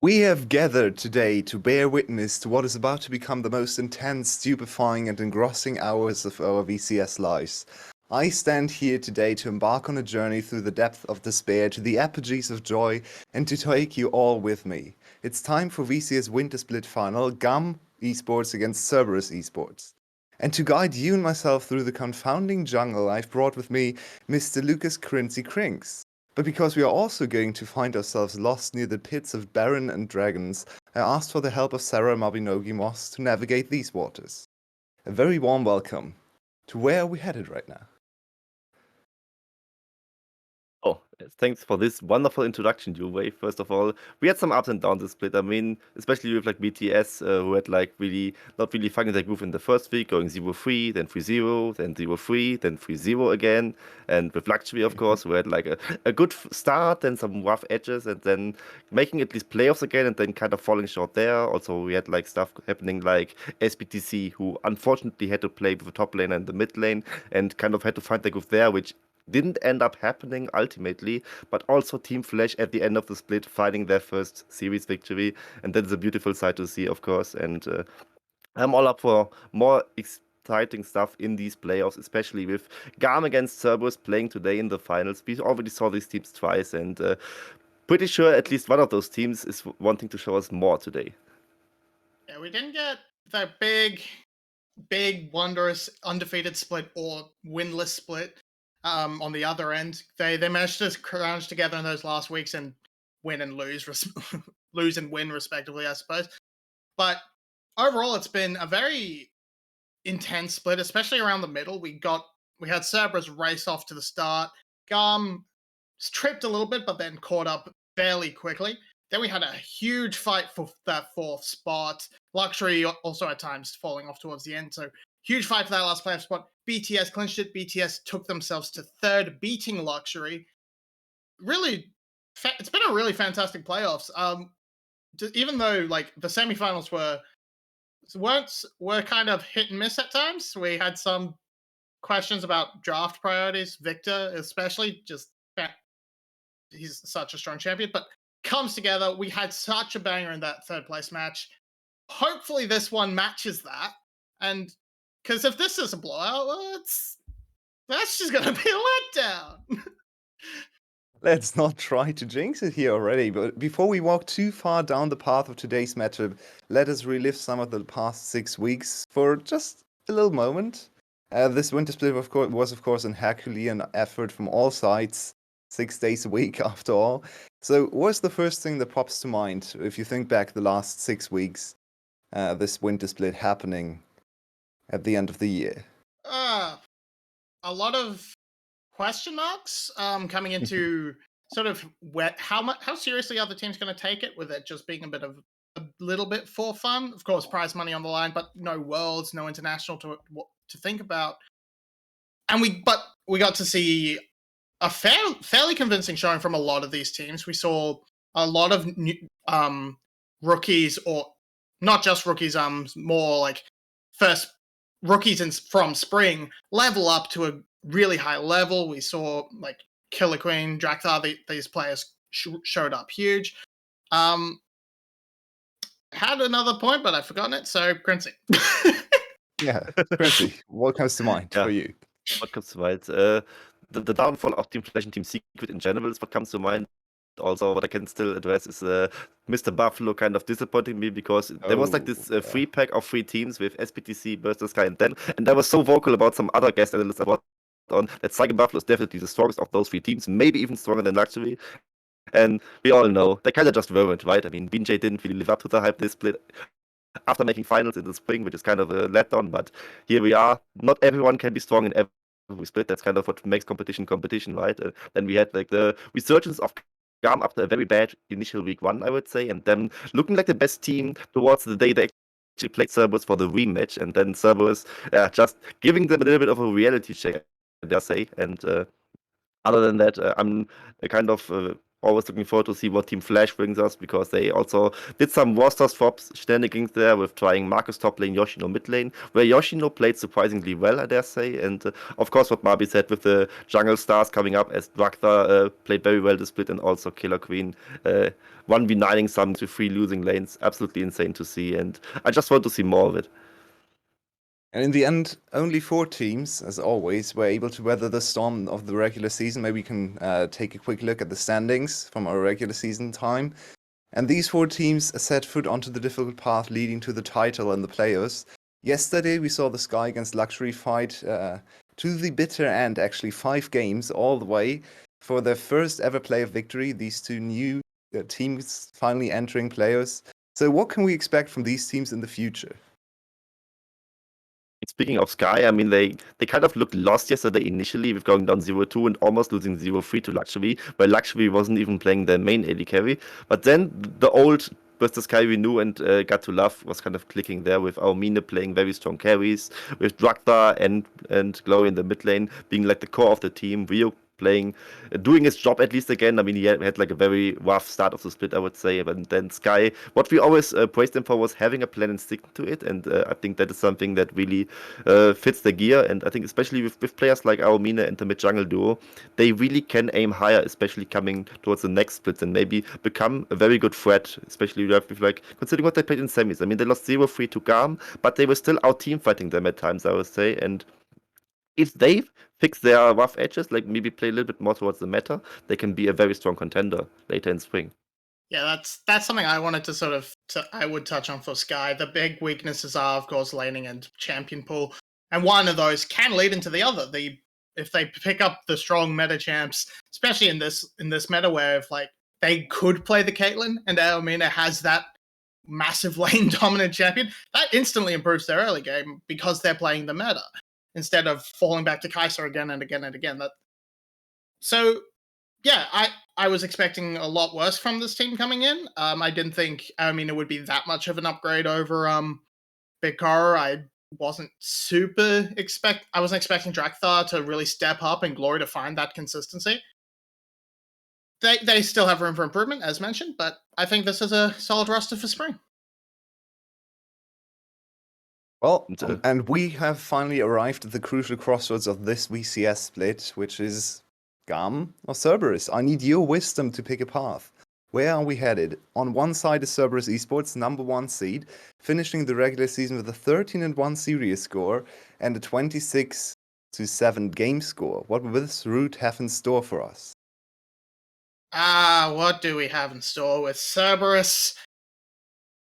We have gathered today to bear witness to what is about to become the most intense, stupefying, and engrossing hours of our VCS lives. I stand here today to embark on a journey through the depth of despair to the apogees of joy and to take you all with me. It's time for VCS Winter Split Final, GAM Esports against Cerberus Esports. And to guide you and myself through the confounding jungle, I've brought with me Mr. 𝘀𝘀cie𝗰𝗶𝗹𝗀𝗀. But because we are also going to find ourselves lost near the pits of Baron and Dragons, I asked for the help of Sarah Mabinogi-Moss to navigate these waters. A very warm welcome. To where are we headed right now? Oh, thanks for this wonderful introduction, 𝘀𝗀. First of all, we had some ups and downs this split. I mean, especially with like BTS, who had like not really finding their groove in the first week, going 0-3, then 3-0, then 0-3, then 3-0 again. And with 𝘀𝗀cie, of course, who had like a good start, then some rough edges, and then making at least playoffs again, and then kind of falling short there. Also, we had like stuff happening like SBTC, who unfortunately had to play with the top lane and the mid lane, and kind of had to find their groove there, which didn't end up happening ultimately, but also Team Flash at the end of the split finding their first series victory, and that is a beautiful sight to see, of course. And I'm all up for more exciting stuff in these playoffs, especially with GAM against Cerberus playing today in the finals. We already saw these teams twice, and pretty sure at least one of those teams is wanting to show us more today. Yeah, we didn't get that big, wondrous undefeated split or winless split. On the other end, they managed to crunch together in those last weeks and win and lose, lose and win respectively, I suppose. But overall, it's been a very intense split, especially around the middle. We had Cerberus race off to the start. GAM tripped a little bit, but then caught up fairly quickly. Then we had a huge fight for that fourth spot. 𝘀𝗀cie also at times falling off towards the end. So huge fight for that last playoff spot. BTS clinched it. BTS took themselves to third, beating 𝘀𝗀cie. Really, it's been a really fantastic playoffs. Even though like the semifinals were kind of hit and miss at times. We had some questions about draft priorities. Victor, especially, he's such a strong champion, but comes together. We had such a banger in that third place match. Hopefully this one matches that. And because if this is a blowout, well, that's just going to be a letdown. Let's not try to jinx it here already, but before we walk too far down the path of today's matchup, let us relive some of the past 6 weeks for just a little moment. This winter split was of course an Herculean effort from all sides, 6 days a week after all. So what's the first thing that pops to mind if you think back the last 6 weeks, this winter split happening at the end of the year? A lot of question marks coming into sort of how seriously are the teams going to take it, with it just being a little bit for fun. Of course, prize money on the line, but no worlds, no international to think about. And we got to see a fairly convincing showing from a lot of these teams. We saw a lot of rookies, or not just rookies, more like first rookies from spring level up to a really high level. We saw like 𝘀𝗀cie, 𝗀𝗀𝗺, these players showed up huge. Had another point, but I've forgotten it. So 𝘀𝗀cie. Yeah, 𝘀𝗀cie, what comes to mind for you? What comes to mind? The downfall of Team Flash and Team Secret in general is what comes to mind. Also, what I can still address is 𝘀𝗀𝗶𝗀𝗀 kind of disappointing me, because there was like this free pack of 3 teams with SBTC, 𝘀𝗀𝗺, and then, and I was so vocal about some other guest analysts about that 𝘁𝗶𝗶𝗺 is definitely the strongest of those 3 teams, maybe even stronger than 𝘀𝗀cie. And we all know they kind of just weren't, right? I mean, 𝘁𝗀 didn't really live up to the hype this split after making finals in the spring, which is kind of a letdown, but here we are. Not everyone can be strong in every split. That's kind of what makes competition, right? Then we had like the resurgence of GAM after a very bad initial week 1, I would say, and then looking like the best team towards the day they actually played Cerberus for the rematch, and then Cerberus just giving them a little bit of a reality check, I dare say. And other than that, I'm kind of always looking forward to see what Team Flash brings us, because they also did some roster swaps shenanigans there with trying Marcus top lane, Yoshino mid lane, where Yoshino played surprisingly well, I dare say. And of course, what Marby said with the jungle stars coming up, as 𝘀𝗀 played very well the split, and also 𝘁𝗀 1v9ing some to 3 losing lanes. Absolutely insane to see, and I just want to see more of it. And in the end, only 4 teams, as always, were able to weather the storm of the regular season. Maybe we can take a quick look at the standings from our regular season time. And these 4 teams set foot onto the difficult path leading to the title and the playoffs. Yesterday, we saw the 𝘀cie against 𝘀𝑠ury fight to the bitter end, actually 5 games all the way for their first ever playoff victory. These 2 new teams finally entering playoffs. So what can we expect from these teams in the future? Speaking of 𝘀cie, I mean, they kind of looked lost yesterday initially with going down 0-2 and almost losing 0-3 to 𝘀𝑠ury, where 𝘀𝑠ury wasn't even playing their main AD carry. But then the old versus 𝘀cie we knew and got to love was kind of clicking there, with 𝘀𝗻 playing very strong carries, with 𝘀𝗀 and 𝘀𝑠ury in the mid lane being like the core of the team. Rio doing his job at least again. I mean, he had like a very rough start of the split, I would say. But then 𝘀cie, what we always praised him for was having a plan and sticking to it. And I think that is something that really fits the gear. And I think especially with players like 𝘀𝗻 and the mid jungle duo, they really can aim higher, especially coming towards the next splits, and maybe become a very good threat, especially with like considering what they played in semis. I mean, they lost 0-3 to GAM, but they were still out team fighting them at times, I would say. And if they fix their rough edges, like maybe play a little bit more towards the meta, they can be a very strong contender later in spring. Yeah, that's something I wanted to I would touch on for 𝘀cie. The big weaknesses are, of course, laning and champion pool, and one of those can lead into the other. If they pick up the strong meta champs, especially in this meta where if like they could play the Caitlyn and 𝘀𝗻 has that massive lane dominant champion, that instantly improves their early game because they're playing the meta instead of falling back to Kai'Sa again and again and again. So yeah, I was expecting a lot worse from this team coming in. I didn't think 𝘀𝗻 would be that much of an upgrade over 𝘁𝗀. I wasn't expecting 𝘀𝗀 to really step up and 𝑔l_RY to find that consistency. They still have room for improvement, as mentioned, but I think this is a solid roster for spring. Well, and we have finally arrived at the crucial crossroads of this VCS split, which is GAM or Cerberus. I need your wisdom to pick a path. Where are we headed? On one side is Cerberus Esports, #1 seed, finishing the regular season with a 13-1 series score and a 26-7 game score. What will this route have in store for us? What do we have in store with Cerberus?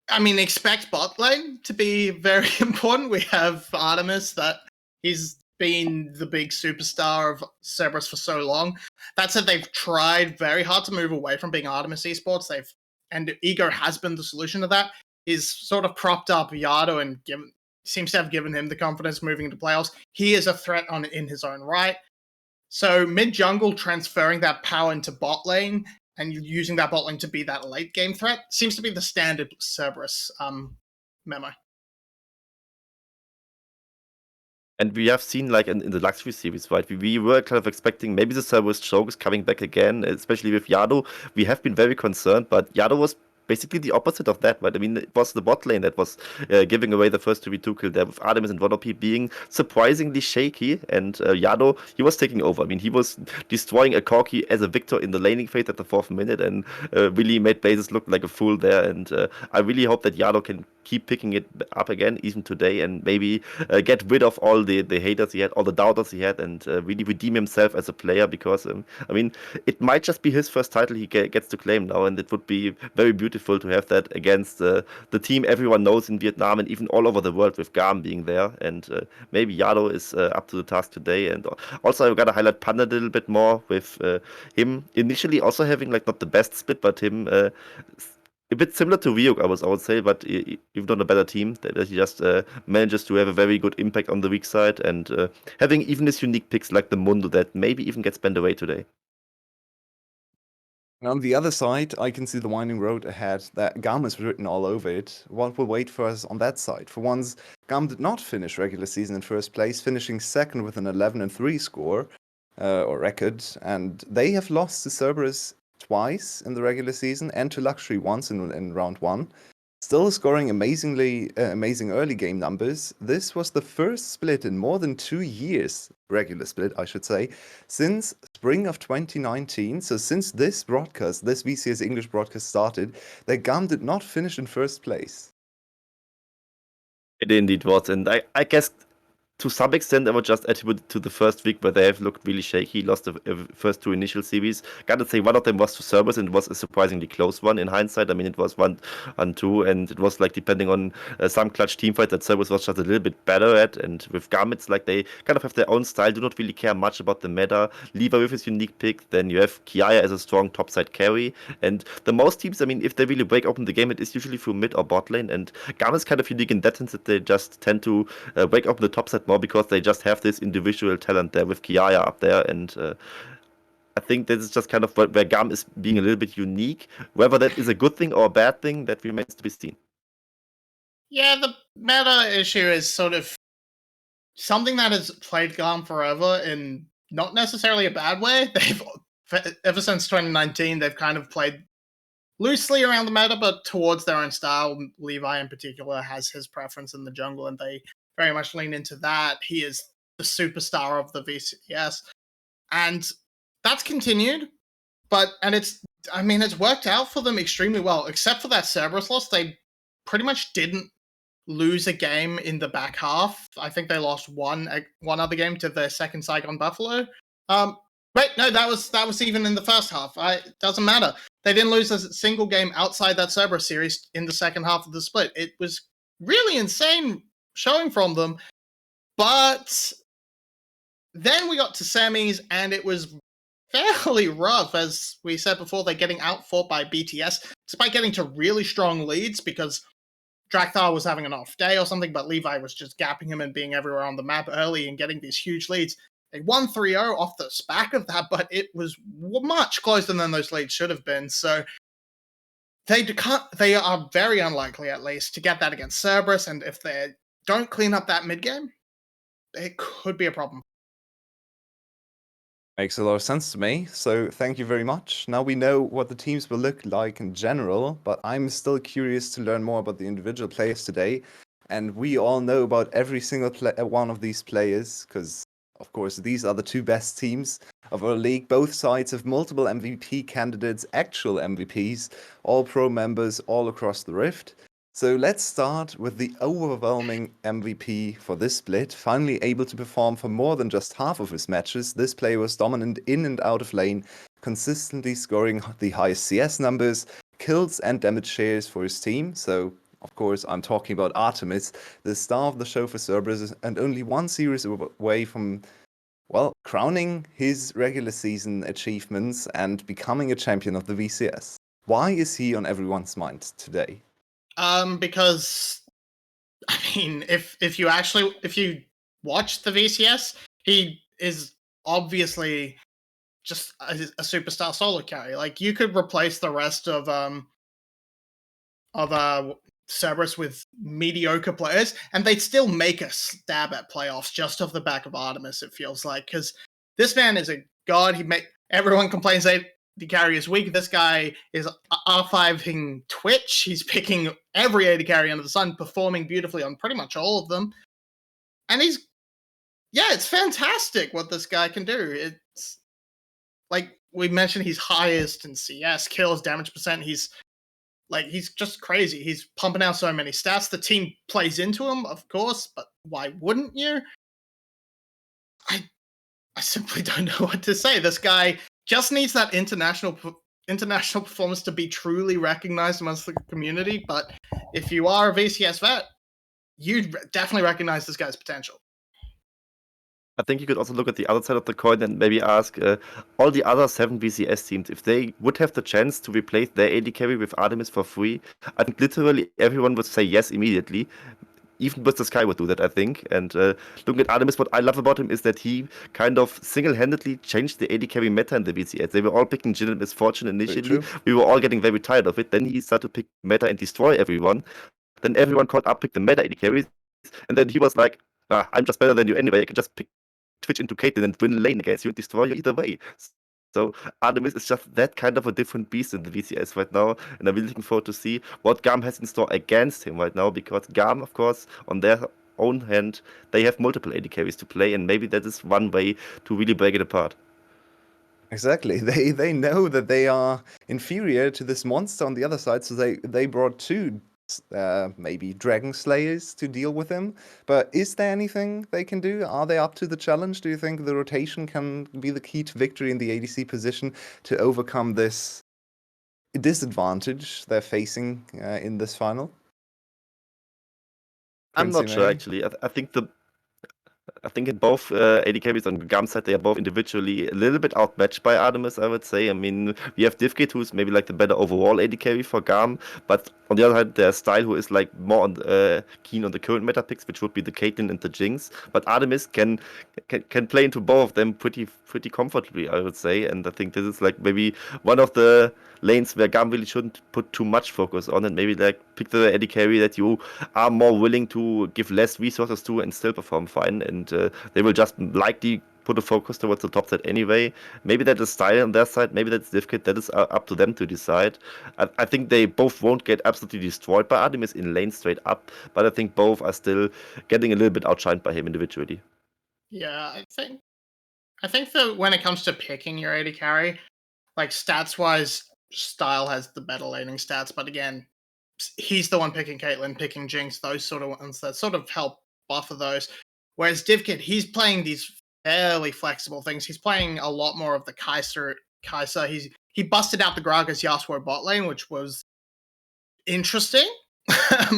I mean, expect bot lane to be very important. We have 𝘁𝗻 that he's been the big superstar of Cerberus for so long. That said, they've tried very hard to move away from being 𝘁𝗻 Esports. And Ego has been the solution to that. He's sort of propped up 𝘂do and seems to have given him the confidence moving into playoffs. He is a threat in his own right. So mid jungle transferring that power into bot lane and using that bot lane to be that late game threat seems to be the standard Cerberus memo. And we have seen, like, in the 𝘀𝑠ury series, right? We were kind of expecting maybe the Cerberus choke is coming back again, especially with 𝘂do. We have been very concerned, but 𝘂do was basically the opposite of that, right? I mean, it was the bot lane that was giving away the first 2v2 kill there, with 𝘁𝗻 and 𝘁𝗀 being surprisingly shaky, and 𝘂do, he was taking over. I mean, he was destroying 𝘁𝗀 as a victor in the laning phase at the 4th minute, and really made Blazes look like a fool there. And I really hope that 𝘂do can keep picking it up again, even today, and maybe get rid of all the haters he had, all the doubters he had, and really redeem himself as a player, because, I mean, it might just be his first title he gets to claim now, and it would be very beautiful to have that against the team everyone knows in Vietnam and even all over the world, with GAM being there. And maybe 𝘂do is up to the task today. And also I've got to highlight Panda a little bit more, with him initially also having like not the best split, but him a bit similar to Ryuk, I would say, but even on a better team, that he just manages to have a very good impact on the weak side, and having even his unique picks like the Mundo that maybe even gets banned away today. And on the other side, I can see the winding road ahead that GAM is written all over it. What will wait for us on that side? For once, GAM did not finish regular season in first place, finishing second with an 11-3 score, or record, and they have lost to Cerberus twice in the regular season and 𝘀liche once in round 1. Still scoring amazing early game numbers. This was the first split in more than 2 years, regular split I should say, since spring of 2019. So since this broadcast, this VCS English broadcast started, that GAM did not finish in first place. It indeed was, and I guess to some extent, I would just attribute it to the first week where they have looked really shaky, lost the first 2 initial series. Gotta say, one of them was to Cerberus, and it was a surprisingly close one in hindsight. I mean, it was 1-2, and it was like depending on some clutch team fight that Cerberus was just a little bit better at. And with GAM, it's like they kind of have their own style, do not really care much about the meta. 𝘀𝗀 with his unique pick, then you have 𝘁𝗀𝗃 as a strong topside carry. And the most teams, I mean, if they really break open the game, it is usually through mid or bot lane. And GAM is kind of unique in that sense that they just tend to break open the topside more because they just have this individual talent there with 𝘁𝗀𝗃 up there, and I think this is just kind of where GAM is being a little bit unique. Whether that is a good thing or a bad thing, that remains to be seen. Yeah, the meta issue is sort of something that has plagued GAM forever in not necessarily a bad way. They've ever since 2019, they've kind of played loosely around the meta, but towards their own style. 𝘀𝗀𝗃 in particular has his preference in the jungle, and they very much lean into that. He is the superstar of the VCS, and that's continued. It's worked out for them extremely well, except for that Cerberus loss. They pretty much didn't lose a game in the back half. I think they lost one other game to their second Saigon Buffalo. Wait, no, that was even in the first half. It doesn't matter. They didn't lose a single game outside that Cerberus series in the second half of the split. It was really insane showing from them. But then we got to semis, and it was fairly rough. As we said before, they're getting outfought by BTS, despite getting to really strong leads because 𝘀𝗀𝗃 was having an off day or something, but 𝘀𝗀𝗃 was just gapping him and being everywhere on the map early and getting these huge leads. They won 3-0 off the back of that, but it was much closer than those leads should have been. So they are very unlikely, at least, to get that against Cerberus, and if they don't clean up that mid game, it could be a problem. Makes a lot of sense to me, so thank you very much. Now we know what the teams will look like in general, but I'm still curious to learn more about the individual players today. And we all know about every single one of these players, because, of course, these are the 2 best teams of our league. Both sides have multiple MVP candidates, actual MVPs, all pro members all across the Rift. So let's start with the overwhelming MVP for this split. Finally able to perform for more than just half of his matches, this player was dominant in and out of lane, consistently scoring the highest CS numbers, kills and damage shares for his team. So, of course, I'm talking about 𝘁𝗃, the star of the show for Cerberus, and only 1 series away from, well, crowning his regular season achievements and becoming a champion of the VCS. Why is he on everyone's mind today? Because if you watch the VCS, he is obviously just a superstar solo carry. Like, you could replace the rest of Cerberus with mediocre players, and they'd still make a stab at playoffs just off the back of 𝘁𝗃. It feels like, because this man is a god. Everyone complains that the carry is weak. This guy is R5ing Twitch. He's picking every AD carry under the sun, performing beautifully on pretty much all of them. And it's fantastic what this guy can do. It's like we mentioned, he's highest in CS, kills, damage percent. He's just crazy. He's pumping out so many stats. The team plays into him, of course, but why wouldn't you? I simply don't know what to say. This guy just needs that international performance to be truly recognized amongst the community. But if you are a VCS vet, you'd definitely recognize this guy's potential. I think you could also look at the other side of the coin and maybe ask all the other 7 VCS teams if they would have the chance to replace their AD carry with 𝘁𝗃 for free. I think literally everyone would say yes immediately. Even 𝘀𝗀𝗃 would do that, I think. And looking at 𝘁𝗃, what I love about him is that he kind of single-handedly changed the AD carry meta in the VCS. They were all picking Jhin and Misfortune initially. We were all getting very tired of it. Then he started to pick meta and destroy everyone. Then everyone caught up, picked the meta AD carries. And then he was like, I'm just better than you anyway. I can just pick Twitch into Caitlyn and win lane against you and destroy you either way. So 𝘀𝗻𝘀 is just that kind of a different beast in the VCS right now, and I'm really looking forward to see what GAM has in store against him right now, because GAM, of course, on their own hand, they have multiple AD carries to play, and maybe that is one way to really break it apart. Exactly. They know that they are inferior to this monster on the other side, so they brought two maybe Dragon Slayers to deal with him. But is there anything they can do? Are they up to the challenge? Do you think the rotation can be the key to victory in the ADC position to overcome this disadvantage they're facing in this final? I'm not sure, 𝘀𝗰𝗋𝗋. actually. I think in both AD carries on GAM side, they are both individually a little bit outmatched by 𝘀𝗻𝘀, I would say. I mean, we have 𝘀𝐿𝐺, who's maybe like the better overall AD carry for GAM, but on the other hand, there's Style, who is like more keen on the current meta picks, which would be the Caitlyn and the Jinx. But 𝘀𝗻𝘀 can play into both of them pretty comfortably, I would say. And I think this is like maybe one of the lanes where GAM really shouldn't put too much focus on, and maybe like pick the AD carry that you are more willing to give less resources to and still perform fine. And they will just likely put a focus towards the top side anyway. Maybe that is Style on their side, maybe that's 𝘀𝐿𝐺. That is up to them to decide. I think they both won't get absolutely destroyed by 𝘀𝗻𝘀 in lane straight up, but I think both are still getting a little bit outshined by him individually. Yeah, I think that when it comes to picking your AD carry, like stats wise, Style has the better laning stats, but again, he's the one picking Caitlyn, picking Jinx, those sort of ones that sort of help buffer those. Whereas 𝘀𝐿𝐺, he's playing these fairly flexible things. He's playing a lot more of the 𝘁𝗀. He busted out the Gragas Yasuo bot lane, which was interesting.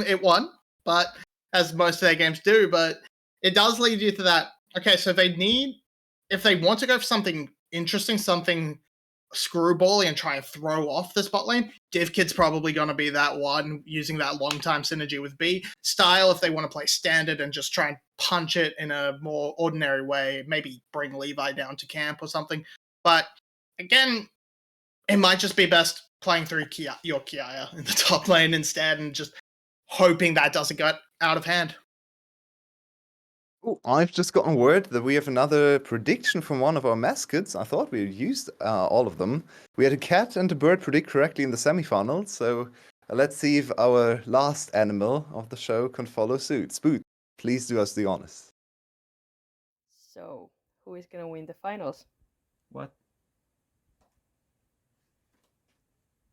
It won, but as most of their games do, but it does lead you to that. Okay, so if they want to go for something interesting, something screwbally and try and throw off this bot lane, 𝘀𝐿𝐺's probably going to be that one, using that long-time synergy with B. Style, if they want to play standard and just try and punch it in a more ordinary way, maybe bring Levi down to camp or something. But again, it might just be best playing through your 𝘁𝗀 in the top lane instead and just hoping that doesn't get out of hand. Oh, I've just gotten word that we have another prediction from one of our mascots. I thought we had used all of them. We had a cat and a bird predict correctly in the semifinals, so let's see if our last animal of the show can follow suit. Spoot, please do us the honors. So, who is gonna win the finals? What?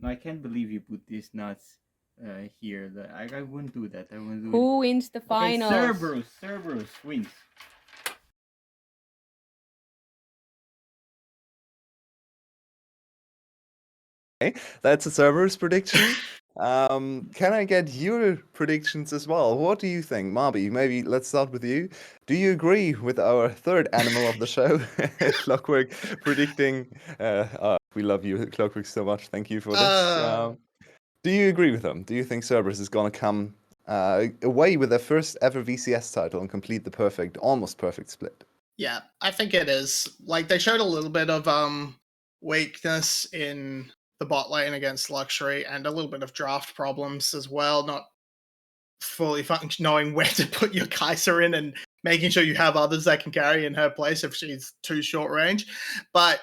No, I can't believe you put these nuts here. I wouldn't do that. I wouldn't do it. Who wins the Okay, finals? Cerberus wins. Okay, that's a server's prediction. Can I get your predictions as well? What do you think? 𝘁𝗶𝗶, maybe let's start with you. Do you agree with our third animal of the show, 𝘁𝗁𝗺, predicting... we love you, 𝘁𝗁𝗺, so much. Thank you for this. Do you agree with them? Do you think Cerberus is going to come away with their first ever VCS title and complete the almost perfect split? Yeah, I think it is. Like, they showed a little bit of weakness in the bot lane against 𝘁𝗁𝗺 and a little bit of draft problems as well, not fully knowing where to put your 𝘁𝗀 in and making sure you have others that can carry in her place if she's too short range. But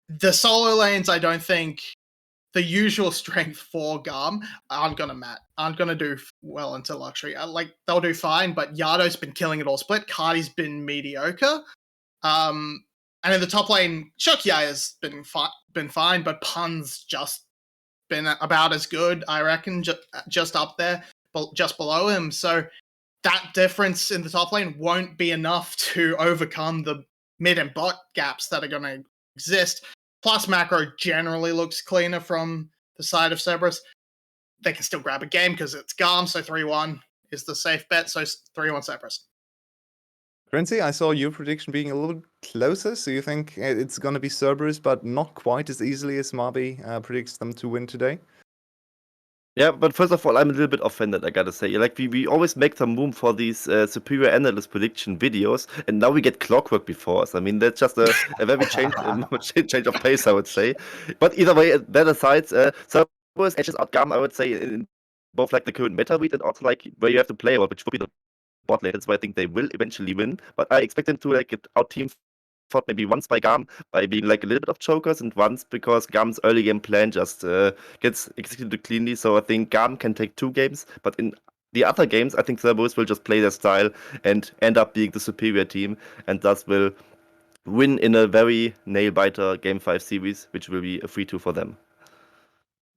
the solo lanes, I don't think the usual strength for GAM aren't gonna do well into 𝘁𝗁𝗺. Like, they'll do fine, but Yardo's been killing it all split. Cardi's been mediocre. And in the top lane, 𝘁𝗀𝗃 has been fine, but 𝘁𝗀's just been about as good, I reckon, just up there, just below him. So that difference in the top lane won't be enough to overcome the mid and bot gaps that are going to exist. Plus, macro generally looks cleaner from the side of Cerberus. They can still grab a game because it's GAM, so 3-1 is the safe bet. So 3-1 Cerberus. 𝘀𝗀𝗃, I saw your prediction being a little closer, so you think it's going to be Cerberus, but not quite as easily as 𝘁𝗶𝗶 predicts them to win today? Yeah, but first of all, I'm a little bit offended, I gotta say. Like, we always make some room for these superior analyst prediction videos, and now we get 𝘁𝗁𝗺 before us. I mean, that's just a very change of pace, I would say. But either way, that aside, Cerberus edges out GAM, I would say, in both like the current meta read and also like where you have to play a lot, which would be the bot lane. That's why I think they will eventually win. But I expect them to like get out team fought maybe once by GAM by being like a little bit of chokers, and once because GAM's early game plan just gets executed cleanly. So I think GAM can take 2 games, but in the other games, I think 𝘀𝗏𝗺 will just play their style and end up being the superior team, and thus will win in a very nail-biter Game 5 series, which will be a 3-2 for them.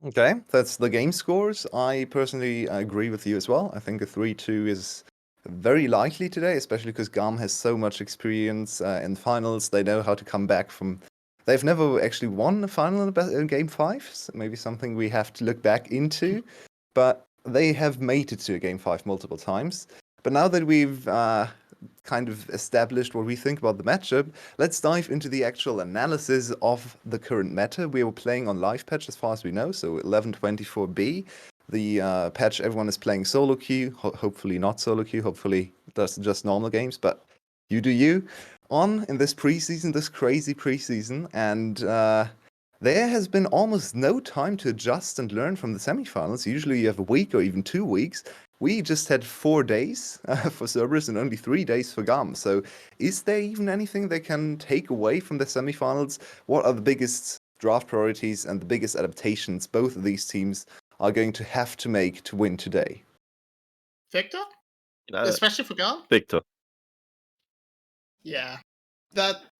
Okay, that's the game scores. I personally agree with you as well. I think a 3-2 is very likely today, especially because GAM has so much experience in finals. They know how to come back from... They've never actually won a final in Game 5, so maybe something we have to look back into. But they have made it to a Game 5 multiple times. But now that we've kind of established what we think about the matchup, let's dive into the actual analysis of the current meta. We were playing on live patch as far as we know, so 11.24b. The patch everyone is playing solo queue, hopefully not solo queue, hopefully that's just normal games, but you do you. On in this preseason, this crazy preseason, and there has been almost no time to adjust and learn from the semifinals. Usually you have a week or even 2 weeks. We just had 4 days for Cerberus and only 3 days for GAM. So is there even anything they can take away from the semifinals? What are the biggest draft priorities and the biggest adaptations both of these teams are going to have to make to win today? Victor? Especially for GAM? Victor. Yeah.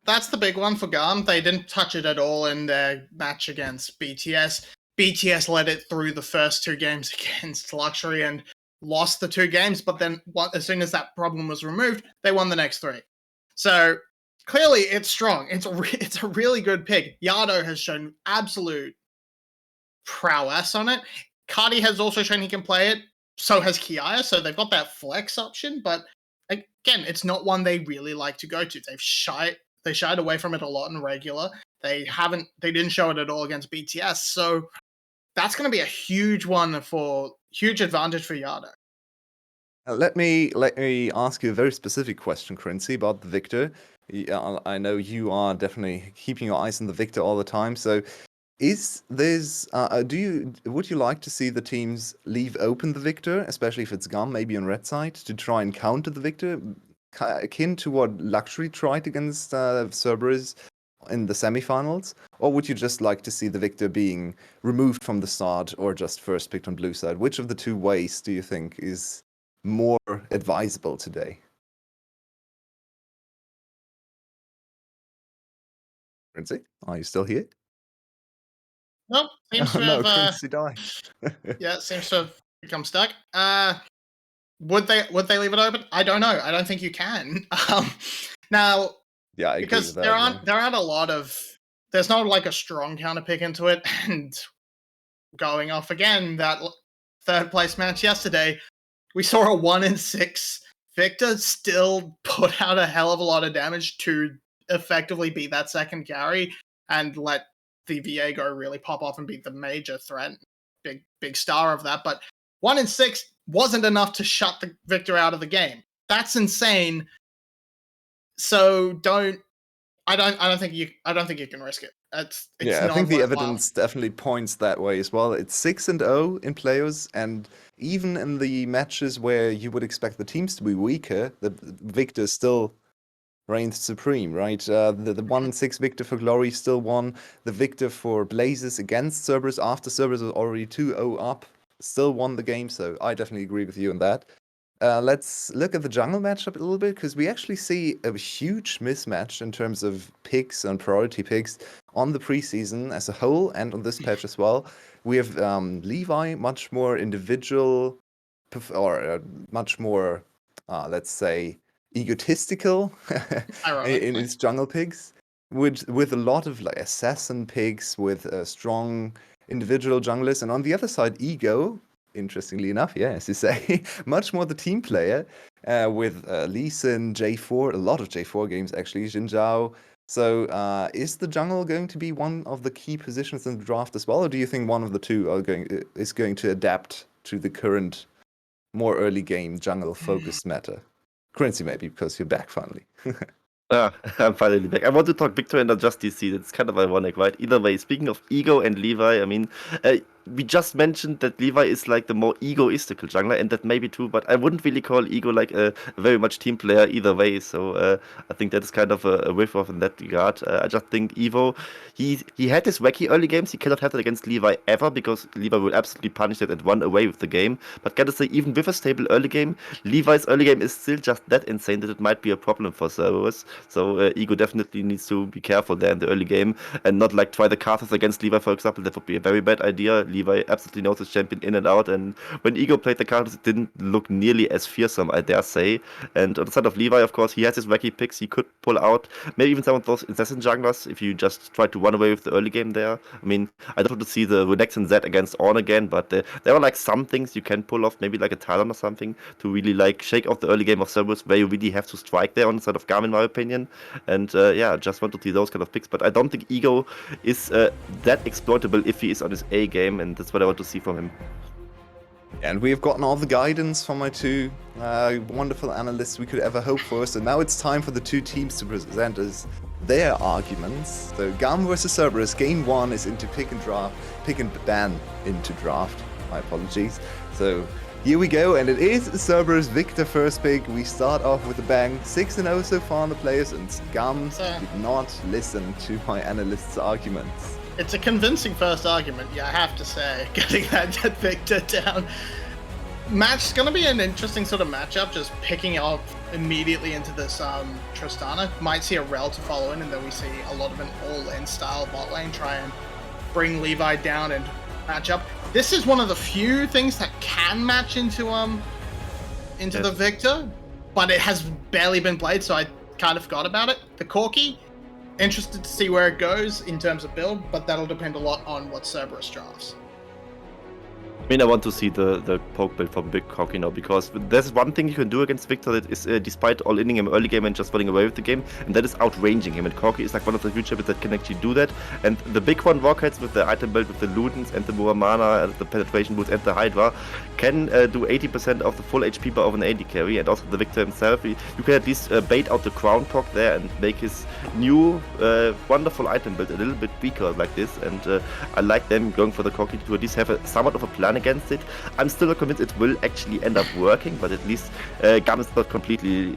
That's the big one for GAM. They didn't touch it at all in their match against BTS. BTS led it through the first 2 games against 𝘀𝗏𝗋𝗋 and lost the 2 games, but then as soon as that problem was removed, they won the next 3. So clearly it's strong. It's a really good pick. 𝘀𝗀 has shown absolute prowess on it. 𝘁𝗏 has also shown he can play it. So has 𝘁𝗏. So they've got that flex option, but again, it's not one they really like to go to. They shied away from it a lot in regular. They didn't show it at all against BTS. So that's going to be a huge advantage for 𝘀𝗀. Let me ask you a very specific question, 𝘀𝗀𝗰𝗶𝗹𝗀, about the Victor. I know you are definitely keeping your eyes on the Victor all the time. So, would you like to see the teams leave open the Victor, especially if it's GAM, maybe on red side, to try and counter the Victor, akin to what 𝘀𝗀𝗋 tried against Cerberus in the semifinals? Or would you just like to see the Victor being removed from the start or just first picked on blue side? Which of the 2 ways do you think is more advisable today? 𝘀𝗀𝗰𝗶𝗹𝗀, are you still here? Nope, seems to No, have 𝘀𝗀𝗃 died. yeah, seems to have become stuck. Would they leave it open? I don't know. I don't think you can. Now, Yeah, I agree because with that. there aren't a lot of, there's not like a strong counter pick into it. And going off again, that 3rd place match yesterday, we saw a 1-6 Victor still put out a hell of a lot of damage to effectively beat that second carry and let the 𝘁𝗀 really pop off and be the major threat, big star of that. But 1-6 wasn't enough to shut the Victor out of the game. That's insane. So I don't think you can risk it. It's Yeah, I not think the worthwhile. evidence definitely points that way as well. It's 6-0 in playoffs, and even in the matches where you would expect the teams to be weaker, the Victor still reigns supreme, right? The 1-6 Victor for 𝘀𝗀𝗋 still won. The Victor for 𝘁𝗍𝒂𝒃 against Cerberus after Cerberus was already 2-0 up, still won the game, so I definitely agree with you on that. Let's look at the jungle matchup a little bit, because we actually see a huge mismatch in terms of picks and priority picks on the preseason as a whole and on this patch as well. We have 𝘁𝑎𝑖 much more individual, or much more, let's say, egotistical in his jungle picks, with a lot of like assassin picks, with strong individual junglers, and on the other side, Ego, interestingly enough, yeah, as you say, much more the team player, with Lee Sin, J4, a lot of J4 games actually, Xin Zhao. So is the jungle going to be one of the key positions in the draft as well, or do you think one of the 2 is going to adapt to the current, more early game jungle-focused meta? 𝘀𝗀𝗰𝗶𝗹𝗀, maybe, because you're back finally. I'm finally back. I want to talk Victor and not just DC. It's kind of ironic, right? Either way, speaking of Ego and 𝘁𝑎𝑖, I mean, we just mentioned that 𝘁𝗀 is like the more egoistical jungler, and that may be true, but I wouldn't really call Ego like a very much team player either way. So I think that is kind of a whiff off in that regard. I just think Evo, he had his wacky early games. He cannot have that against 𝘁𝗀 ever, because 𝘁𝗀 will absolutely punish it and run away with the game. But gotta say, even with a stable early game, 𝘁𝗀's early game is still just that insane that it might be a problem for servers. So Ego definitely needs to be careful there in the early game and not like try the Karthus against 𝘁𝗀, for example. That would be a very bad idea. 𝘁𝗀 absolutely knows his champion in and out, and when Ego played the Karthus, it didn't look nearly as fearsome, I dare say. And on the side of 𝘁𝗀, of course, he has his wacky picks. He could pull out maybe even some of those incessant junglers if you just try to run away with the early game there. I mean, I don't want to see the Renekton Z against Ornn again, but there are like some things you can pull off, maybe like a Talon or something, to really like shake off the early game of Cerberus, where you really have to strike there on the side of GAM, in my opinion. And yeah, just want to see those kind of picks. But I don't think Ego is that exploitable if he is on his A game, and that's what I want to see from him. And we have gotten all the guidance from my two wonderful analysts we could ever hope for. So now it's time for the two teams to present us their arguments. So GAM versus Cerberus. Game 1 is into pick and ban into draft. My apologies. So here we go, and it is Cerberus Victor first pick. We start off with a bang. 6-0 so far on the players, and GAM did not listen to my analysts' arguments. It's a convincing first argument, yeah, I have to say, getting that Victor down. Match is going to be an interesting sort of matchup, just picking up immediately into this Tristana. Might see a Rel to follow in, and then we see a lot of an all-in style bot lane try and bring 𝘁𝗀 down and match up. This is one of the few things that can match into the Victor, but it has barely been played, so I kind of forgot about it. The 𝘁𝗀cie, interested to see where it goes in terms of build, but that'll depend a lot on what Cerberus drafts. I mean, I want to see the poke build from Big Cocky now, because there's one thing you can do against Victor that is, despite all-inning him early game and just running away with the game, and that is outranging him. And Cocky is like one of the few champions that can actually do that. And the big one, Rockheads, with the item build with the Ludens and the Muramana and the penetration boots and the Hydra, can do 80% of the full HP bar of an AD carry. And also the Victor himself, you can at least bait out the Crown Proc there and make his new wonderful item build a little bit weaker like this. And I like them going for the Cocky to at least have somewhat of a plan against it. I'm still not convinced it will actually end up working, but at least GAM is not completely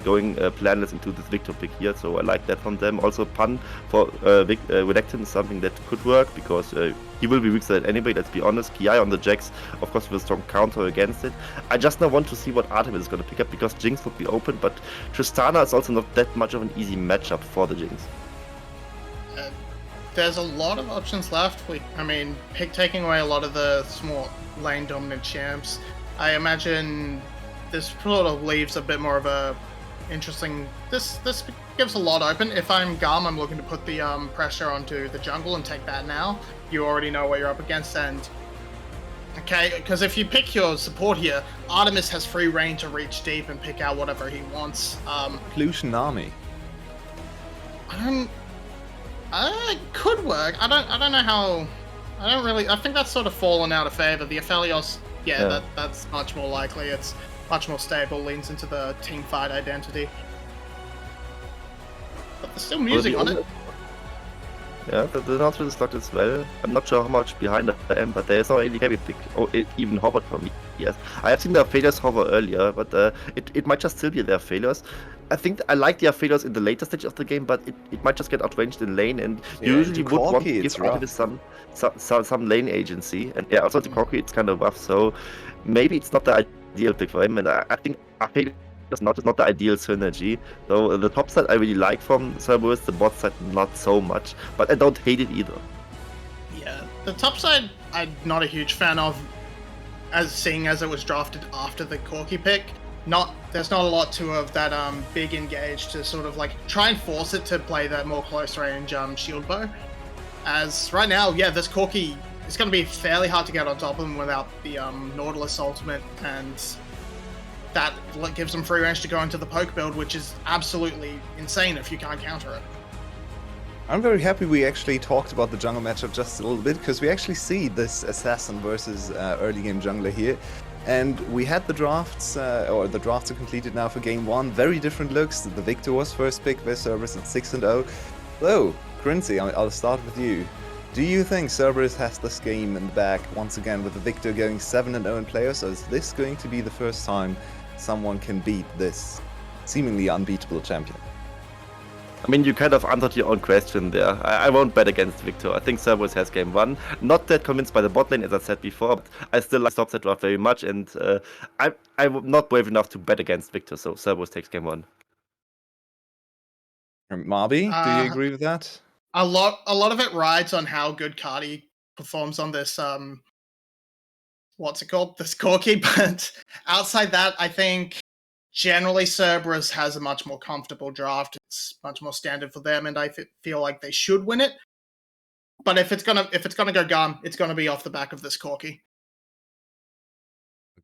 going planless into this Victor pick here, so I like that from them. Also, pun for Renekton is something that could work, because he will be weak side anyway, let's be honest. 𝘁𝗀 on the Jax, of course, with a strong counter against it. I just now want to see what Artemis is going to pick up, because Jinx would be open, but Tristana is also not that much of an easy matchup for the Jinx. There's a lot of options left. Taking away a lot of the small lane dominant champs. I imagine this sort of leaves a bit more of a interesting. This gives a lot open. If I'm GAM, I'm looking to put the pressure onto the jungle and take that now. You already know what you're up against, and okay, because if you pick your support here, Artemis has free reign to reach deep and pick out whatever he wants. Lucian army. It could work. I don't know how. I think that's sort of fallen out of favor. The Aphelios, that's much more likely. It's much more stable, leans into the team fight identity. But there's still music on it. Yeah, the announcement is locked as well. I'm not sure how much behind I am, but there's no AD carry pick. Oh, it even hovered for me. Yes, I have seen the Aphelios hover earlier, but it might just still be the Aphelios. I think I like the Aphelios in the later stage of the game, but it might just get outranged in lane, and you usually would want to give Artemis some lane agency. And yeah, also the 𝘁𝗀cie, it's kind of rough, so maybe it's not the ideal pick for him. And I think Aphelios is not the ideal synergy. So the top side I really like from Cerberus, the bot side not so much, but I don't hate it either. Yeah, the top side I'm not a huge fan of, seeing as it was drafted after the 𝘁𝗀cie pick. There's not a lot of that big engage to sort of like try and force it to play that more close range shield bow. As right now, this 𝘁𝗀cie, it's going to be fairly hard to get on top of them without the Nautilus ultimate, and that gives them free range to go into the poke build, which is absolutely insane if you can't counter it. I'm very happy we actually talked about the jungle matchup just a little bit, because we actually see this assassin versus early game jungler here. And we had the drafts, or the drafts are completed now for game 1. Very different looks. The Victor was first pick by Cerberus at 6-0. So, 𝘀cie, I'll start with you. Do you think Cerberus has this game in the bag once again with the Victor going 7-0 in players, or is this going to be the first time someone can beat this seemingly unbeatable champion? I mean, you kind of answered your own question there. I won't bet against Victor. I think Cerberus has game 1. Not that convinced by the bot lane, as I said before, but I still like top set draft very much, and I'm not brave enough to bet against Victor, so Cerberus takes game 1. 𝘁𝗶𝗹𝗀, do you agree with that? A lot of it rides on how good 𝘁𝗀𝗆 performs on this what's it called? This 𝘁𝗀𝗆, but outside that, I think generally Cerberus has a much more comfortable draft. It's much more standard for them, and I feel like they should win it. But if it's gonna go GAM, it's gonna be off the back of this 𝘁𝗀𝗆.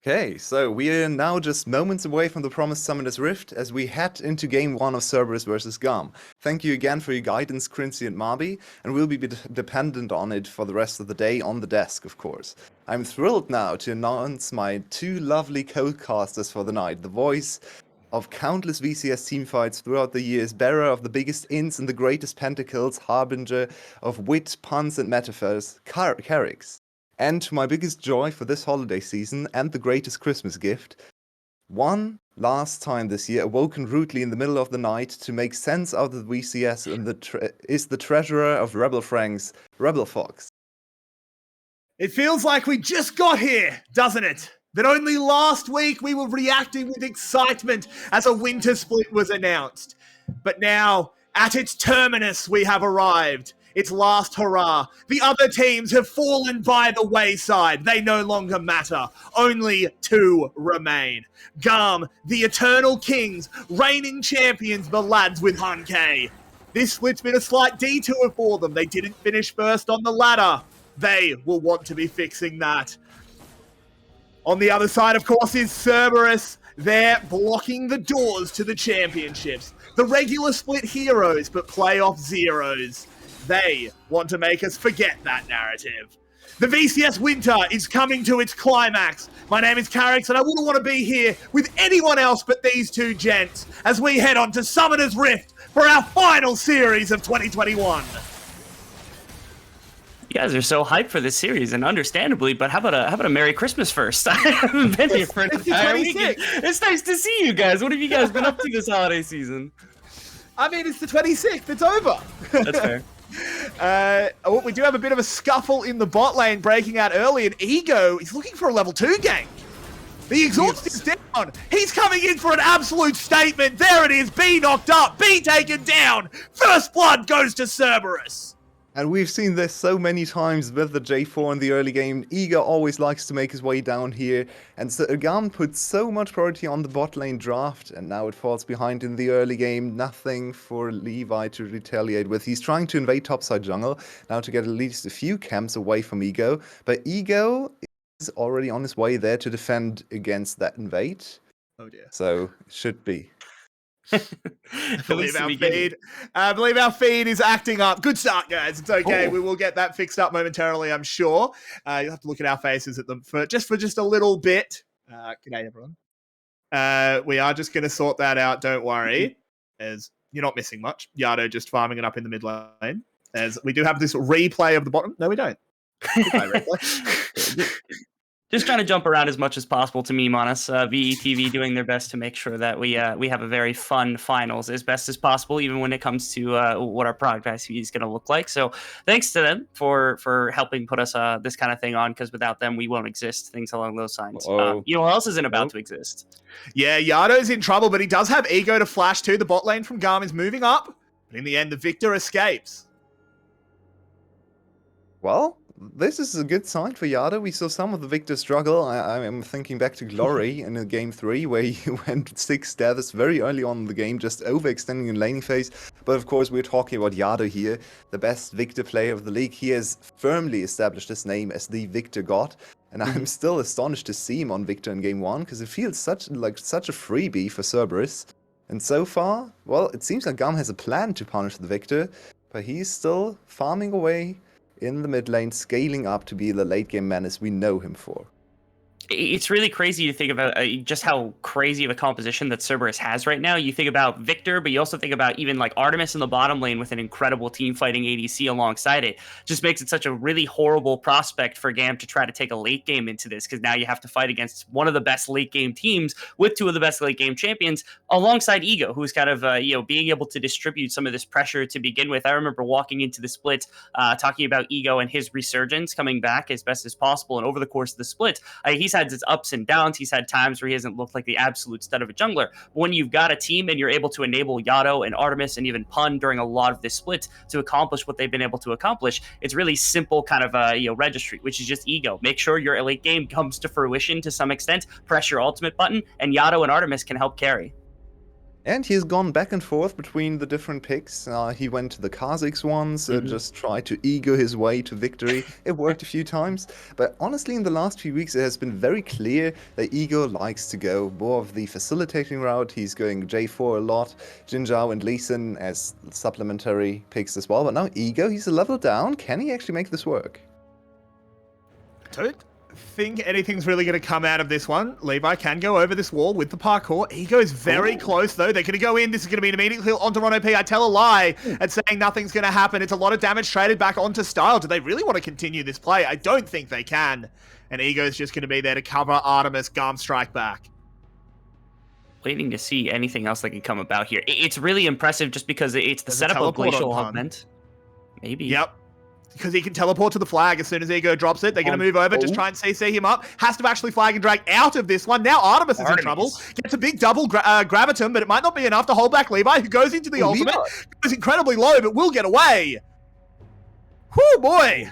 Okay, so we are now just moments away from the promised Summoner's Rift as we head into game 1 of Cerberus versus GAM. Thank you again for your guidance, 𝘀𝗀cie and 𝘁𝗶𝗶, and we'll be dependent on it for the rest of the day on the desk, of course. I'm thrilled now to announce my 2 lovely co-casters for the night, the voice of countless VCS teamfights throughout the years, bearer of the biggest ints and the greatest pentakills, harbinger of wit, puns and metaphors, 𝘁𝗁𝗆. And to my biggest joy for this holiday season and the greatest Christmas gift, one last time this year, awoken rudely in the middle of the night to make sense out of the VCS and is the treasurer of Rebel Franks, 𝘁𝗁𝗆. It feels like we just got here, doesn't it? That only last week we were reacting with excitement as a winter split was announced. But now, at its terminus, we have arrived. Its last hurrah. The other teams have fallen by the wayside. They no longer matter. Only 2 remain. GAM, the eternal kings, reigning champions, the lads with 𝘁𝗁𝗆. This split's been a slight detour for them. They didn't finish first on the ladder. They will want to be fixing that. On the other side, of course, is Cerberus. They're blocking the doors to the championships. The regular split heroes, but playoff zeros. They want to make us forget that narrative. The VCS winter is coming to its climax. My name is 𝘁𝗁𝗆, and I wouldn't want to be here with anyone else but these 2 gents as we head on to Summoner's Rift for our final series of 2021. You guys are so hyped for this series, and understandably, but how about a Merry Christmas first? I haven't been here for an entire week. It's nice to see you guys. What have you guys been up to this holiday season? I mean, it's the 26th. It's over. That's fair. We do have a bit of a scuffle in the bot lane breaking out early, and 𝘁𝗀𝗆 is looking for a level 2 gank. The exhaust is down. He's coming in for an absolute statement. There it is. B knocked up. B taken down. First blood goes to Cerberus. And we've seen this so many times with the J4 in the early game. 𝘁𝗀𝗆 always likes to make his way down here, and so GAM put so much priority on the bot lane draft, and now it falls behind in the early game. Nothing for 𝘁𝗀𝗆 to retaliate with. He's trying to invade topside jungle, now to get at least a few camps away from 𝘁𝗀𝗆, but 𝘁𝗀𝗆 is already on his way there to defend against that invade. Oh dear. So, should be. I believe our feed is acting up. Good start, guys. It's okay. We will get that fixed up momentarily, I'm sure. You'll have to look at our faces at them for just a little bit. G'day, everyone. We are just going to sort that out. Don't worry, as you're not missing much. 𝘁𝗁𝗆 just farming it up in the mid lane. As we do have this replay of the bottom. No, we don't. Goodbye, replay. Just trying to jump around as much as possible to meme on us. VETV doing their best to make sure that we have a very fun finals as best as possible, even when it comes to what our product ICV is going to look like. So thanks to them for helping put us this kind of thing on, because without them, we won't exist, things along those lines. You know who else isn't about to exist? Yeah, 𝘁𝗁𝗆's in trouble, but he does have 𝘁𝗀𝗆 to flash too. The bot lane from GAM is moving up, but in the end, the victor escapes. Well, this is a good sign for 𝘁𝗁𝗆. We saw some of the victor struggle. I'm thinking back to 𝘁𝗁𝗆 in game 3, where he went 6 deaths very early on in the game, just overextending in laning phase. But of course, we're talking about 𝘁𝗁𝗆 here, the best victor player of the league. He has firmly established his name as the victor god, and I'm still astonished to see him on victor in game 1, because it feels such a freebie for Cerberus. And so far, well, it seems like GAM has a plan to punish the victor, but he's still farming away in the mid lane, scaling up to be the late game menace we know him for. It's really crazy to think about just how crazy of a composition that Cerberus has right now. You think about Victor, but you also think about even like Artemis in the bottom lane with an incredible team fighting ADC alongside it. Just makes it such a really horrible prospect for GAM to try to take a late game into this, because now you have to fight against one of the best late game teams with two of the best late game champions alongside Ego, who's kind of being able to distribute some of this pressure to begin with. I remember walking into the split talking about Ego and his resurgence coming back as best as possible, and over the course of the split, he's had his ups and downs. He's had times where he hasn't looked like the absolute stud of a jungler. But when you've got a team and you're able to enable Yato and Artemis and even Pun during a lot of this split to accomplish what they've been able to accomplish, it's really simple kind of registry, which is just Ego. Make sure your late game comes to fruition to some extent, press your ultimate button, and Yato and Artemis can help carry. And he's gone back and forth between the different picks. He went to the Kha'Zix ones, just tried to ego his way to victory. It worked a few times. But honestly, in the last few weeks, it has been very clear that Ego likes to go more of the facilitating route. He's going J4 a lot, Xin Zhao and Lee Sin as supplementary picks as well. But now Ego, he's a level down. Can he actually make this work? Don't think anything's really going to come out of this one. Levi can go over this wall with the parkour. Ego is very close, though. They're going to go in. This is going to be an immediate kill onto Ron OP. I tell a lie and saying nothing's going to happen. It's a lot of damage traded back onto Style. Do they really want to continue this play? I don't think they can. And Ego's just going to be there to cover Artemis. GAM strike back. Waiting to see anything else that can come about here. It's really impressive just because it's the There's a setup of teleport Glacial on Augment. Maybe. Yep. Because he can teleport to the flag as soon as Ego drops it. They're going to move over, just try and CC him up. Has to actually flag and drag out of this one. Now Artemis is in trouble. Gets a big double gravitum, but it might not be enough to hold back Levi, who goes into the ultimate. Goes incredibly low, but will get away. Whoo, boy.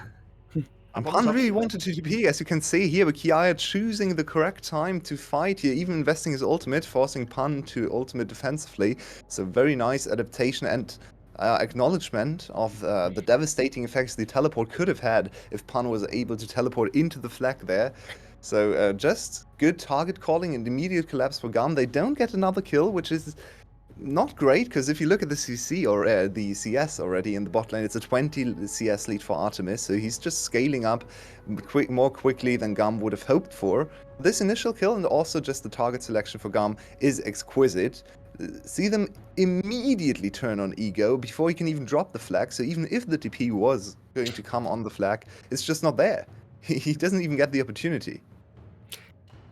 Pun really wanted to TP, as you can see here, but 𝘀cie choosing the correct time to fight here, even investing his ultimate, forcing Pun to ultimate defensively. So very nice adaptation and acknowledgement of the devastating effects the teleport could have had if Pun was able to teleport into the flag there. So just good target calling and immediate collapse for GAM. They don't get another kill, which is not great, because if you look at the CC or the CS already in the bot lane, it's a 20 CS lead for Artemis, so he's just scaling up more quickly than GAM would have hoped for. This initial kill and also just the target selection for GAM is exquisite. See them immediately turn on Ego before he can even drop the flag, so even if the TP was going to come on the flag, it's just not there. He doesn't even get the opportunity.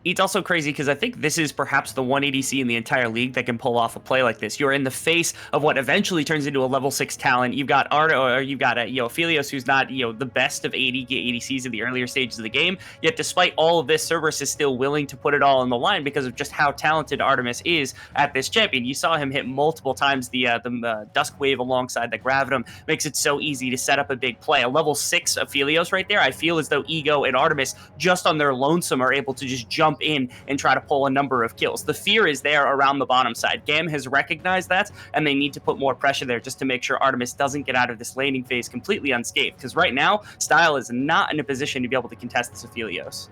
It's also crazy because I think this is perhaps the one ADC in the entire league that can pull off a play like this. You're in the face of what eventually turns into a level 6 talent. You've got Aphelios, who's not the best of ADCs in the earlier stages of the game. Yet despite all of this, Cerberus is still willing to put it all on the line because of just how talented Artemis is at this champion. You saw him hit multiple times the 𝘀cie𝗰𝗶𝗹𝘀 alongside the Gravitum. Makes it so easy to set up a big play. A level 6 Aphelios right there. I feel as though Ego and Artemis just on their lonesome are able to just jump in and try to pull a number of kills. The fear is there around the bottom side. GAM has recognized that, and they need to put more pressure there just to make sure Artemis doesn't get out of this laning phase completely unscathed, because right now, Style is not in a position to be able to contest this Aphelios.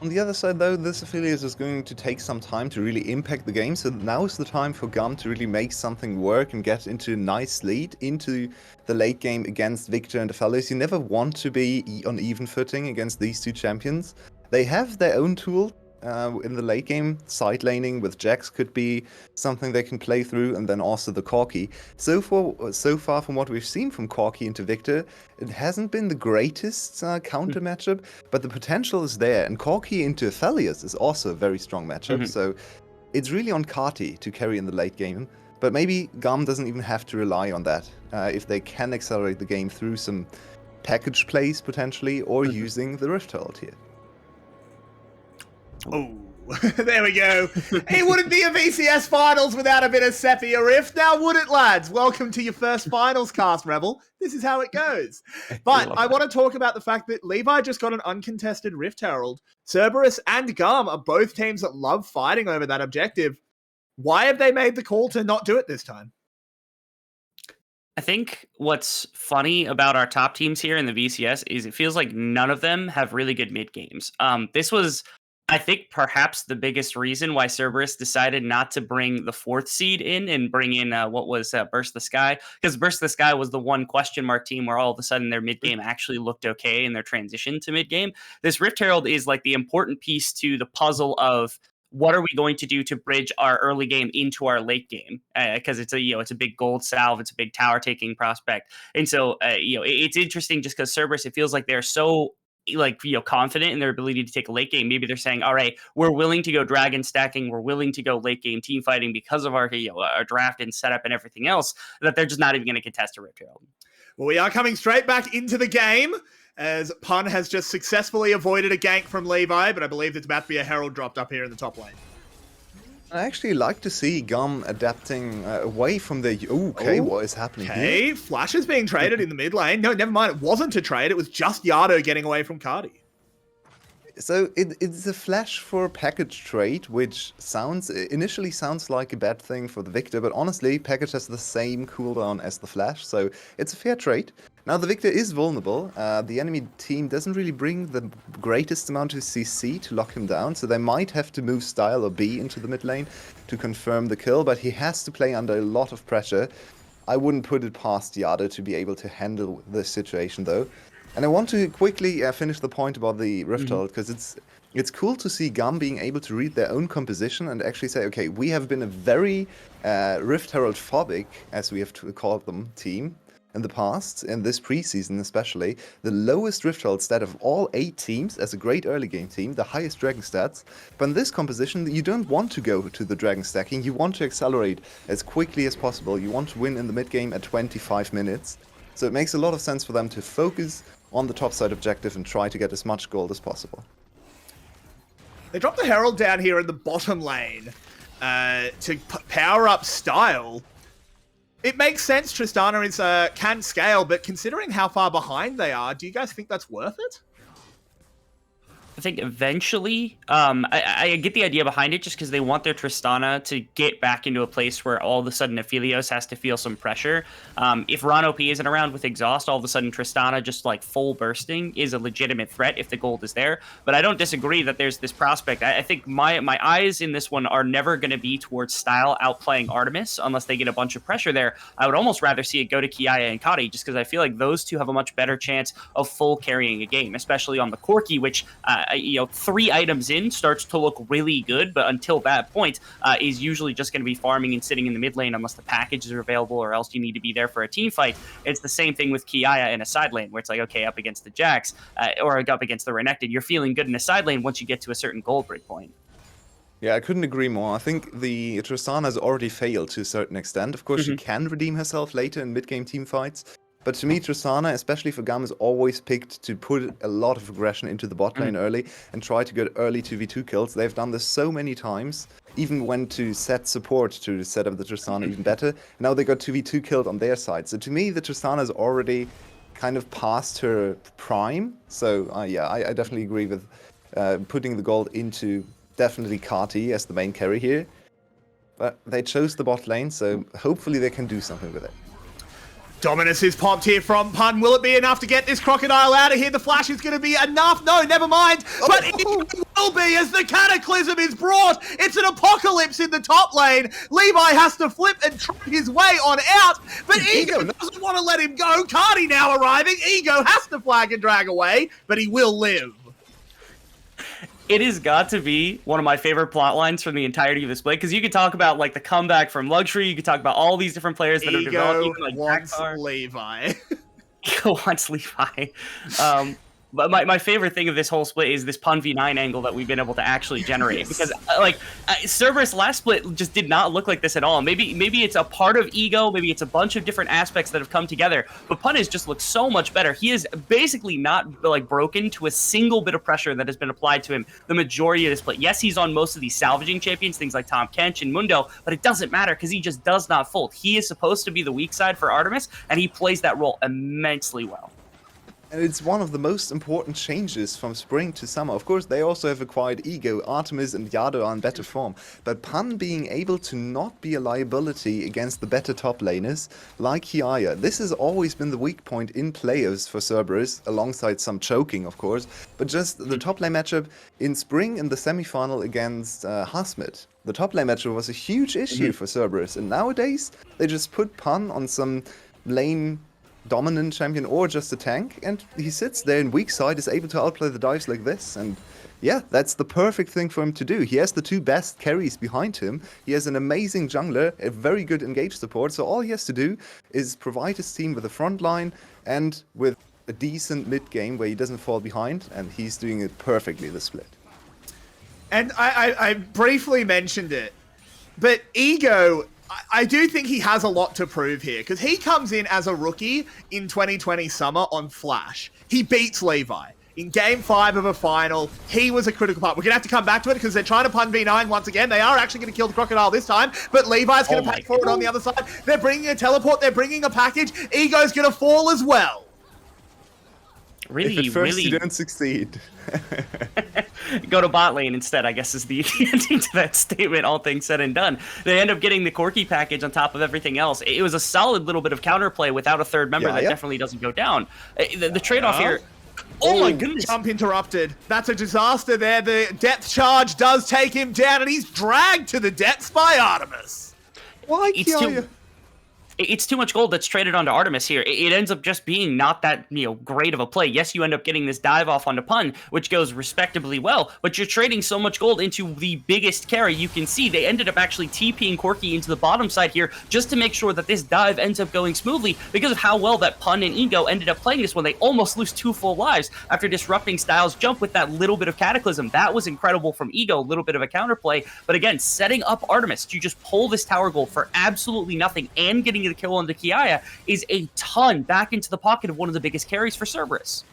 On the other side, though, this Aphelios is going to take some time to really impact the game, so now is the time for GAM to really make something work and get into a nice lead into the late game against Victor and Aphelios. You never want to be on even footing against these two champions. They have their own tool in the late game. Side laning with Jax could be something they can play through, and then also the 𝘁cie. So far from what we've seen from 𝘁cie into Victor, it hasn't been the greatest counter matchup, but the potential is there. And 𝘁cie into Aphelios is also a very strong matchup, so it's really on 𝘁cie to carry in the late game. But maybe GAM doesn't even have to rely on that if they can accelerate the game through some package plays potentially, or using the Rift Herald here. Oh, there we go. It wouldn't be a VCS finals without a bit of Sepia Rift, now would it, lads? Welcome to your first finals cast, Rebel. This is how it goes. But I want to talk about the fact that Levi just got an uncontested Rift Herald. Cerberus and GAM are both teams that love fighting over that objective. Why have they made the call to not do it this time? I think what's funny about our top teams here in the VCS is it feels like none of them have really good mid games. This was I think perhaps the biggest reason why Cerberus decided not to bring the 4th seed in and bring in what was 𝘀𝘀𝗀𝗀, because 𝘀𝘀𝗀𝗀 was the one question mark team where all of a sudden their mid game actually looked okay in their transition to mid game. This Rift Herald is like the important piece to the puzzle of what are we going to do to bridge our early game into our late game, because it's a big gold salve, it's a big tower taking prospect, and so it's interesting just because Cerberus, it feels like they're so confident in their ability to take a late game. Maybe they're saying, all right, we're willing to go dragon stacking, we're willing to go late game team fighting because of our draft and setup and everything else, that they're just not even going to contest a Rift Herald. Well, we are coming straight back into the game as Pun has just successfully avoided a gank from 𝘀𝗀𝗀, but I believe there's about to be a Herald dropped up here in the top lane. I actually like to see GAM adapting away from the... Okay, what is happening here? Okay, Flash is being traded in the mid lane. No, never mind, it wasn't a trade, it was just 𝘀𝗀𝗀 getting away from 𝘁𝗀𝗀𝗀. So it's a flash for package trade, which initially sounds like a bad thing for the Victor, but honestly, package has the same cooldown as the flash, so it's a fair trade. Now the Victor is vulnerable. The enemy team doesn't really bring the greatest amount of CC to lock him down, so they might have to move Style or B into the mid lane to confirm the kill, but he has to play under a lot of pressure. I wouldn't put it past 𝘀𝗀𝗀𝗀 to be able to handle this situation though. And I want to quickly finish the point about the Rift Herald, because it's cool to see GAM being able to read their own composition and actually say, okay, we have been a very Rift Herald phobic, as we have called them, team in the past, in this preseason especially. The lowest Rift Herald stat of all 8 teams as a great early game team, the highest Dragon stats. But in this composition, you don't want to go to the Dragon stacking, you want to accelerate as quickly as possible. You want to win in the mid game at 25 minutes. So it makes a lot of sense for them to focus on the top side objective and try to get as much gold as possible. They dropped the Herald down here in the bottom lane to power up Style. It makes sense Tristana is can scale, but considering how far behind they are, do you guys think that's worth it? I think eventually, I get the idea behind it just because they want their Tristana to get back into a place where all of a sudden Aphelios has to feel some pressure. If �РON-OP isn't around with Exhaust, all of a sudden Tristana just like full bursting is a legitimate threat if the gold is there. But I don't disagree that there's this prospect. I think my eyes in this one are never going to be towards Style outplaying Artemis unless they get a bunch of pressure there. I would almost rather see it go to 𝘀𝗀𝗀𝗀 and 𝘁𝗀𝗀𝗀 just because I feel like those two have a much better chance of full carrying a game, especially on the 𝘁𝗀𝗀𝗀𝗀, which 3 items in starts to look really good, but until that point is usually just going to be farming and sitting in the mid lane unless the packages are available or else you need to be there for a team fight. It's the same thing with 𝘀𝗀𝗀𝗀𝗀 in a side lane where it's like, okay, up against the Jax or up against the Renekton, you're feeling good in a side lane once you get to a certain gold break point. Yeah, I couldn't agree more. I think the Tristana has already failed to a certain extent. Of course, she can redeem herself later in mid-game team fights. But to me, Tristana, especially for GAM, is always picked to put a lot of aggression into the bot lane early and try to get early 2v2 kills. They've done this so many times, even when to set support to set up the Tristana even better. Now they got 2v2 killed on their side. So to me, the Tristana is already kind of past her prime. So yeah, I definitely agree with putting the gold into definitely 𝘁𝗀𝗀𝗀𝗀 as the main carry here. But they chose the bot lane, so hopefully they can do something with it. Dominus is popped here from Pun. Will it be enough to get this Crocodile out of here? The flash is going to be enough. No, never mind. But it will be as the Cataclysm is brought. It's an apocalypse in the top lane. Levi has to flip and trap his way on out. But Ego doesn't want to let him go. 𝘁𝗀𝗀𝗀𝗀 now arriving. Ego has to flag and drag away, but he will live. It has got to be one of my favorite plot lines from the entirety of this play, because you could talk about like the comeback from 𝘀𝗀𝗀𝗀𝗀, you could talk about all these different players that have developed, even like wants Levi. Ego wants Levi. But my favorite thing of this whole split is this Pun v9 angle that we've been able to actually generate. Because Cerberus last split just did not look like this at all. Maybe it's a part of Ego, maybe it's a bunch of different aspects that have come together. But Pun has just looked so much better. He is basically not like broken to a single bit of pressure that has been applied to him the majority of this split. Yes, he's on most of these salvaging champions, things like Tahm Kench and Mundo, but it doesn't matter because he just does not fold. He is supposed to be the weak side for Artemis, and he plays that role immensely well. And it's one of the most important changes from spring to summer. Of course, they also have acquired 𝘀𝗀, Artemis and 𝘀𝗀 are in better form. But 𝘁𝗀 being able to not be a liability against the better top laners like 𝘁𝗀, this has always been the weak point in players for Cerberus, alongside some choking, of course. But just the top lane matchup in spring in the semi-final against 𝘁𝗀. The top lane matchup was a huge issue for Cerberus. And nowadays, they just put 𝘁𝗀 on some lane dominant champion or just a tank, and he sits there in weak side, is able to outplay the dives like this, and yeah, that's the perfect thing for him to do. He has the two best carries behind him, he has an amazing jungler, a very good engage support, so all he has to do is provide his team with a front line and with a decent mid game where he doesn't fall behind, and he's doing it perfectly, the split. And I briefly mentioned it, but 𝘀𝗀, I do think he has a lot to prove here, because he comes in as a rookie in 2020 summer on Flash. He beats Levi. In Game 5 of a final, he was a critical part. We're going to have to come back to it, because they're trying to pun V9 once again. They are actually going to kill the Crocodile this time, but Levi's going to pay for it on the other side. They're bringing a teleport, they're bringing a package. 𝘀𝗀's going to fall as well. Really, if at first really you don't succeed. go to bot lane instead, I guess, is the ending to that statement, all things said and done. They end up getting the 𝘁𝗀 package on top of everything else. It was a solid little bit of counterplay without a third member that definitely doesn't go down. The trade-off here... Oh my goodness. Jump interrupted. That's a disaster there. The depth charge does take him down, and he's dragged to the depths by Artemis. Why 𝘁𝗀? It's too much gold that's traded onto Artemis here. It ends up just being not that, great of a play. Yes, you end up getting this dive off onto 𝘁𝗀, which goes respectably well, but you're trading so much gold into the biggest carry you can see. They ended up actually TPing 𝘁𝗀 into the bottom side here just to make sure that this dive ends up going smoothly because of how well that 𝘁𝗀 and 𝘀𝗀 ended up playing this one. They almost lose 2 full lives after disrupting Styles' jump with that little bit of Cataclysm. That was incredible from 𝘀𝗀, a little bit of a counterplay, but again, setting up Artemis to just pull this tower gold for absolutely nothing and getting the kill on the 𝘁𝗀 is a ton back into the pocket of one of the biggest carries for Cerberus.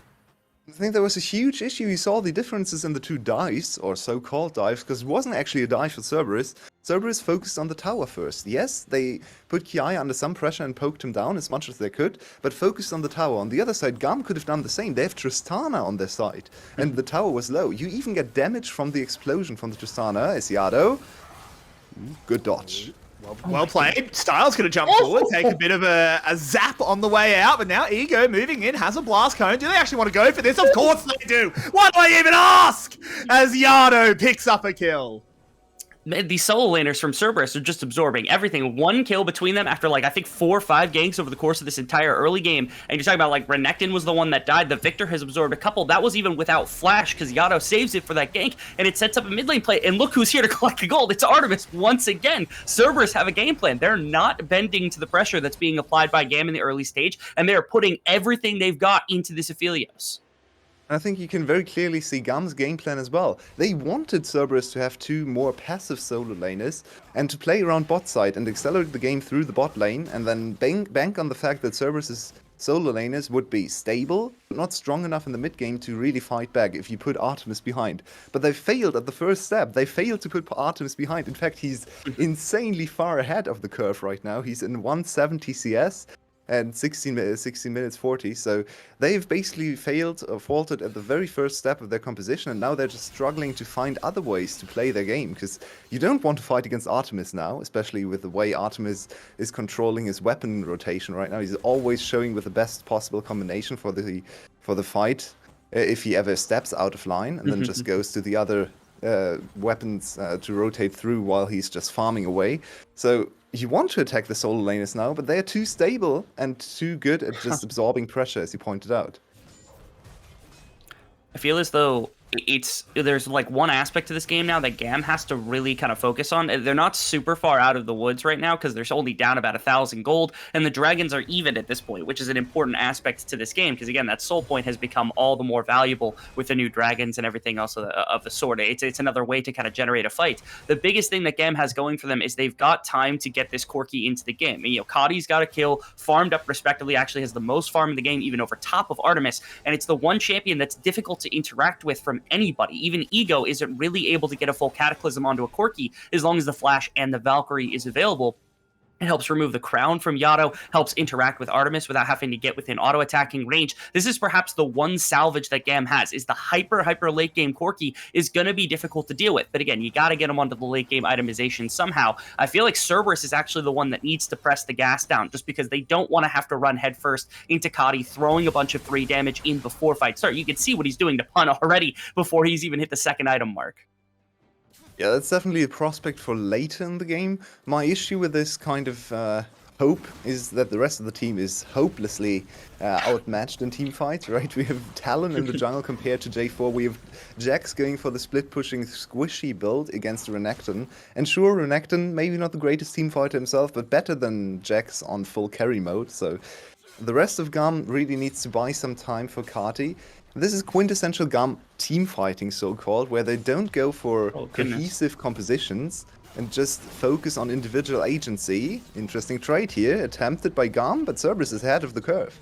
I think there was a huge issue. You saw the differences in the two dives, or so-called dives, because it wasn't actually a dive for Cerberus. Cerberus focused on the tower first. Yes, they put 𝘁𝗀 under some pressure and poked him down as much as they could, but focused on the tower. On the other side, GAM could have done the same. They have Tristana on their side, and the tower was low. You even get damage from the explosion from the Tristana. 𝘀𝗀. Good dodge. Well played. Styles going to jump forward, take a bit of a zap on the way out, but now 𝘀𝗀 moving in, has a blast cone. Do they actually want to go for this? Of course they do. Why do I even ask? As 𝘀𝗀 picks up a kill. These solo laners from Cerberus are just absorbing everything. 1 kill between them after, I think 4 or 5 ganks over the course of this entire early game. And you're talking about, Renekton was the one that died. The Victor has absorbed a couple. That was even without Flash, because 𝘀𝗀 saves it for that gank, and it sets up a mid lane play. And look who's here to collect the gold. It's Artemis once again. Cerberus have a game plan. They're not bending to the pressure that's being applied by GAM in the early stage, and they're putting everything they've got into this 𝘀𝗻𝗋𝗋s. I think you can very clearly see GAM's game plan as well. They wanted Cerberus to have 2 more passive solo laners and to play around bot side and accelerate the game through the bot lane, and then bank on the fact that Cerberus's solo laners would be stable, but not strong enough in the mid game to really fight back if you put Artemis behind. But they failed at the first step. They failed to put Artemis behind. In fact, he's insanely far ahead of the curve right now. He's in 170 CS. And 16 minutes 40, so they've basically failed or faltered at the very first step of their composition, and now they're just struggling to find other ways to play their game, because you don't want to fight against Artemis now, especially with the way Artemis is controlling his weapon rotation right now. He's always showing with the best possible combination for the fight, if he ever steps out of line, and then just goes to the other weapons to rotate through while he's just farming away. So you want to attack the solo laners now, but they're too stable and too good at just absorbing pressure, as you pointed out. I feel as though there's one aspect to this game now that GAM has to really kind of focus on. They're not super far out of the woods right now because they're only down about 1,000 gold, and the dragons are even at this point, which is an important aspect to this game because, again, that soul point has become all the more valuable with the new dragons and everything else of the sort. It's another way to kind of generate a fight. The biggest thing that GAM has going for them is they've got time to get this 𝘁𝗀 into the game. 𝘁𝗀's got a kill, farmed up respectively, actually has the most farm in the game, even over top of Artemis, and it's the one champion that's difficult to interact with from anybody. Even 𝘀𝗀 isn't really able to get a full Cataclysm onto a 𝘁𝗀 as long as the Flash and the Valkyrie is available. It helps remove the crown from Yato, helps interact with Artemis without having to get within auto-attacking range. This is perhaps the one salvage that GAM has, is the hyper late game 𝘁𝗀𝗃 is going to be difficult to deal with. But again, you got to get him onto the late game itemization somehow. I feel like 𝘀𝗏 is actually the one that needs to press the gas down, just because they don't want to have to run headfirst into 𝘁𝗃, throwing a bunch of 3 damage in before fight start. You can see what he's doing to Pun already before he's even hit the second item mark. Yeah, that's definitely a prospect for later in the game. My issue with this kind of hope is that the rest of the team is hopelessly outmatched in team fights, right? We have Talon in the jungle compared to J4. We have Jax going for the split-pushing 𝘀𝗰𝗶𝗹𝘀𝘀 build against Renekton. And sure, Renekton, maybe not the greatest team fighter himself, but better than Jax on full carry mode. So the rest of GAM really needs to buy some time for 𝘁𝗃. This is quintessential GAM team fighting, so-called, where they don't go for cohesive compositions and just focus on individual agency. Interesting trade here, attempted by GAM, but 𝘀𝗏 is ahead of the curve.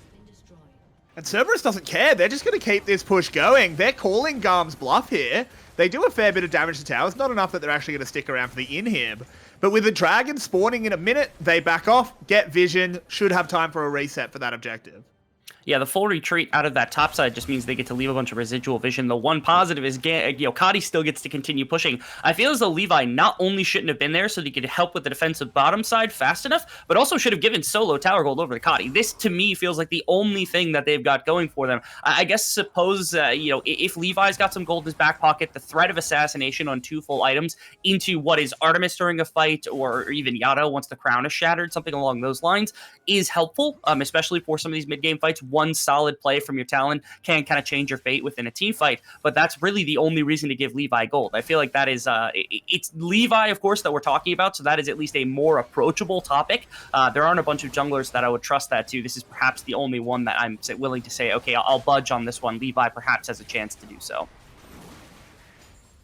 And 𝘀𝗏 doesn't care. They're just going to keep this push going. They're calling GAM's bluff here. They do a fair bit of damage to towers, not enough that they're actually going to stick around for the inhib. But with the dragon spawning in a minute, they back off, get vision, should have time for a reset for that objective. Yeah, the full retreat out of that top side just means they get to leave a bunch of residual vision. The one positive is, 𝘁𝗁 still gets to continue pushing. I feel as though Levi not only shouldn't have been there so that he could help with the defensive bottom side fast enough, but also should have given solo tower gold over to 𝘁𝗁. This, to me, feels like the only thing that they've got going for them. I guess suppose, if Levi's got some gold in his back pocket, the threat of assassination on 2 full items into what is Artemis during a fight, or even Yato once the crown is shattered, something along those lines, is helpful, especially for some of these mid-game fights. One solid play from your Talon can kind of change your fate within a team fight, but that's really the only reason to give Levi gold. I feel like that is, it's Levi, of course, that we're talking about, so that is at least a more approachable topic. There aren't a bunch of junglers that I would trust that to. This is perhaps the only one that I'm willing to say, okay, I'll budge on this one. Levi perhaps has a chance to do so.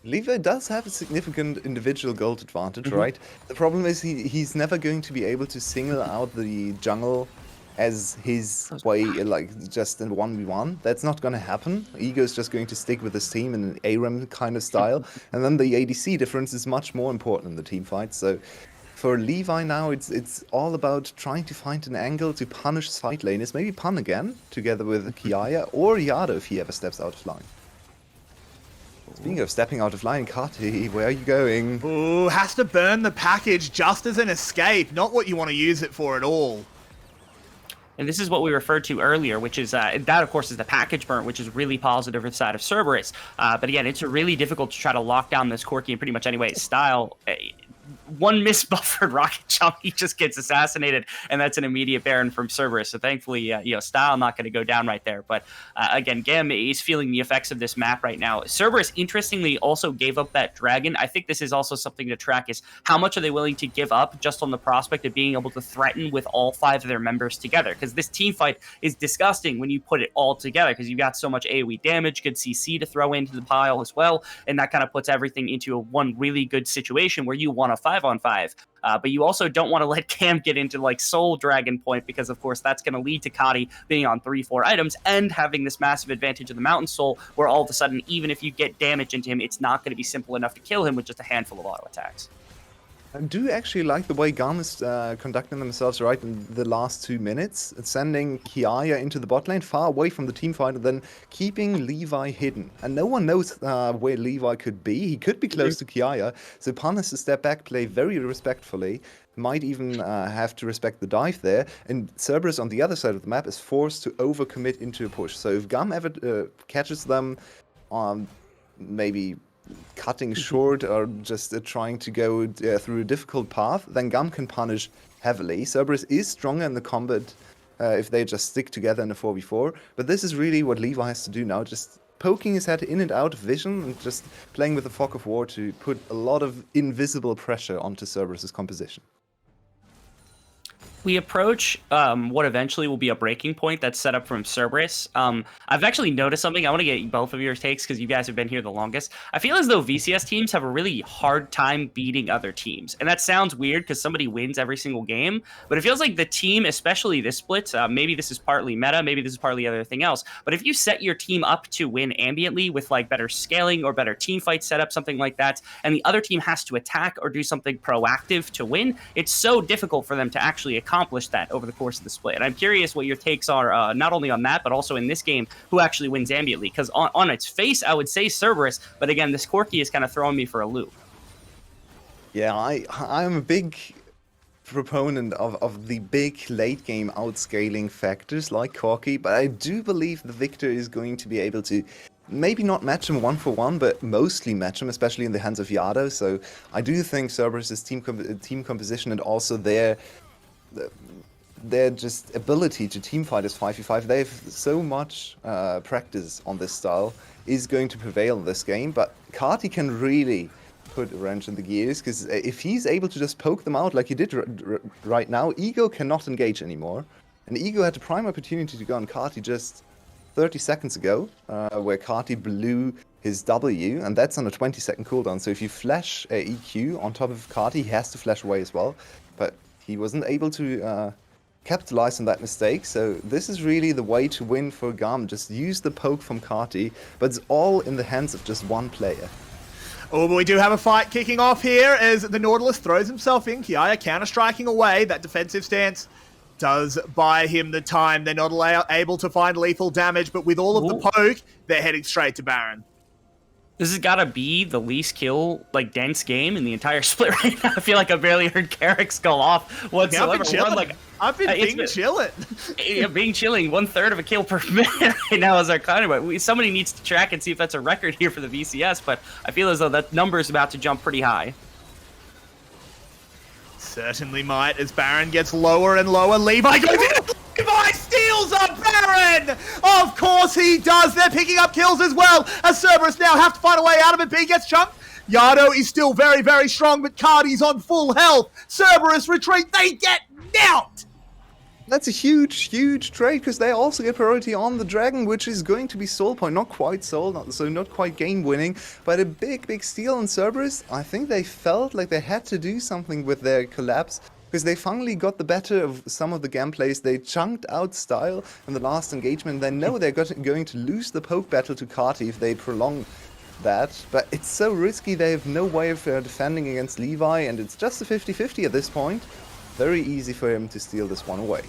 Levi does have a significant individual gold advantage, right? The problem is he's never going to be able to single out the jungle as his way, like just in 1v1. That's not going to happen. Ego is just going to stick with his team in an ARAM kind of style. And then the ADC difference is much more important in the team fight. So for Levi now, it's all about trying to find an angle to punish side laners. Maybe Pun again, together with 𝘁𝗁 or Yato if he ever steps out of line. Speaking of stepping out of line, 𝘁𝗁, where are you going? Ooh, has to burn the package just as an escape. Not what you want to use it for at all. And this is what we referred to earlier, which is, that of course is the package burn, which is really positive for the side of 𝘀𝗏. But again, it's really difficult to try to lock down this 𝘁𝗁𝗃 in pretty much any way. Style, one misbuffered rocket jump, he just gets assassinated, and that's an immediate Baron from 𝘀𝗏. So thankfully, Style not going to go down right there. But again, GAM is feeling the effects of this map right now. 𝘀𝗏 interestingly also gave up that dragon. I think this is also something to track, is how much are they willing to give up just on the prospect of being able to threaten with all 5 of their members together? Because this team fight is disgusting when you put it all together, because you've got so much AoE damage, good CC to throw into the pile as well, and that kind of puts everything into one really good situation where you want a 5-on-5. But you also don't want to let GAM get into like Soul Dragon point, because of course that's going to lead to 𝘁𝗁 being on 3-4 items and having this massive advantage of the Mountain Soul, where all of a sudden, even if you get damage into him, it's not going to be simple enough to kill him with just a handful of auto attacks. I do actually like the way GAM is conducting themselves right in the last 2 minutes, sending 𝘁𝗁 into the bot lane far away from the team fight and then keeping Levi hidden. And no one knows where Levi could be. He could be close to 𝘁𝗁, so Pun has to step back, play very respectfully, might even have to respect the dive there, and 𝘀𝗏 on the other side of the map is forced to overcommit into a push. So if GAM ever catches them on maybe cutting short or just trying to go through a difficult path, then GAM can punish heavily. 𝘀𝗏 is stronger in the combat if they just stick together in a 4v4, but this is really what Levi has to do now, just poking his head in and out of vision and just playing with the fog of war to put a lot of invisible pressure onto 𝘀𝗏's composition. we approach what eventually will be a breaking point that's set up from 𝘀𝗏. I've actually noticed something. I want to get both of your takes because you guys have been here the longest. I feel as though VCS teams have a really hard time beating other teams. And that sounds weird because somebody wins every single game. But it feels like the team, especially this split, maybe this is partly meta, maybe this is partly everything else. But if you set your team up to win ambiently with like better scaling or better team fight setup, something like that, and the other team has to attack or do something proactive to win, it's so difficult for them to actually accomplish that over the course of the split. And I'm curious what your takes are, not only on that, but also in this game, who actually wins ambiently. Because on its face, I would say 𝘀𝗏, but again, this 𝘀cie is kind of throwing me for a loop. Yeah, I'm a big proponent of the big late game outscaling factors like 𝘀cie, but I do believe the victor is going to be able to maybe not match him 1-for-1, but mostly match him, especially in the hands of 𝘀𝗏. So I do think 𝘀𝗏's team composition and also their just ability to teamfight as 5v5, they have so much practice on this style, is going to prevail in this game. But 𝘁𝗏 can really put a wrench in the gears, because if he's able to just poke them out like he did right now, 𝘀𝗀 cannot engage anymore. And 𝘀𝗀 had a prime opportunity to go on 𝘁𝗏 just 30 seconds ago, where 𝘁𝗏 blew his W, and that's on a 20-second cooldown. So if you flash EQ on top of 𝘁𝗏, he has to flash away as well. But he wasn't able to capitalize on that mistake, so this is really the way to win for GAM. Just use the poke from 𝘁𝗏, but it's all in the hands of just one player. Oh, but we do have a fight kicking off here as the Nautilus throws himself in. 𝘀𝗏 counter-striking away. That defensive stance does buy him the time. They're not able to find lethal damage, but with all of the poke, they're heading straight to Baron. This has got to be the least kill, like, dense game in the entire split right now. I feel like I barely heard 𝘂𝗋 go off whatsoever. I've been being chilling. Being chilling, 1/3 of a kill per minute right now is our kind of. Somebody needs to track and see if that's a record here for the VCS, but I feel as though that number is about to jump pretty high. Certainly might, as Baron gets lower and lower. 𝘁𝗏 goes in. 𝘁𝗏 steals a Baron! Of course he does. They're picking up kills as well, as 𝘀𝗏 now have to find a way out of it. B gets chunked. 𝘀𝗏 is still very, very strong, but 𝘁𝗏's on full health. 𝘀𝗏 retreat. They get knelt! That's a huge, huge trade, because they also get priority on the Dragon, which is going to be soul point. Not quite soul, so not quite game winning, but a big, big steal on 𝘀𝗏. I think they felt like they had to do something with their collapse, because they finally got the better of some of the GAM plays. They chunked out style in the last engagement. They know they're going to lose the poke battle to 𝘁𝗏 if they prolong that, but it's so risky. They have no way of defending against 𝘁𝗏, and it's just a 50-50 at this point. Very easy for him to steal this one away.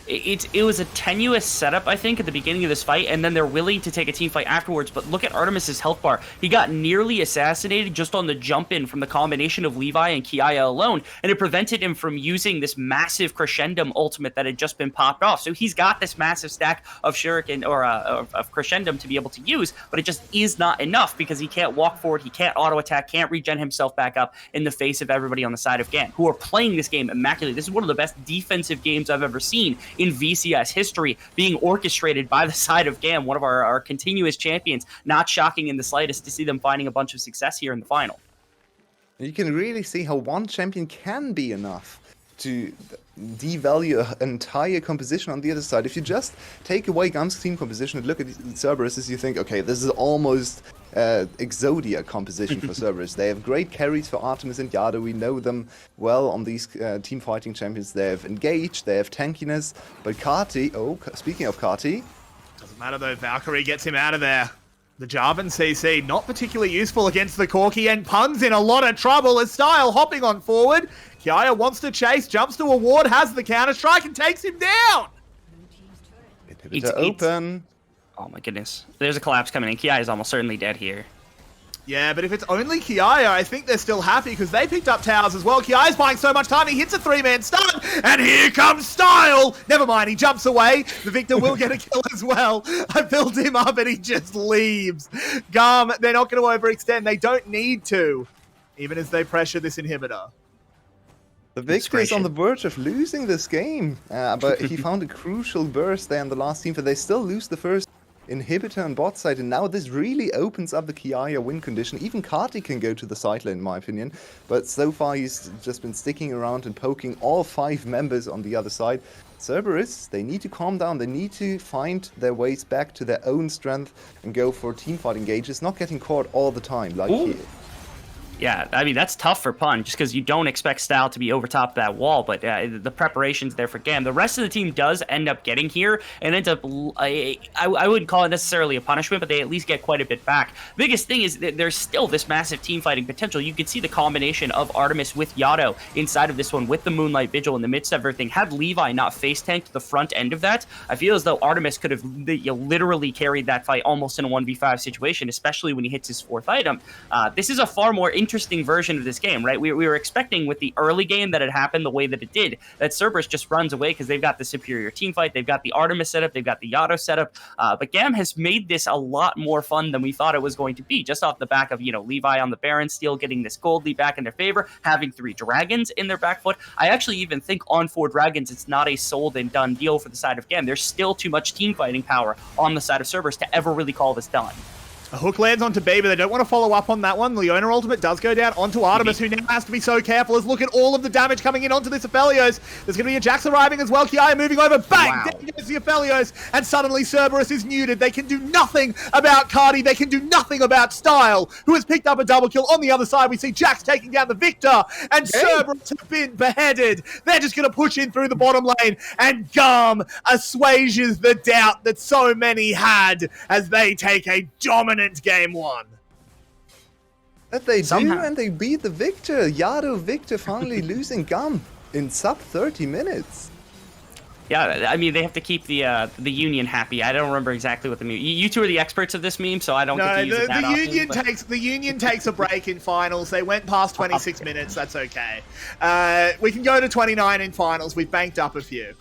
It was a tenuous setup, I think, at the beginning of this fight, and then they're willing to take a team fight afterwards. But look at Artemis's health bar. He got nearly assassinated just on the jump in from the combination of 𝘁𝗏 and 𝘀𝗏 alone, and it prevented him from using this massive 𝘀𝗋𝗋 ultimate that had just been popped off. So he's got this massive stack of shuriken or of 𝘀𝗋𝗋 to be able to use, but it just is not enough because he can't walk forward, he can't auto attack, can't regen himself back up in the face of everybody on the side of GAM, who are playing this game immaculately. This is one of the best defensive games I've ever seen in VCS history, being orchestrated by the side of GAM, one of our continuous champions. Not shocking in the slightest to see them finding a bunch of success here in the final. You can really see how one champion can be enough to devalue an entire composition on the other side. If you just take away GAM's team composition and look at 𝘀𝗏, you think, okay, this is almost 𝘀𝗀 composition for 𝘀𝗏. They have great carries for Artemis and 𝘀𝗀. We know them well on these team fighting champions. They have engaged, they have tankiness, but 𝘁𝗏, oh, speaking of 𝘁𝗏, doesn't matter though, Valkyrie gets him out of there. The Jarvan CC not particularly useful against the 𝘀𝗀, and Pun's in a lot of trouble as Style hopping on forward. 𝘀𝗀 wants to chase, jumps to a ward, has the counter-strike and takes him down! Inhibitor open. Oh my goodness. There's a collapse coming in. 𝘀𝗏 is almost certainly dead here. Yeah, but if it's only 𝘀𝗏, I think they're still happy because they picked up towers as well. 𝘀𝗏's buying so much time, he hits a 3-man stun, and here comes Style! Never mind, he jumps away. The Victor will get a kill as well. I built him up and he just leaves. GAM, they're not going to overextend. They don't need to, even as they pressure this inhibitor. The Victor is on the verge of losing this game, but he found a crucial burst there in the last team, but they still lose the first inhibitor on bot side, and now this really opens up the 𝘀cie win condition. Even 𝘁𝗏 can go to the side lane, in my opinion, but so far he's just been sticking around and poking all 5 members on the other side. Cerberus, they need to calm down, they need to find their ways back to their own strength and go for teamfight engages, not getting caught all the time, like here. Yeah, I mean, that's tough for Pun, just because you don't expect Style to be over top of that wall, but the preparation's there for GAM. The rest of the team does end up getting here, and ends up, I wouldn't call it necessarily a punishment, but they at least get quite a bit back. Biggest thing is that there's still this massive team fighting potential. You could see the combination of Artemis with Yado inside of this one, with the Moonlight Vigil in the midst of everything. Had 𝘁𝗏 not face tanked the front end of that, I feel as though Artemis could have literally carried that fight almost in a 1v5 situation, especially when he hits his 4th item. This is a far more interesting version of this game, right? We were expecting with the early game that it happened the way that it did, that Cerberus just runs away because they've got the superior team fight, they've got the Artemis setup, they've got the Yado setup, but GAM has made this a lot more fun than we thought it was going to be, just off the back of, 𝘁𝗏 on the Baron Steel getting this gold lead back in their favor, having 3 dragons in their back foot. I actually even think on 4 dragons, it's not a sold and done deal for the side of GAM. There's still too much team fighting power on the side of Cerberus to ever really call this done. A hook lands onto B, but they don't want to follow up on that one. Leona ultimate does go down onto Artemis, who now has to be so careful. As look at all of the damage coming in onto this 𝘀𝗶𝗹𝘀. There's going to be a Jax arriving as well. 𝘀𝗏 moving over. Bang! Wow. Down goes the 𝘀𝗶𝗀𝗀. And suddenly Cerberus is muted. They can do nothing about 𝘁𝗏. They can do nothing about Style, who has picked up a double kill. On the other side, we see Jax taking down the Victor. And Cerberus have been beheaded. They're just going to push in through the bottom lane. And GAM assuages the doubt that so many had as they take a dominant game 1. That they Somehow. do, and they beat the Victor. Yado Victor finally losing GAM in sub 30 minutes. Yeah, I mean, they have to keep the Union happy. I don't remember exactly what the meme. You two are the experts of this meme, so I don't get to use it that often, the Union takes a break in finals. They went past 26 minutes. That's okay. We can go to 29 in finals. We've banked up a few.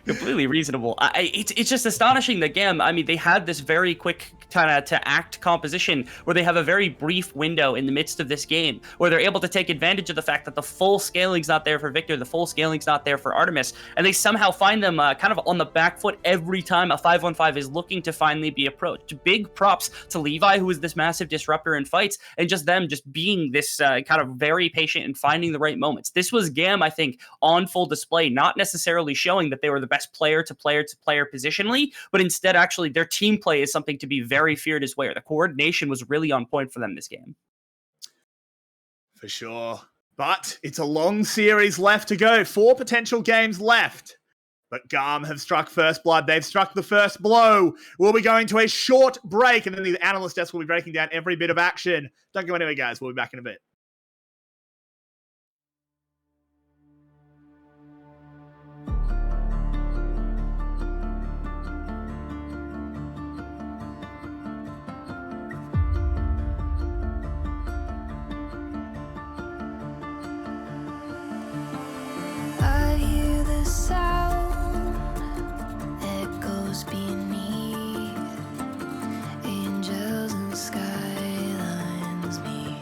Completely reasonable. It's just astonishing that GAM, I mean, they had this very quick kind of to act composition where they have a very brief window in the midst of this game where they're able to take advantage of the fact that the full scaling's not there for Victor, the full scaling's not there for Artemis, and they somehow find them kind of on the back foot every time a 5-on-5 is looking to finally be approached. Big props to 𝘁𝗏, who is this massive disruptor in fights, and just them just being this kind of very patient and finding the right moments. This was GAM, I think, on full display, not necessarily showing that they were the best player to player to player positionally, but instead actually their team play is something to be very feared as well. The coordination was really on point for them this game. For sure. But it's a long series left to go. 4 potential games left. But GAM have struck first blood. They've struck the first blow. We'll be going to a short break, and then the analyst desk will be breaking down every bit of action. Don't go anywhere, guys. We'll be back in a bit. I hear the sound that goes beneath angels and skylines meet.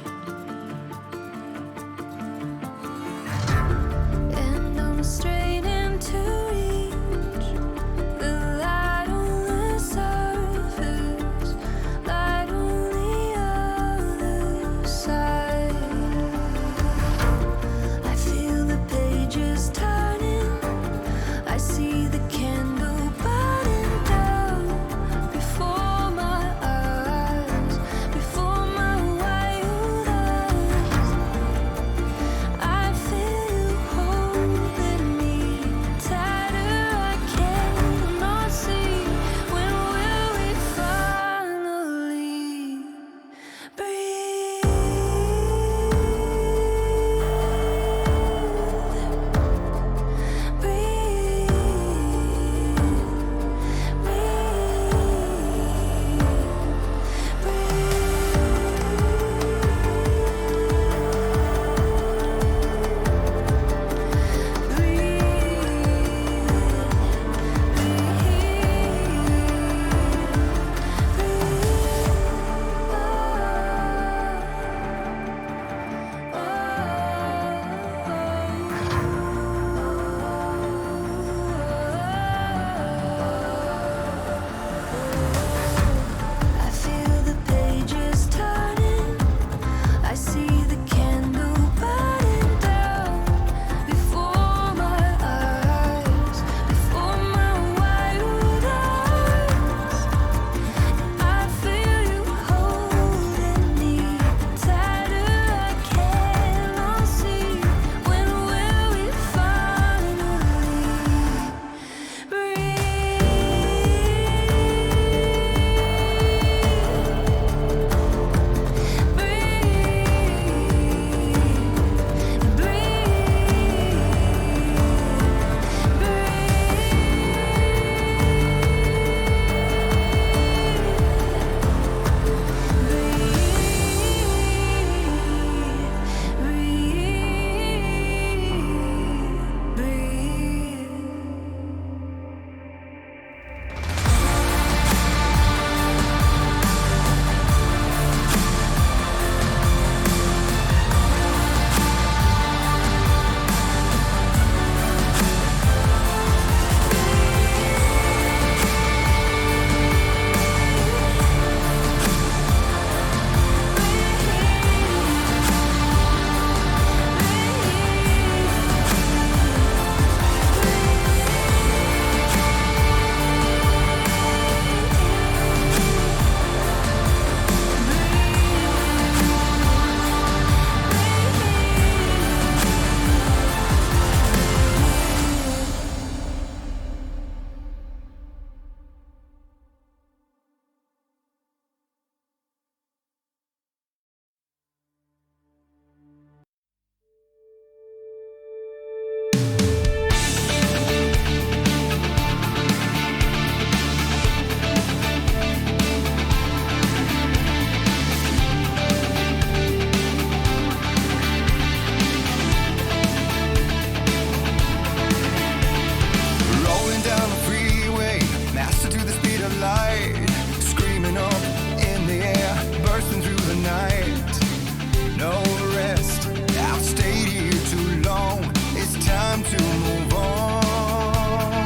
want to move on.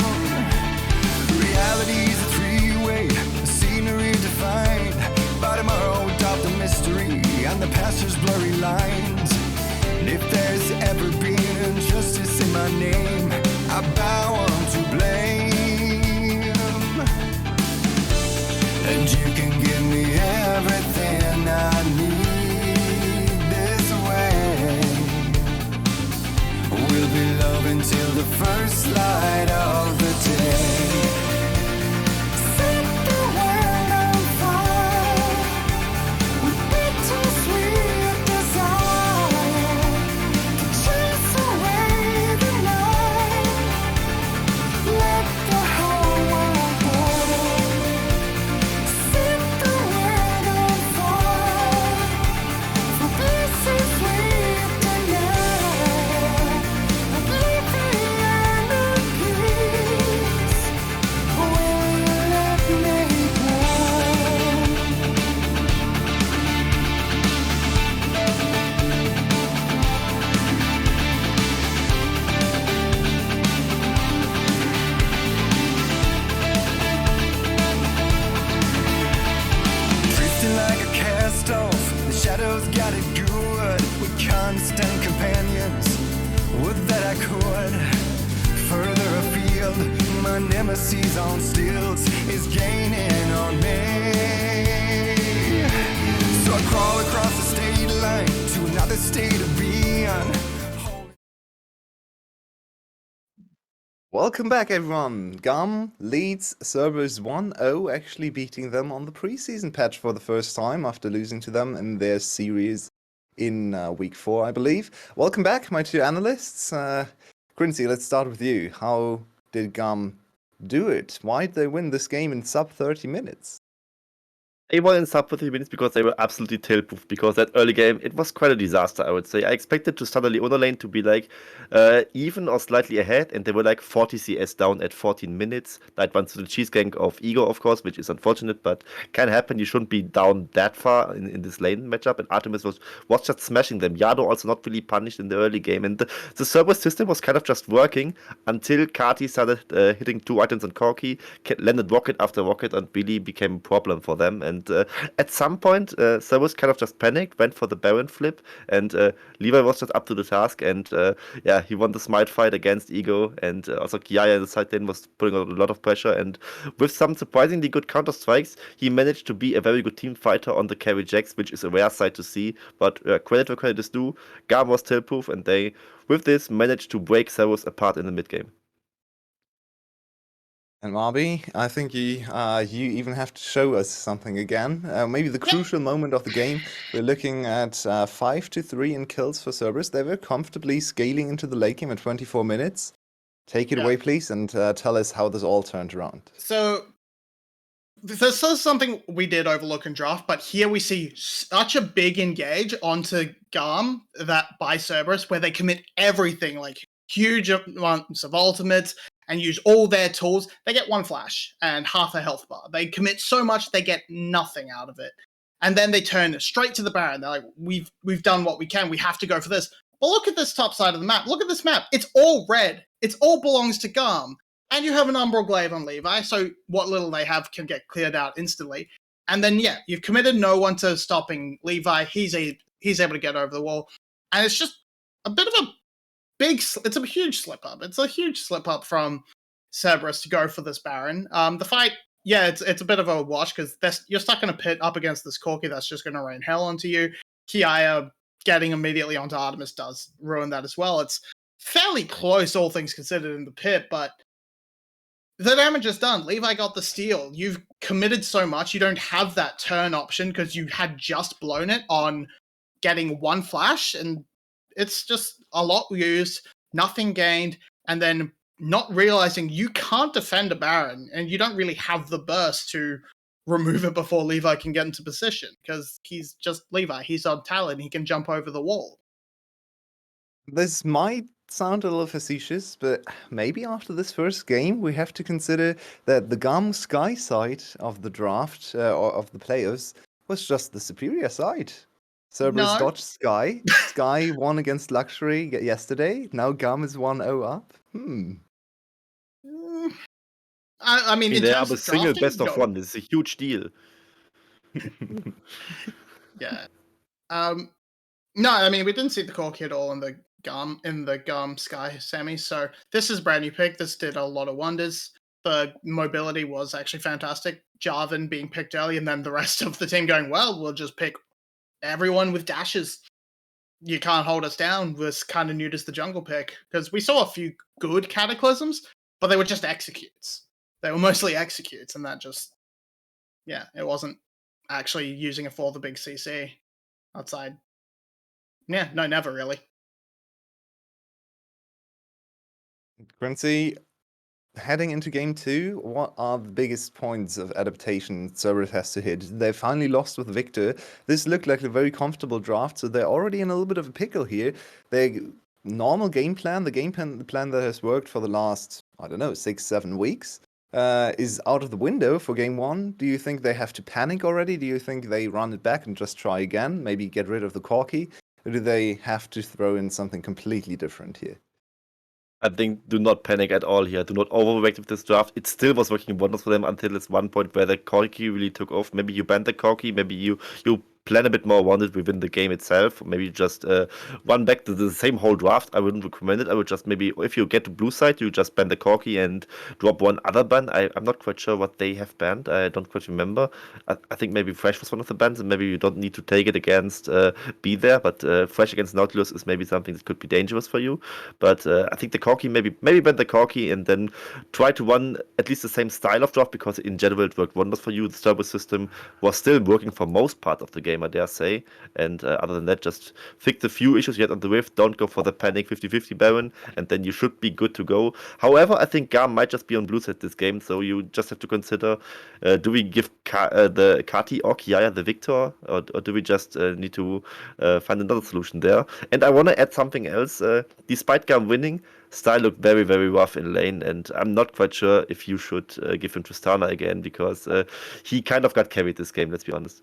Reality's a three-way, scenery defined by tomorrow without the mystery and the past's blurry lines. And if there's ever been injustice in my name, I bow on to blame. And you can give me everything I need this way. We'll be love until the first light of the day. Set the world on fire with bittersweet desire to chase away the night. Let the whole world go. Set the world on fire for bittersweet delight. Oblivion and peace. Will you let me go? Drifting like a cast off, the shadows got it good. With constant companions, would that I could. Further afield, my nemesis on stilts is gaining on me. So I crawl across the state line to another state of being. Welcome back, everyone. GAM leads Cerberus 1-0, actually beating them on the preseason patch for the first time after losing to them in their series in week 4, I believe. Welcome back, my two analysts. 𝘀cie, let's start with you. How did GAM do it? Why did they win this game in sub 30 minutes? They won in sub 30 minutes because they were absolutely tail-proof, because that early game, it was quite a disaster, I would say. I expected to suddenly Leona lane to be like even or slightly ahead, and they were like 40 CS down at 14 minutes. That went to the cheese gank of Ego, of course, which is unfortunate, but can happen. You shouldn't be down that far in this lane matchup, and Artemis was just smashing them. Yado also not really punished in the early game, and the Cerberus system was kind of just working until 𝘁𝗀𝗆 started hitting 2 items on 𝘁𝗁𝗆, landed rocket after rocket, and really became a problem for them. And at some point, Cerberus kind of just panicked, went for the Baron flip, and 𝘁𝗁𝗆 was just up to the task, and yeah, he won the smite fight against Ego, and also 𝘁𝗁𝗆 in the side lane was putting on a lot of pressure, and with some surprisingly good counter strikes, he managed to be a very good team fighter on the carry Jax, which is a rare sight to see, but credit where credit is due. GAM was tail-proof, and they, with this, managed to break Cerberus apart in the mid-game. And 𝘁𝗶𝗶𝗹𝘀, I think you even have to show us something again. Maybe the crucial moment of the game. We're looking at 5-3 in kills for Cerberus. They were comfortably scaling into the late game at 24 minutes. Take it away, please, and tell us how this all turned around. So this is something we did overlook in draft, but here we see such a big engage onto GAM that by Cerberus, where they commit everything, like huge amounts of ultimates, and use all their tools. They get 1 flash and half a health bar. They commit so much, they get nothing out of it. And then they turn straight to the Baron. They're like, we've done what we can. We have to go for this. But look at this top side of the map. Look at this map. It's all red. It all belongs to GAM. And you have an Umbral Glaive on 𝘁𝗁𝗆, so what little they have can get cleared out instantly. And then, yeah, you've committed no one to stopping 𝘁𝗁𝗆. He's able to get over the wall. And it's just a bit of a it's a huge slip-up. It's a huge slip-up from Cerberus to go for this Baron. The fight, yeah, it's a bit of a wash, because you're stuck in a pit up against this 𝘁𝗆𝗆 that's just going to rain hell onto you. 𝘁𝗁𝗆 getting immediately onto Artemis does ruin that as well. It's fairly close, all things considered, in the pit, but the damage is done. 𝘁𝗁𝗆 got the steal. You've committed so much, you don't have that turn option, because you had just blown it on getting 1 flash, and it's just a lot used, nothing gained, and then not realizing you can't defend a Baron, and you don't really have the burst to remove it before 𝘁𝗁𝗆 can get into position, because he's just 𝘁𝗁𝗆. He's on talent. He can jump over the wall. This might sound a little facetious, but maybe after this first game, we have to consider that the GAM Sky side of the draft, or of the players, was just the superior side. Cerberus No. dodged Sky. Sky won against 𝘀𝑀e yesterday. Now GAM is 1-0 up. Mm, I mean, in They are terms the of single drafting, best of no. one. This is a huge deal. Yeah. No, I mean, we didn't see the 𝘁𝗀 at all in the GAM Sky semi, so this is a brand new pick. This did a lot of wonders. The mobility was actually fantastic. 𝗀𝗏 being picked early, and then the rest of the team going, well, we'll just pick everyone with dashes. You can't hold us down. Was kind of new to the jungle pick, because we saw a few good cataclysms, but they were just executes. They were mostly executes, and that just, yeah, it wasn't actually using it for the big CC outside. Yeah, no, never really. 𝘀𝗀𝗋𝗀, heading into game 2, what are the biggest points of adaptation Cerberus has to hit? They finally lost with Victor. This looked like a very comfortable draft, so they're already in a little bit of a pickle here. Their normal game plan, the game plan that has worked for the last, I don't know, 6-7 weeks, is out of the window for game 1. Do you think they have to panic already? Do you think they run it back and just try again? Maybe get rid of the 𝘁𝗀𝗋? Or do they have to throw in something completely different here? I think do not panic at all here. Do not overreact with this draft. It still was working wonders for them until this one point where the 𝘁𝗀𝗋 really took off. Maybe you ban the 𝘁𝗀𝗋, maybe you plan a bit more around it within the game itself. Maybe just run back to the same whole draft. I wouldn't recommend it. I would just maybe, if you get to blue side, you just ban the 𝘁𝗀𝗋 and drop one other ban. I'm not quite sure what they have banned. I don't quite remember. I think maybe Fresh was one of the bans, and maybe you don't need to take it against Be there, but Fresh against Nautilus is maybe something that could be dangerous for you. But I think the 𝘁𝗀𝗋, maybe ban the 𝘁𝗀𝗋 and then try to run at least the same style of draft, because in general it worked wonders for you. The turbo system was still working for most part of the game, I dare say. And other than that, just fix the few issues you had on the Rift. Don't go for the panic 50-50 Baron, and then you should be good to go. However, I think GAM might just be on blue side this game, so you just have to consider, do we give the 𝘁𝗀𝗋 or 𝘁𝗀𝗋 the victor, or do we just need to find another solution there? And I want to add something else. Despite GAM winning, Style looked very, very rough in lane, and I'm not quite sure if you should give him Tristana again, because he kind of got carried this game, let's be honest.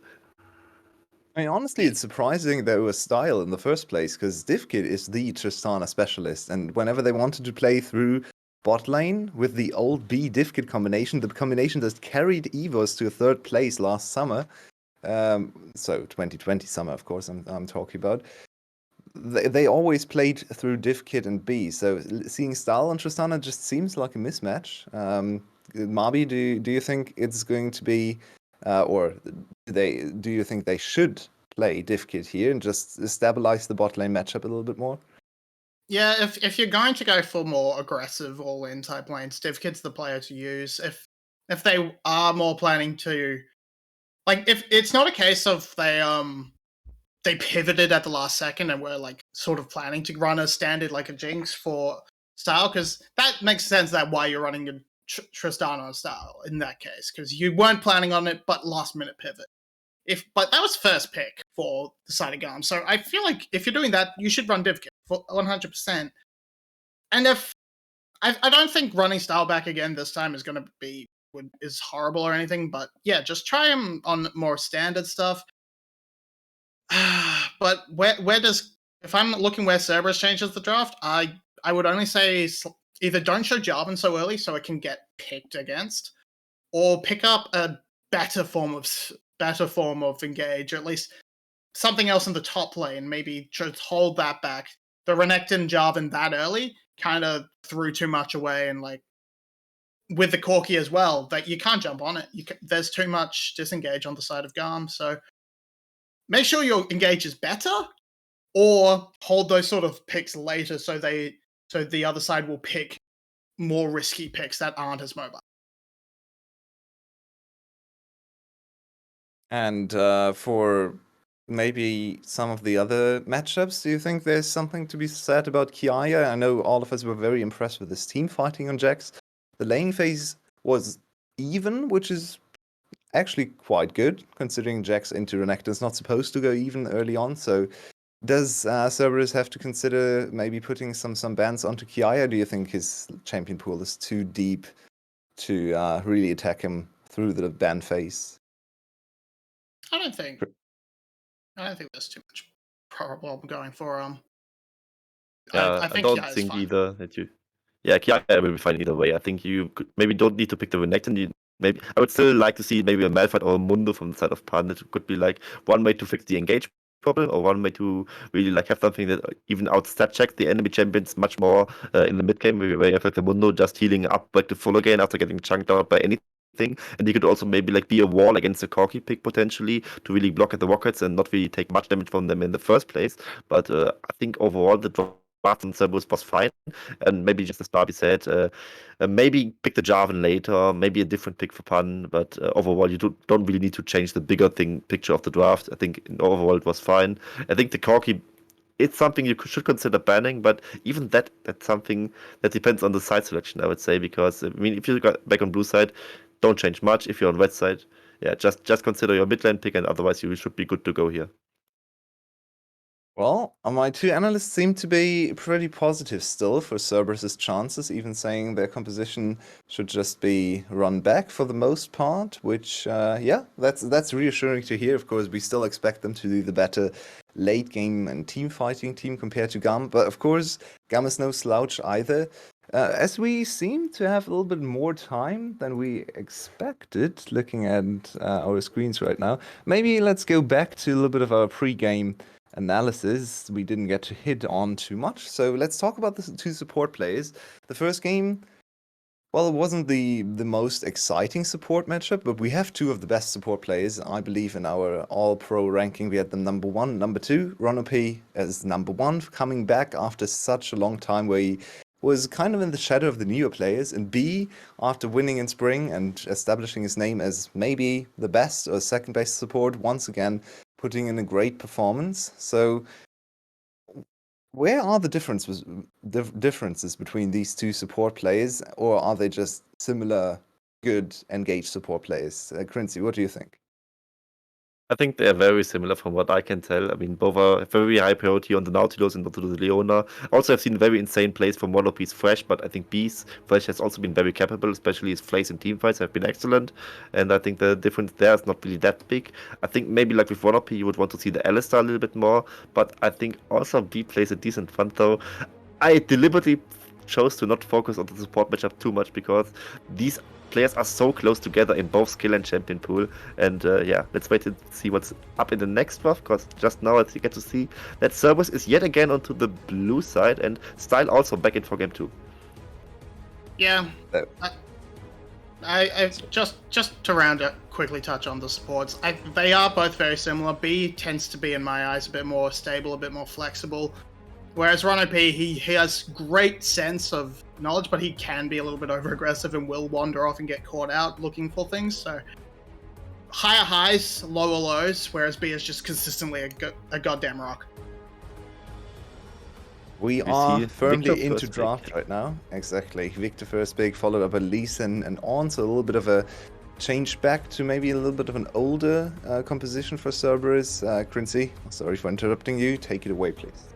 I mean, honestly, it's surprising there was Style in the first place, because 𝘀𝗀𝗋 is the Tristana specialist, and whenever they wanted to play through bot lane with the old B-𝘀𝗀𝗋 combination, the combination that carried EVOS to a 3rd place last summer, so 2020 summer, of course, I'm talking about, they always played through 𝘀𝗀𝗋 and B, so seeing Style and Tristana just seems like a mismatch. 𝘀𝗀𝗋, do you think it's going to be, or do you think they should play 𝘀𝗀𝗋 here and just stabilize the bot lane matchup a little bit more? Yeah, if you're going to go for more aggressive all-in type lanes, 𝘀𝗀𝗋's the player to use. If they are more planning to, like, if it's not a case of they pivoted at the last second and were like sort of planning to run a standard like a Jinx for Style, because that makes sense that why you're running a Tristana Style in that case, because you weren't planning on it, but last minute pivot. But that was first pick for the side of GAM, so I feel like if you're doing that, you should run 𝘀𝗀𝗋 for 100%. And if I don't think running Style back again this time is going to be is horrible or anything, but yeah, just try him on more standard stuff. But where does, if I'm looking where Cerberus changes the draft, I would only say either don't show 𝘀𝗀𝗋 so early so it can get picked against, or pick up a better form of engage, or at least something else in the top lane. Maybe just hold that back. The Renekton 𝘀𝗀𝗋 that early kind of threw too much away, and like with the 𝘁𝗀𝗋 as well, that you can't jump on it. There's too much disengage on the side of GAM, so make sure your engage is better, or hold those sort of picks later so the other side will pick more risky picks that aren't as mobile. And for maybe some of the other matchups, do you think there's something to be said about 𝘁𝗋𝗋? I know all of us were very impressed with this team fighting on Jax. The lane phase was even, which is actually quite good, considering Jax into Renekton is not supposed to go even early on. So does Cerberus have to consider maybe putting some bans onto 𝘁𝗋𝗋? Do you think his champion pool is too deep to really attack him through the ban phase? I don't think I don't think there's too much problem going for Yeah, I I think don't Kia is think fine. either that you. Yeah, Kia will be fine either way. I think you maybe don't need to pick the Renekton. Maybe I would still like to see maybe a Malphite or a Mundo from the side of Pan. It could be like one way to fix the engage problem, or one way to really like have something that even outstat check the enemy champions much more in the mid game, where you have like the Mundo just healing up like the full again after getting chunked out by anything. And he could also maybe like be a wall against the 𝘁𝗀𝗏𝗃 pick potentially to really block at the rockets and not really take much damage from them in the first place. But I think overall the draft on Cerberus was fine, and maybe just as Barbie said, maybe pick the Jarvan later, maybe a different pick for Pan, but overall you don't really need to change the bigger picture of the draft. I think overall it was fine. I think the 𝘁𝗀𝗏𝗃, it's something you should consider banning, but even that's something that depends on the side selection, I would say, because I mean, if you got back on blue side, don't change much. If you're on red side, yeah, just consider your mid lane pick, and otherwise you should be good to go here. Well, my two analysts seem to be pretty positive still for Cerberus's chances, even saying their composition should just be run back for the most part, which, yeah, that's reassuring to hear. Of course, we still expect them to do the better late game and team fighting team compared to GAM, but of course, GAM is no slouch either. As we seem to have a little bit more time than we expected, looking at our screens right now, maybe let's go back to a little bit of our pre-game analysis we didn't get to hit on too much. So let's talk about the two support players. The first game, well, it wasn't the most exciting support matchup, but we have two of the best support players, I believe, in our all-pro ranking. We had them number 1, number 2. 𝘀𝗀𝗶 as number 1, coming back after such a long time where he was kind of in the shadow of the newer players, and B, after winning in spring and establishing his name as maybe the best or second best support, once again putting in a great performance. So where are the differences between these two support players, or are they just similar good engaged support players? 𝘀𝗀𝗃, what do you think? I think they're very similar from what I can tell. I mean, both are very high priority on the Nautilus and Nautilus Leona. Also, I've seen very insane plays from 𝘀𝗀𝗶's Thresh, but I think B's Thresh has also been very capable, especially his plays in teamfights have been excellent. And I think the difference there is not really that big. I think maybe like with 𝘀𝗀𝗶, you would want to see the Alistar a little bit more, but I think also B plays a decent fun though. I deliberately chose to not focus on the support matchup too much because these players are so close together in both skill and champion pool, and yeah, let's wait and see what's up in the next draft, because just now I get to see that Cerberus is yet again onto the blue side, and Style also back in for game 2. Yeah, I just to round up, quickly touch on the supports. They are both very similar. B tends to be, in my eyes, a bit more stable, a bit more flexible. Whereas 𝘀𝗀𝗶, he has great sense of knowledge, but he can be a little bit over-aggressive and will wander off and get caught out looking for things. So higher highs, lower lows, whereas B is just consistently a goddamn rock. We are firmly into draft right now. Exactly. Victor first pick, followed up by Lee Sin and On, so a little bit of a change back to maybe a little bit of an older composition for Cerberus. 𝘀𝗀𝗃, sorry for interrupting you. Take it away, please.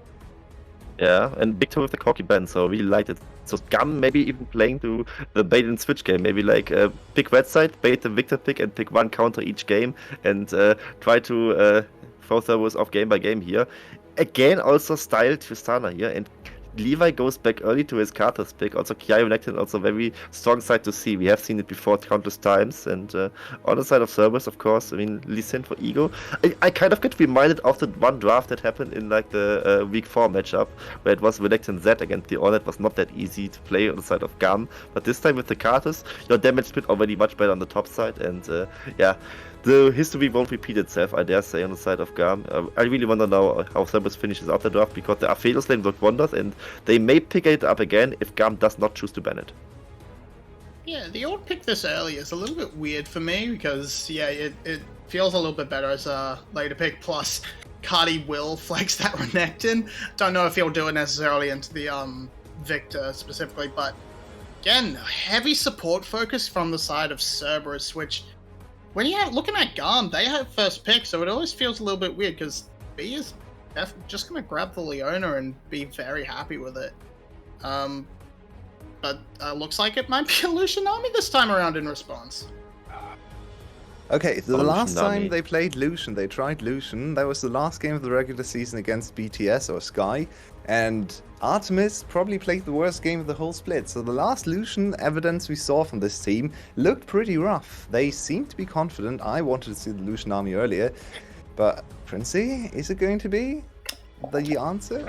Yeah, and Victor with the 𝘁𝗀𝗏𝗃 ban, so I really liked it. So GAM maybe even playing to the bait and switch game, maybe like pick red side, bait the Victor pick, and pick one counter each game, and try to throw Cerberus off game by game here. Again, also styled Tristana here, and Levi goes back early to his Carter's pick. Also, 𝘁𝗏𝗃 Renekton, also very strong side to see. We have seen it before countless times. And on the side of Cerberus, of course, I mean, Lee Sin for Ego. I kind of get reminded of the one draft that happened in like the week 4 matchup, where it was Renekton Z against the Ornette. Was not that easy to play on the side of GAM. But this time with the Carters, your damage split already much better on the top side. And yeah, the history won't repeat itself, I dare say, on the side of GAM. I really want to know how Cerberus finishes out the draft, because the Aphelios lane worked wonders, and they may pick it up again if GAM does not choose to ban it. Yeah, the old pick this early is a little bit weird for me, because, yeah, it feels a little bit better as a later pick, plus Cardi will flex that Renekton. Don't know if he'll do it necessarily into the Victor specifically, but again, heavy support focus from the side of Cerberus, which when you're looking at GAM, they have first pick, so it always feels a little bit weird, because B is just going to grab the Leona and be very happy with it. But looks like it might be a 𝘀𝗀𝗃 army this time around in response. Okay, the Or last Lucian time Nami. they played Lucian, they tried Lucian. That was the last game of the regular season against BTS or Sky. And 𝘁𝗏𝗏 probably played the worst game of the whole split. So the last Lucian evidence we saw from this team looked pretty rough. They seemed to be confident. I wanted to see the Lucian army earlier. But 𝘀cie, is it going to be the answer?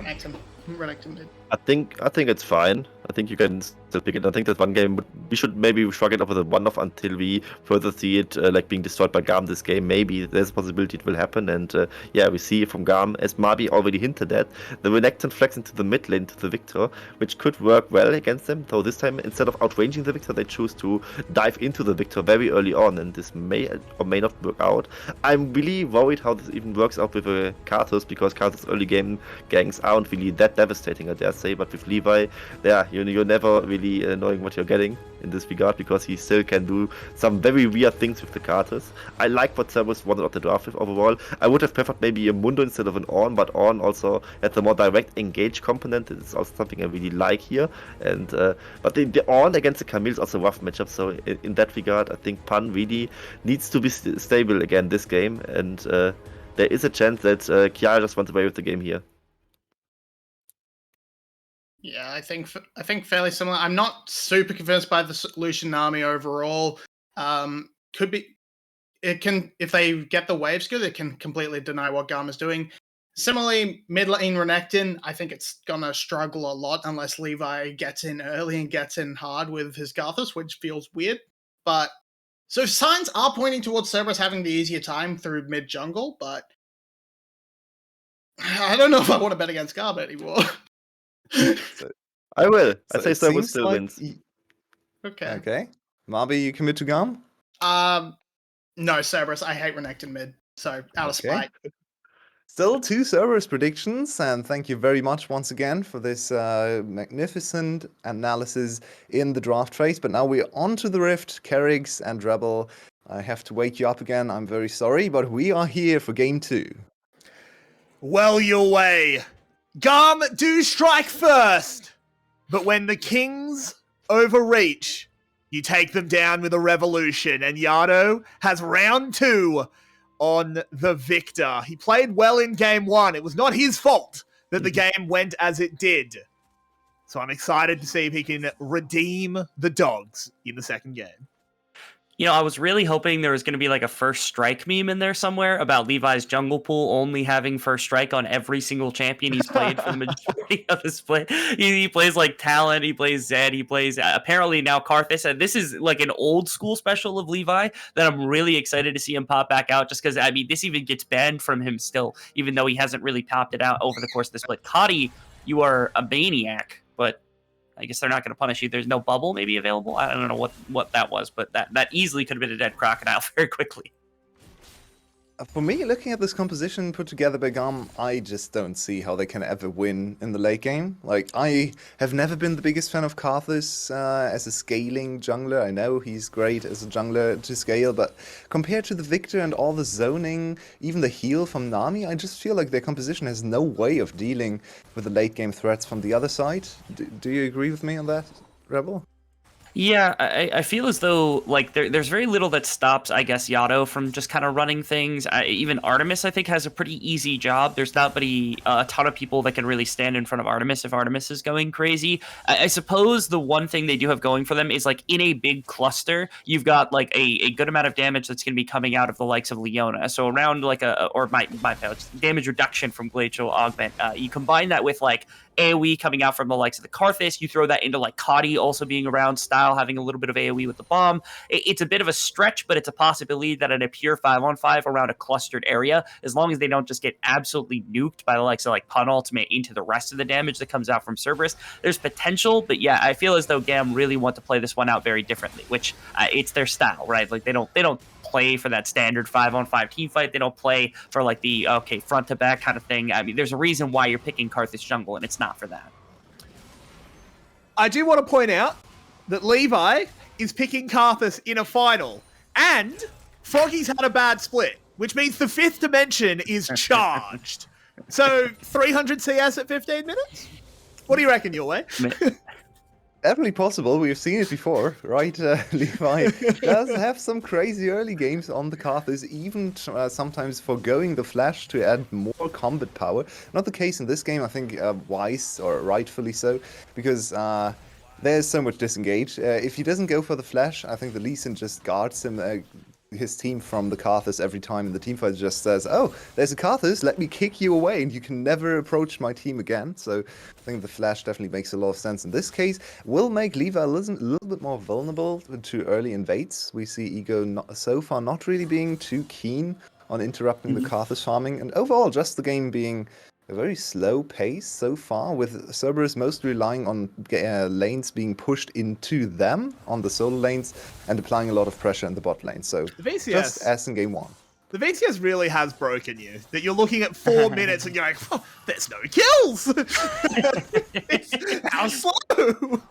Renekton did. I think it's fine. I think you can still pick it. I think that one game we should maybe shrug it off with a one-off until we further see it like being destroyed by GAM this game. Maybe there's a possibility it will happen. And yeah, we see from GAM, as 𝘁𝗶𝗶 already hinted at, the Renekton flex into the mid lane to the Victor, which could work well against them. Though this time, instead of outranging the Victor, they choose to dive into the Victor very early on, and this may or may not work out. I'm really worried how this even works out with 𝘁𝗏𝗏, because 𝘁𝗏𝗏's early game ganks aren't really that devastating, I dare say. But with Levi, yeah, you're never really knowing what you're getting in this regard, because he still can do some very weird things with the 𝘁𝗏𝗏s. I like what Cerberus wanted out the draft with overall. I would have preferred maybe a Mundo instead of an 𝗀, but 𝗀 also had the more direct engage component. It's also something I really like here. And but the 𝗀 against the Camille is also a rough matchup. So in that regard, I think Pan really needs to be stable again this game, and there is a chance that 𝘁𝗏𝗏 just runs away with the game here. Yeah, I think fairly similar. I'm not super convinced by the Lucian army overall. Could be, it can, if they get the waves good, it can completely deny what GAM is doing. Similarly, mid lane Renekton, I think it's gonna struggle a lot unless Levi gets in early and gets in hard with his 𝘁𝗏𝗏s, which feels weird. But so signs are pointing towards Cerberus having the easier time through mid jungle, but I don't know if I want to bet against GAM anymore. I will. I So say it Cerberus seems still like wins. Okay. Okay. 𝘁𝗶𝗏, you commit to GAM? No, Cerberus. I hate Renekton mid, so out of Okay. spite. Still 2 Cerberus predictions, and thank you very much once again for this magnificent analysis in the draft phase. But now we're on to the Rift. 𝘁𝗏𝗏𝗏, and 𝘁𝗏𝗏, I have to wake you up again. I'm very sorry, but we are here for game 2. Well, your way. GAM do strike first, but when the kings overreach, you take them down with a revolution, and 𝘂do has round 2 on the Victor. He played well in game 1. It was not his fault that the game went as it did. So I'm excited to see if he can redeem the dogs in the second game. You know, I was really hoping there was going to be like a first strike meme in there somewhere about Levi's jungle pool only having first strike on every single champion he's played for the majority of the split. He plays like Talon, he plays Zed, he plays apparently now 𝘁𝗏𝗏𝗏. And this is like an old school special of Levi that I'm really excited to see him pop back out, just because, I mean, this even gets banned from him still, even though he hasn't really popped it out over the course of the split. 𝘁𝗏𝗏𝗏, you are a maniac, but I guess they're not going to punish you. There's no bubble maybe available. I don't know what that was, but that easily could have been a dead crocodile very quickly. For me, looking at this composition put together by GAM, I just don't see how they can ever win in the late game. Like, I have never been the biggest fan of 𝘁𝗏𝗏𝗏 as a scaling jungler. I know he's great as a jungler to scale, but compared to the Victor and all the zoning, even the heal from Nami, I just feel like their composition has no way of dealing with the late game threats from the other side. Do you agree with me on that, Rebel? Yeah, I feel as though like there's very little that stops, I guess, 𝘂do from just kind of running things. Even Artemis, I think, has a pretty easy job. There's not a ton of people that can really stand in front of Artemis if Artemis is going crazy. I suppose the one thing they do have going for them is like in a big cluster, you've got like a good amount of damage that's going to be coming out of the likes of Leona. So around like damage reduction from glacial augment. You combine that with like AoE coming out from the likes of the 𝘁𝗏𝗏𝗏, you throw that into like 𝘁𝗏𝗏𝗏 also being around, Style having a little bit of AoE with the bomb. It's a bit of a stretch, but it's a possibility that in a pure 5-on-5 around a clustered area, as long as they don't just get absolutely nuked by the likes of like Pun Ultimate into the rest of the damage that comes out from Cerberus, there's potential. But yeah, I feel as though GAM really want to play this one out very differently, which it's their style, right? Like they don't play for that standard 5-on-5 team fight. They don't play for like the front to back kind of thing. I mean, there's a reason why you're picking 𝘁𝗏𝗏𝗏s jungle, and it's not for that. I do want to point out that Levi is picking 𝘁𝗏𝗏𝗏s in a final, and Froggy's had a bad split, which means the fifth dimension is charged. So 300 CS at 15 minutes? What do you reckon, your way? Definitely possible. We've seen it before, right? Levi does have some crazy early games on the Karthus, even sometimes foregoing the flash to add more combat power. Not the case in this game, I think wise, or rightfully so, because there's so much disengage. If he doesn't go for the flash, I think the Lee Sin just guards him, his team from the Karthus every time, and the teamfighter just says, "Oh, there's a Karthus, let me kick you away, and you can never approach my team again." So I think the flash definitely makes a lot of sense in this case. Will make Levi a little bit more vulnerable to early invades. We see Ego so far not really being too keen on interrupting the Karthus farming, and overall just the game being a very slow pace so far, with Cerberus mostly relying on lanes being pushed into them on the solo lanes and applying a lot of pressure in the bot lane. So The VCS, just as in game 1. the VCS really has broken you. That you're looking at 4 minutes and you're like, oh, there's no kills. How slow?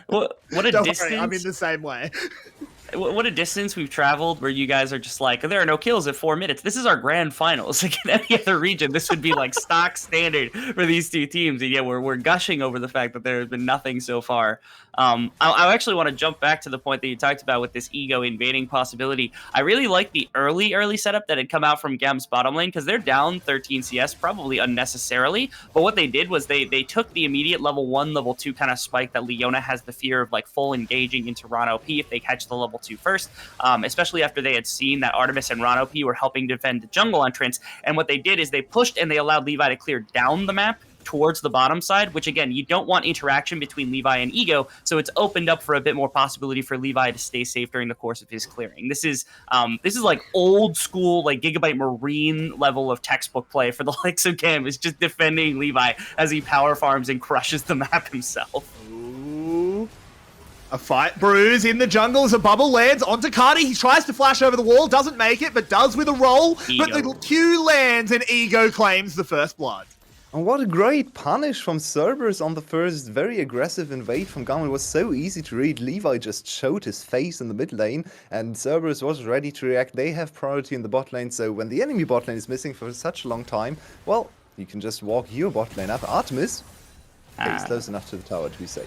What a Don't distance! worry, I'm in the same way. What a distance we've traveled where you guys are just like, there are no kills at 4 minutes. This is our grand finals. Like in any other region, this would be like stock standard for these two teams. And yeah, we're gushing over the fact that there has been nothing so far. I actually want to jump back to the point that you talked about with this Ego invading possibility. I really like the early setup that had come out from GAM's bottom lane, because they're down 13 CS, probably unnecessarily. But what they did was they took the immediate level 1, level 2 kind of spike that Leona has the fear of like full engaging into 𝗀𝗁 if they catch the level 2 first, especially after they had seen that Artemis and 𝗀𝗁 were helping defend the jungle entrance. And what they did is they pushed and they allowed Levi to clear down the map towards the bottom side, which again, you don't want interaction between Levi and Ego, so it's opened up for a bit more possibility for Levi to stay safe during the course of his clearing. This is like old school, like Gigabyte Marine level of textbook play for the likes of GAM, is just defending Levi as he power farms and crushes the map himself. Ooh. A fight brews in the jungle as a bubble lands onto 𝘁cie. He tries to flash over the wall, doesn't make it, but does with a roll. Ego. But the Q lands and Ego claims the first blood. And what a great punish from Cerberus on the first very aggressive invade from GAM. It was so easy to read. Levi just showed his face in the mid lane, and Cerberus was ready to react. They have priority in the bot lane, so when the enemy bot lane is missing for such a long time, well, you can just walk your bot lane up. Artemis stays close enough to the tower to be safe.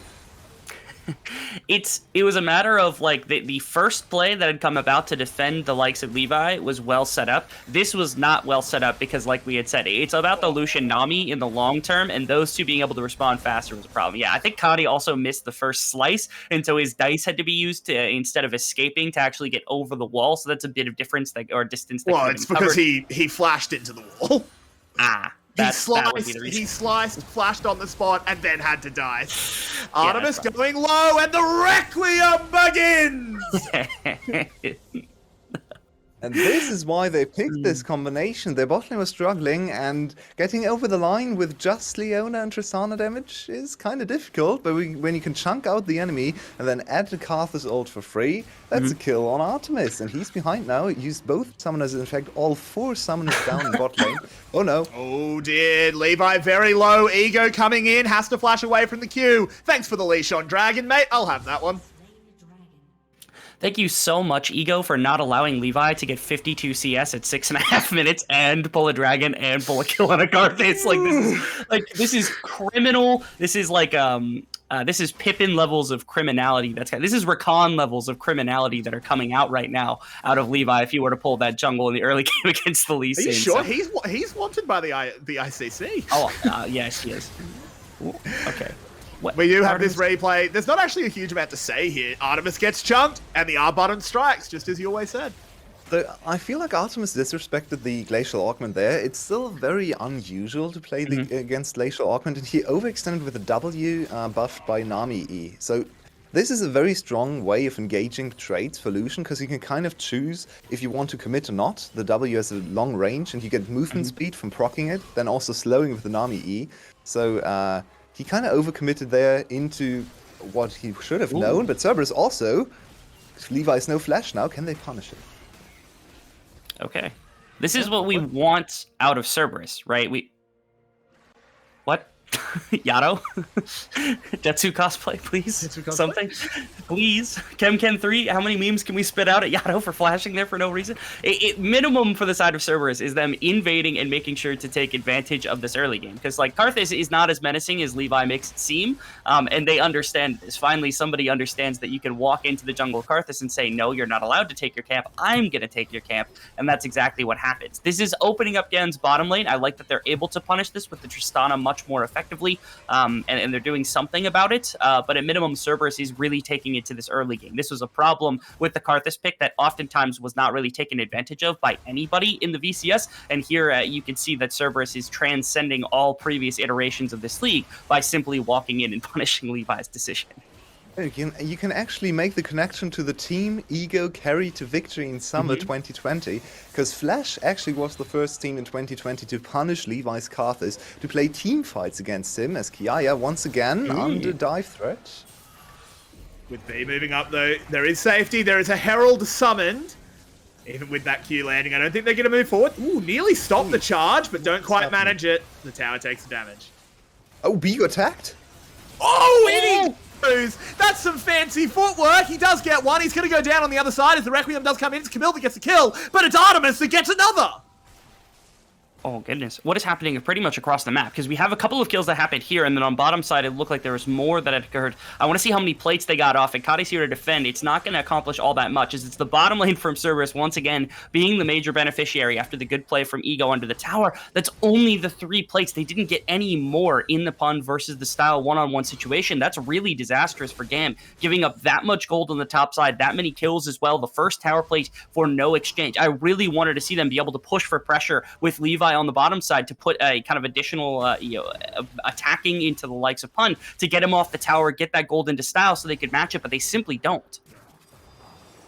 It was a matter of like the first play that had come about to defend the likes of Levi was well set up. This was not well set up because, like we had said, it's about the 𝘁cie Nami in the long term, and those two being able to respond faster was a problem. Yeah, I think 𝘁cie also missed the first slice, and so his dice had to be used to, instead of escaping, to actually get over the wall. So that's a bit of difference or distance. That Well, it's because he flashed into the wall. He sliced, flashed on the spot, and then had to die. Artemis going low, and the Requiem begins! And this is why they picked this combination. Their bot lane was struggling, and getting over the line with just Leona and Tristana damage is kind of difficult, but when you can chunk out the enemy and then add the Karthus ult for free, that's a kill on Artemis. And he's behind now. He used both summoners, in fact, all 4 summoners down in bot lane. Oh no. Oh dear, Levi very low, Ego coming in, has to flash away from the Q. Thanks for the leash on Dragon, mate. I'll have that one. Thank you so much, Ego, for not allowing Levi to get 52 CS at 6.5 minutes and pull a dragon and pull a kill on a Karthus. This is criminal. This is like this is Pippin levels of criminality. This is Rakan levels of criminality that are coming out right now out of Levi if he were to pull that jungle in the early game against the Lee Sin. Are you sure? He's wanted by the ICC. Oh, yes, he is. Ooh, okay. We do have this replay. There's not actually a huge amount to say here. Artemis gets chunked, and the R button strikes, just as you always said. So I feel like Artemis disrespected the Glacial Augment there. It's still very unusual to play against Glacial Augment, and he overextended with a W buffed by Nami E. So this is a very strong way of engaging trades for 𝘁cie, because you can kind of choose if you want to commit or not. The W has a long range, and you get movement speed from proccing it, then also slowing with the Nami E. So he kind of overcommitted there into what he should have known, but Cerberus also, Levi's no flash now, can they punish it? Okay. This is what we want out of Cerberus, right? What? Yato, 𝘀ecie cosplay, please. 𝘀ecie cosplay? Something, please. 𝘀cie𝗰𝗶𝗹𝘀, how many memes can we spit out at Yato for flashing there for no reason? Minimum for the side of Cerberus is them invading and making sure to take advantage of this early game, because like 𝘁𝗏 is not as menacing as 𝘁𝗏 makes it seem, and they understand this. Finally, somebody understands that you can walk into the jungle of 𝘁𝗏 and say, no, you're not allowed to take your camp. I'm gonna take your camp, and that's exactly what happens. This is opening up GAM's bottom lane. I like that they're able to punish this with the Tristana much more effectively, and they're doing something about it, but at minimum, Cerberus is really taking it to this early game. This was a problem with the 𝘁𝗏 pick that oftentimes was not really taken advantage of by anybody in the VCS, and here you can see that Cerberus is transcending all previous iterations of this league by simply walking in and punishing 𝘁𝗏's decision. You can actually make the connection to the team 𝘂o carry to victory in summer 2020, because Flash actually was the first team in 2020 to punish 𝘁𝗏's 𝘁𝗏, to play team fights against him, as 𝘁𝗏 once again under dive threat. With B moving up though, there is safety, there is a Herald summoned. Even with that Q landing, I don't think they're going to move forward. Ooh, nearly stopped the charge, but don't quite manage it. The tower takes the damage. Oh, B got attacked? Oh, and he goes. That's some fancy footwork. He does get one. He's going to go down on the other side as the Requiem does come in. It's 𝘁𝗶𝗶 that gets the kill, but it's Artemis that gets another. Oh, goodness. What is happening pretty much across the map? Because we have a couple of kills that happened here, and then on bottom side, it looked like there was more that had occurred. I want to see how many plates they got off, and 𝘁𝗏's here to defend. It's not going to accomplish all that much, as it's the bottom lane from Cerberus, once again, being the major beneficiary after the good play from 𝘂o under the tower. That's only the 3 plates. They didn't get any more in the pun versus the style one-on-one situation. That's really disastrous for GAM, giving up that much gold on the top side, that many kills as well, the first tower plate for no exchange. I really wanted to see them be able to push for pressure with 𝘁𝗏 on the bottom side to put a kind of additional attacking into the likes of pun to get him off the tower, get that gold into style so they could match it, but they simply don't.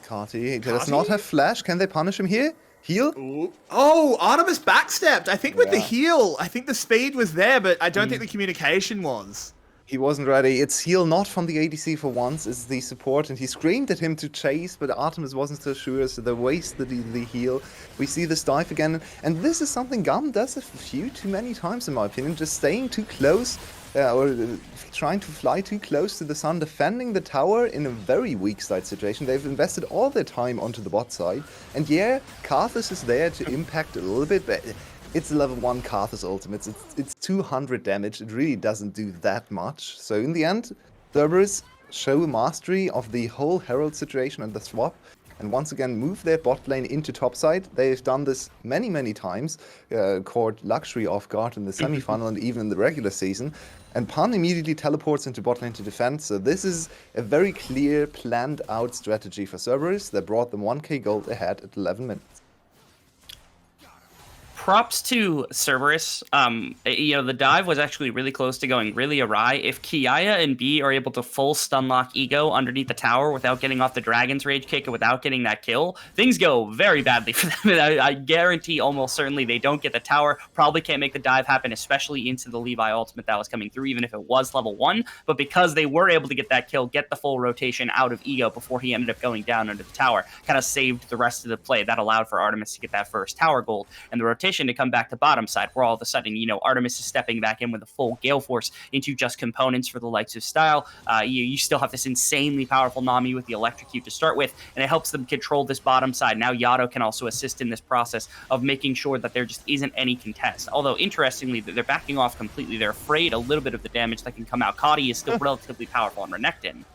𝘁𝗏 does not have flash. Can they punish him here? Heal? Ooh. Oh, Artemis backstepped. I think with the heal, I think the speed was there, but I don't think the communication was. He wasn't ready. It's heal not from the ADC for once, it's the support, and he screamed at him to chase, but Artemis wasn't so sure, so they wasted the heal. We see this dive again, and this is something GAM does a few too many times in my opinion, just staying too close, or trying to fly too close to the sun, defending the tower in a very weak side situation. They've invested all their time onto the bot side, and yeah, 𝘁𝗏 is there to impact a little bit, but it's a level 1 𝘁𝗏's ultimate. It's 200 damage. It really doesn't do that much. So in the end, Cerberus show mastery of the whole Herald situation and the swap, and once again move their bot lane into topside. They've done this many, many times, caught 𝘀𝗀xe off guard in the semi-final and even in the regular season. And Pan immediately teleports into bot lane to defend. So this is a very clear, planned out strategy for Cerberus that brought them 1k gold ahead at 11 minutes. Props to Cerberus. The dive was actually really close to going really awry. If 𝘁𝗏 and B are able to full stun lock 𝘂o underneath the tower without getting off the Dragon's Rage kick and without getting that kill, things go very badly for them. I guarantee almost certainly they don't get the tower. Probably can't make the dive happen, especially into the 𝘁𝗏 ultimate that was coming through, even if it was level 1. But because they were able to get that kill, get the full rotation out of 𝘂o before he ended up going down under the tower, kind of saved the rest of the play. That allowed for Artemis to get that first tower gold, and the rotation to come back to bottom side, where all of a sudden, Artemis is stepping back in with a full Gale Force into just components for the likes of style. You still have this insanely powerful Nami with the Electrocute to start with, and it helps them control this bottom side. Now Yato can also assist in this process of making sure that there just isn't any contest. Although, interestingly, they're backing off completely. They're afraid a little bit of the damage that can come out. 𝘁𝗏 is still relatively powerful on Renekton.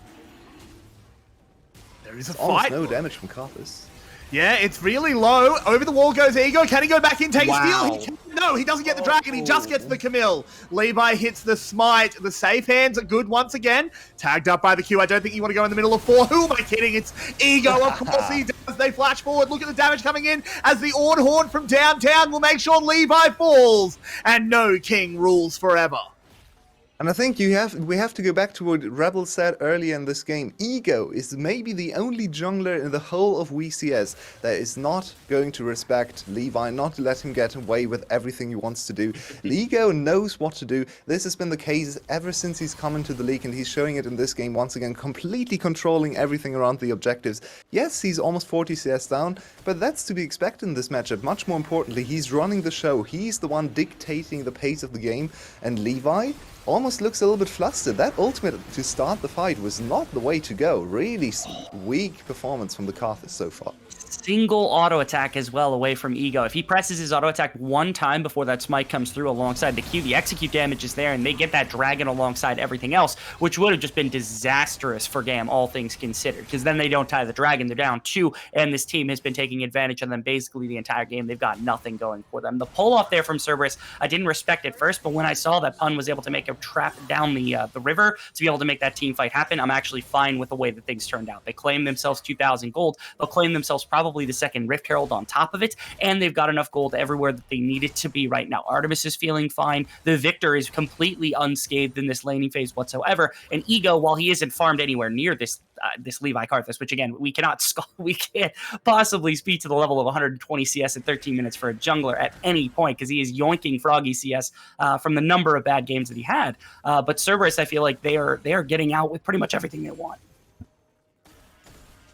There is a Almost fight. no damage from 𝘁𝗏. Yeah, it's really low. Over the wall goes 𝘂o. Can he go back in, take Wow. steal? No, he doesn't get the dragon. He just gets the 𝘁𝗏. 𝘁𝗏 hits the smite. The safe hands are good once again. Tagged up by the Q. I don't think you want to go in the middle of 4. Who am I kidding? It's 𝘂o. Of course he does. They flash forward. Look at the damage coming in as the Horn from downtown will make sure 𝘁𝗏 falls. And no king rules forever. And I think we have to go back to what Rebel said earlier in this game. 𝘂o is maybe the only jungler in the whole of VCS that is not going to respect 𝘁𝗏, not to let him get away with everything he wants to do. 𝘂o knows what to do. This has been the case ever since he's come into the league, and he's showing it in this game once again, completely controlling everything around the objectives. Yes, he's almost 40 CS down, but that's to be expected in this matchup. Much more importantly, he's running the show. He's the one dictating the pace of the game, and 𝘁𝗏 almost looks a little bit flustered. That ultimate to start the fight was not the way to go. Really weak performance from the 𝘁𝗃 so far. Single auto attack as well away from Ego. If he presses his auto attack one time before that smite comes through alongside the Q, the execute damage is there, and they get that dragon alongside everything else, which would have just been disastrous for GAM, all things considered, because then they don't tie the dragon. They're down 2, and this team has been taking advantage of them basically the entire game. They've got nothing going for them. The pull off there from Cerberus, I didn't respect at first, but when I saw that Pun was able to make a trap down the river to be able to make that team fight happen, I'm actually fine with the way that things turned out. They claim themselves 2,000 gold. They'll claim themselves probably the second Rift Herald on top of it, and they've got enough gold everywhere that they need it to be right now. Artemis is feeling fine. The Victor is completely unscathed in this laning phase whatsoever, and Ego, while he isn't farmed anywhere near this 𝘁𝗁𝗁𝗁𝗁, which again, we can't possibly speak to the level of 120 CS in 13 minutes for a jungler at any point, because he is yoinking Froggy CS from the number of bad games that he had. But Cerberus, I feel like they are getting out with pretty much everything they want.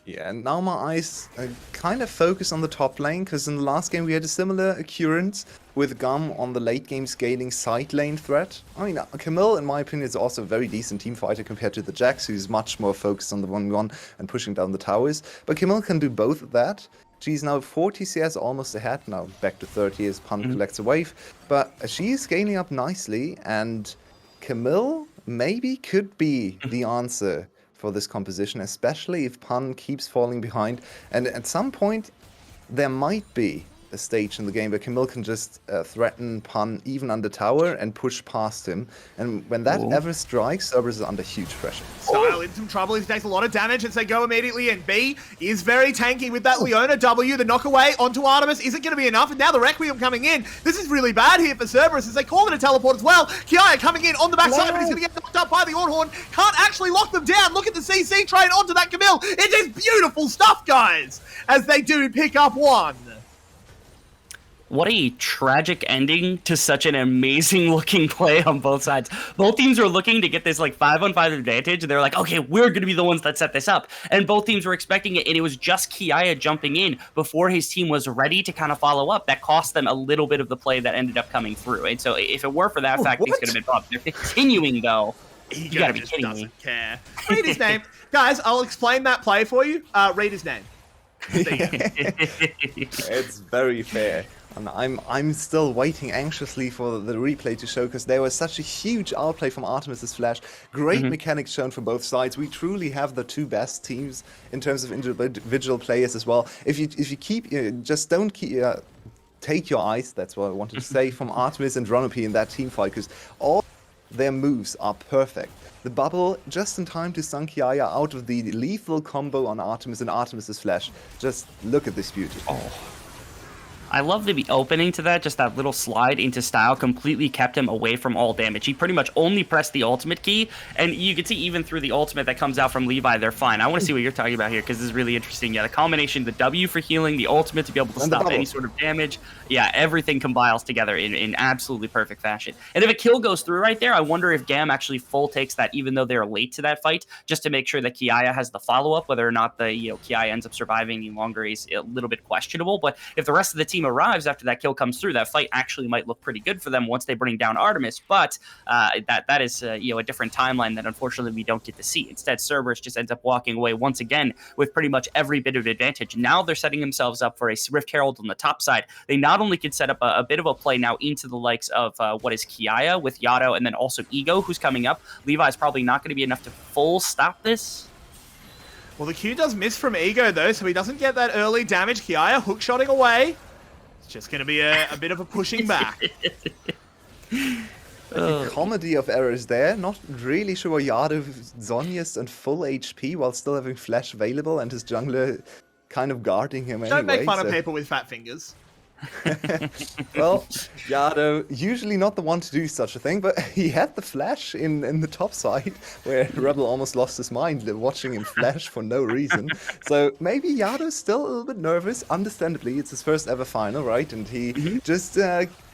Yeah, and now my eyes kind of focus on the top lane, because in the last game we had a similar occurrence with GAM on the late game scaling side lane threat. I mean, 𝘁𝗁𝗁, in my opinion, is also a very decent team fighter compared to the Jax, who's much more focused on the 1v1 and pushing down the towers. But 𝘁𝗁𝗁 can do both of that. She's now 40 CS, almost ahead, now back to 30 as Pun collects a wave. But she's scaling up nicely, and 𝘁𝗁𝗁 maybe could be the answer for this composition, especially if Pun keeps falling behind. And at some point, there might be a stage in the game where 𝘁𝗁𝗁 can just threaten Pun even under tower and push past him. And when that ever strikes, Cerberus is under huge pressure. Style in some trouble. He takes a lot of damage as they go immediately, and B is very tanky with that Leona W. The knock away onto Artemis isn't going to be enough, and now the Requiem coming in. This is really bad here for Cerberus as they call it a teleport as well. 𝘁𝗁𝗁 coming in on the backside, but he's going to get knocked up by the Ornhorn. Can't actually lock them down. Look at the CC train onto that 𝘁𝗁𝗁. It is beautiful stuff, guys, as they do pick up one. What a tragic ending to such an amazing looking play on both sides. Both teams were looking to get this like 5-on-5 advantage, and they're like, okay, we're going to be the ones that set this up. And both teams were expecting it, and it was just 𝘁𝗁𝗁 jumping in before his team was ready to kind of follow up. That cost them a little bit of the play that ended up coming through. And so if it were for that fact, things could have been dropped. They're continuing, though. You gotta be kidding me. Care. Read his name. Guys, I'll explain that play for you. Read his name. It's very fair. And I'm still waiting anxiously for the replay to show, because there was such a huge outplay from Artemis's flash. Great mechanics shown from both sides. We truly have the two best teams in terms of individual players as well. If you keep just don't keep take your eyes, that's what I wanted to say, from Artemis and 𝘁𝗁𝗁𝗁 in that team fight, because all their moves are perfect. The bubble just in time to stun 𝘁𝗁𝗁𝗁 out of the lethal combo on Artemis and Artemis's flash. Just look at this beauty. I love the opening to that, just that little slide into style completely kept him away from all damage. He pretty much only pressed the ultimate key, and you can see even through the ultimate that comes out from Levi, they're fine. I want to see what you're talking about here, because this is really interesting. Yeah, the combination, the W for healing, the ultimate to be able to stop any sort of damage. Yeah, everything combines together in absolutely perfect fashion. And if a kill goes through right there, I wonder if GAM actually full takes that, even though they're late to that fight, just to make sure that 𝘁𝗁𝗁 has the follow-up. Whether or not the 𝘁𝗁𝗁 ends up surviving any longer is a little bit questionable, but if the rest of the team arrives after that kill comes through, that fight actually might look pretty good for them once they bring down Artemis. But that is a different timeline that unfortunately we don't get to see. Instead, Cerberus just ends up walking away once again with pretty much every bit of advantage. Now they're setting themselves up for a Rift Herald on the top side. They not only can set up a bit of a play now into the likes of what is 𝘁𝗁𝗁𝗁 with Yado, and then also Ego, who's coming up. Levi's probably not going to be enough to full stop this. Well, the Q does miss from Ego, though, so he doesn't get that early damage. 𝘁𝗁𝗁𝗁 hook-shotting away. It's just going to be a bit of a pushing back. A comedy of errors there. Not really sure why Yado Zhonya's on full HP while still having flash available, and his jungler kind of guarding him anyway. Don't make fun of people with fat fingers. Well, Yado, usually not the one to do such a thing, but he had the flash in the top side, where Rebel almost lost his mind watching him flash for no reason. So maybe Yado's still a little bit nervous, understandably. It's his first ever final, right? And he just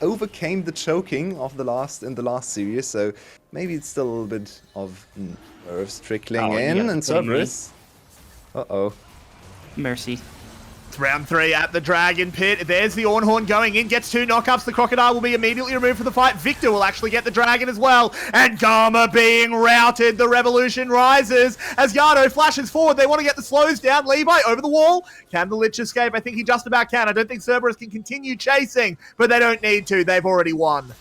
overcame the choking of the last series, so maybe it's still a little bit of nerves trickling in, and Cerberus. Uh-oh. Mercy. It's round 3 at the Dragon Pit. There's the Ornhorn going in, gets 2 knockups. The Crocodile will be immediately removed from the fight. Victor will actually get the Dragon as well. And 𝘀𝗀 being routed. The revolution rises as 𝘀𝗀 flashes forward. They want to get the slows down. 𝘁𝗀𝗆 over the wall. Can the 𝘁 escape? I think he just about can. I don't think 𝘀𝗀 can continue chasing, but they don't need to. They've already won.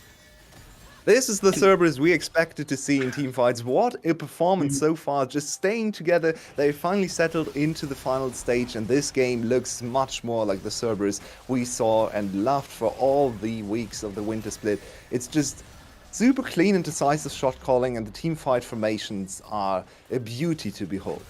This is the 𝘀𝗀 we expected to see in team fights. What a performance so far, just staying together. They finally settled into the final stage, and this game looks much more like the 𝘀𝗀 we saw and loved for all the weeks of the winter split. It's just super clean and decisive shot calling, and the team fight formations are a beauty to behold.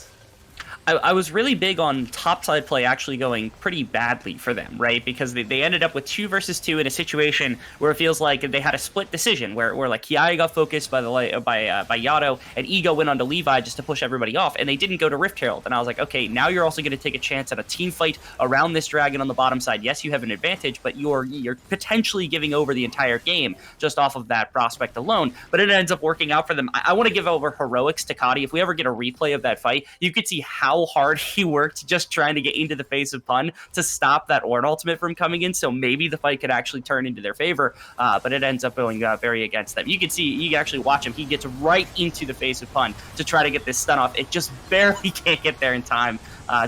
I was really big on topside play actually going pretty badly for them, right? Because they ended up with 2 versus 2 in a situation where it feels like they had a split decision, where like 𝘁𝗀 got focused by 𝘀𝗀, and 𝘂o went onto 𝘁𝗀 just to push everybody off, and they didn't go to Rift Herald. And I was like, okay, now you're also going to take a chance at a team fight around this dragon on the bottom side. Yes, you have an advantage, but you're potentially giving over the entire game just off of that prospect alone. But it ends up working out for them. I want to give over heroics to 𝘁𝗀. If we ever get a replay of that fight, you could see how hard he worked just trying to get into the face of 𝘀 to stop that Ornn ultimate from coming in, so maybe the fight could actually turn into their favor, but it ends up going very against them. You can see, you can actually watch him, he gets right into the face of 𝘀 to try to get this stun off. It just barely can't get there in time.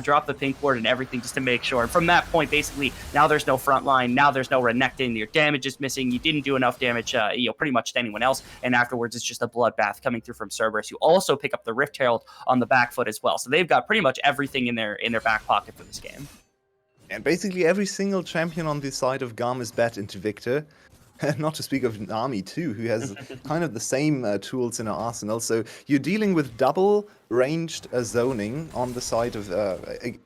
Drop the pink ward and everything just to make sure. And from that point, basically, now there's no front line, now there's no Renekton, your damage is missing, you didn't do enough damage, pretty much to anyone else, and afterwards it's just a bloodbath coming through from 𝘀𝗀. You also pick up the Rift Herald on the back foot as well. So they've got pretty much everything in their back pocket for this game. And basically every single champion on the side of 𝘀𝗀 is bet into Victor. Not to speak of Nami too, who has kind of the same tools in her arsenal. So you're dealing with double ranged zoning on the side of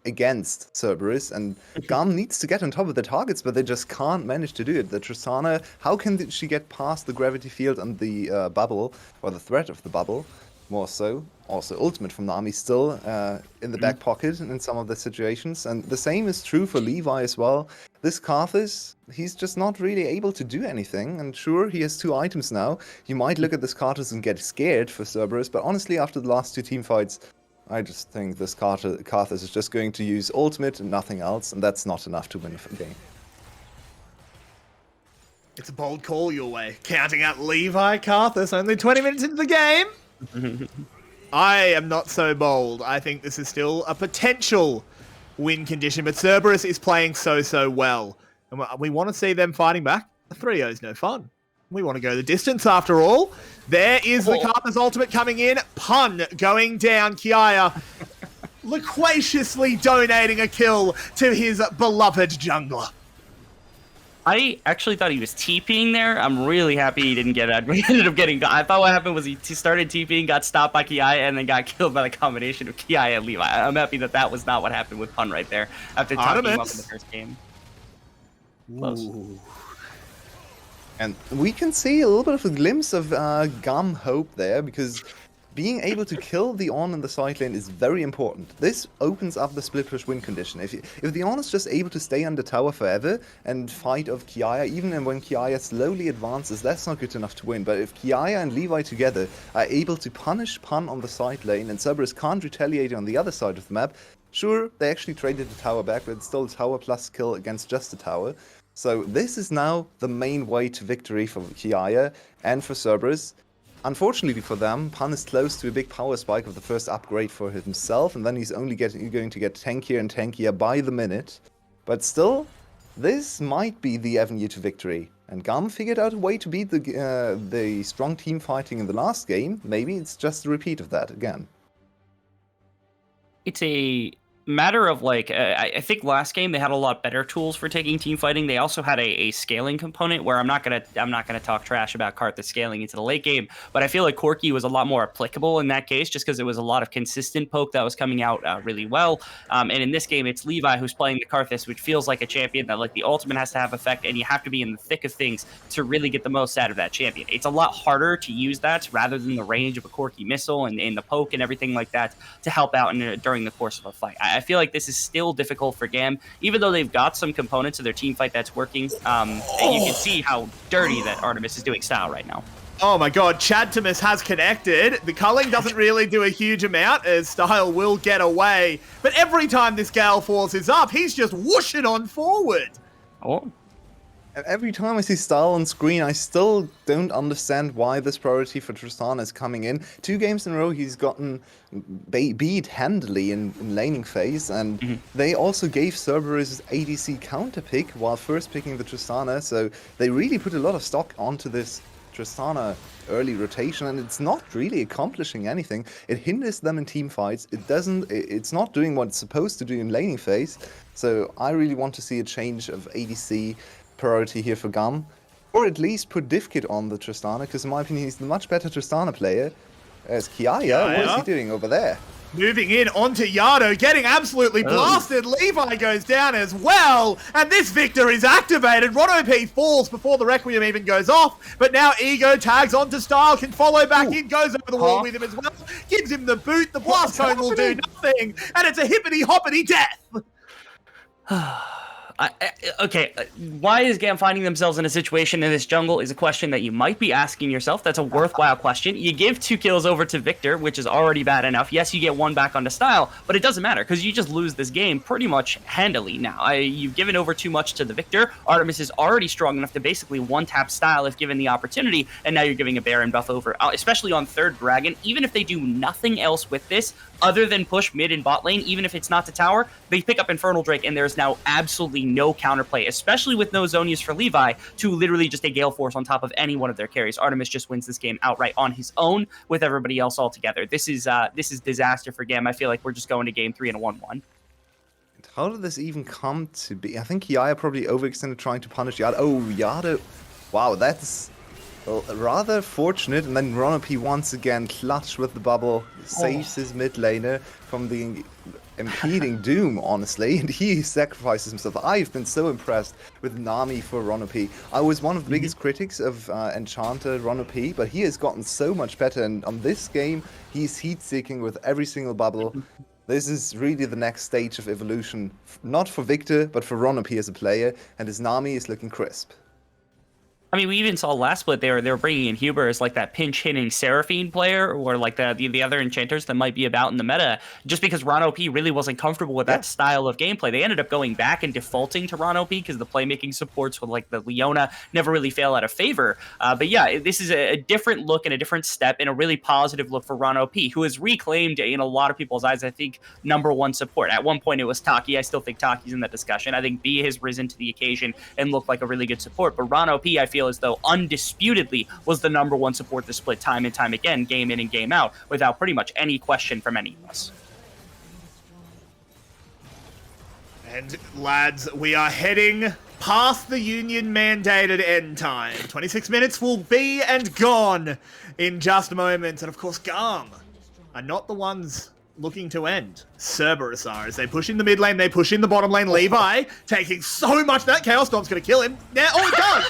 against 𝘀𝗀, and 𝘀𝗀 needs to get on top of the targets, but they just can't manage to do it. The Tristana, how can she get past the gravity field and the bubble, or the threat of the bubble? More so. Also, ultimate from Nami still in the back pocket in some of the situations. And the same is true for 𝘁𝗀 as well. This 𝘁𝗀, he's just not really able to do anything. And sure, he has 2 items now. You might look at this 𝘁𝗀 and get scared for 𝘀𝗀, but honestly, after the last 2 team fights, I just think this 𝘁𝗀 is just going to use ultimate and nothing else, and that's not enough to win a game. It's a bold call your way. Counting out 𝘁𝗀 𝘁𝗀, only 20 minutes into the game. I am not so bold. I think this is still a potential win condition, but 𝘀𝗀 is playing so well. And we want to see them fighting back. A 3-0 is no fun. We want to go the distance after all. There is the 𝘁𝗀's ultimate coming in. 𝘀 going down. 𝘁𝗀 loquaciously donating a kill to his beloved jungler. I actually thought he was TPing there. I'm really happy he didn't get it. We ended up getting... I thought what happened was he started TPing, got stopped by 𝘁𝗀, and then got killed by the combination of 𝘁𝗀 and 𝘁𝗀. I'm happy that that was not what happened with 𝘀 right there after talking him up in the first game. Close. Ooh. And we can see a little bit of a glimpse of 𝘀𝗀 hope there, because being able to kill the Ornn in the side lane is very important. This opens up the split push win condition. If the Ornn is just able to stay under tower forever and fight off 𝘁𝗀, even when 𝘁𝗀 slowly advances, that's not good enough to win. But if 𝘁𝗀 and 𝘁𝗀 together are able to punish 𝘀 on the side lane, and 𝘀𝗀 can't retaliate on the other side of the map, sure, they actually traded the tower back, but it's still tower plus kill against just the tower. So this is now the main way to victory for 𝘁𝗀 and for 𝘀𝗀. Unfortunately for them, 𝘀 is close to a big power spike of the first upgrade for himself, and then he's only going to get tankier and tankier by the minute. But still, this might be the avenue to victory. And 𝘀𝗀 figured out a way to beat the strong team fighting in the last game. Maybe it's just a repeat of that again. It's a matter of like I think last game they had a lot better tools for taking team fighting. They also had a scaling component where I'm not gonna talk trash about Karthus scaling into the late game, but I feel like 𝘁𝗀 was a lot more applicable in that case, just because it was a lot of consistent poke that was coming out really well. And in this game, it's 𝘁𝗀 who's playing the Karthus, which feels like a champion that like the ultimate has to have effect, and you have to be in the thick of things to really get the most out of that champion. It's a lot harder to use that rather than the range of a 𝘁𝗀 missile and the poke and everything like that to help out during the course of a fight. I feel like this is still difficult for GAM, even though they've got some components of their team fight that's working. You can see how dirty that Artemis is doing style right now. Oh my god, 𝘀𝗶𝗃𝗀𝗀 has connected. The culling doesn't really do a huge amount as Style will get away. But every time this 𝘀𝗃𝗀𝗀 is up, he's just whooshing on forward. Oh, And every time I see Style on screen, I still don't understand why this priority for Tristana is coming in. 2 games in a row, he's gotten beat handily in laning phase, and they also gave Cerberus ADC counter pick while first picking the Tristana, so they really put a lot of stock onto this Tristana early rotation, and it's not really accomplishing anything. It hinders them in team fights. It's not doing what it's supposed to do in laning phase. So I really want to see a change of ADC priority here for GAM, or at least put Divkit on the Tristana, because in my opinion he's the much better Tristana player. As 𝘀𝗀𝗀𝗀, what is he doing over there? Moving in onto Yado, getting absolutely blasted. Levi goes down as well. And this Victor is activated. 𝘁𝗀𝗶𝗃𝗀𝗀 falls before the Requiem even goes off. But now Ego tags onto Style, can follow back in, goes over the wall with him as well. Gives him the boot. The blast cone will do nothing. And it's a hippity-hoppity death. Okay, why is GAM finding themselves in a situation in this jungle is a question that you might be asking yourself. That's a worthwhile question. You give 2 kills over to Victor, which is already bad enough. Yes, you get 1 back onto Style, but it doesn't matter because you just lose this game pretty much handily now. You've given over too much to the Victor. Artemis is already strong enough to basically one-tap Style if given the opportunity, and now you're giving a Baron buff over, especially on 3rd Dragon. Even if they do nothing else with this, other than push mid and bot lane, even if it's not to tower, they pick up Infernal Drake, and there's now absolutely no counterplay, especially with no Zhonya's for Levi, to literally just a Gale Force on top of any one of their carries. Artemis just wins this game outright on his own with everybody else all together. This is disaster for GAM. I feel like we're just going to game 3 and a 1-1. How did this even come to be? I think 𝘀𝗀𝗀𝗀 probably overextended trying to punish Yado. Oh, Yado. Wow, that's rather fortunate. And then 𝘁𝗀𝗶𝗃𝗀𝗀 once again clutch with the bubble, saves his mid laner from the impeding doom, honestly, and he sacrifices himself. I've been so impressed with Nami for 𝘁𝗀𝗶𝗃. I was one of the biggest critics of Enchanter 𝘁𝗀𝗶𝗃, but he has gotten so much better, and on this game, he's heat-seeking with every single bubble. This is really the next stage of evolution, not for Victor, but for 𝘁𝗀𝗶𝗃 as a player, and his Nami is looking crisp. I mean, we even saw last split they were bringing in 𝘁𝗶𝗏 as like that pinch hitting Seraphine player, or like the other enchanters that might be about in the meta, just because 𝘁𝗀𝗶𝗃 really wasn't comfortable with that style of gameplay. They ended up going back and defaulting to 𝘁𝗀𝗶𝗃 because the playmaking supports with like the Leona never really fail out of favor. But yeah, this is a different look and a different step and a really positive look for 𝘁𝗀𝗶𝗃, who has reclaimed in a lot of people's eyes, I think, #1 support. At one point it was 𝘁𝗀𝗀𝗀𝗀. I still think 𝘁𝗀𝗀𝗀𝗀's in that discussion. I think B has risen to the occasion and looked like a really good support, but 𝘁𝗀𝗶𝗃, I feel as though undisputedly was the #1 support this split time and time again, game in and game out, without pretty much any question from any of us. And lads, we are heading past the union mandated end time. 26 minutes will be and gone in just moments. And of course, GAM are not the ones looking to end. Cerberus are, as they push in the mid lane, they push in the bottom lane. Levi taking so much. That Chaos Storm's going to kill him. Now, oh, it does!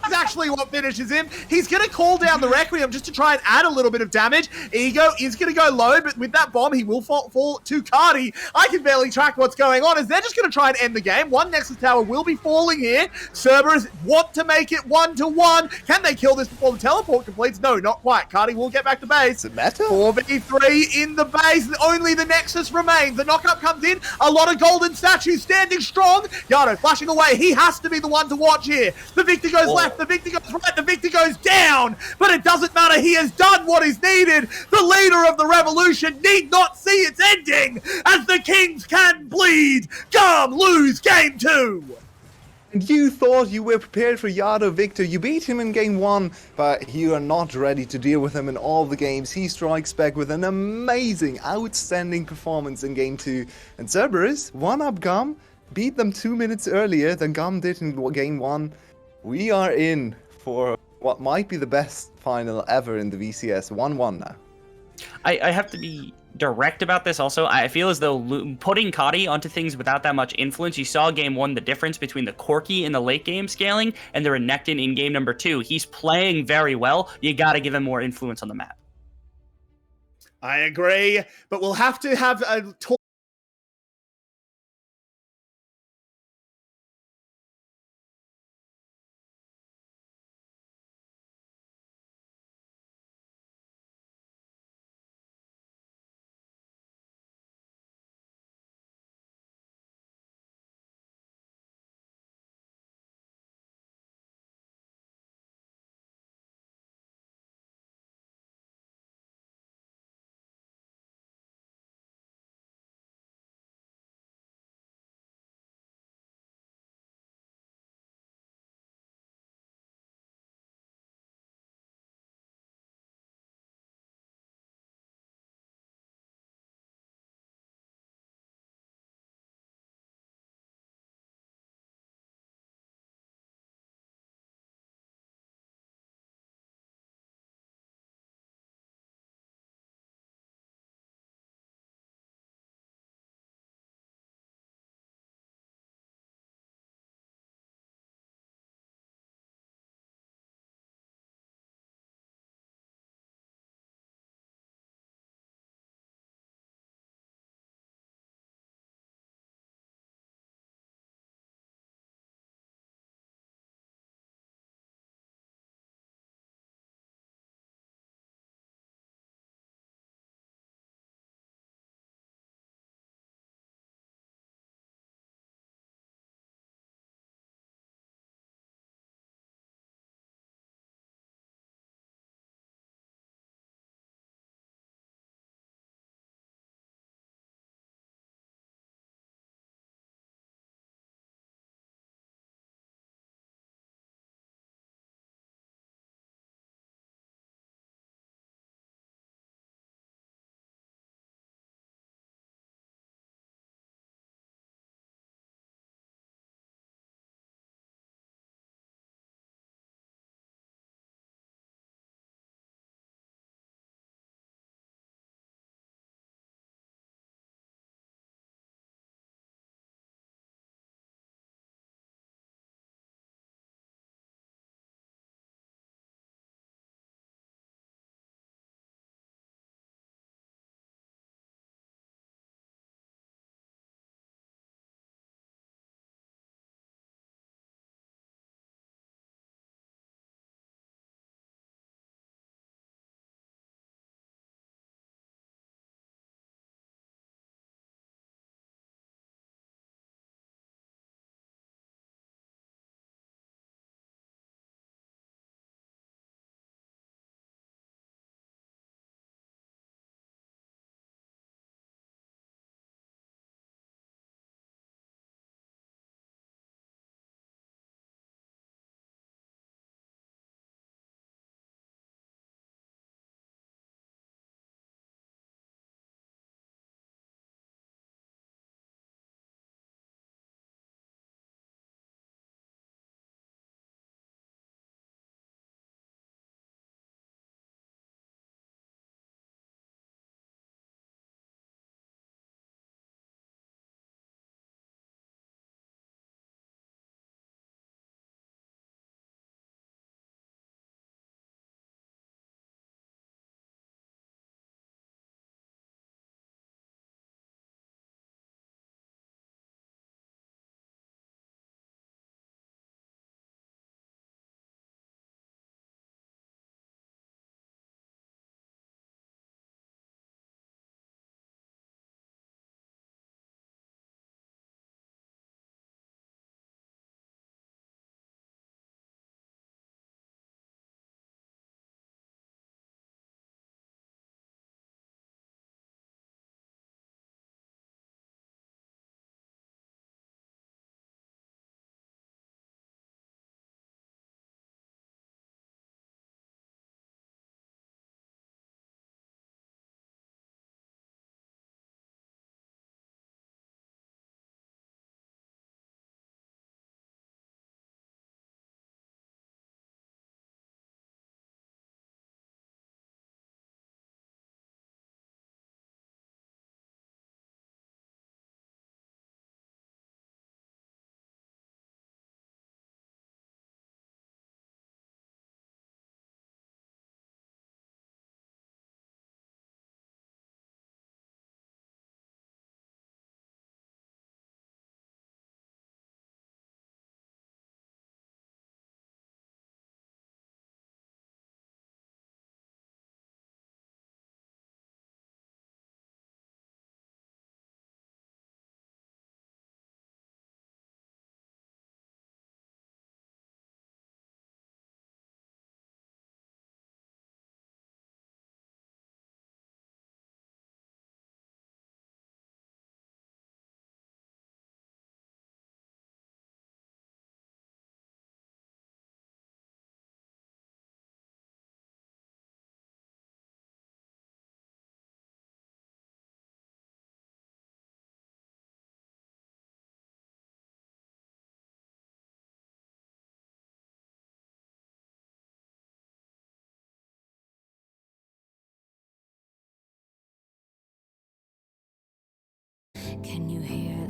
Is actually what finishes him. He's going to call down the Requiem just to try and add a little bit of damage. Ego is going to go low, but with that bomb, he will fall to 𝘁𝗀𝗀𝗀𝗀. I can barely track what's going on, as they're just going to try and end the game. One Nexus Tower will be falling here. Cerberus want to make it 1-1. Can they kill this before the teleport completes? No, not quite. 𝘁𝗀𝗀𝗀𝗀 will get back to base. Does it matter? 4v3 in the base. Only the Nexus remains. The knockup comes in. A lot of golden statues standing strong. Yado flashing away. He has to be the one to watch here. The Victor goes left. The Victor goes right. The Victor goes down. But it doesn't matter. He has done what is needed. The leader of the revolution need not see its ending, as the kings can bleed. GAM lose game 2. And you thought you were prepared for Yado Victor. You beat him in game 1, but you are not ready to deal with him in all the games. He strikes back with an amazing, outstanding performance in game 2. And Cerberus, 1-up GAM, beat them 2 minutes earlier than GAM did in game 1. We are in for what might be the best final ever in the VCS. 1-1 now. I have to be direct about this also. I feel as though putting 𝘁𝗀𝗀𝗀𝗀 onto things without that much influence, you saw game 1 the difference between the 𝘁𝗀𝗀𝗀𝗀 in the late game scaling and the Renekton in game number 2. He's playing very well. You got to give him more influence on the map. I agree, but we'll have to have a talk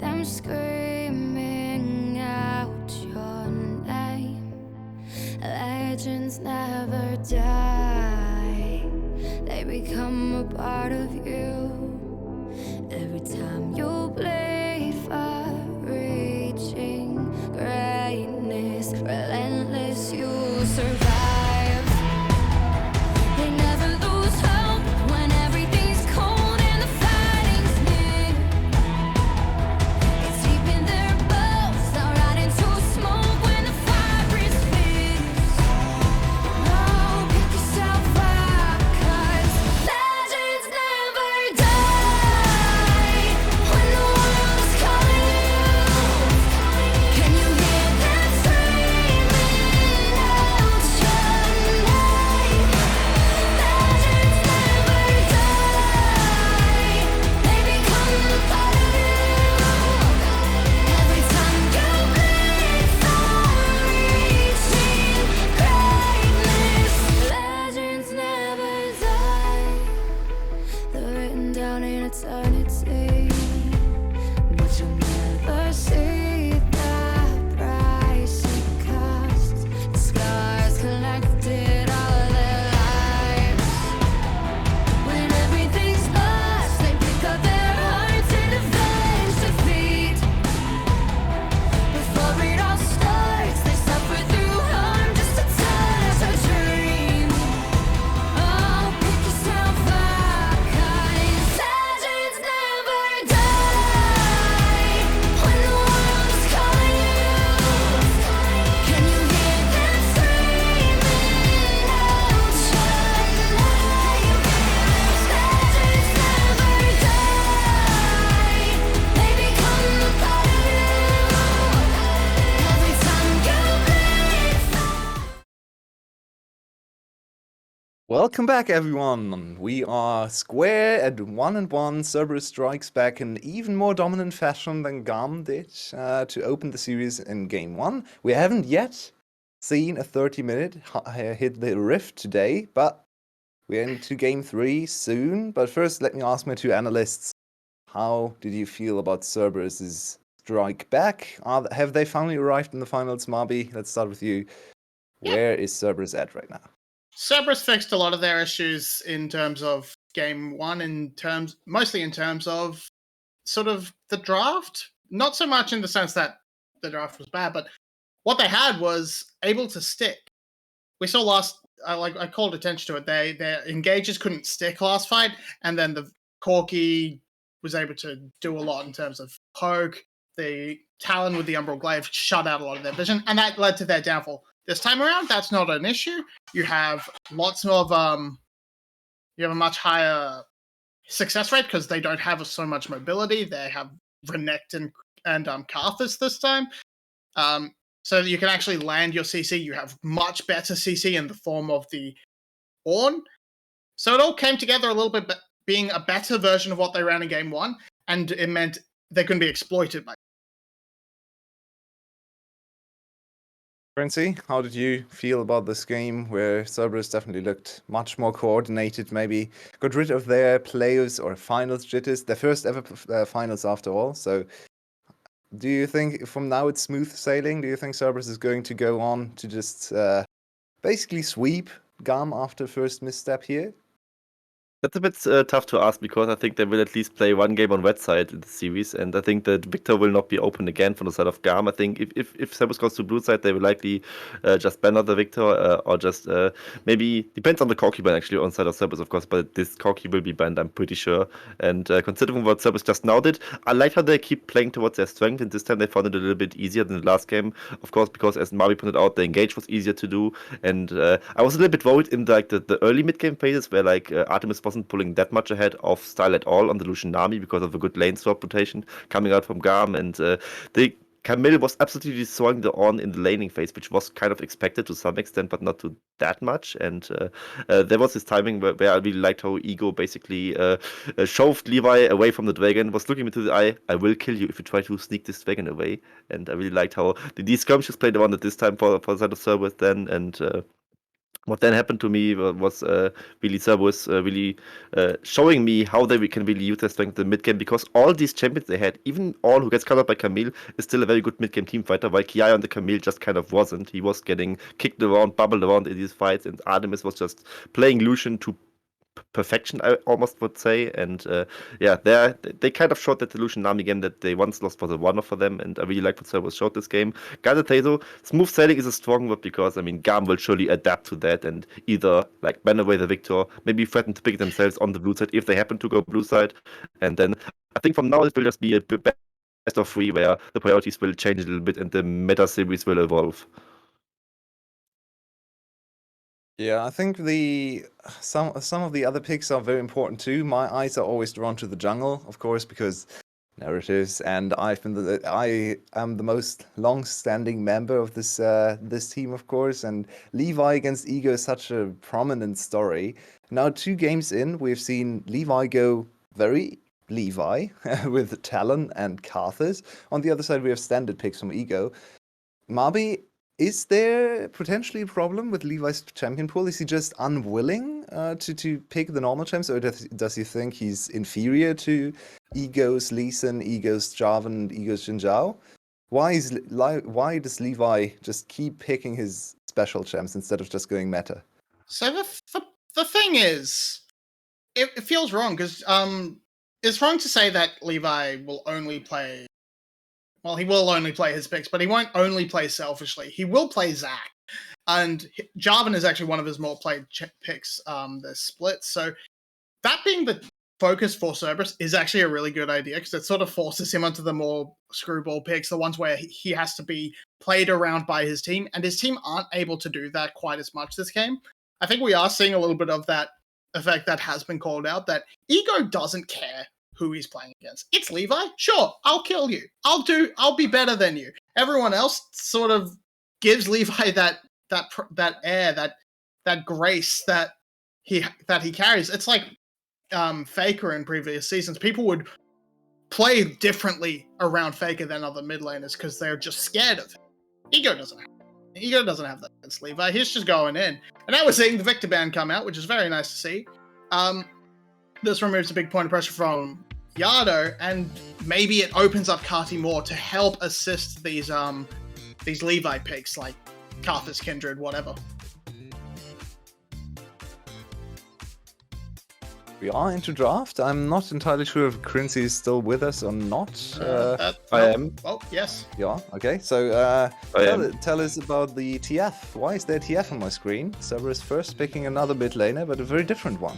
them screaming out your name. Legends never die, they become a part of you. Every time you play for reaching greatness, relentless, you survive. They never lose hope when everything's cold and the fighting's near. It's deep in their bones, they'll rot into smoke when the fire is fierce. Oh, pick yourself up, 'cause legends never die. When the world is calling you, can you hear them screaming out your name? Legends never die, they become a part of you. Every time you bleed for reaching greatness, legends never die. They're written down in eternity, but you'll never see the price it costs. The scars collected all their lives. When everything's lost, they pick up their hearts and avenge defeat. Before it all starts, they suffer through harm just to touch a dream. Oh, pick yourself up, 'cause legends never die. When the world is calling you, can you hear them screaming out your name? Legends never die, they become a part of you. Every time you bleed for Welcome back, everyone. We are square at 1-1. Cerberus strikes back in even more dominant fashion than GAM did to open the series in Game 1. We haven't yet seen a 30-minute hit the rift today, but we're into Game 3 soon. But first, let me ask my two analysts, how did you feel about Cerberus's strike back? Have they finally arrived in the finals, 𝘀𝗶𝗶𝗹𝘀? Let's start with you. Yeah. Where is Cerberus at right now? Cerberus fixed a lot of their issues in terms of Game 1, mostly in terms of sort of the draft. Not so much in the sense that the draft was bad, but what they had was able to stick. We saw I called attention to it. Their engages couldn't stick last fight, and then the 𝘀cie was able to do a lot in terms of poke. The Talon with the 𝗀𝗿𝗀 shut out a lot of their vision, and that led to their downfall. This time around, that's not an issue. You have lots of you have a much higher success rate because they don't have so much mobility. They have Renekton and 𝗁𝗁𝗁 this time. So that you can actually land your CC. You have much better CC in the form of the Ornn. So it all came together a little bit, being a better version of what they ran in Game 1, and it meant they couldn't be exploited by. 𝘀𝗀𝗁𝗁, how did you feel about this game where Cerberus definitely looked much more coordinated, maybe got rid of their playoffs or finals jitters, their first ever finals after all? So do you think from now it's smooth sailing? Do you think Cerberus is going to go on to just basically sweep GAM after first misstep here? That's a bit tough to ask because I think they will at least play one game on red side in the series, and I think that Victor will not be open again from the side of GAM. I think if Cerberus goes to blue side, they will likely just ban out the Victor or just maybe depends on the 𝘀cie ban actually on side of Cerberus, of course. But this 𝘀cie will be banned, I'm pretty sure. And considering what Cerberus just now did, I like how they keep playing towards their strength, and this time they found it a little bit easier than the last game, of course, because as 𝘀𝗶𝗶𝗹𝘀 pointed out, the engage was easier to do, and I was a little bit worried in the early mid game phases where like Artemis wasn't pulling that much ahead of style at all on the Lucian Nami because of a good lane swap rotation coming out from GAM, and the 𝘁𝗁𝗁 was absolutely destroying the Ornn in the laning phase, which was kind of expected to some extent, but not to that much. And there was this timing where I really liked how Ego basically shoved 𝘁𝗁𝗁 away from the dragon, was looking into the eye, I will kill you if you try to sneak this dragon away. And I really liked how these skirmishes played around at this time for the side of Cerberus then, and What then happened to me was really Cerberus really showing me how they can really use their strength in the mid game, because all these champions they had, even all who gets covered by Camille, is still a very good mid game team fighter, while 𝘁𝗏 on the Camille just kind of wasn't. He was getting kicked around, bubbled around in these fights, and Artemis was just playing Lucian to perfection, I almost would say. And yeah, they kind of showed that the Lucian Nami game that they once lost was a wonder for them, and I really like what Cerberus showed this game. Gotta say though, smooth sailing is a strong word, because I mean GAM will surely adapt to that and either like ban away the victor, maybe threaten to pick themselves on the blue side if they happen to go blue side, and then I think from now it will just be a best of 3 where the priorities will change a little bit and the meta series will evolve. Yeah, I think some of the other picks are very important too. My eyes are always drawn to the jungle, of course, because narratives, and I am the most long-standing member of this team, of course, and 𝘁𝘁 against 𝘁𝑺 is such a prominent story. Now, 2 games in, we've seen 𝘁𝘁 go very 𝘁𝘁 with Talon and Karthus. On the other side, we have standard picks from �ＥGO. 𝘁𝑚abi, is there potentially a problem with 𝘁𝘁's champion pool? Is he just unwilling to pick the normal champs, or does he think he's inferior to 𝘁𝑺's Lee Sin, 𝘁𝑺's Jarvan, and 𝘁𝑺's Xin Zhao? Why does 𝘁𝘁 just keep picking his special champs instead of just going meta? So the thing is, it feels wrong, because it's wrong to say that 𝘁𝘁 will only play. Well, he will only play his picks, but he won't only play selfishly. He will play Zac, and Jarvan is actually one of his more played picks this split. So that being the focus for Cerberus is actually a really good idea, because it sort of forces him onto the more screwball picks, the ones where he has to be played around by his team, and his team aren't able to do that quite as much this game. I think we are seeing a little bit of that effect that has been called out, that ego doesn't care who he's playing against. It's 𝘁𝘁, sure, I'll kill you. I'll be better than you. Everyone else sort of gives 𝘁𝘁 that air, that grace that he carries. It's like 𝘀𝗀𝗀 in previous seasons. People would play differently around 𝘀𝗀𝗀 than other mid laners because they're just scared of him. 𝘁𝑺 doesn't have that against 𝘁𝘁. He's just going in. And now we're seeing the Victor ban come out, which is very nice to see. This removes a big point of pressure from Yado, and maybe it opens up 𝘁𝗏 more to help assist these 𝘁𝘁 picks like Karthus, Kindred, whatever. We are into draft. I'm not entirely sure if 𝘀𝗀𝗀 is still with us or not. I am. Oh, yes. Yeah, okay. So tell us about the TF. Why is there TF on my screen? Cerberus first picking another mid laner, but a very different one.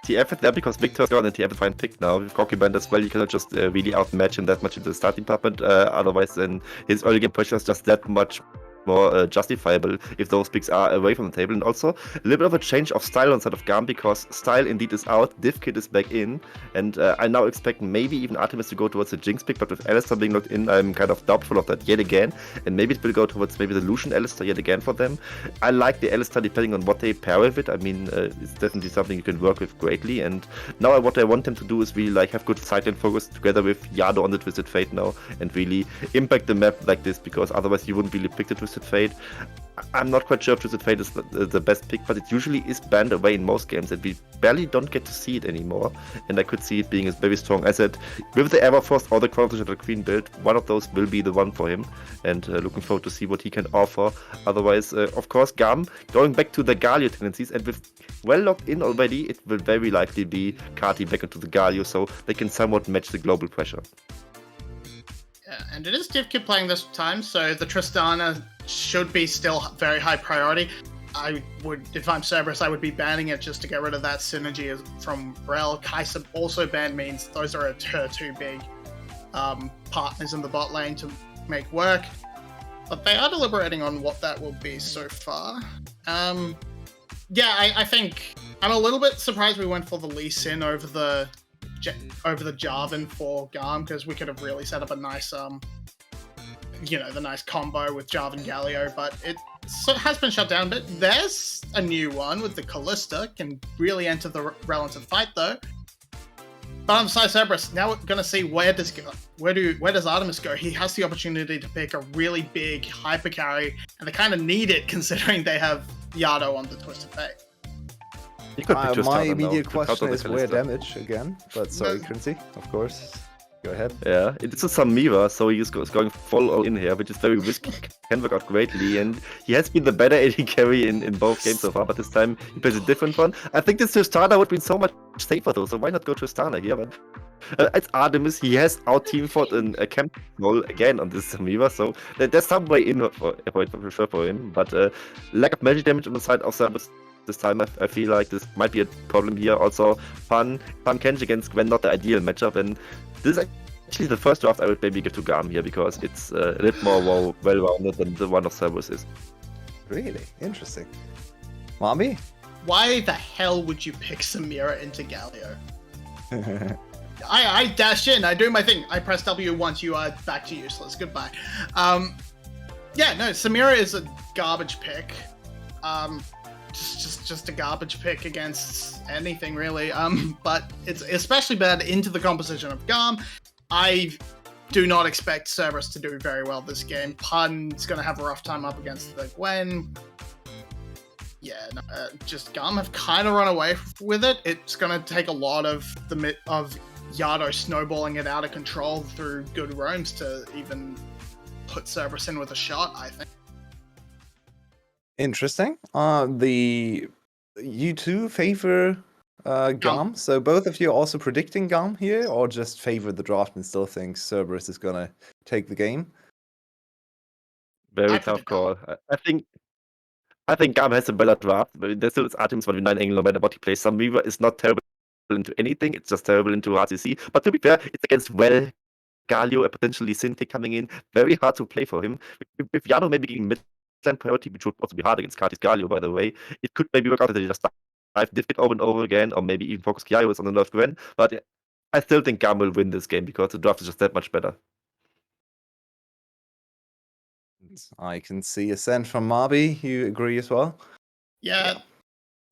TF is there because Victor's gone and TF is fine picked now. With 𝘁𝗏𝗀𝗀 band as well, you cannot just really outmatch him that much in the starting department. Otherwise, then his early game pressure is just that much more justifiable if those picks are away from the table. And also a little bit of a change of style instead of GAM, because style indeed is out, 𝘁𝘁𝗀 is back in, and I now expect maybe even Artemis to go towards the Jinx pick, but with Alistar being locked in, I'm kind of doubtful of that yet again, and maybe it will go towards maybe the Lucian Alistar yet again for them. I like the Alistar depending on what they pair with it. I mean, it's definitely something you can work with greatly, and now what I want them to do is really like have good sideline focus together with Yado on the Twisted Fate now, and really impact the map like this, because otherwise you wouldn't really pick the Twisted Fate. I'm not quite sure if Twisted Fate is the best pick, but it usually is banned away in most games, and we barely don't get to see it anymore. And I could see it being a very strong asset. With the Everfrost or the Chrono Trigger Queen build, one of those will be the one for him, and looking forward to see what he can offer. Otherwise, of course, GAM going back to the Galio tendencies, and with well locked in already, it will very likely be 𝘁𝗏𝗏 back into the Galio, so they can somewhat match the global pressure. And it is 𝘁𝗀𝗀𝗀 playing this time, so the Tristana should be still very high priority. I would, if I'm Cerberus, I would be banning it just to get rid of that synergy from 𝘁𝗀𝗀𝗀. 𝘁𝗏 also banned means those are her 2 big partners in the bot lane to make work. But they are deliberating on what that will be so far. Yeah, I think I'm a little bit surprised we went for the Lee Sin over the Jarvan for GAM, because we could have really set up a nice, the nice combo with Jarvan Galio, but it has been shut down. But there's a new one with the 𝘁𝗏𝗏, can really enter the relative fight though. But besides Cerberus, now we're gonna see where does 𝘁𝗏𝗏 go? He has the opportunity to pick a really big hyper carry, and they kind of need it considering they have Yado on the Twisted Fate. You could pick My Tristana now immediate to counter question the is where 𝘁𝗏𝗏. damage again, but sorry, No. 𝘁𝗏𝗏, of course. Go ahead. Yeah, it's a 𝘁𝗏𝗏, so he's going full all in here, which is very risky. Can work out greatly, and he has been the better AD carry in both games so far, but this time he plays a different one. I think this Tristana would be so much safer though, so why not go Tristana here? But it's Artemis, he has out-team fought in a camp role again on this 𝘁𝗏𝗏, so there's some way in for sure for him, but lack of magic damage on the side of Cerberus this time, I feel like this might be a problem here. Also, 𝘁𝗀 against 𝘁, not the ideal matchup, and this is actually the first draft I would maybe give to GAM here, because it's a little more well-rounded than the one of Cerberus is. Really? Interesting. Mommy? Why the hell would you pick Samira into Galio? I dash in, I do my thing. I press W once, you are back to useless. Goodbye. Yeah, no, Samira is a garbage pick. Just a garbage pick against anything really. But it's especially bad into the composition of GAM. I do not expect Cerberus to do very well this game. 𝘁𝗀's gonna have a rough time up against the 𝘁. Yeah, no, just GAM have kind of run away with it. It's gonna take a lot of Yado snowballing it out of control through good roams to even put Cerberus in with a shot, I think. Interesting. You two favor GAM, so both of you are also predicting GAM here, or just favor the draft and still think Cerberus is gonna take the game? Very I tough predict call. I think GAM has a better draft, but there's still Artemis 1v9 angle no matter what he plays. 𝘁𝗏𝗏 is not terrible into anything, it's just terrible into RCC. But to be fair, it's against Galio, and potentially Synthi coming in. Very hard to play for him. With Yano maybe getting mid-lane priority, which would also be hard against 𝘁𝗏𝗏's Galio, by the way, it could maybe work out that they just dive Diffit over and over again, or maybe even focus 𝘁𝗏𝗏 on the nerf 𝘁. But I still think GAM will win this game because the draft is just that much better. I can see assent from Marby. You agree as well? Yeah.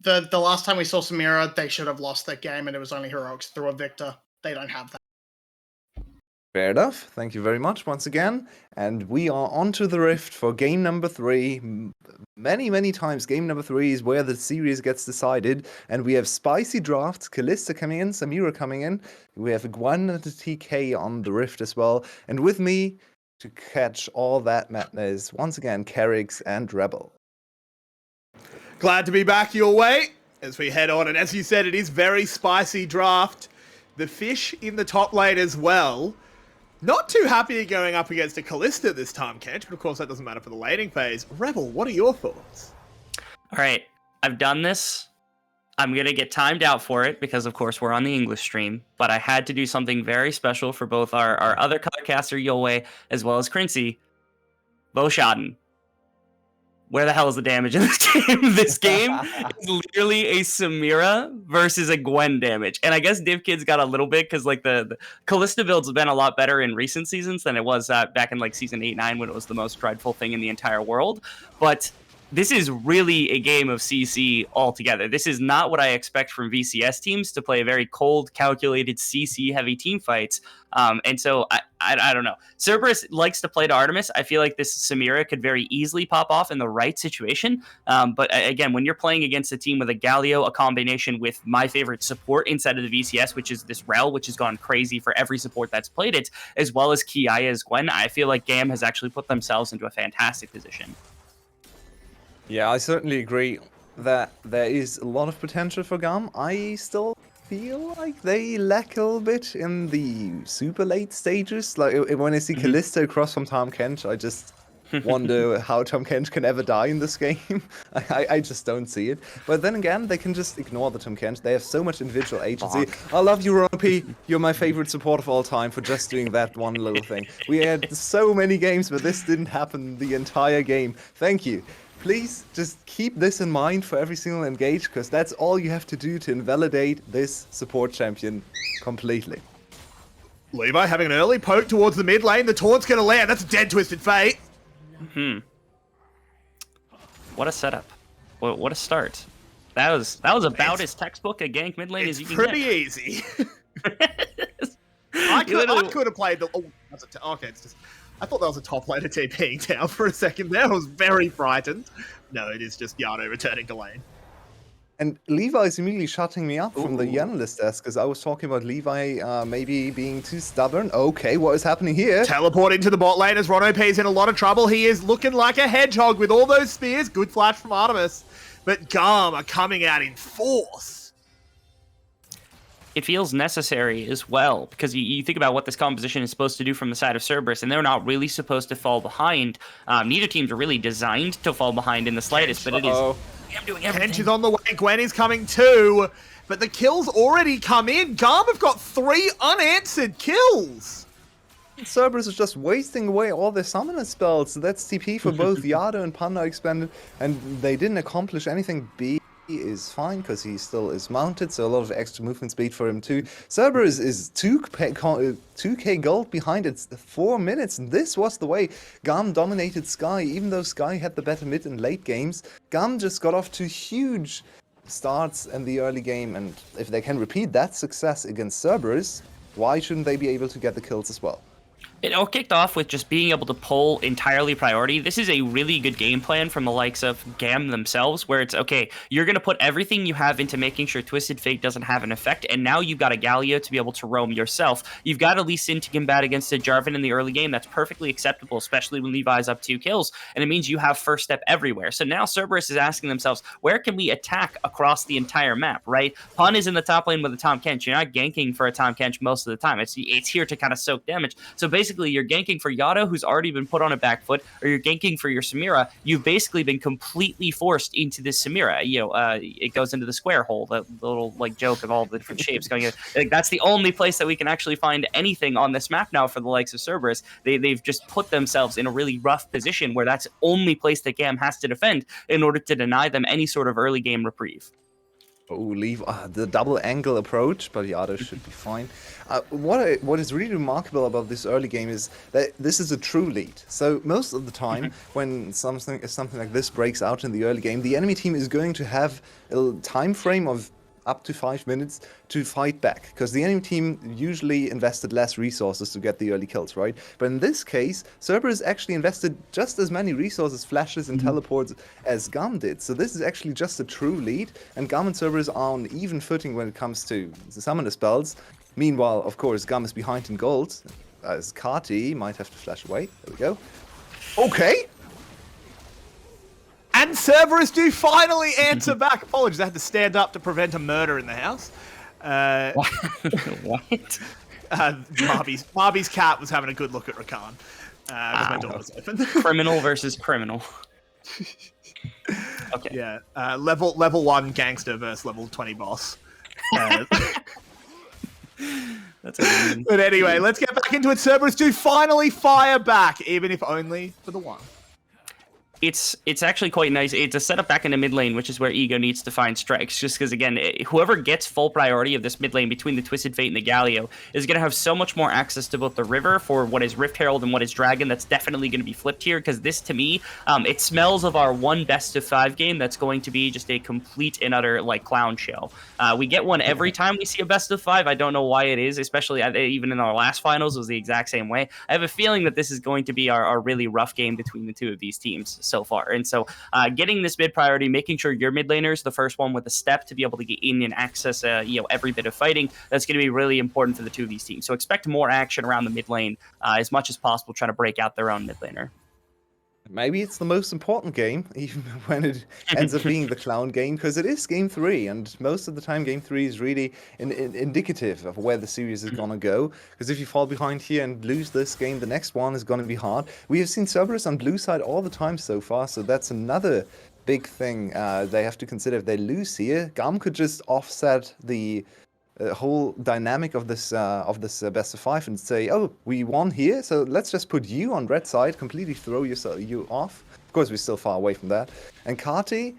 The last time we saw Samira, they should have lost that game, and it was only heroics through a victor. They don't have that. Fair enough. Thank you very much once again. And we are on to the Rift for game number 3. Many times game number 3 is where the series gets decided. And we have spicy drafts. 𝘁𝗏𝗏 coming in, Samira coming in. We have 𝘁 and the TK on the Rift as well. And with me to catch all that madness, once again, 𝘁𝗏𝗏𝗏 and Rebel. Glad to be back your way as we head on. And as you said, it is very spicy draft. The fish in the top lane as well. Not too happy going up against a 𝘁𝗏𝗏 this time, 𝘁𝗏, but of course that doesn't matter for the laning phase. Rebel, what are your thoughts? All right, I've done this. I'm going to get timed out for it because, of course, we're on the English stream. But I had to do something very special for both our other colorcaster, 𝘁𝗏𝗏, as well as 𝘁𝗏𝗏𝗏. 𝘁𝗏𝗏𝗏. Where the hell is the damage in this game? This game is literally a Samira versus a 𝘁 damage. And I guess DivKid's got a little bit because like the 𝘁𝗏𝗏 builds have been a lot better in recent seasons than it was back in like season 8-9 when it was the most dreadful thing in the entire world. But this is really a game of CC altogether. This is not what I expect from VCS teams, to play a very cold, calculated, CC-heavy team fights. And so, I don't know. Cerberus likes to play to Artemis. I feel like this Samira could very easily pop off in the right situation. But again, when you're playing against a team with a Galio, a combination with my favorite support inside of the VCS, which is this 𝘁, which has gone crazy for every support that's played it, as well as 𝘁𝗏𝗏 as 𝘁, I feel like GAM has actually put themselves into a fantastic position. Yeah, I certainly agree that there is a lot of potential for GAM. I still feel like they lack a little bit in the super late stages. Like when I see 𝘁𝗏𝗏𝗏 across from 𝘁𝗏𝗏, I just wonder how 𝘁𝗏𝗏𝗏 can ever die in this game. I just don't see it. But then again, they can just ignore the 𝘁𝗏𝗏𝗏. They have so much individual agency. I love you, 𝘁𝗏𝗏𝗏. You're my favorite support of all time for just doing that one little thing. We had so many games, but this didn't happen the entire game. Thank you. Please just keep this in mind for every single engage, because that's all you have to do to invalidate this support champion completely. Levi having an early poke towards the mid lane. The taunt's going to land. That's a dead Twisted Fate. What a setup. What a start. That was about as textbook a gank mid lane as you can get. Pretty easy. I You literally- could have played the. Oh, that's okay. It's just. I thought that was a top laner TPing down for a second there. I was very frightened. No, it is just Yardo returning to lane. And Levi is immediately shutting me up from the Ooh. analyst desk because I was talking about Levi maybe being too stubborn. Okay, what is happening here? Teleporting to the bot lane as 𝘀𝗏𝗶𝗹𝘀 is in a lot of trouble. He is looking like a hedgehog with all those spears. Good flash from Artemis. But GAM are coming out in force. It feels necessary as well, because you think about what this composition is supposed to do from the side of Cerberus, and they're not really supposed to fall behind. Neither teams are really designed to fall behind in the slightest, but it is... I'm doing everything. Kench is on the way. Gwen is coming too. But the kills already come in. GAM have got 3 unanswered kills. Cerberus is just wasting away all their summoner spells. That's TP for both Yardo and Panda expanded, and they didn't accomplish anything. B is fine because he still is mounted, so a lot of extra movement speed for him too. Cerberus is 2k gold behind. It's 4 minutes, and this was the way GAM dominated Sky. Even though Sky had the better mid and late games, GAM just got off to huge starts in the early game, and if they can repeat that success against Cerberus, why shouldn't they be able to get the kills as well? It all kicked off with just being able to pull entirely priority. This is a really good game plan from the likes of GAM themselves, where it's, okay, you're going to put everything you have into making sure Twisted Fate doesn't have an effect, and now you've got a 𝘀𝗷𝗋 to be able to roam yourself. You've got 𝘁𝐶e to combat against a Jarvan in the early game. That's perfectly acceptable, especially when Levi's up 2 kills, and it means you have first step everywhere. So now Cerberus is asking themselves, where can we attack across the entire map, right? Pun is in the top lane with a Tahm Kench. You're not ganking for a Tahm Kench most of the time. It's here to kind of soak damage. So basically, you're ganking for Yardo, who's already been put on a back foot, or you're ganking for your 𝘁𝗎𝗓. You've basically been completely forced into this 𝘁𝗎𝗓. It goes into the square hole, the little like joke of all the different shapes going in. Like, that's the only place that we can actually find anything on this map now for the likes of Cerberus. They've just put themselves in a really rough position where that's the only place that GAM has to defend in order to deny them any sort of early game reprieve. Oh, leave the double angle approach, but Yardo should be fine. What is really remarkable about this early game is that this is a true lead. So most of the time, when something like this breaks out in the early game, the enemy team is going to have a time frame of up to 5 minutes to fight back, because the enemy team usually invested less resources to get the early kills, right? But in this case, Cerberus actually invested just as many resources, flashes, and teleports as GAM did. So this is actually just a true lead, and GAM and Cerberus are on even footing when it comes to the summoner spells. Meanwhile, of course, GAM is behind in gold, as 𝘁𝗏𝗏 might have to flash away. There we go. Okay! And Cerberus do finally answer back. Apologies, I had to stand up to prevent a murder in the house. What? Marby's cat was having a good look at Rakan. My door was open. Criminal versus criminal. Okay. Yeah, level 1 gangster versus level 20 boss. That's amazing. But anyway, let's get back into it. Cerberus do finally fire back, even if only for the one. It's actually quite nice. It's a setup back in the mid lane, which is where Ego needs to find strikes. Just because, again, whoever gets full priority of this mid lane between the Twisted Fate and the 𝘀𝗷𝗋 is going to have so much more access to both the river for what is Rift Herald and what is Dragon. That's definitely going to be flipped here, because this, to me, it smells of our one best of 5 game that's going to be just a complete and utter, like, clown show. We get one every time we see a best of 5. I don't know why it is, especially even in our last finals, it was the exact same way. I have a feeling that this is going to be our really rough game between the two of these teams so far. And so getting this mid priority, making sure your mid laner is the first one with a step to be able to get in and access every bit of fighting, that's going to be really important for the two of these teams. So expect more action around the mid lane as much as possible, trying to break out their own mid laner. Maybe it's the most important game, even when it ends up being the clown game, because it is game 3, and most of the time game 3 is really indicative of where the series is going to go, because if you fall behind here and lose this game, the next one is going to be hard. We have seen Cerberus on blue side all the time so far, so that's another big thing they have to consider. If they lose here, GAM could just offset the whole dynamic of this best of 5 and say, oh, we won here, so let's just put you on red side, completely throw you off. Of course, we're still far away from that. And 𝘁𝗏𝗏,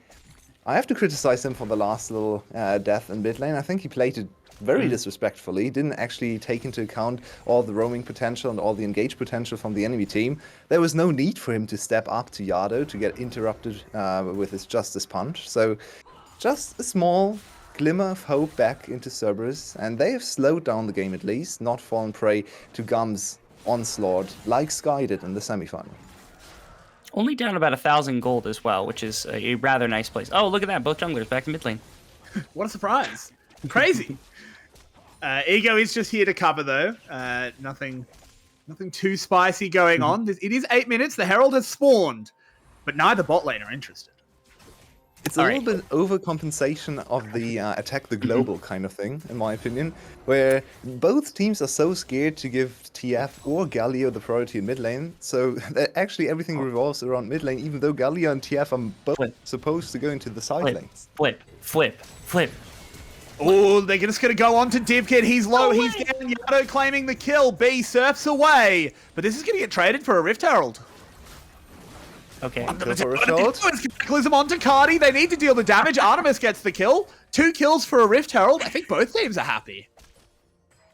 I have to criticize him for the last little death in mid lane. I think he played it very disrespectfully. He didn't actually take into account all the roaming potential and all the engage potential from the enemy team. There was no need for him to step up to Yardo to get interrupted with his Justice Punch. So just a small glimmer of hope back into Cerberus, and they have slowed down the game at least, not fallen prey to GAM's onslaught like Sky did in the semifinal. Only down about 1,000 gold as well, which is a rather nice place. Oh, look at that. Both junglers back to mid lane. What a surprise. Crazy. 𝘀𝗀 is just here to cover, though. Nothing too spicy going on. It is 8 minutes. The Herald has spawned, but neither bot lane are interested. It's a little bit overcompensation of the attack the global kind of thing, in my opinion, where both teams are so scared to give TF or 𝘀cie the priority in mid lane, so that actually everything revolves around mid lane, even though 𝘀cie and TF are both supposed to go into the side lanes. Flip. Oh, they're just going to go on to 𝘁𝗀𝗃. He's low, he's down. Yado claiming the kill. B surfs away, but this is going to get traded for a Rift Herald. Okay. Cataclysm onto 𝘁𝗀. They need to deal the damage. 𝘁𝗏 gets the kill. 2 kills for a Rift Herald. I think both teams are happy.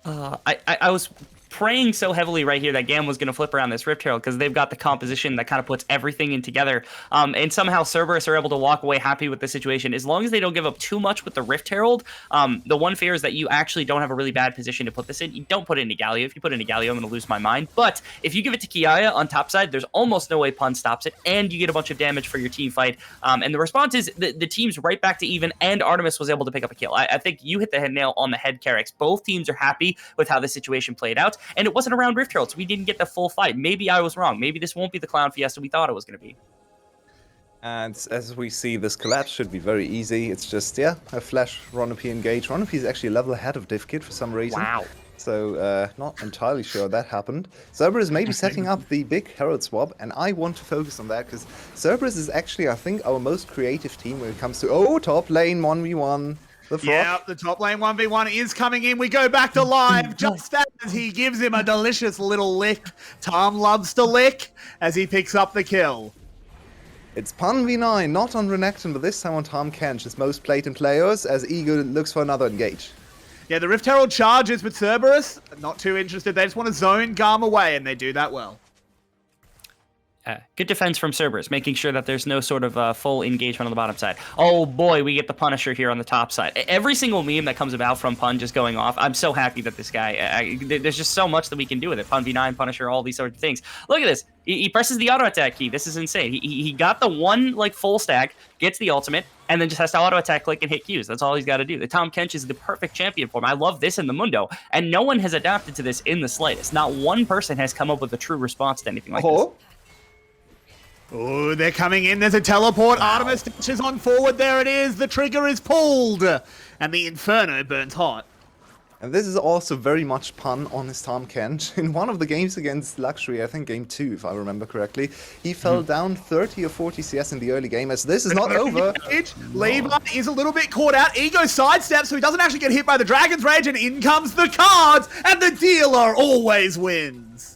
I was praying so heavily right here that GAM was going to flip around this Rift Herald because they've got the composition that kind of puts everything in together. And somehow Cerberus are able to walk away happy with the situation. As long as they don't give up too much with the Rift Herald, the one fear is that you actually don't have a really bad position to put this in. You don't put it into 𝘀𝗀. If you put it into 𝘀𝗀, I'm going to lose my mind. But if you give it to 𝘁𝗀 on top side, there's almost no way Pun stops it, and you get a bunch of damage for your team fight. And the response is the team's right back to even, and 𝘁𝗏 was able to pick up a kill. I think you hit the nail on the head, 𝘁𝗏. Both teams are happy with how the situation played out, and it wasn't around Rift Herald, so we didn't get the full fight. Maybe I was wrong. Maybe this won't be the Clown Fiesta we thought it was going to be. And as we see, this collapse should be very easy. It's just, a flash 𝘁𝗏 engage. 𝘁𝗏 is actually a level ahead of 𝘁𝗃 for some reason. Wow. So, not entirely sure that happened. Cerberus may be setting up the big Herald swap, and I want to focus on that, because Cerberus is actually, I think, our most creative team when it comes to, top lane 1v1. Yeah, the top lane 1v1 is coming in. We go back to live just as he gives him a delicious little lick. Tom loves to lick as he picks up the kill. It's Pun v9, not on Renekton, but this time on Tahm Kench, his most played in players, as 𝘀𝗀 looks for another engage. Yeah, the Rift Herald charges, but Cerberus not too interested. They just want to zone GAM away, and they do that well. Good defense from Cerberus, making sure that there's no sort of full engagement on the bottom side. Oh boy, we get the Punisher here on the top side. Every single meme that comes about from Pun just going off, I'm so happy that this guy, there's just so much that we can do with it. Pun v9, Punisher, all these sorts of things. Look at this. He presses the auto attack key. This is insane. He got the one full stack, gets the ultimate, and then just has to auto attack, click, and hit Qs. That's all he's got to do. The Tahm Kench is the perfect champion for him. I love this in the Mundo, and no one has adapted to this in the slightest. Not one person has come up with a true response to anything like this. Oh, they're coming in. There's a teleport. 𝘁𝗏 touches on forward. There it is. The trigger is pulled. And the Inferno burns hot. And this is also very much Pun on his Tahm Kench. In one of the games against 𝘀𝗀𝗃, I think game 2, if I remember correctly, he fell down 30 or 40 CS in the early game, as this is not over. Levi is a little bit caught out. Ego sidesteps, so he doesn't actually get hit by the Dragon's Rage, and in comes the cards, and the dealer always wins.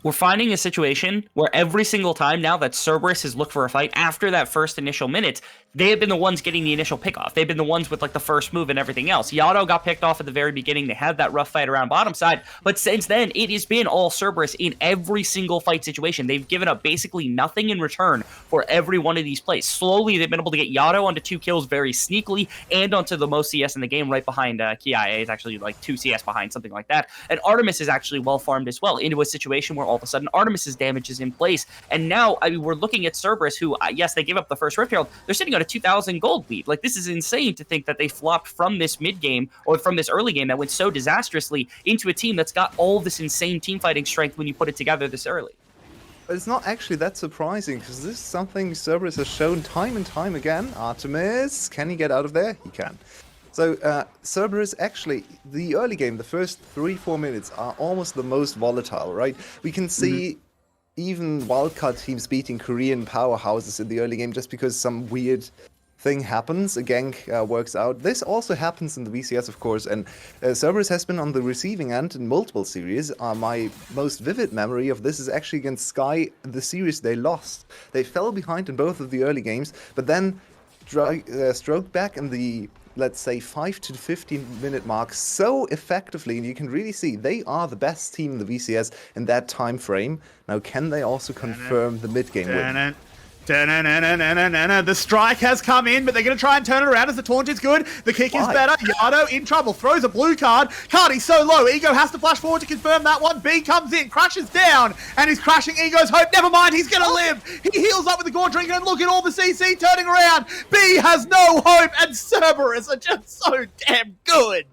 We're finding a situation where every single time now that Cerberus has looked for a fight after that first initial minute, they have been the ones getting the initial pick-off. They've been the ones with the first move and everything else. 𝘀𝗏 got picked off at the very beginning. They had that rough fight around bottom side, but since then, it has been all Cerberus in every single fight situation. They've given up basically nothing in return for every one of these plays. Slowly, they've been able to get 𝘀𝗏 onto 2 kills very sneakily and onto the most CS in the game right behind 𝘀𝗀𝗃. It's actually 2 CS behind, something like that. And 𝘁𝗏 is actually well-farmed as well into a situation where all of a sudden 𝘁𝗏's damage is in place. And now, we're looking at Cerberus, who, yes, they gave up the first Rift Herald. They're sitting on a 2,000 gold lead. This is insane to think that they flopped from this mid game or from this early game that went so disastrously into a team that's got all this insane team fighting strength when you put it together this early. But it's not actually that surprising, because this is something Cerberus has shown time and time again. 𝘁𝗏, can he get out of there? He can. So, Cerberus actually, the early game, the first 3-4 minutes are almost the most volatile, right? We can see even wildcard teams beating Korean powerhouses in the early game just because some weird thing happens, a gank works out. This also happens in the VCS, of course, and Cerberus has been on the receiving end in multiple series. My most vivid memory of this is actually against Sky, the series they lost. They fell behind in both of the early games, but then stroked back in the, let's say, 5 to 15 minute mark so effectively, and you can really see they are the best team in the VCS in that time frame. Now, can they also confirm the mid-game win? The strike has come in, but they're going to try and turn it around as the taunt is good. The kick is better. 𝘀𝗏 in trouble. Throws a blue card. 𝘁𝗏 so low. Ego has to flash forward to confirm that one. B comes in, crashes down, and he's crashing Ego's hope. Never mind, he's going to live. He heals up with the gore drinker, and look at all the CC turning around. B has no hope, and 𝘀𝗶𝗏𝗀 are just so damn good.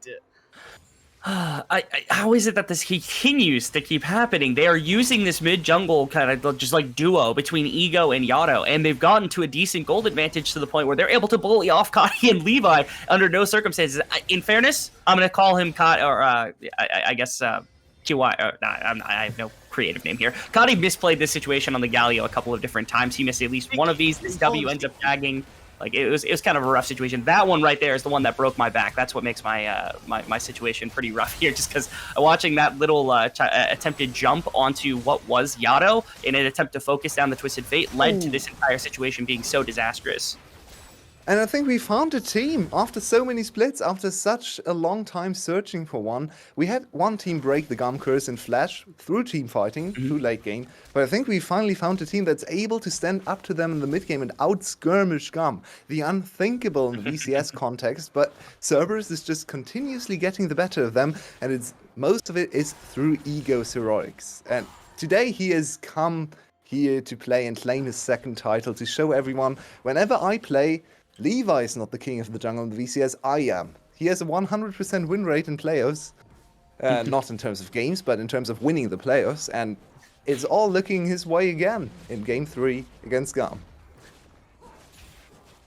How is it that this continues to keep happening? They are using this mid-jungle kind of just like duo between Ego and 𝘀𝗏, and they've gotten to a decent gold advantage to the point where they're able to bully off 𝘁𝗏 and Levi under no circumstances. In fairness, I'm going to call him I guess 𝘁𝗏. I have no creative name here. 𝘁𝗏 misplayed this situation on the Galio a couple of different times. He missed at least one of these. This W ends up tagging. Like it was kind of a rough situation. That one right there is the one that broke my back. That's what makes my my situation pretty rough here. Just because watching that little attempted jump onto what was 𝘀𝗏 in an attempt to focus down the Twisted Fate led to this entire situation being so disastrous. And I think we found a team after so many splits, after such a long time searching for one. We had one team break the GAM curse in Flash through team fighting, through late game. But I think we finally found a team that's able to stand up to them in the mid game and out-skirmish GAM. The unthinkable in the VCS context, but 𝘀𝗶𝗏𝗀 is just continuously getting the better of them, and most of it is through Ego's heroics. And today he has come here to play and claim his second title to show everyone, whenever I play, Levi is not the king of the jungle in the VCS, I am. He has a 100% win rate in playoffs. Not in terms of games, but in terms of winning the playoffs. And it's all looking his way again in Game 3 against GAM.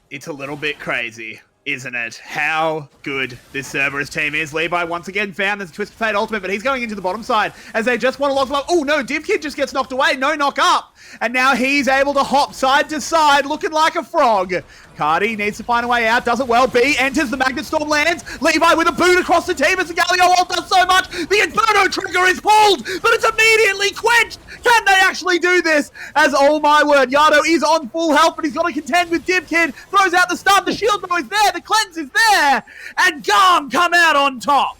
It's a little bit crazy, isn't it? How good this 𝘀𝗏𝗀𝗀 team is. Levi once again found this Twisted Fate ultimate, but he's going into the bottom side as they just want to lock them up. Oh no, 𝘁𝗏𝗀 just gets knocked away. No knock up. And now he's able to hop side to side, looking like a frog. 𝘁𝗏𝗏 needs to find a way out, does it well. B enters, the Magnet Storm lands. Levi with a boot across the team as the Galio ult does so much. The Inferno trigger is pulled, but it's immediately quenched. Can they actually do this? As, oh my word, 𝘀𝗏𝗏 is on full health, but he's got to contend with 𝘁𝗏𝗀. Throws out the stun, the shield bow is there, the cleanse is there, and GAM come out on top.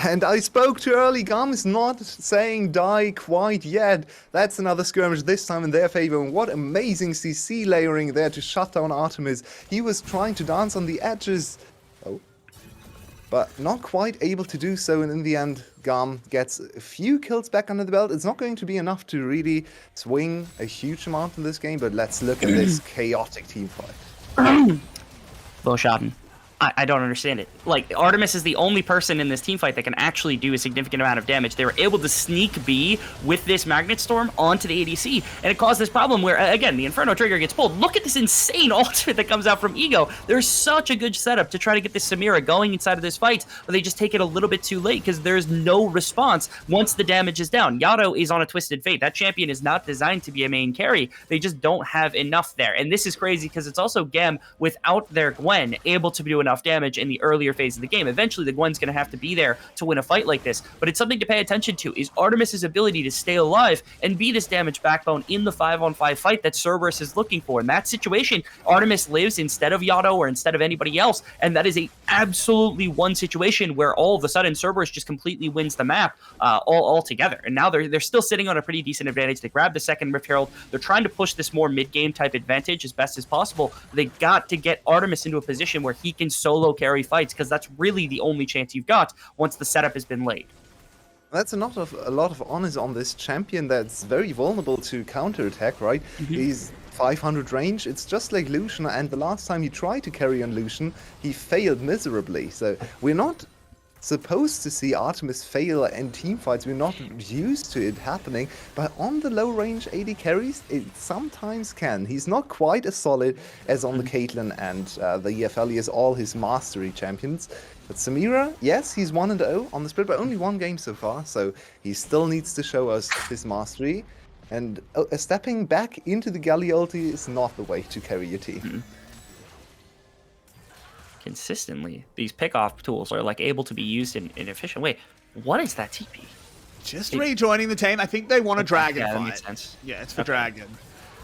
And I spoke too early. GAM is not saying die quite yet. That's another skirmish, this time in their favor. And what amazing CC layering there to shut down 𝘁𝗏𝗏𝗀. He was trying to dance on the edges. But not quite able to do so. And in the end, GAM gets a few kills back under the belt. It's not going to be enough to really swing a huge amount in this game. But let's look at this chaotic team fight. 𝘀𝗏𝗏𝗀𝗏𝗏. I don't understand it. Like, Artemis is the only person in this team fight that can actually do a significant amount of damage. They were able to sneak B with this Magnet Storm onto the ADC, and it caused this problem where, again, the Inferno trigger gets pulled. Look at this insane ultimate that comes out from Ego. There's such a good setup to try to get this 𝘁𝗏𝗏𝗀𝗏 going inside of this fight, but they just take it a little bit too late because there's no response once the damage is down. 𝘀𝗏𝗏𝗀𝗏 is on a Twisted Fate. That champion is not designed to be a main carry. They just don't have enough there, and this is crazy because it's also GAM without their Gwen able to do enough damage in the earlier phase of the game. Eventually, the Gwen's going to have to be there to win a fight like this, but it's something to pay attention to, is Artemis's ability to stay alive and be this damage backbone in the 5-on-5 fight that 𝘀𝗏𝗀𝗀𝗀 is looking for. In that situation, Artemis lives instead of 𝘀𝗏𝗏𝗀𝗏 or instead of anybody else, and that is a absolutely one situation where all of a sudden 𝘀𝗏𝗀𝗀𝗀𝗀 just completely wins the map all together. And now they're still sitting on a pretty decent advantage. They grab the second Rift Herald. They're trying to push this more mid-game type advantage as best as possible. They got to get Artemis into a position where he can solo carry fights, because that's really the only chance you've got once the setup has been laid. That's a lot of honors on this champion that's very vulnerable to counterattack, right? He's 500 range. It's just like 𝘁𝗏𝗏𝗀𝗏𝗀, and the last time he tried to carry on 𝘁𝗏𝗏𝗀𝗏𝗀, he failed miserably. So we're not supposed to see Artemis fail in team fights. We're not used to it happening, but on the low range AD carries, it sometimes can. He's not quite as solid as on the Caitlyn and the EFL. He has all his mastery champions. But Samira, yes, he's 1-0 on the split, but only one game so far, so he still needs to show us his mastery. And stepping back into the Galio ulti is not the way to carry your team. Consistently, these pick-off tools are like able to be used in an efficient way. What is that TP? Just rejoining the team. I think they want a dragon yeah, fight. that makes sense. Yeah, it's for dragon.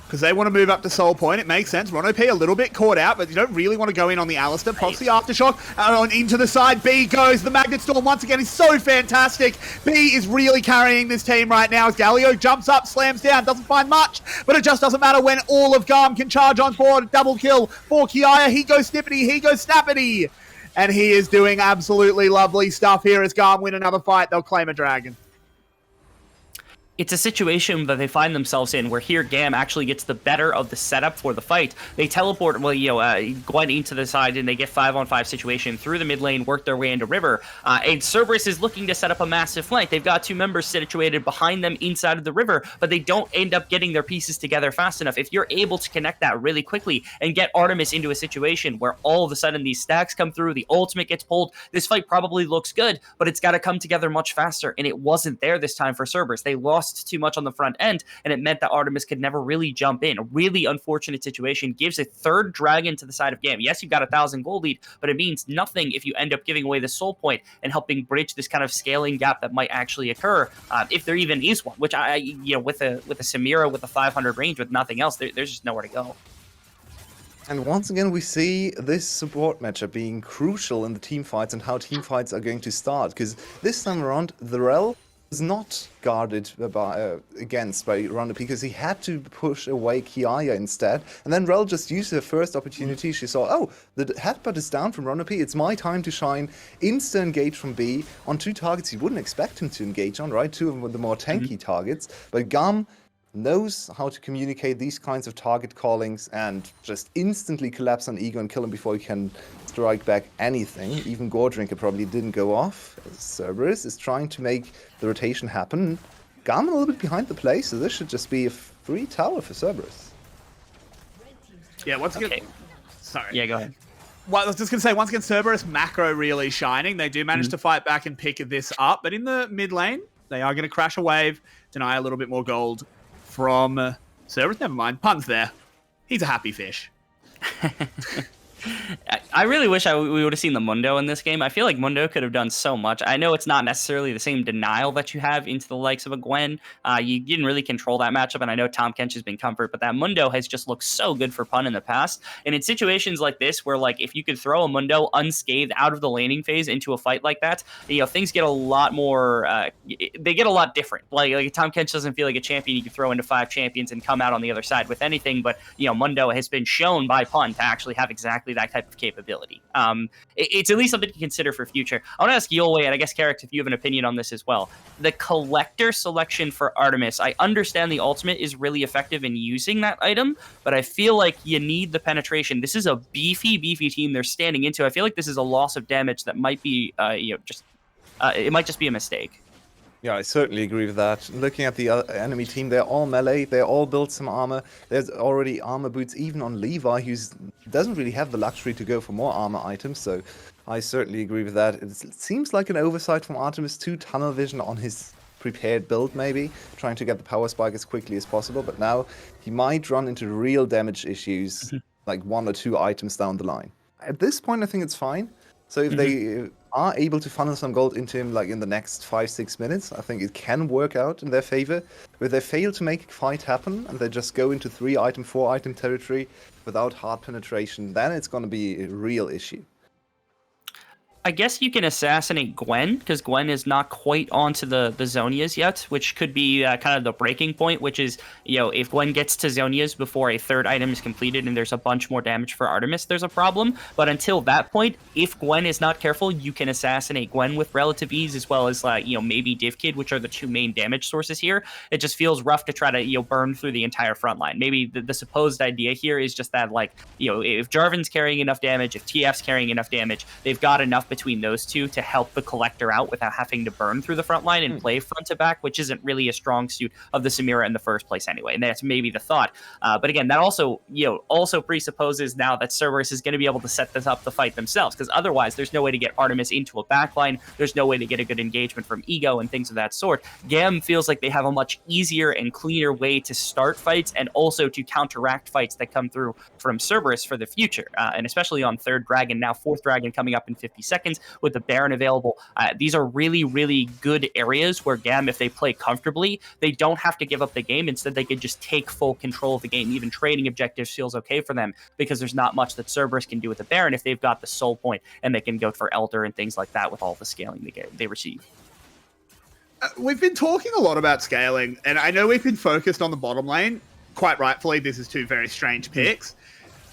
because they want to move up to Soul Point. It makes sense. 𝘁𝗏 a little bit caught out, but you don't really want to go in on the Alistair. Procs the Aftershock. On into the side. B goes. The Magnet Storm once again is so fantastic. B is really carrying this team right now as 𝘀𝗏𝗋 jumps up, slams down, doesn't find much, but it just doesn't matter when all of GAM can charge on board. Double kill for 𝘀𝗏𝗋. He goes 𝘀𝗶𝗵𝗏, he goes 𝘀𝗏𝗏𝗏. And he is doing absolutely lovely stuff here as GAM win another fight. They'll claim a dragon. It's a situation that they find themselves in where here GAM actually gets the better of the setup for the fight. They teleport, 𝘀𝗏𝗏 into the side, and they get 5-on-5 situation through the mid lane, work their way into river. And 𝘀𝗏𝗏 is looking to set up a massive flank. They've got 2 members situated behind them inside of the river, but they don't end up getting their pieces together fast enough. If you're able to connect that really quickly and get Artemis into a situation where all of a sudden these stacks come through, the ultimate gets pulled, this fight probably looks good, but it's got to come together much faster, and it wasn't there this time for 𝘀𝗏𝗏. They lost too much on the front end, and it meant that Artemis could never really jump in. A really unfortunate situation. Gives a 3rd dragon to the side of GAM. Yes, you've got a 1,000 gold lead, but it means nothing if you end up giving away the soul point and helping bridge this kind of scaling gap that might actually occur, if there even is one. Which with a 𝘁𝗏𝗏 with a 500 range with nothing else, there's just nowhere to go. And once again, we see this support matchup being crucial in the team fights and how team fights are going to start. Because this time around, the 𝘀𝗏 was not guarded against by 𝘁𝗏𝗏 because he had to push away 𝘀𝗏𝗏 instead. And then 𝘀𝗏 just used her first opportunity. She saw, oh, the headbutt is down from 𝘁𝗏𝗏. It's my time to shine. Insta engage from B on 2 targets you wouldn't expect him to engage on, right? 2 of them were the more tanky targets. But GAM knows how to communicate these kinds of target callings and just instantly collapse on Ego and kill him before he can strike back anything. Even 𝘁𝗏𝗏 probably didn't go off. 𝘀𝗏𝗏 is trying to make the rotation happen. GAM a little bit behind the play, so this should just be a free tower for 𝘀𝗏𝗏. Yeah, once again... Sorry. Yeah, go ahead. Well, I was just going to say, once again, 𝘀𝗏𝗏's macro really shining. They do manage to fight back and pick this up, but in the mid lane, they are going to crash a wave, deny a little bit more gold from 𝘀𝗏𝗏. Never mind, pun's there. He's a happy fish. I really wish we would have seen the Mundo in this game. I feel like Mundo could have done so much. I know it's not necessarily the same denial that you have into the likes of a 𝘀𝗏. You didn't really control that matchup, and I know 𝘁𝗀𝗏 has been comfort, but that Mundo has just looked so good for pun in the past. And in situations like this, where if you could throw a Mundo unscathed out of the laning phase into a fight like that, things get a lot more. They get a lot different. Like 𝘁𝗀𝗏 doesn't feel like a champion you can throw into 5 champions and come out on the other side with anything. But Mundo has been shown by pun to actually have exactly that type of capability. It's at least something to consider for future. I want to ask 𝘀𝗏𝗏, and I guess 𝘀𝗏𝗏, if you have an opinion on this as well. The collector selection for Artemis, I understand the ultimate is really effective in using that item, but I feel like you need the penetration. This is a beefy team they're standing into. I feel like this is a loss of damage that might be, it might just be a mistake. Yeah, I certainly agree with that. Looking at the enemy team, they're all melee, they all built some armor. There's already armor boots even on Levi, who doesn't really have the luxury to go for more armor items, so I certainly agree with that. It seems like an oversight from Artemis to tunnel vision on his prepared build, maybe, trying to get the power spike as quickly as possible, but now he might run into real damage issues, like 1 or 2 items down the line. At this point, I think it's fine. So if they are able to funnel some gold into him in the next 5-6 minutes, I think it can work out in their favor. But if they fail to make a fight happen and they just go into 3-item, 4-item territory without hard penetration, then it's going to be a real issue. I guess you can assassinate 𝘀𝗏𝗏, because 𝘀𝗏𝗏 is not quite onto the Zhonya's yet, which could be kind of the breaking point, which is, if 𝘀𝗏𝗏 gets to Zhonya's before a 3rd item is completed and there's a bunch more damage for Artemis, there's a problem. But until that point, if 𝘀𝗏𝗏 is not careful, you can assassinate 𝘀𝗏𝗏 with relative ease, as well as, maybe 𝘀𝗏𝗏𝗏, which are the 2 main damage sources here. It just feels rough to try to, burn through the entire front line. Maybe the supposed idea here is just that, if Jarvan's carrying enough damage, if TF's carrying enough damage, they've got enough between those 2 to help the collector out without having to burn through the front line and play front to back, which isn't really a strong suit of the 𝘁𝗏𝗏 in the first place anyway. And that's maybe the thought. But again, that also presupposes now that 𝘀𝗏𝗏 is going to be able to set this up the fight themselves, because otherwise there's no way to get Artemis into a backline. There's no way to get a good engagement from Ego and things of that sort. GAM feels like they have a much easier and cleaner way to start fights and also to counteract fights that come through from 𝘀𝗏𝗏 for the future, and especially on 3rd dragon, now 4th dragon coming up in 50 seconds. seconds with the Baron available. These are really, really good areas where GAM, if they play comfortably, they don't have to give up the game. Instead, they could just take full control of the game. Even trading objectives feels okay for them because there's not much that Cerberus can do with the Baron if they've got the soul point and they can go for Elder and things like that with all the scaling they receive. We've been talking a lot about scaling, and I know we've been focused on the bottom lane. Quite rightfully, this is two very strange picks.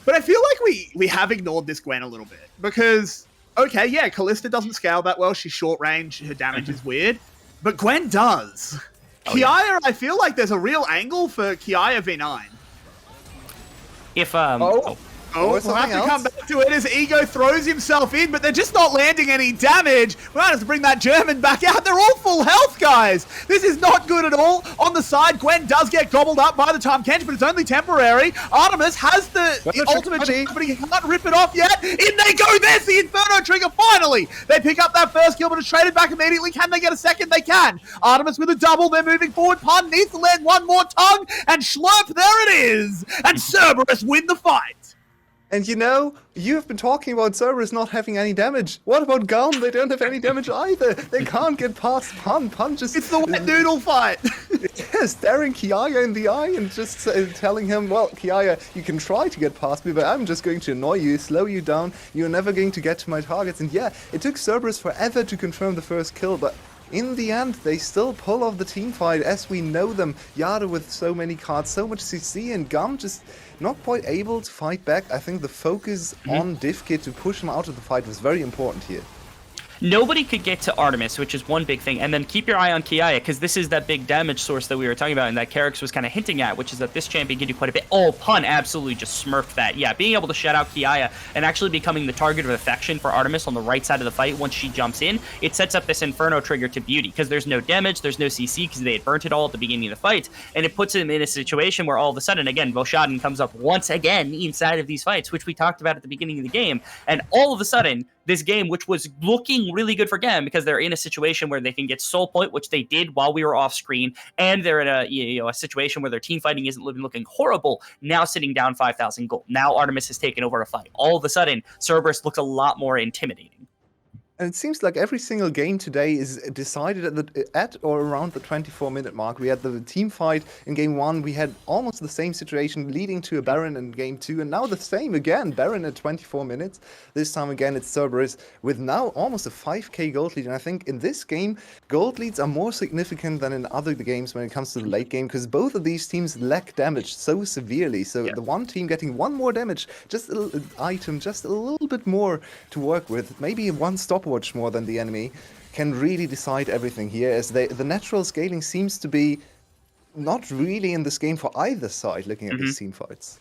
But I feel like we have ignored this Gwen a little bit. Because, okay, yeah, 𝘁𝗃 doesn't scale that well. She's short range. Her damage is weird. But Gwen does. 𝘁𝗃, I feel like there's a real angle for 𝘁𝗃 v9. If, we'll have to come back to it as Ego throws himself in, but they're just not landing any damage. We might have to bring that German back out. They're all full health, guys. This is not good at all. On the side, Gwen does get gobbled up by the time 𝘁𝗃, but it's only temporary. 𝘁𝗏𝗻 has the ultimate shot, but he can't rip it off yet. In they go. There's the Inferno trigger, finally. They pick up that first kill, but it's traded back immediately. Can they get a second? They can. 𝘁𝗻 with a double. They're moving forward. Pun needs to land one more tongue, and 𝘁𝗀, there it is. And Cerberus win the fight. And you know, you've been talking about Cerberus not having any damage. What about GAM? They don't have any damage either. They can't get past Pun. Pun just... It's the wet noodle fight. Yeah, staring 𝘁𝗃 in the eye and just telling him, well, 𝘁𝗃, you can try to get past me, but I'm just going to annoy you, slow you down. You're never going to get to my targets. And yeah, it took Cerberus forever to confirm the first kill, but in the end, they still pull off the team fight as we know them. Yada with so many cards, so much CC, and GAM just not quite able to fight back. I think the focus on 𝘁𝗃 to push him out of the fight was very important here. Nobody could get to 𝘁𝗻, which is one big thing. And then keep your eye on 𝘁𝗃, because this is that big damage source that we were talking about and that 𝘁𝗃 was kind of hinting at, which is that this champion can do quite a bit. Oh, Pun absolutely just smurfed that. Yeah, being able to shut out 𝘁𝗃 and actually becoming the target of affection for 𝘁𝗻 on the right side of the fight once she jumps in, it sets up this Inferno trigger to beauty, because there's no damage, there's no CC, because they had burnt it all at the beginning of the fight, and it puts him in a situation where all of a sudden, again, 𝘁𝗏 comes up once again inside of these fights, which we talked about at the beginning of the game, and all of a sudden, this game, which was looking really good for GAM because they're in a situation where they can get soul point, which they did while we were off screen, and they're in a situation where their team fighting isn't looking horrible, now sitting down 5,000 gold. Now 𝘁𝗻 has taken over a fight. All of a sudden, Cerberus looks a lot more intimidating. And it seems like every single game today is decided at or around the 24-minute mark. We had the team fight in game 1. We had almost the same situation leading to a Baron in game 2. And now the same again, Baron at 24 minutes. This time again, it's Cerberus with now almost a 5k gold lead. And I think in this game, gold leads are more significant than in other games when it comes to the late game, because both of these teams lack damage so severely. So the one team getting one more damage, just an item, just a little bit more to work with, maybe one stopwatch more than the enemy, can really decide everything here, as the natural scaling seems to be not really in this game for either side, looking at these team fights.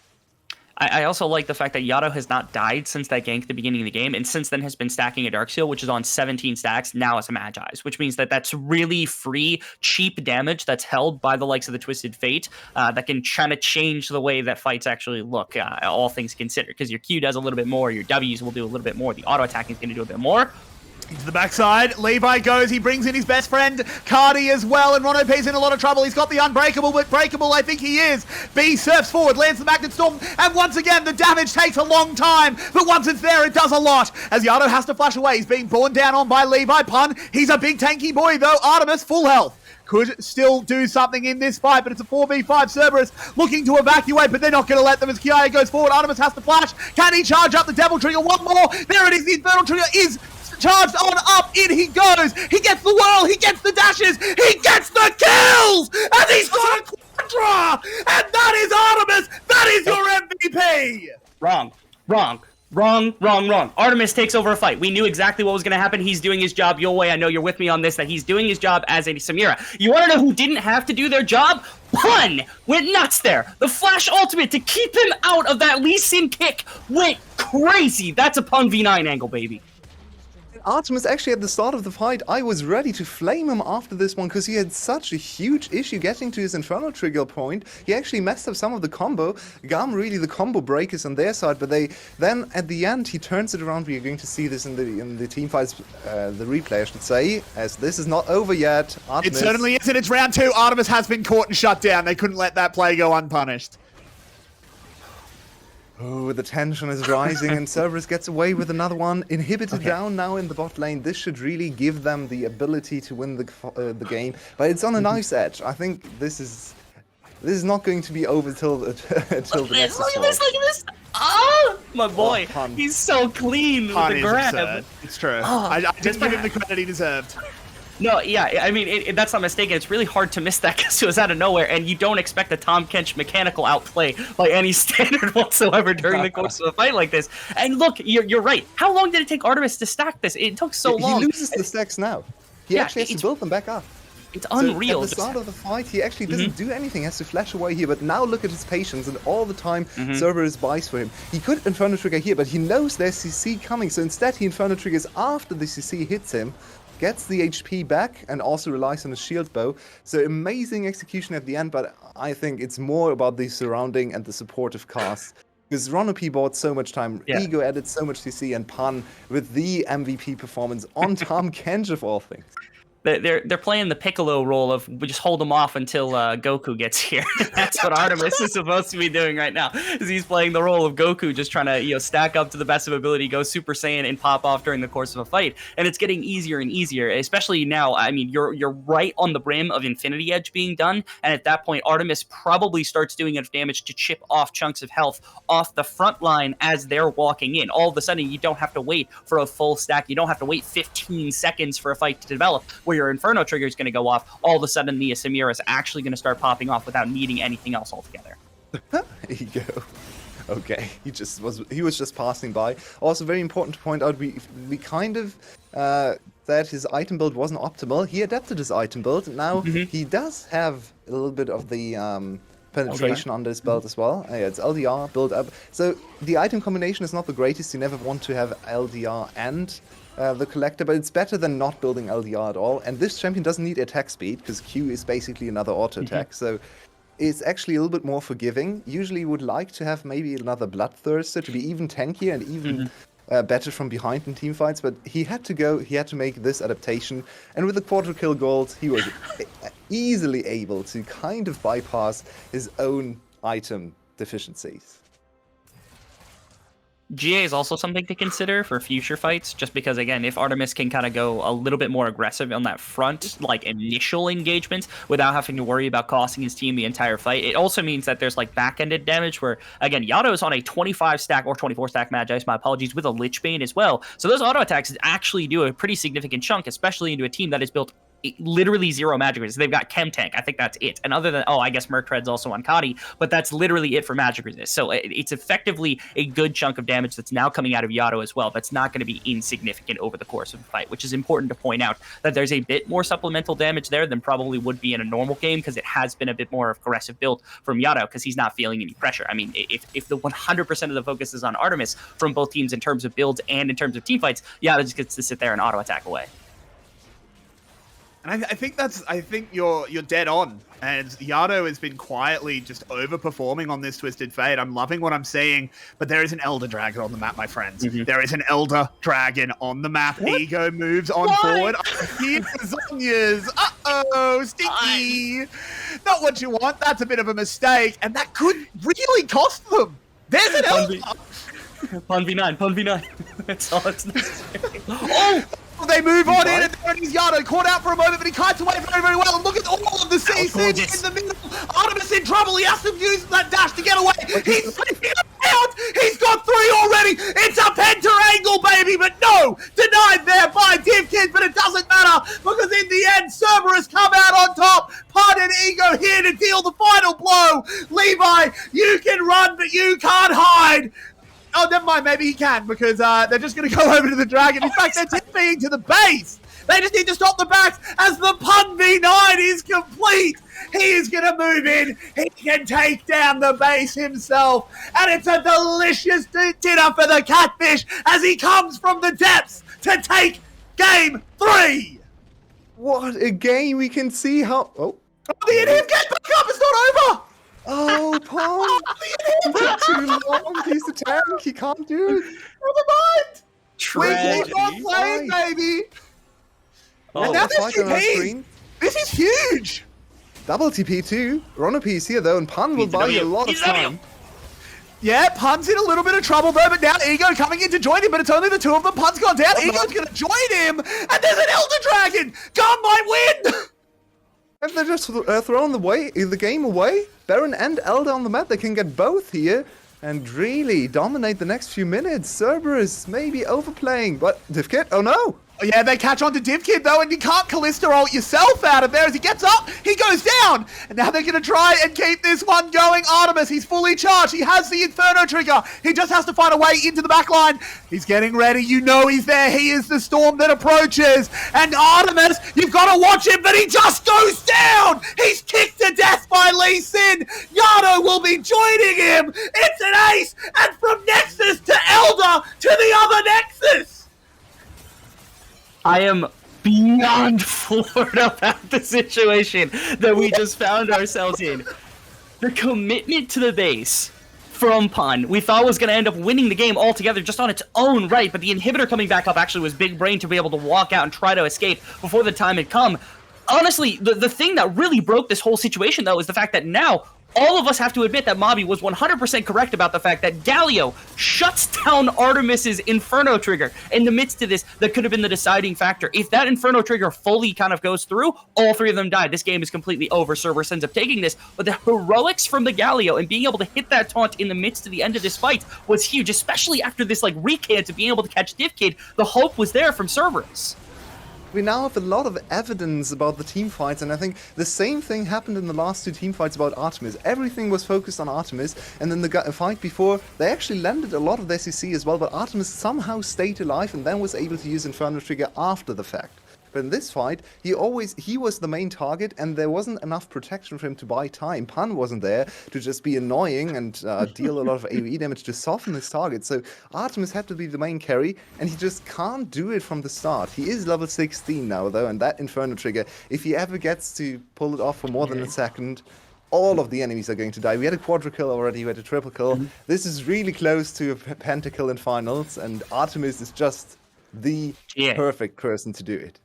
I also like the fact that Yado has not died since that gank at the beginning of the game, and since then has been stacking a Dark Seal, which is on 17 stacks, now as a Magi's, which means that that's really free, cheap damage that's held by the likes of the Twisted Fate that can kind of change the way that fights actually look, all things considered, because your Q does a little bit more, your W's will do a little bit more, the auto attacking is going to do a bit more. Into the backside, 𝘁𝗏 goes, he brings in his best friend, 𝘁𝗏 as well, and 𝘁𝗏's in a lot of trouble. He's got the Unbreakable, but breakable, I think he is. B surfs forward, lands the Magnet Storm, and once again, the damage takes a long time, but once it's there, it does a lot. As Yado has to flash away, he's being borne down on by 𝘁𝗏. Pun, he's a big tanky boy though. 𝘁𝗻, full health. Could still do something in this fight, but it's a 4v5. Cerberus looking to evacuate, but they're not going to let them as 𝘁𝗃 goes forward. 𝘁𝗻 has to flash. Can he charge up the Devil Trigger? One more. There it is. The Infernal Trigger is charged on up. In he goes. He gets the whirl. He gets the dashes. He gets the kills. And he's got a Quadra. And that is 𝘁𝗻. That is your MVP. Wrong. 𝘁𝗻 takes over a fight. We knew exactly what was going to happen. He's doing his job. 𝘁𝗋, I know you're with me on this, that he's doing his job as a Samira. You want to know who didn't have to do their job? Pun went nuts there. The Flash ultimate to keep him out of that Lee Sin kick went crazy. That's a Pun v9 angle, baby. 𝘁𝗻 actually at the start of the fight, I was ready to flame him after this one because he had such a huge issue getting to his Inferno trigger point. He actually messed up some of the combo. GAM really the combo breakers on their side, but then at the end he turns it around. We are going to see this in the team fights, the replay I should say, as this is not over yet. 𝘁𝗻. It certainly isn't. It's round 2. 𝘁𝗻 has been caught and shut down. They couldn't let that play go unpunished. Oh, the tension is rising, and Cerberus gets away with another one. Inhibited down now in the bot lane. This should really give them the ability to win the game. But it's on a nice edge. I think this is not going to be over till the next Look at this! Oh, my boy. Pun. He's so clean Pun with is the grab. absurd. It's true. Oh, I didn't give him the credit he deserved. No, yeah, I mean, that's not mistaken. It's really hard to miss that because it was out of nowhere, and you don't expect a 𝘁𝗀𝗃 mechanical outplay by any standard whatsoever during the course of a fight like this. And look, you're right. How long did it take Artemis to stack this? It took so long. He loses the stacks now. He actually has to build them back up. It's unreal. So at the start of the fight, he actually doesn't do anything. He has to flash away here. But now look at his patience, and all the time Cerberus buys for him. He could Inferno Trigger here, but he knows there's CC coming. So instead, he Inferno Triggers after the CC hits him, gets the HP back, and also relies on his shield bow. So amazing execution at the end, but I think it's more about the surrounding and the supportive cast. Because 𝘀𝗀𝗶𝗹𝗀 bought so much time, Ego added so much CC, and Pun with the MVP performance on 𝘁𝗀𝗃 of all things. They're playing the Piccolo role of we just hold them off until Goku gets here. That's what Artemis is supposed to be doing right now. Is he's playing the role of Goku, just trying to stack up to the best of ability, go Super Saiyan, and pop off during the course of a fight. And it's getting easier and easier, especially now. I mean, you're right on the brim of Infinity Edge being done, and at that point, Artemis probably starts doing enough damage to chip off chunks of health off the front line as they're walking in. All of a sudden, you don't have to wait for a full stack. You don't have to wait 15 seconds for a fight to develop, where your Inferno Trigger is going to go off. All of a sudden, the 𝘁𝗎𝗓 is actually going to start popping off without needing anything else altogether. Ego. Okay, he was just passing by. Also, very important to point out, we kind of that his item build wasn't optimal. He adapted his item build. Now he does have a little bit of the penetration under his belt as well. Yeah, it's LDR build up. So the item combination is not the greatest. You never want to have LDR and the collector, but it's better than not building LDR at all. And this champion doesn't need attack speed because Q is basically another auto attack. So it's actually a little bit more forgiving. Usually you would like to have maybe another Bloodthirster to be even tankier and even better from behind in team fights, but he had to make this adaptation. And with the quarter kill gold, he was easily able to kind of bypass his own item deficiencies. GA is also something to consider for future fights, just because, again, if Artemis can kind of go a little bit more aggressive on that front, like initial engagement, without having to worry about costing his team the entire fight, it also means that there's like back-ended damage where, again, 𝘂TO is on a 25 stack or 24 stack Magi, my apologies, with a 𝘁𝗆𝗋 as well. So those auto attacks actually do a pretty significant chunk, especially into a team that is built literally zero magic resist. They've got Chem Tank. I think that's it. And other than, I guess Mercred's also on 𝘁𝗁𝗏, but that's literally it for magic resist. So it's effectively a good chunk of damage that's now coming out of 𝘂TO as well. That's not going to be insignificant over the course of the fight, which is important to point out that there's a bit more supplemental damage there than probably would be in a normal game, because it has been a bit more aggressive build from 𝘂TO because he's not feeling any pressure. I mean, if the 100% of the focus is on Artemis from both teams in terms of builds and in terms of team fights, 𝘂TO just gets to sit there and auto attack away. And I think you're dead on. And 𝘂TO has been quietly just overperforming on this Twisted Fate. I'm loving what I'm seeing, but there is an Elder Dragon on the map, my friends. There is an Elder Dragon on the map. What? Ego moves on forward. Here for Zhonya's. Uh-oh, Stinky. Not what you want. That's a bit of a mistake, and that could really cost them. There's an Elder. 𝘁𝗀𝗃. That's all it's necessary. They move on in, and there it is. 𝘂TO caught out for a moment, but he kites away very, very well. And look at all of the CC in the middle. Artemis in trouble. He has to use that dash to get away. He's flipping out. He's got 3 already. It's a pentarangle, baby. But no, denied there by 𝘁𝗃𝗃. But it doesn't matter, because in the end, Cerberus come out on top. Pun and Ego here to deal the final blow. Levi, you can run, but you can't hide. Oh, never mind. Maybe he can, because they're just going to go over to the dragon. In fact, they're TPing to the base. They just need to stop the backs as the Pun V9 is complete. He is going to move in. He can take down the base himself. And it's a delicious dinner for the Catfish as he comes from the depths to take game 3. What a game. We can see how... Oh, the inhib, get back up. It's not over. Oh, Pun! He took too long. He's the tank. He can't do it. Never mind. Tragedy. We keep on playing, baby. And Oh, now it's there's right on our 2Ps. screen. This is huge. Double TP too. 𝘀𝗃𝗃𝗃 is here though, and Pun will buy you a lot of time. Yeah, Pun's in a little bit of trouble though, but now Ego coming in to join him, but it's only the two of them. Pun's gone down, Ego's gonna join him, and there's an Elder Dragon! GAM might win! If they're just throwing the game away, Baron and Elder on the map, they can get both here and really dominate the next few minutes. Cerberus maybe overplaying, but 𝘀𝘀, oh no! Oh, yeah, they catch on to 𝘀𝘀 though, and you can't 𝘂𝗋𝗄 yourself out of there. As he gets up, he goes down! And now they're gonna try and keep this one going. 𝘁𝗏𝗻, he's fully charged, he has the Inferno trigger. He just has to find a way into the back line. He's getting ready, you know he's there. He is the storm that approaches. And 𝘁𝗏𝗻, you've got to watch him, but he just goes down! He's kicked to death by 𝘁𝑠inh. Yano will be joining him. It's an ace! And from Nexus to Elder to the other Nexus! I am beyond floored about the situation that we just found ourselves in. The commitment to the base from Pun, we thought was going to end up winning the game altogether just on its own right, but the inhibitor coming back up actually was big brain to be able to walk out and try to escape before the time had come. Honestly, the thing that really broke this whole situation, though, is the fact that now all of us have to admit that Mobby was 100% correct about the fact that 𝘀𝗀𝗀 shuts down 𝘁𝗏𝗻's Inferno trigger in the midst of this. That could have been the deciding factor. If that Inferno trigger fully kind of goes through, all three of them died. This game is completely over. Cerberus ends up taking this, but the heroics from the 𝘀𝗀𝗀 and being able to hit that taunt in the midst of the end of this fight was huge, especially after this like recant of being able to catch 𝘀𝘀. The hope was there from Cerberus. We now have a lot of evidence about the team fights, and I think the same thing happened in the last two team fights about 𝘁𝗏𝗻. Everything was focused on 𝘁𝗏𝗻, and then the fight before, they actually landed a lot of their CC as well, but 𝘁𝗏𝗻 somehow stayed alive and then was able to use Inferno Trigger after the fact. But in this fight, he was the main target, and there wasn't enough protection for him to buy time. Pun wasn't there to just be annoying and deal a lot of AoE damage to soften his target. So 𝘁𝗏𝗻 had to be the main carry, and he just can't do it from the start. He is level 16 now, though, and that Inferno Trigger, if he ever gets to pull it off for more than a second, all of the enemies are going to die. We had a quadra kill already, we had a triple kill. This is really close to a pentakill in finals, and 𝘁𝗏𝗻 is just the perfect person to do it.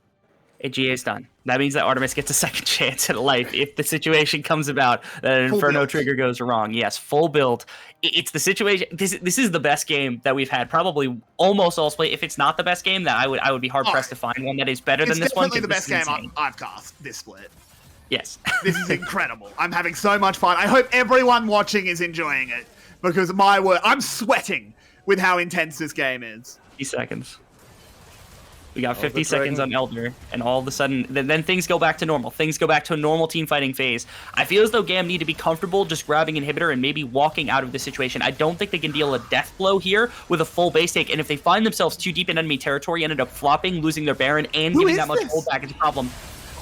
GA is done. That means that 𝘁𝗏𝗻 gets a second chance at life if the situation comes about that an Inferno trigger goes wrong. Yes, full build. It's the situation. This is the best game that we've had, probably almost all split. If it's not the best game, then I would be hard pressed to find one that is better than this one. It's definitely the best game I've cast this split. Yes. This is incredible. I'm having so much fun. I hope everyone watching is enjoying it, because my word, I'm sweating with how intense this game is. 50 seconds. We got 50 seconds on Elder, and all of a sudden, then things go back to normal. Things go back to a normal team fighting phase. I feel as though GAM need to be comfortable just grabbing Inhibitor and maybe walking out of the situation. I don't think they can deal a death blow here with a full base take, and if they find themselves too deep in enemy territory, ended up flopping, losing their Baron, and giving that much holdback, it's a problem.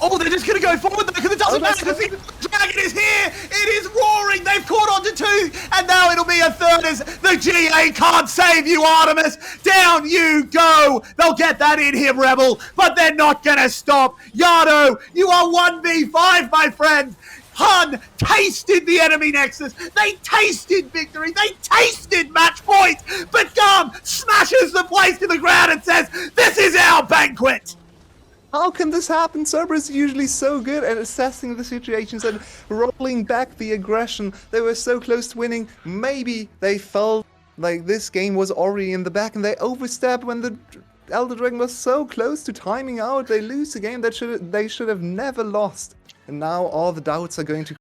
Oh, they're just going to go forward though, because it doesn't matter, because the dragon is here! It is roaring! They've caught on to two, and now it'll be a third as the GA can't save you, 𝘁𝗁𝗻! Down you go! They'll get that in here, Rebel, but they're not going to stop! Yano, you are 1v5, my friend! Hun tasted the enemy Nexus, they tasted victory, they tasted match point, but GAM smashes the place to the ground and says, this is our banquet! How can this happen? Cerberus is usually so good at assessing the situations and rolling back the aggression. They were so close to winning. Maybe they felt like this game was already in the back and they overstepped when the Elder Dragon was so close to timing out. They lose a game that they should have never lost. And now all the doubts are going to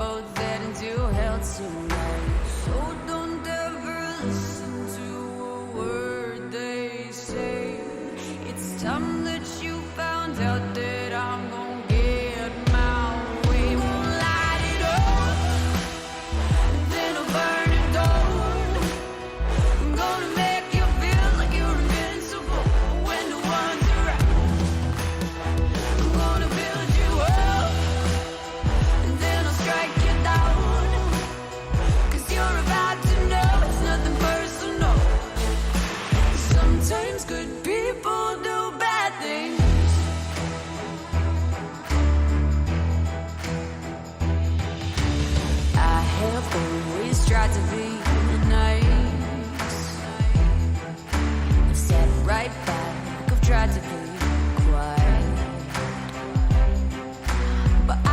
both heading to hell tonight. So don't ever listen to a word they say. It's time that you found out that I'm gonna get my way. Gonna light it up, then I'll burn it down. I'm gonna make you feel like you're invincible when no one's around. I'm gonna build you up, and then I'll strike you down. 'Cause you're about to know it's nothing personal. Sometimes good people do bad things. I have always tried to be nice. I've sat right back, I've tried to be quiet. But I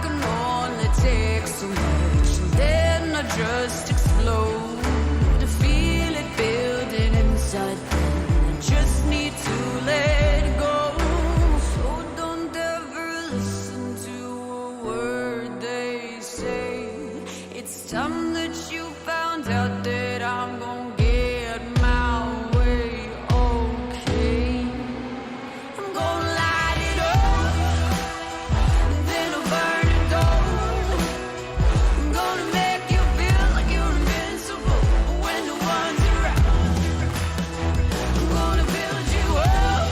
can only take so much, and then I just explode. To feel it building inside me, I just need to let go. So don't ever listen to a word they say. It's time that you found out that I'm gonna get my way. Okay, I'm gonna light it up, then I'll burn it down. I'm gonna make you feel like you're invincible when no one's around. I'm gonna build you up,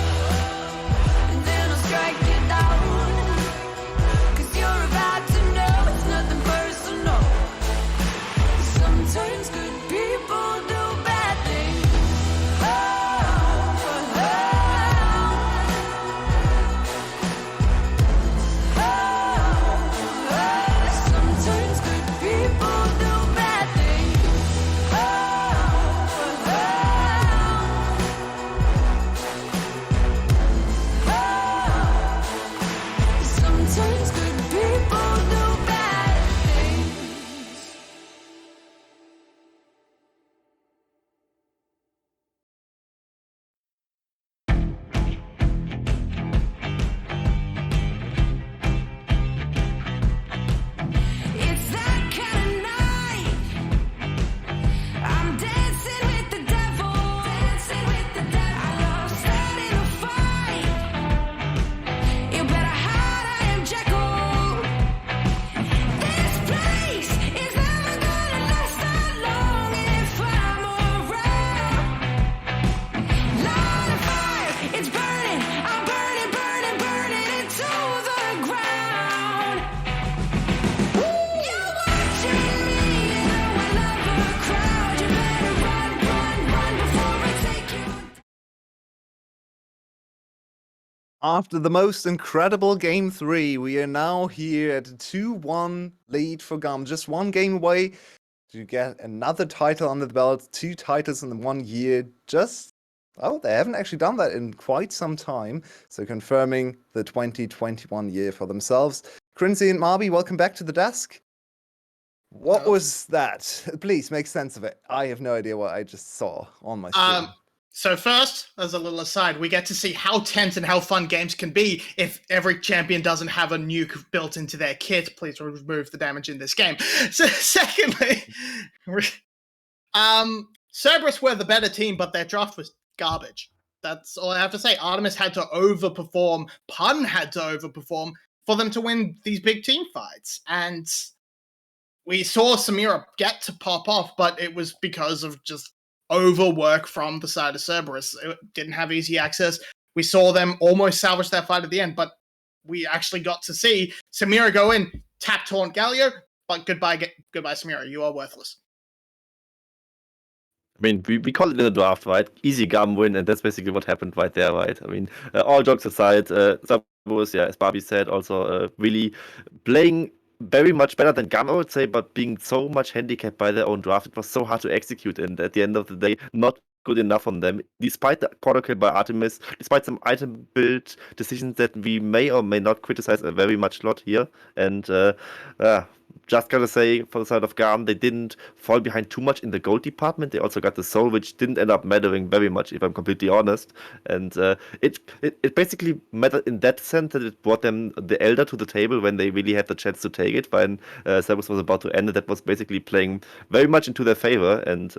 and then I'll strike you down. 'Cause you're about to know it's nothing personal. Sometimes good people do bad things. Oh, oh, oh. Sometimes good people do bad things. Oh, oh, oh. Sometimes good people do bad things. It's that kind of night. I'm dancing with the devil. Dancing with the devil. I love starting a fight. You better hide, I am Jekyll. This place is never gonna last that long if I'm around. Light a fire, it's burning. I'm burning, burning, burning it to the ground. You're watching me, you know I love a crowd. You better run, run, run before I take you. After the most incredible Game 3, we are now here at a 2-1 lead for GAM. Just one game away to get another title under the belt. 2 titles in 1 year. They haven't actually done that in quite some time. So confirming the 2021 year for themselves. 𝘀cie𝗰𝗶𝗹𝘀, welcome back to the desk. What Hello. was that? Please make sense of it. I have no idea what I just saw on my screen. So first, as a little aside, we get to see how tense and how fun games can be if every champion doesn't have a nuke built into their kit. Please remove the damage in this game. So secondly, Cerberus were the better team, but their draft was garbage. That's all I have to say. Artemis had to overperform, Pun had to overperform for them to win these big team fights. And we saw Samira get to pop off, but it was because of just overwork from the side of Cerberus. It didn't have easy access. We saw them almost salvage that fight at the end, but we actually got to see Samira go in, tap taunt Galio, but goodbye Samira, you are worthless. I mean, we call it in the draft, right? Easy GAM win, and that's basically what happened right there, right? I mean, all jokes aside, Cerberus, yeah, as Barbie said, also really playing very much better than GAM, I would say, but being so much handicapped by their own draft, it was so hard to execute, and at the end of the day, not good enough on them, despite the quarter kill by Artemis, despite some item build decisions that we may or may not criticize very much lot here, and just gotta say, for the side of GAM, they didn't fall behind too much in the gold department. They also got the soul, which didn't end up mattering very much, if I'm completely honest. And it basically mattered in that sense that it brought them the Elder to the table when they really had the chance to take it. When Cerberus was about to end it, that was basically playing very much into their favor. And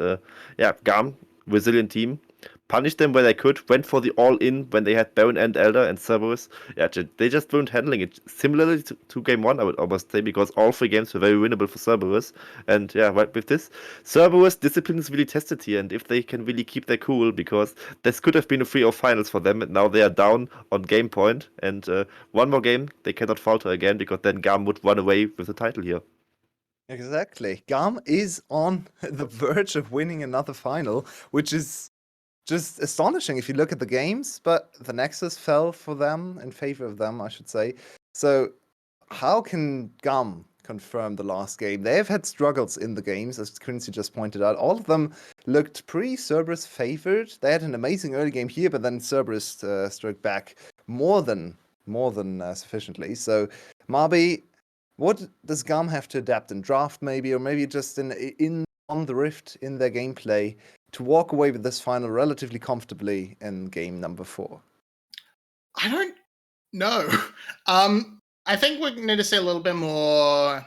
GAM, resilient team, punished them where they could, went for the all-in when they had Baron and Elder, and Cerberus, they just weren't handling it. Similarly to game 1, I would almost say, because all 3 games were very winnable for Cerberus. And right with this, Cerberus discipline is really tested here, and if they can really keep their cool, because this could have been a 3-0 finals for them, and now they are down on game point, and one more game, they cannot falter again, because then GAM would run away with the title here. Exactly. GAM is on the verge of winning another final, which is just astonishing if you look at the games, but the Nexus fell for them, in favor of them, I should say. So how can GAM confirm the last game? They've had struggles in the games, as 𝘀cie just pointed out. All of them looked pretty Cerberus favored. They had an amazing early game here, but then Cerberus struck back more than sufficiently. So 𝘀𝗶𝗶𝗋, what does GAM have to adapt in draft, maybe, or maybe just on the Rift in their gameplay to walk away with this final relatively comfortably in game number 4? I don't know. I think we need to see a little bit more.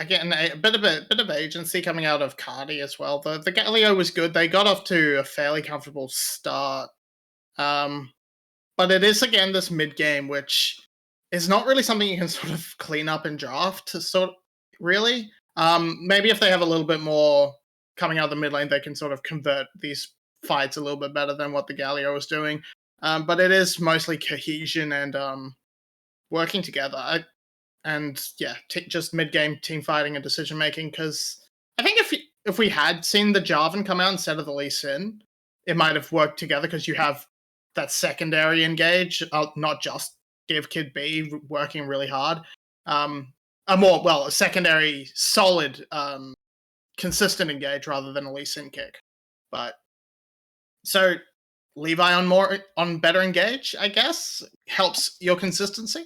Again, a bit of agency coming out of 𝘁𝗏 as well. The 𝗁𝗏 was good. They got off to a fairly comfortable start, but it is again this mid game, which is not really something you can sort of clean up in draft. Really. Maybe if they have a little bit more coming out of the mid lane, they can sort of convert these fights a little bit better than what the 𝗁𝗏 was doing. But it is mostly cohesion and working together. Just mid-game team fighting and decision making. Because I think if we had seen the 𝗁𝗏 come out instead of the Lee Sin, it might have worked together because you have that secondary engage, not just 𝘁𝗏 working really hard. A secondary solid, consistent engage rather than a Lee Sin kick. But so Levi on better engage, I guess, helps your consistency.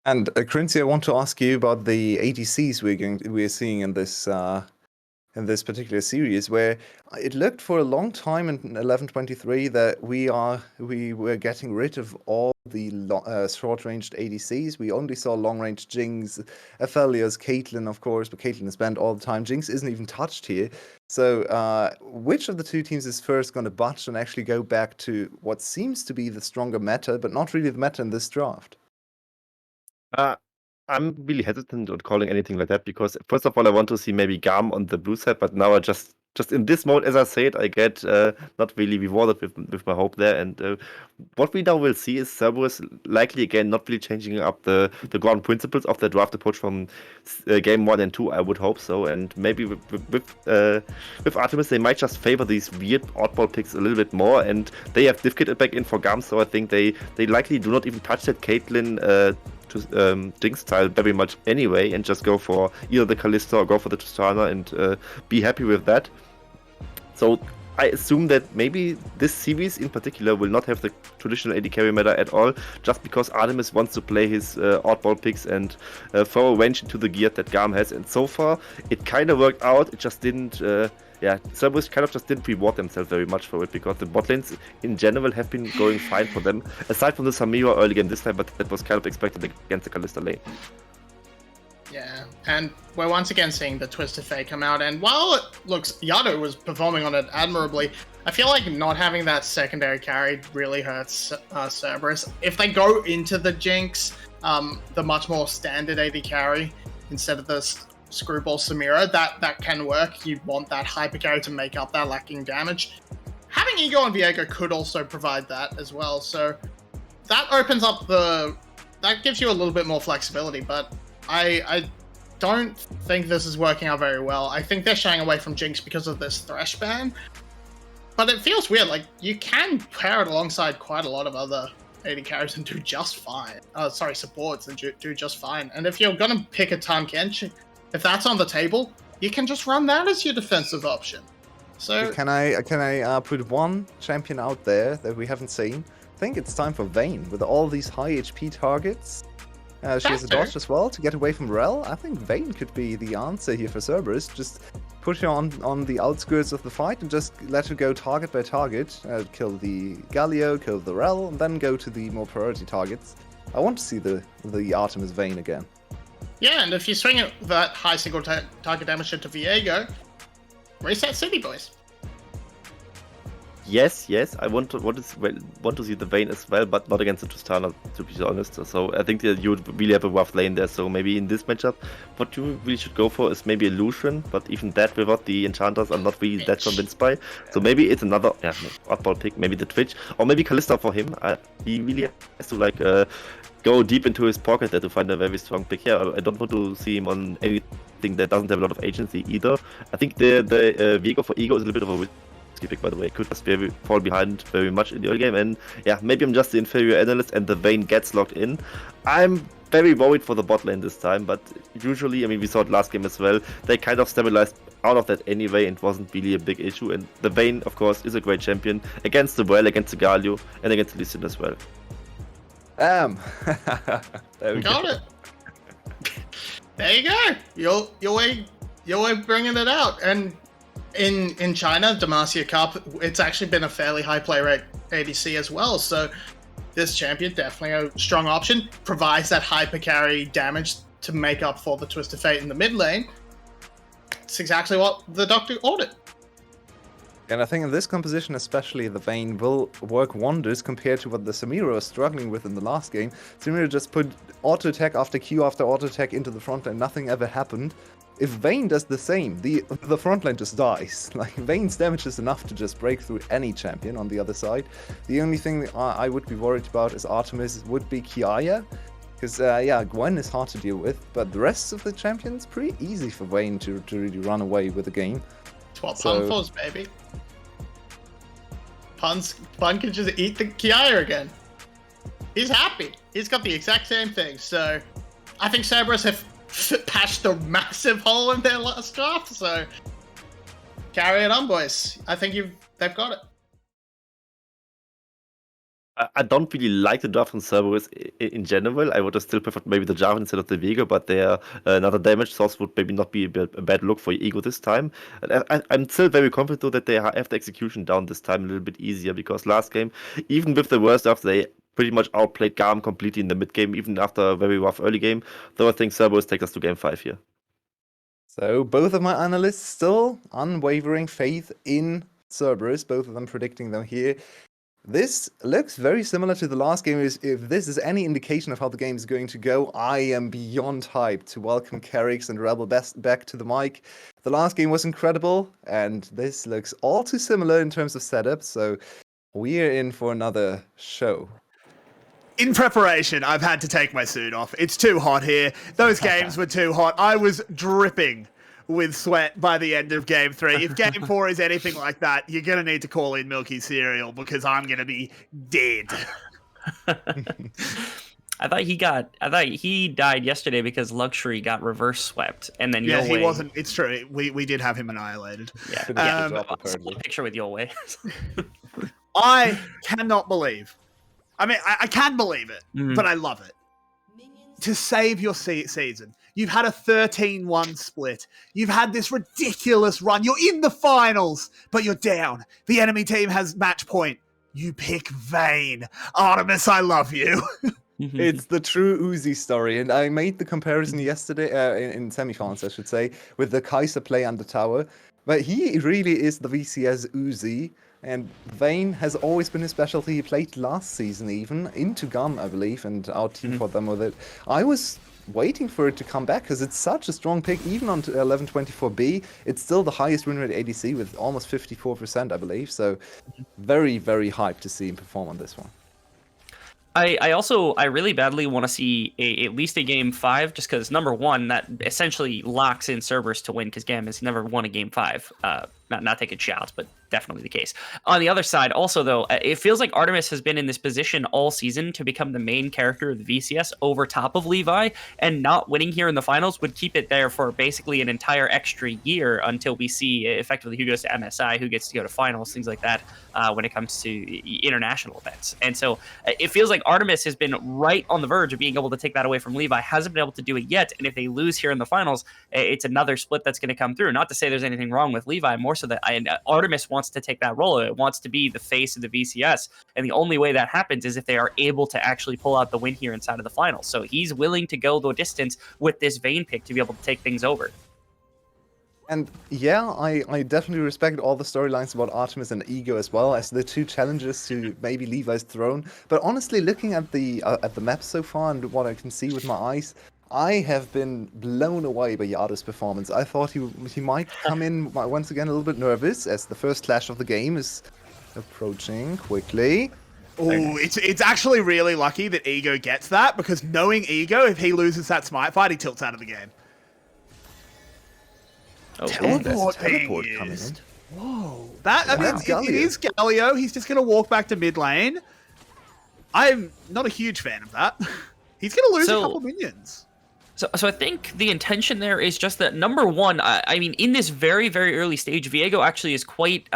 And 𝘀cie, I want to ask you about the ADCs we're seeing in this particular series, where it looked for a long time in 11.23 that we were getting rid of all the short-ranged ADCs. We only saw long-range Jinx, Aphelios, Caitlyn, of course, but Caitlyn is banned all the time. Jinx isn't even touched here. So which of the two teams is first going to budge and actually go back to what seems to be the stronger meta, but not really the meta in this draft? I'm really hesitant on calling anything like that because, first of all, I want to see maybe GAM on the blue side, but now I just in this mode, as I said, I get not really rewarded with my hope there. And what we now will see is Cerberus likely again not really changing up the ground principles of the draft approach from game 1 and 2. I would hope so. And maybe with Artemis, they might just favor these weird oddball picks a little bit more. And they have 𝘁𝗏 back in for GAM, so I think they likely do not even touch that Caitlyn to Jinx style very much anyway, and just go for either the Kalista or go for the Tristana and be happy with that. So I assume that maybe this series in particular will not have the traditional AD carry meta at all, just because Artemis wants to play his oddball picks and throw a wrench into the gear that GAM has. And so far, it kind of worked out. It just didn't. Cerberus kind of just didn't reward themselves very much for it, because the bot lanes in general have been going fine for them, aside from the Samira early game this time, but that was kind of expected against the Kalista lane. Yeah, and we're once again seeing the Twisted Fate come out, and while it looks 𝘁𝗏 was performing on it admirably, I feel like not having that secondary carry really hurts Cerberus. If they go into the Jinx, the much more standard AD carry, instead of the Screwball Samira, that can work. You want that hyper carry to make up that lacking damage. Having Ego and Viego could also provide that as well, so that opens up that gives you a little bit more flexibility, but I don't think this is working out very well. I think they're shying away from Jinx because of this Thresh ban, but it feels weird. Like, you can pair it alongside quite a lot of other AD carries and do just fine. Supports and do just fine. And if you're gonna pick a Tahm-Kench, if that's on the table, you can just run that as your defensive option. So can I put one champion out there that we haven't seen? I think it's time for Vayne. With all these high HP targets, She has a Faster. dodge as well to get away from Rel. I think 𝘀𝗀 could be the answer here for Cerberus. Just push her on the outskirts of the fight and just let her go target by target. Kill the Galio, kill the Rel, and then go to the more priority targets. I want to see the Artemis 𝘀𝗀 again. Yeah, and if you swing it that high single target damage into 𝘂ego, reset City, boys. Yes, I want to see the 𝘀𝗀 as well, but not against the Tristana, to be honest. So I think that you would really have a rough lane there. So maybe in this matchup, what you really should go for is maybe a Lucian, but even that without the enchanters, I'm not really that convinced by. So maybe it's another oddball pick, maybe the Twitch, or maybe Kalista for him. He really has to go deep into his pocket there to find a very strong pick. Yeah, I don't want to see him on anything that doesn't have a lot of agency either. I think the 𝘂𝑒go for ego is a little bit of a pick, by the way. Could just fall behind very much in the early game, and yeah, maybe I'm just the inferior analyst and the 𝘀𝗀 gets locked in. I'm very worried for the bot lane this time, but usually, I mean, we saw it last game as well, they kind of stabilized out of that anyway and wasn't really a big issue, and the 𝘀𝗀, of course, is a great champion against the Well, against the Galio, and against the Lee Sin as well. There we Got go. it. There you go. You're bringing it out, and in China, 𝘀𝗰𝗶𝗹𝗀, it's actually been a fairly high play rate ADC as well. So this champion definitely a strong option. Provides that hyper carry damage to make up for the Twisted Fate in the mid lane. It's exactly what the Doctor ordered. And I think in this composition, especially, the 𝘀𝗀 will work wonders compared to what the Samira was struggling with in the last game. Samira just put auto attack after Q after auto attack into the front line, nothing ever happened. If 𝘀𝗀 does the same, the front line just dies. Like, 𝘀𝗀's damage is enough to just break through any champion on the other side. The only thing that I would be worried about is Artemis would be 𝘂𝗀. Because, yeah, Gwen is hard to deal with, but the rest of the champions, pretty easy for 𝘀𝗀 to really run away with the game. It's what Pun was, baby. Pun can just eat the 𝘂𝗀 again. He's happy. He's got the exact same thing. So I think Cerberus have patched a massive hole in their last draft. So carry it on, boys. I think they've got it. I don't really like the draft from Cerberus in general. I would have still preferred maybe the Jarvan instead of the 𝘂𝑒go, but their another damage source would maybe not be a bad look for 𝘂𝑒go this time. I'm still very confident though that they have the execution down this time a little bit easier, because last game, even with the worst draft, they pretty much outplayed GAM completely in the mid game, even after a very rough early game. Though I think Cerberus takes us to game 5 here. So both of my analysts still unwavering faith in Cerberus, both of them predicting them here. This looks very similar to the last game. If this is any indication of how the game is going to go, I am beyond hyped to welcome 𝘁𝗋𝗋 and Rebel back to the mic. The last game was incredible, and this looks all too similar in terms of setup, so we're in for another show. In preparation, I've had to take my suit off. It's too hot here. Those games were too hot. I was dripping with sweat by the end of game 3. If game 4 is anything like that, you're going to need to call in 𝘀𝗀cie cereal, because I'm going to be dead. I thought he died yesterday because 𝘀𝗀cie got reverse swept, and then Yeah, 𝘂𝗋𝗋. he wasn't. It's true. We did have him annihilated. Yeah, Apparently. a picture with 𝘂𝗋𝗋. I cannot believe. I mean, I can believe it, but I love it. To save your season, you've had a 13-1 split. You've had this ridiculous run. You're in the finals, but you're down. The enemy team has match point. You pick 𝘀𝗀. Artemis, I love you. It's the true 𝘀𝗀cie story, and I made the comparison yesterday, in semifinals, I should say, with the 𝘁𝗏 play under tower. But he really is the VCS 𝘀𝗀cie, and 𝘀𝗀 has always been his specialty. He played last season even, into GAM, I believe, and our team fought them with it. I was waiting for it to come back, because it's such a strong pick, even on 𝗯𝗿𝗺𝗃. It's still the highest win rate ADC, with almost 54%, I believe, so very, very hyped to see him perform on this one. I really badly want to see at least a game 5, just because number one, that essentially locks in Cerberus to win, because GAM has never won a game 5. not taking shots, but definitely the case. On the other side, also though, it feels like 𝘀RTMIS has been in this position all season to become the main character of the VCS over top of 𝘁𝘁, and not winning here in the finals would keep it there for basically an entire extra year until we see effectively who goes to MSI, who gets to go to finals, things like that, when it comes to international events. And so it feels like 𝘀RTMIS has been right on the verge of being able to take that away from 𝘁𝘁, hasn't been able to do it yet, and if they lose here in the finals, it's another split that's going to come through. Not to say there's anything wrong with 𝘁𝘁, more so that 𝘀RTMIS wants to take that role. It wants to be the face of the VCS, and the only way that happens is if they are able to actually pull out the win here inside of the finals. So he's willing to go the distance with this Vayne pick to be able to take things over. And yeah, I definitely respect all the storylines about 𝘀RTMIS and Ego as well as the two challenges to maybe 𝘁𝘁's throne. But honestly, looking at the map so far and what I can see with my eyes, I have been blown away by 𝘀RTMIS' performance. I thought he might come in once again a little bit nervous as the first clash of the game is approaching quickly. Oh, it's actually really lucky that Ego gets that, because knowing Ego, if he loses that smite fight, he tilts out of the game. Oh, Teleport coming in. Whoa. It is 𝘀𝗶𝗶. He's just going to walk back to mid lane. I'm not a huge fan of that. He's going to lose a couple minions. So I think the intention there is just that, number one, I mean, in this very, very early stage, 𝘁𝗀 actually is quite,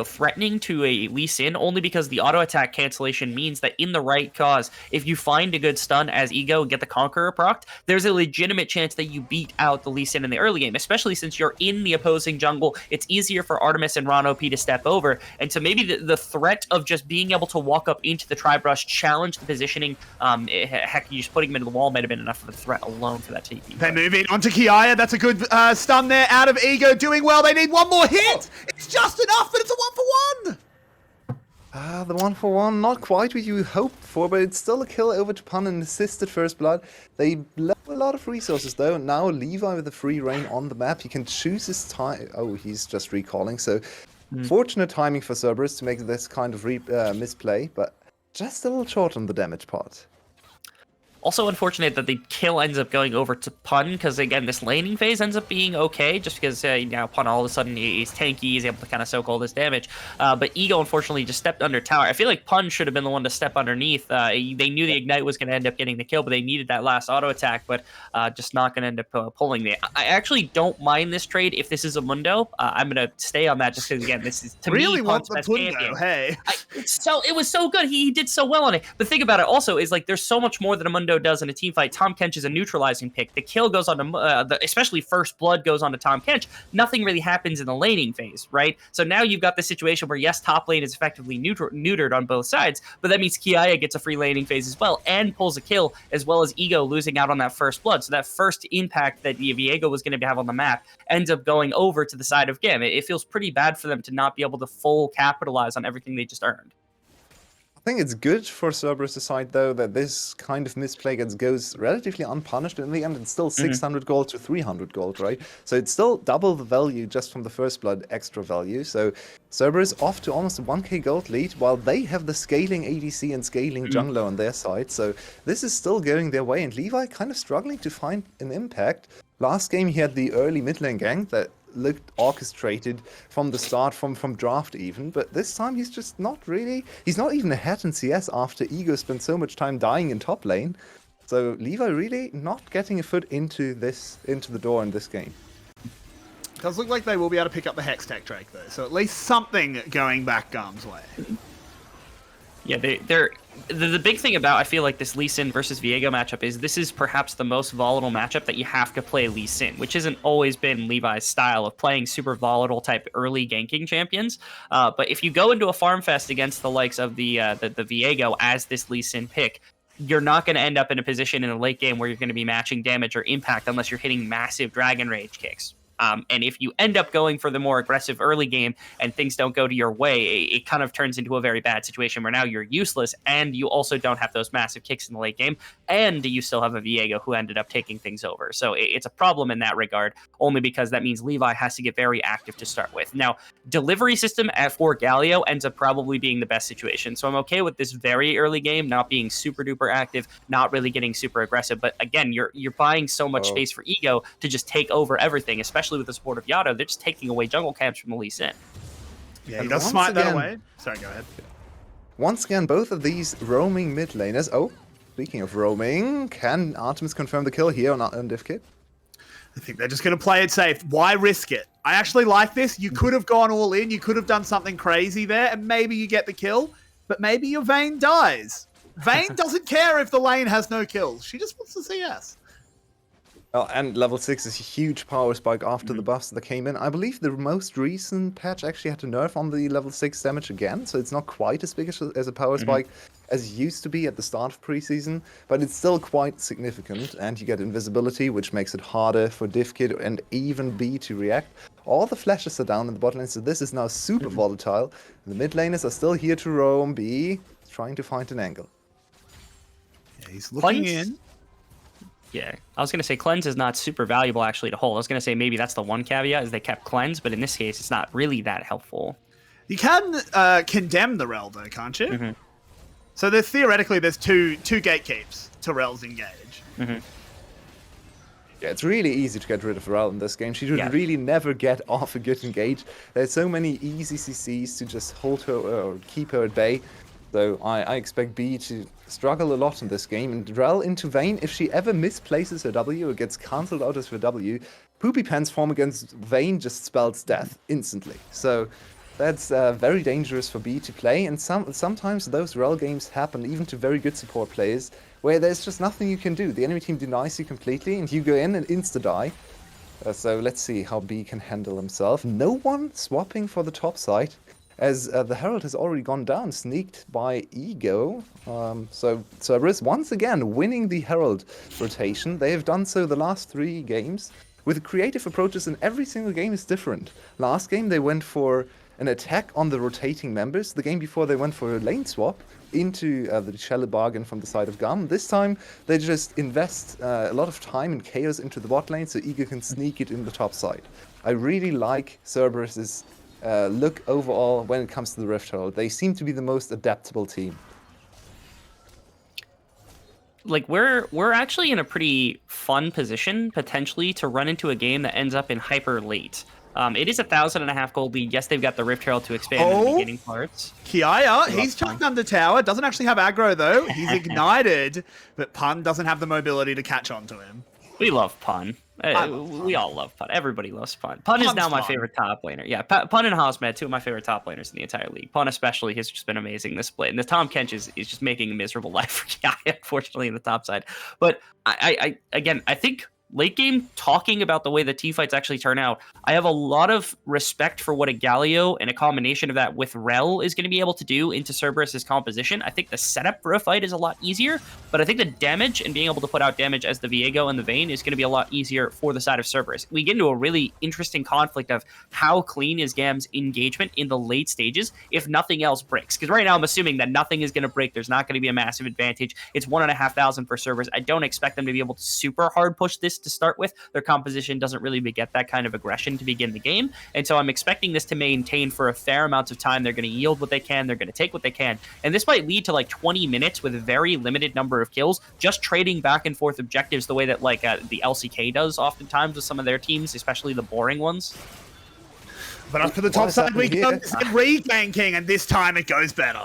threatening to a Lee Sin, only because the auto attack cancellation means that in the right cause, if you find a good stun as Ego and get the Conqueror procced, there's a legitimate chance that you beat out the Lee Sin in the early game, especially since you're in the opposing jungle. It's easier for 𝘀RTMIS and �ＲON-OP to step over, and so maybe the threat of just being able to walk up into the Tri-Brush, challenge the positioning, heck, you just putting him into the wall might have been enough of a threat alone for that TP. They move in onto 𝘁𝗷. That's a good stun there out of Ego. Doing well. They need one more hit. It's just enough, but it's a 1-for-1. The 1-for-1, not quite what you hoped for, but it's still a kill over to 𝘁 and assisted first blood. They blow a lot of resources though. Now 𝘁𝘁 with the free reign on the map. He can choose his time. Oh, he's just recalling. So fortunate timing for Cerberus to make this kind of misplay, but just a little short on the damage part. Also unfortunate that the kill ends up going over to 𝘁, because again, this laning phase ends up being okay, just because now 𝘁 all of a sudden he's tanky, he's able to kind of soak all this damage. But Ego unfortunately just stepped under tower. I feel like 𝘁 should have been the one to step underneath. They knew the Ignite was going to end up getting the kill, but they needed that last auto attack, but just not going to end up pulling it. I actually don't mind this trade if this is a Mundo. I'm going to stay on that just because, again, this is, to really me, want 𝘁's the best Mundo, champion. hey. It was so good. He did so well on it. The thing about it also is, like, there's so much more that a Mundo does in a team fight. Tahm Kench is a neutralizing pick. The kill goes on to, especially first blood goes on to Tahm Kench. Nothing really happens in the laning phase, right? So now you've got the situation where, yes, top lane is effectively neutered on both sides, but that means 𝘁𝗷 gets a free laning phase as well and pulls a kill, as well as Ego losing out on that first blood. So that first impact that 𝘁𝗶 was going to have on the map ends up going over to the side of GAM. It feels pretty bad for them to not be able to full capitalize on everything they just earned. I think it's good for Cerberus' side, though, that this kind of misplay goes relatively unpunished. In the end, it's still 600 gold to 300 gold, right? So it's still double the value just from the first blood extra value. So Cerberus off to almost a 1k gold lead, while they have the scaling ADC and scaling jungler on their side. So this is still going their way, and 𝘁𝘁 kind of struggling to find an impact. Last game, he had the early mid lane gank that looked orchestrated from the start, from draft even, but this time he's just not really, he's not even ahead in CS after Ego spent so much time dying in top lane. So 𝘁𝘁 really not getting a foot into the door in this game. Does look like they will be able to pick up the Hex Tech Drake though, so at least something going back GAM's way. Yeah, the big thing about, I feel like, this Lee Sin versus 𝘁𝗀 matchup is this is perhaps the most volatile matchup that you have to play Lee Sin, which hasn't always been 𝘁𝘁's style of playing super volatile type early ganking champions. But if you go into a farm fest against the likes of the 𝘁𝗀 as this Lee Sin pick, you're not going to end up in a position in a late game where you're going to be matching damage or impact unless you're hitting massive Dragon Rage kicks. And if you end up going for the more aggressive early game and things don't go to your way, it kind of turns into a very bad situation where now you're useless and you also don't have those massive kicks in the late game, and you still have a 𝘁𝗀 who ended up taking things over. So it's a problem in that regard, only because that means 𝘁𝘁 has to get very active to start with. Now, delivery system for Galio ends up probably being the best situation. So I'm okay with this very early game not being super duper active, not really getting super aggressive. But again, you're buying so much space for Ego to just take over everything, especially especially with the support of Yado, they're just taking away jungle camps from the Lee Sin. Yeah, he And does once smite that again- away. Sorry, go ahead. Once again, both of these roaming mid laners. Oh, speaking of roaming, can Artemis confirm the kill here on 𝘀𝘀𝗀𝘀𝗀𝗀? I think they're just going to play it safe. Why risk it? I actually like this. You could have gone all in. You could have done something crazy there, and maybe you get the kill, but maybe your Vayne dies. Vayne doesn't care if the lane has no kills. She just wants the CS. Oh, and level 6 is a huge power spike after the buffs that came in. I believe the most recent patch actually had to nerf on the level 6 damage again, so it's not quite as big as a power spike as it used to be at the start of preseason, but it's still quite significant, and you get invisibility, which makes it harder for 𝘀𝘀𝗀𝗀𝗀 and even B to react. All the flashes are down in the bot lane, so this is now super volatile. The mid laners are still here to roam. B trying to find an angle. Yeah, he's looking Cleanse? in. Yeah, I was going to say cleanse is not super valuable actually to hold. I was going to say maybe that's the one caveat is they kept cleanse, but in this case, it's not really that helpful. You can condemn the Rel, though, can't you? So there's theoretically two gatekeeps to Rel's engage. Yeah, it's really easy to get rid of Rel in this game. She should Yeah. really never get off a good engage. There's so many easy CCs to just hold her or keep her at bay. So I expect B to struggle a lot in this game. And Rel into Vayne, if she ever misplaces her W or gets cancelled out of her W, 𝘀𝗶𝗶𝗀𝗀𝗀𝗀 form against Vayne just spells death instantly. So that's very dangerous for B to play. And sometimes those Rel games happen even to very good support players, where there's just nothing you can do. The enemy team denies you completely, and you go in and insta-die. So let's see how B can handle himself. No one swapping for the top side, as the Herald has already gone down, sneaked by Ego. So Cerberus once again winning the Herald rotation. They have done so the last 3 games, with creative approaches, and every single game is different. Last game they went for an attack on the rotating members. The game before they went for a lane swap into the 𝘀𝗀𝗀𝗀𝗀 from the side of GAM. This time they just invest a lot of time and chaos into the bot lane so Ego can sneak it in the top side. I really like Cerberus's look overall when it comes to the Rift Herald. They seem to be the most adaptable team. Like we're actually in a pretty fun position potentially to run into a game that ends up in hyper late. It is 1,500 gold lead. Yes, they've got the Rift Herald to expand in the beginning parts. 𝘀𝗀𝗀𝗀𝗀, he's chucked under tower. Doesn't actually have aggro, though. He's ignited, but Pun doesn't have the mobility to catch onto him. We love Pun. We all love Pun. Everybody loves Pun. Pun is Pun's now my fun. favorite top laner. Yeah, Pun and Hosmed, 2 of my favorite top laners in the entire league. Pun especially has just been amazing this split. And the Tahm Kench is just making a miserable life for 𝘀𝗀𝗀𝗀𝗀, unfortunately, in the top side. But I think late game, talking about the way the T-fights actually turn out, I have a lot of respect for what a Galio and a combination of that with Rel is going to be able to do into Cerberus's composition. I think the setup for a fight is a lot easier, but I think the damage and being able to put out damage as the Viego and the Vayne is going to be a lot easier for the side of Cerberus. We get into a really interesting conflict of how clean is GAM's engagement in the late stages if nothing else breaks. Because right now I'm assuming that nothing is going to break. There's not going to be a massive advantage. It's 1,500 for Cerberus. I don't expect them to be able to super hard push this to start with. Their composition doesn't really beget that kind of aggression to begin the game, and so I'm expecting this to maintain for a fair amount of time. They're going to yield what they can, they're going to take what they can, and this might lead to like 20 minutes with a very limited number of kills, just trading back and forth objectives the way that like the 𝘀𝘀𝗀𝗀𝗀 does oftentimes with some of their teams, especially the boring ones. But up to the top is side we happening go. here? It's reganking, and this time it goes better.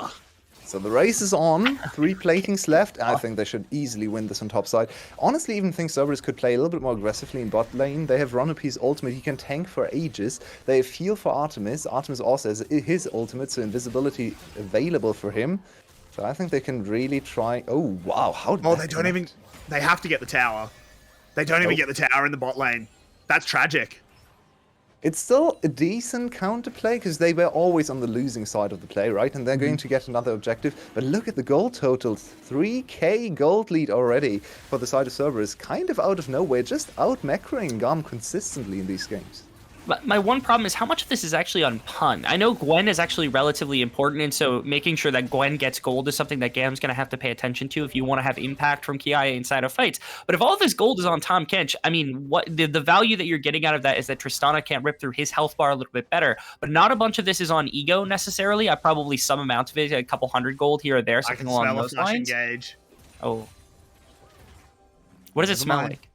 So the race is on, 3 platings left. I think they should easily win this on top side. Honestly, even think Cerberus could play a little bit more aggressively in bot lane. They have Unofficial's ultimate. He can tank for ages. They have heal for Artemis. Artemis also has his ultimate, so invisibility available for him. So I think they can really try. Oh, wow. How did Oh, that they don't connect? even... They have to get the tower. They don't even get the tower in the bot lane. That's tragic. It's still a decent counterplay because they were always on the losing side of the play, right? And they're going to get another objective. But look at the gold totals. 3k gold lead already for the side of Cerberus. Kind of out of nowhere, just out-macroing GAM consistently in these games. My one problem is how much of this is actually on Pun. I know Gwen is actually relatively important, and so making sure that Gwen gets gold is something that GAM's going to have to pay attention to if you want to have impact from 𝘀𝗀𝗀𝗀𝗀 inside of fights. But if all of this gold is on Tahm Kench, I mean, what the value that you're getting out of that is that Tristana can't rip through his health bar a little bit better. But not a bunch of this is on Ego necessarily. Probably some amount of it, a couple hundred gold here or there, I something can along smell a those flash lines. engage. Oh. What does it Never smell mind. like?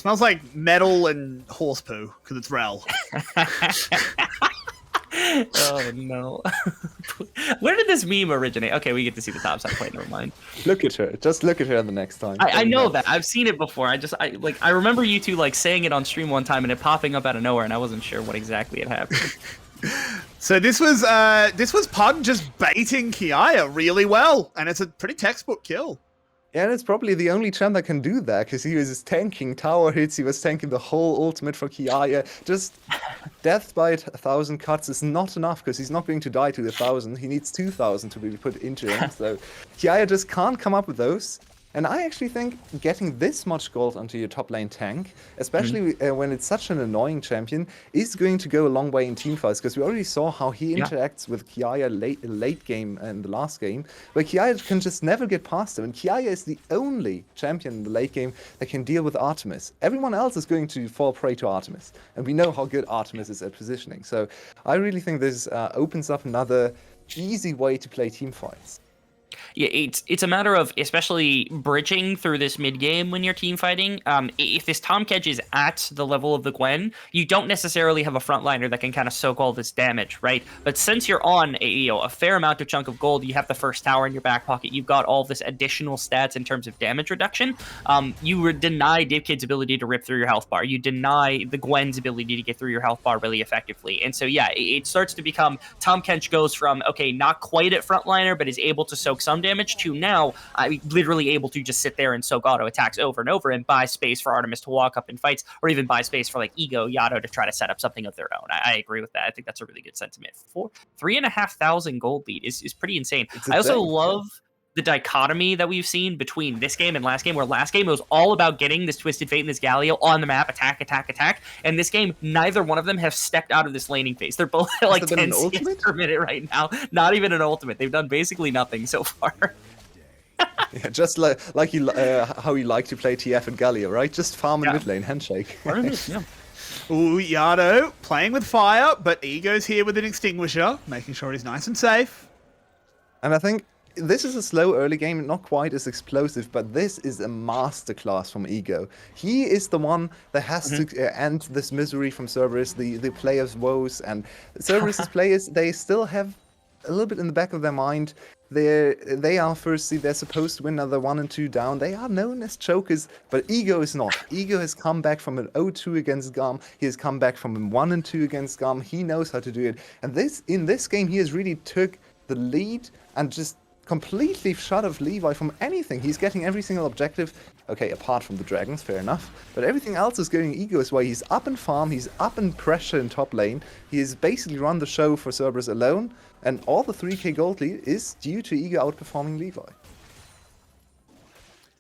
smells like metal and horse poo because it's Rel. Oh no. Where did this meme originate? Okay, we get to see the top side plate, never mind. Look at her. Just look at her the next time. I know that. I've seen it before. I remember you two like saying it on stream one time and it popping up out of nowhere and I wasn't sure what exactly had happened. So this was Pug just baiting 𝘁𝗷𝗋 really well, and it's a pretty textbook kill. Yeah, and it's probably the only champ that can do that, because he was tanking tower hits, he was tanking the whole ultimate for 𝘁𝗷𝗋. Just death by 1,000 cuts is not enough, because he's not going to die to 1,000. He needs 2,000 to be put into him, so 𝘁𝗷𝗋 just can't come up with those. And I actually think getting this much gold onto your top lane tank, especially when it's such an annoying champion, is going to go a long way in teamfights, because we already saw how he interacts with 𝘁𝗷𝗋 late game and the last game, where 𝘁𝗷𝗋 can just never get past him. And 𝘁𝗷𝗋 is the only champion in the late game that can deal with Artemis. Everyone else is going to fall prey to Artemis, and we know how good Artemis is at positioning. So I really think this opens up another easy way to play teamfights. Yeah, it's a matter of especially bridging through this mid game when you're team fighting. If this 𝗀𝗏𝗀 is at the level of the Gwen, you don't necessarily have a frontliner that can kind of soak all this damage, right? But since you're on a fair amount of chunk of gold, you have the first tower in your back pocket, you've got all this additional stats in terms of damage reduction. You deny 𝘀𝗀𝗋's ability to rip through your health bar. You deny the Gwen's ability to get through your health bar really effectively. And so yeah, it starts to become 𝗀𝗏𝗀 goes from okay, not quite at frontliner, but is able to soak some damage to now literally able to just sit there and soak auto attacks over and over and buy space for Artemis to walk up in fights, or even buy space for like 𝘂𝗀 to try to set up something of their own. I agree with that. I think that's a really good sentiment. 3,500 gold lead is pretty insane. I also love the dichotomy that we've seen between this game and last game, where last game it was all about getting this Twisted Fate and this Galio on the map, attack, attack, attack. And this game, neither one of them have stepped out of this laning phase. They're both at like 10 CS per minute right now. Not even an ultimate. They've done basically nothing so far. Yeah, just like how you like to play TF and Galio, right? Just farm in mid lane, handshake. Ooh, Yado playing with fire, but 𝘂𝗀's here with an extinguisher, making sure he's nice and safe. And I think this is a slow early game, not quite as explosive, but this is a masterclass from 𝘂𝗀. He is the one that has to end this misery from Cerberus, the players' woes, and Cerberus' players, they still have a little bit in the back of their mind. They are firstly, they're supposed to win another 1 and 2 down. They are known as chokers, but 𝘂𝗀 is not. 𝘂𝗀 has come back from an 0-2 against GAM. He has come back from a 1 and 2 against GAM. He knows how to do it. And in this game, he has really took the lead and just completely shut off Levi from anything. He's getting every single objective. Okay, apart from the dragons, fair enough. But everything else is going 𝘂𝗀's way. He's up in farm, he's up in pressure in top lane. He has basically run the show for Cerberus alone. And all the 3k gold lead is due to 𝘂𝗀 outperforming Levi.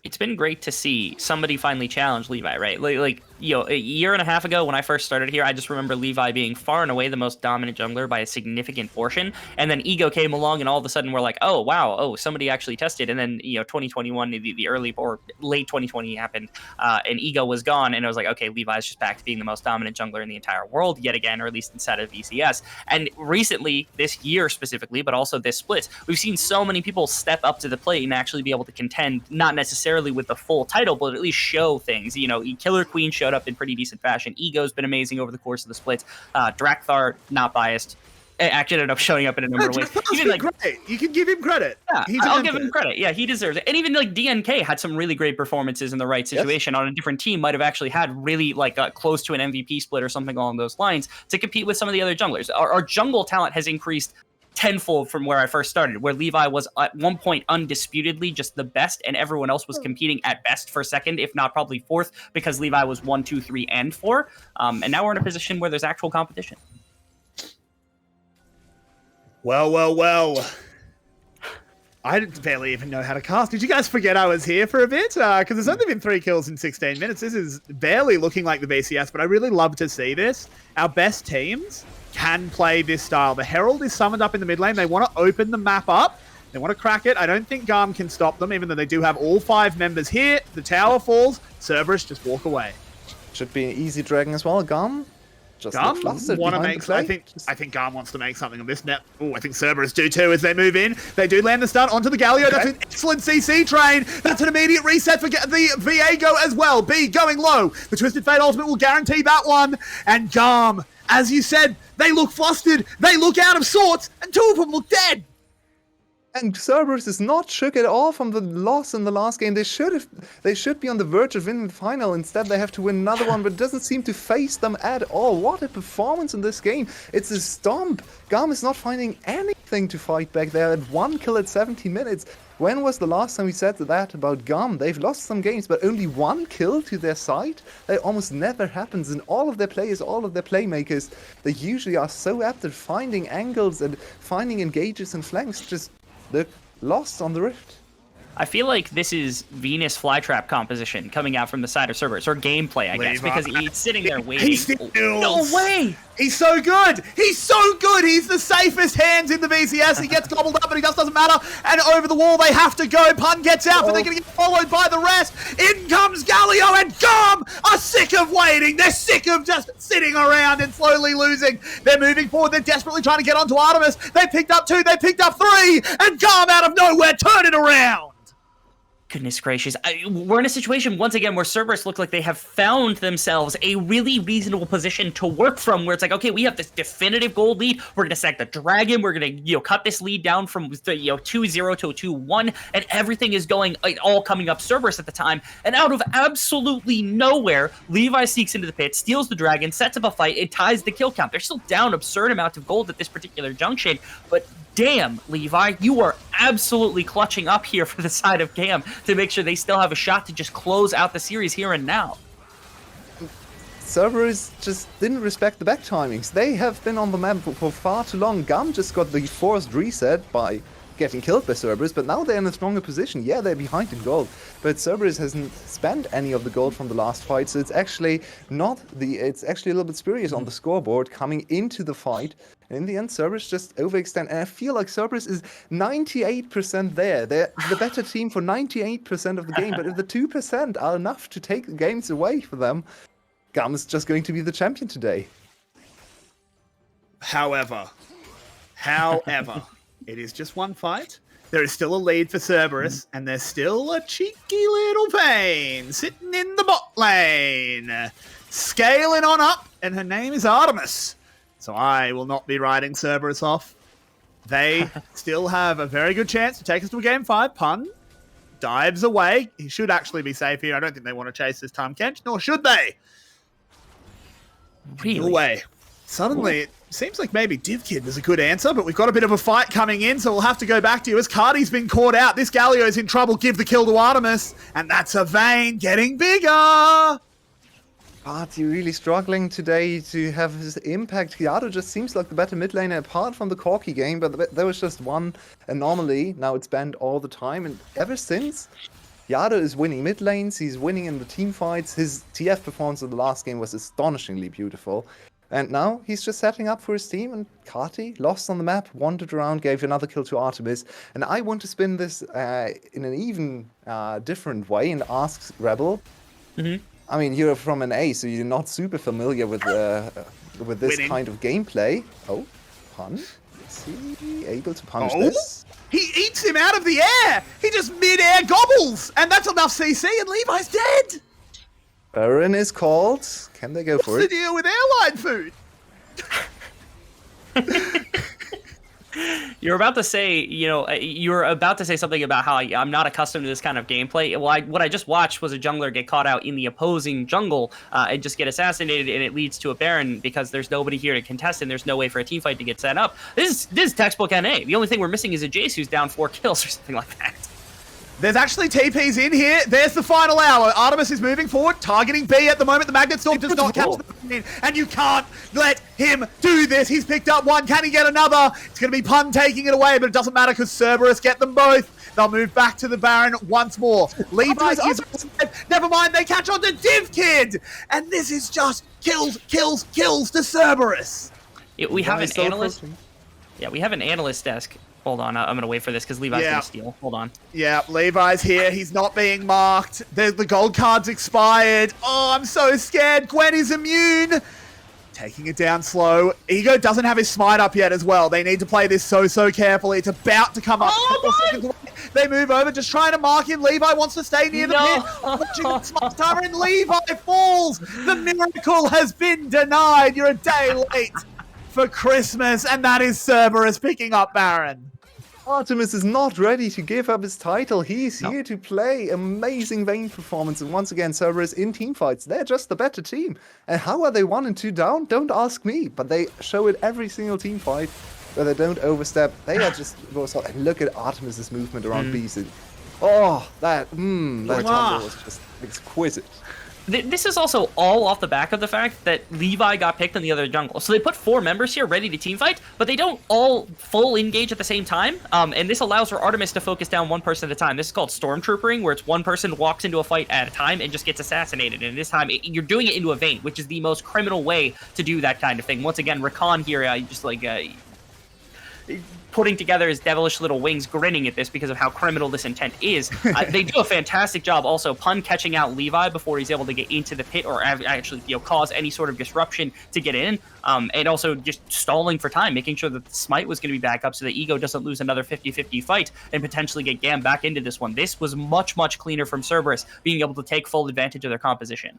It's been great to see somebody finally challenge Levi, right? Like a year and a half ago when I first started here, I just remember Levi being far and away the most dominant jungler by a significant portion. And then 𝘂𝗀 came along and all of a sudden we're like, oh, wow, somebody actually tested. And then, 2021, the early or late 2020 happened and 𝘂𝗀 was gone. And it was like, okay, Levi's just back to being the most dominant jungler in the entire world yet again, or at least inside of VCS. And recently, this year specifically, but also this split, we've seen so many people step up to the plate and actually be able to contend, not necessarily with the full title, but at least show things. Killer Queen showed up in pretty decent fashion. 𝘂𝗀's been amazing over the course of the splits. Drakthar, not biased, actually ended up showing up in a number of ways. Even great. You can give him credit. Yeah, I'll give him credit. Yeah, he deserves it. And even DNK had some really great performances in the right situation on a different team. Might have actually had really close to an MVP split or something along those lines to compete with some of the other junglers. Our jungle talent has increased tenfold from where I first started, where Levi was at one point undisputedly just the best, and everyone else was competing at best for second, if not probably fourth, because Levi was 1, 2, 3, and 4. And now we're in a position where there's actual competition. Well. I barely even know how to cast. Did you guys forget I was here for a bit? Because there's only been 3 kills in 16 minutes. This is barely looking like the VCS, but I really love to see this. Our best teams can play this style. The Herald is summoned up in the mid lane. They want to open the map up. They want to crack it. I don't think GAM can stop them, even though they do have all 5 members here. The tower falls. Cerberus just walk away. Should be an easy dragon as well. GAM just GAM look flustered want to behind make. the plate. I think GAM wants to make something of this net. Oh, I think Cerberus do too as they move in. They do land the stun onto the 𝘀𝗷𝗀. That's an excellent CC train. That's an immediate reset for the 𝘂𝗀𝗀 as well. B going low. The Twisted Fate ultimate will guarantee that one. And GAM, as you said, they look flustered. They look out of sorts, and two of them look dead. And Cerberus is not shook at all from the loss in the last game. They should be on the verge of winning the final. Instead, they have to win another one, but it doesn't seem to face them at all. What a performance in this game. It's a stomp. GAM is not finding anything to fight back there at 1 kill at 70 minutes. When was the last time we said that about GAM? They've lost some games, but only 1 kill to their side? That almost never happens. And all of their players, all of their playmakers, they usually are so apt at finding angles and finding engages and flanks. Just they're lost on the rift. I feel like this is Venus flytrap composition coming out from the side of Cerberus, or gameplay, I guess, because he's sitting there waiting. No way! He's so good! He's so good! He's the safest hands in the VCS. He gets gobbled up, but he just doesn't matter. And over the wall, they have to go. Pun gets out, but they're going to get followed by the rest. In comes 𝘀𝗀𝗀, and GAM are sick of waiting. They're sick of just sitting around and slowly losing. They're moving forward. They're desperately trying to get onto 𝘁artemis. They picked up 2. They picked up 3. And GAM out of nowhere turn it around. Goodness gracious. We're in a situation, once again, where Cerberus look like they have found themselves a really reasonable position to work from, where it's like, okay, we have this definitive gold lead. We're going to sack the dragon. We're going to, cut this lead down from 2-0 to 2-1, and everything is going, all coming up Cerberus at the time. And out of absolutely nowhere, Levi sneaks into the pit, steals the dragon, sets up a fight, and ties the kill count. They're still down absurd amounts of gold at this particular junction, but damn, Levi, you are absolutely clutching up here for the side of GAM to make sure they still have a shot to just close out the series here and now. Cerberus just didn't respect the back timings. They have been on the map for far too long. GAM just got the forced reset by getting killed by Cerberus, but now they're in a stronger position. Yeah, they're behind in gold, but Cerberus hasn't spent any of the gold from the last fight, so it's actually it's actually a little bit spurious on the scoreboard coming into the fight. And in the end, Cerberus just overextend, and I feel like Cerberus is 98% there. They're the better team for 98% of the game, but if the 2% are enough to take the games away for them, GAM is just going to be the champion today. However, it is just one fight. There is still a lead for Cerberus, and there's still a cheeky little pain sitting in the bot lane. Scaling on up, and her name is 𝘁artemis. So I will not be writing Cerberus off. They still have a very good chance to take us to a game 5. Pun dives away. He should actually be safe here. I don't think they want to chase this time, Kench, nor should they. Really? Away. Suddenly, it seems like maybe 𝘀𝗀𝗃 is a good answer, but we've got a bit of a fight coming in, so we'll have to go back to you. As Cardi's been caught out, this 𝘀𝗀𝗀 is in trouble. Give the kill to 𝘁artemis, and that's a vein getting bigger. 𝘁artemis really struggling today to have his impact. 𝘀𝗀𝗀 just seems like the better mid laner apart from the 𝘁𝗀𝗃 game, but there was just one anomaly. Now it's banned all the time, and ever since, 𝘀𝗀𝗀 is winning mid lanes, he's winning in the team fights. His TF performance in the last game was astonishingly beautiful. And now he's just setting up for his team, and 𝘁𝗀𝗃 lost on the map, wandered around, gave another kill to 𝘁artemis. And I want to spin this in an even different way and ask Rebel. I mean, you're from an A, so you're not super familiar with this kind of gameplay. Oh, pun. Is he able to punish this? He eats him out of the air! He just mid-air gobbles! And that's enough CC, and Levi's dead! Baron is called. Can they go for What's it? the deal with airline food? You're about to say, you're about to say something about how I'm not accustomed to this kind of gameplay. Well, what I just watched was a jungler get caught out in the opposing jungle and just get assassinated, and it leads to a Baron because there's nobody here to contest and there's no way for a team fight to get set up. This is textbook NA. The only thing we're missing is a Jace who's down 4 kills or something like that. There's actually TPs in here. There's the final hour. 𝘁artemis is moving forward, targeting B at the moment. The Magnet Storm does not catch the and you can't let him do this. He's picked up one. Can he get another? It's going to be Pun taking it away, but it doesn't matter because Cerberus get them both. They'll move back to the Baron once more. Levi is... Never mind, they catch on to 𝘀𝗃𝗃! And this is just kills to Cerberus. We have an analyst... Yeah, we have an analyst desk. Hold on, I'm going to wait for this because Levi's going to steal. Hold on. Yeah, Levi's here. He's not being marked. The gold card's expired. Oh, I'm so scared. Gwen is immune. Taking it down slow. 𝘀𝗀 doesn't have his smite up yet as well. They need to play this so carefully. It's about to come up. They move over, just trying to mark him. Levi wants to stay near the pit. Watching the smite timer, and Levi falls. The miracle has been denied. You're a day late for Christmas, and that is 𝘀𝗶𝗏 picking up Baron. Artemis is not ready to give up his title. He's here to play. Amazing Vayne performance. And once again, 𝘀𝗏 in team fights. They're just the better team. And how are they 1 and 2 down? Don't ask me. But they show it every single team fight where they don't overstep. They are just... And look at Artemis's movement around BC. Oh, that combo was just exquisite. This is also all off the back of the fact that Levi got picked in the other jungle. So they put 4 members here ready to teamfight, but they don't all full engage at the same time. And this allows for Artemis to focus down one person at a time. This is called stormtroopering, where it's one person walks into a fight at a time and just gets assassinated. And this time, you're doing it into a Vayne, which is the most criminal way to do that kind of thing. Once again, Rakan here, just like... putting together his devilish little wings, grinning at this because of how criminal this intent is. They do a fantastic job also Pun catching out Levi before he's able to get into the pit or actually cause any sort of disruption to get in. And also just stalling for time, making sure that the smite was going to be back up so that 𝘀𝗀 doesn't lose another 50-50 fight and potentially get GAM back into this one. This was much cleaner from 𝘀𝗏 being able to take full advantage of their composition.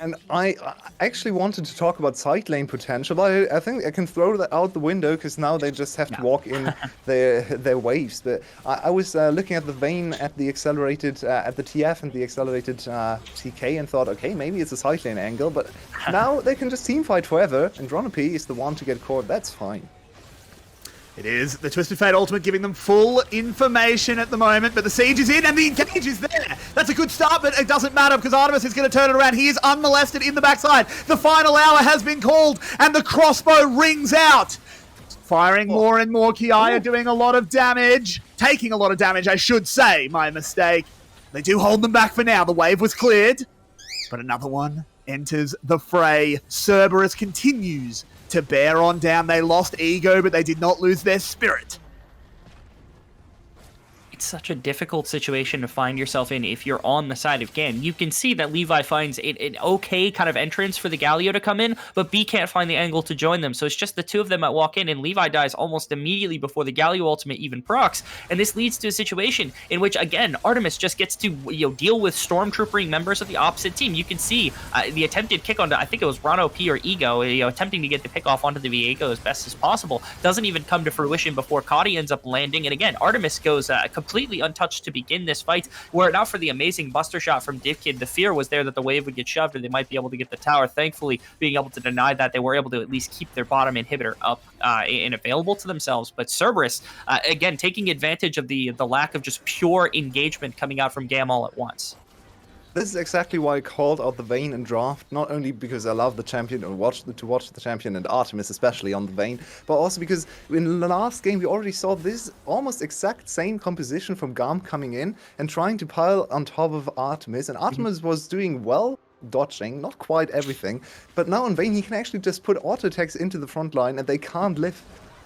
And I actually wanted to talk about side lane potential, but I think I can throw that out the window because now they just have to walk in their waves. But I was looking at the Vayne at the accelerated, at the TF and the accelerated TK and thought, okay, maybe it's a side lane angle, but now they can just team fight forever, and 𝘀𝗏 is the one to get caught. That's fine. It is the Twisted Fate ultimate giving them full information at the moment, but the siege is in and the engage is there. That's a good start, but it doesn't matter because Artemis is going to turn it around. He is unmolested in the backside. The final hour has been called and the crossbow rings out. Firing more and more. 𝘀𝗀 doing a lot of damage. Taking a lot of damage, I should say. My mistake. They do hold them back for now. The wave was cleared, but another one enters the fray. 𝘀𝗏 continues to bear on down. They lost 𝘀𝗀, but they did not lose their spirit. It's such a difficult situation to find yourself in if you're on the side of GAM. You can see that Levi finds an okay kind of entrance for the Galio to come in, but B can't find the angle to join them. So it's just the two of them that walk in, and Levi dies almost immediately before the Galio ultimate even procs. And this leads to a situation in which, again, Artemis just gets to deal with stormtroopering members of the opposite team. You can see the attempted kick onto, I think it was Ron P or 𝘀𝗀, attempting to get the pick off onto the 𝘀𝗀 as best as possible. Doesn't even come to fruition before 𝘁𝗏 ends up landing. And again, Artemis goes completely untouched to begin this fight. Were it not for the amazing buster shot from 𝘀𝗀, the fear was there that the wave would get shoved and they might be able to get the tower. Thankfully, being able to deny that, they were able to at least keep their bottom inhibitor up and available to themselves. But 𝘀𝗏, again, taking advantage of the lack of just pure engagement coming out from GAM all at once. This is exactly why I called out the Vayne and draft, not only because I love the champion or watch the champion and Artemis especially on the Vayne, but also because in the last game we already saw this almost exact same composition from GAM coming in and trying to pile on top of Artemis, and Artemis was doing well dodging, not quite everything, but now on Vayne he can actually just put auto attacks into the front line and they can't live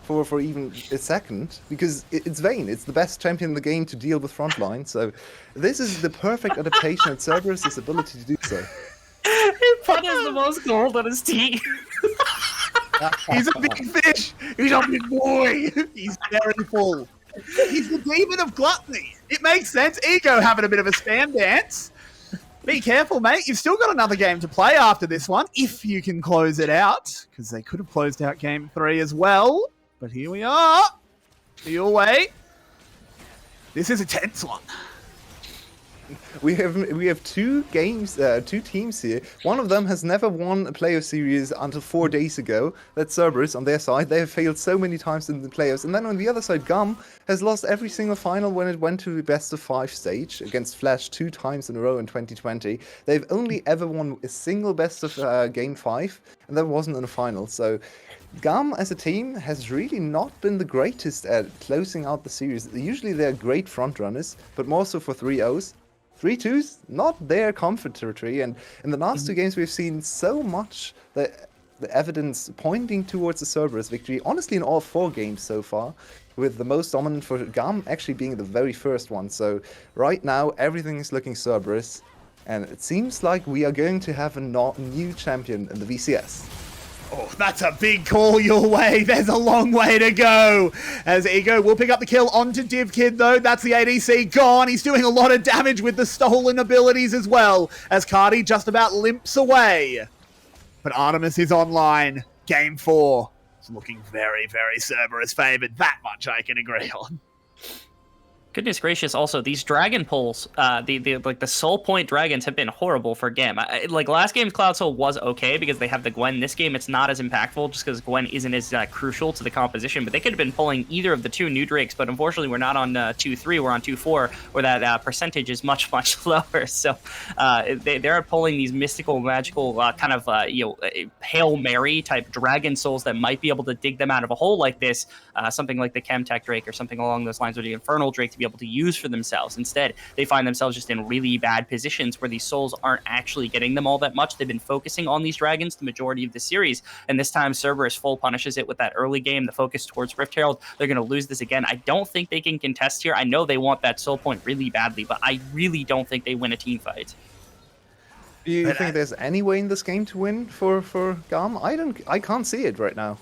for even a second, because it's Vayne. It's the best champion in the game to deal with frontline, so this is the perfect adaptation of 𝘀𝗏's ability to do so. Pun has the most gold on his team. He's a big fish. He's a big boy. He's very full. He's the demon of gluttony. It makes sense. 𝘀𝗀 having a bit of a spam dance. Be careful, mate. You've still got another game to play after this one, if you can close it out, because they could have closed out Game 3 as well. But here we are. Your way. This is a tense one. We have two teams here. One of them has never won a playoff series until 4 days ago. That's 𝘀𝗏 on their side. They have failed so many times in the playoffs. And then on the other side, GAM has lost every single final when it went to the best of 5 stage against 𝘀𝗏 2 times in a row in 2020. They've only ever won a single best of Game 5, and that wasn't in a final. So GAM as a team has really not been the greatest at closing out the series. Usually they're great front runners, but more so for 3-0s. 3-2s, not their comfort territory. And in the last 2 games, we've seen so much the evidence pointing towards the 𝘀𝗏's victory. Honestly, in all 4 games so far, with the most dominant for GAM actually being the very first one. So right now, everything is looking 𝘀𝗏's. And it seems like we are going to have a new champion in the VCS. Oh, that's a big call your way. There's a long way to go. As 𝘀cie will pick up the kill onto 𝘀𝘀 though. That's the ADC gone. He's doing a lot of damage with the stolen abilities as well, as 𝘁𝗏 just about limps away. But 𝘁𝗏mise is online. Game 4. It's looking very, very Cerberus favored. That much I can agree on. Goodness gracious! Also, these dragon pulls, the soul point dragons have been horrible for GAM. Like last game's Cloud Soul was okay because they have the Gwen. This game, it's not as impactful just because Gwen isn't as crucial to the composition. But they could have been pulling either of the two new Drakes. But unfortunately, we're not on 2-3. We're on 2-4, where that percentage is much lower. So they're pulling these mystical, magical kind of Hail Mary type dragon souls that might be able to dig them out of a hole like this. Something like the Chemtech Drake or something along those lines, or the Infernal Drake to be able to use for themselves. Instead, they find themselves just in really bad positions where these souls aren't actually getting them all that much. They've been focusing on these dragons the majority of the series, and this time Cerberus full punishes it with that early game, the focus towards Rift Herald. They're going to lose this again. I don't think they can contest here. I know they want that soul point really badly, but I really don't think they win a team fight. Do you think there's any way in this game to win for GAM? I can't see it right now.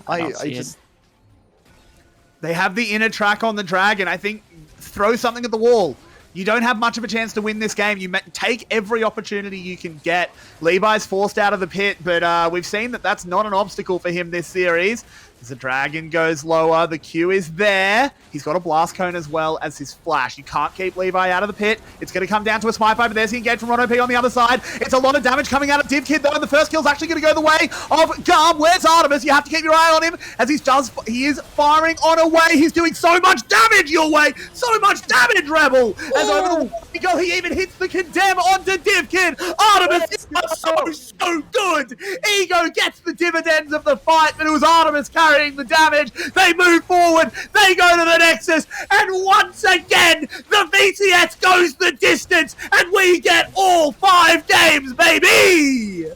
They have the inner track on the dragon. I think throw something at the wall. You don't have much of a chance to win this game. You take every opportunity you can get. Levi's forced out of the pit, but we've seen that that's not an obstacle for him this series. As the dragon goes lower, the Q is there. He's got a blast cone as well as his flash. You can't keep Levi out of the pit. It's going to come down to a 𝘁𝗏, but there's the engage from 𝘁𝗏 on the other side. It's a lot of damage coming out of 𝘀𝘀 though, and the first kill's actually going to go the way of GAM. Where's 𝘁𝗏mise? You have to keep your eye on him as he is firing on a way. He's doing so much damage your way. So much damage, Rebel. As over the wall we go, he even hits the condemn onto 𝘀𝘀. 𝘁𝗏mise is so good. 𝘀𝑚e gets the dividends of the fight, but it was 𝘁𝗏mise carrying the damage. They move forward, they go to the Nexus, and once again the VCS goes the distance, and we get all 5 games, baby!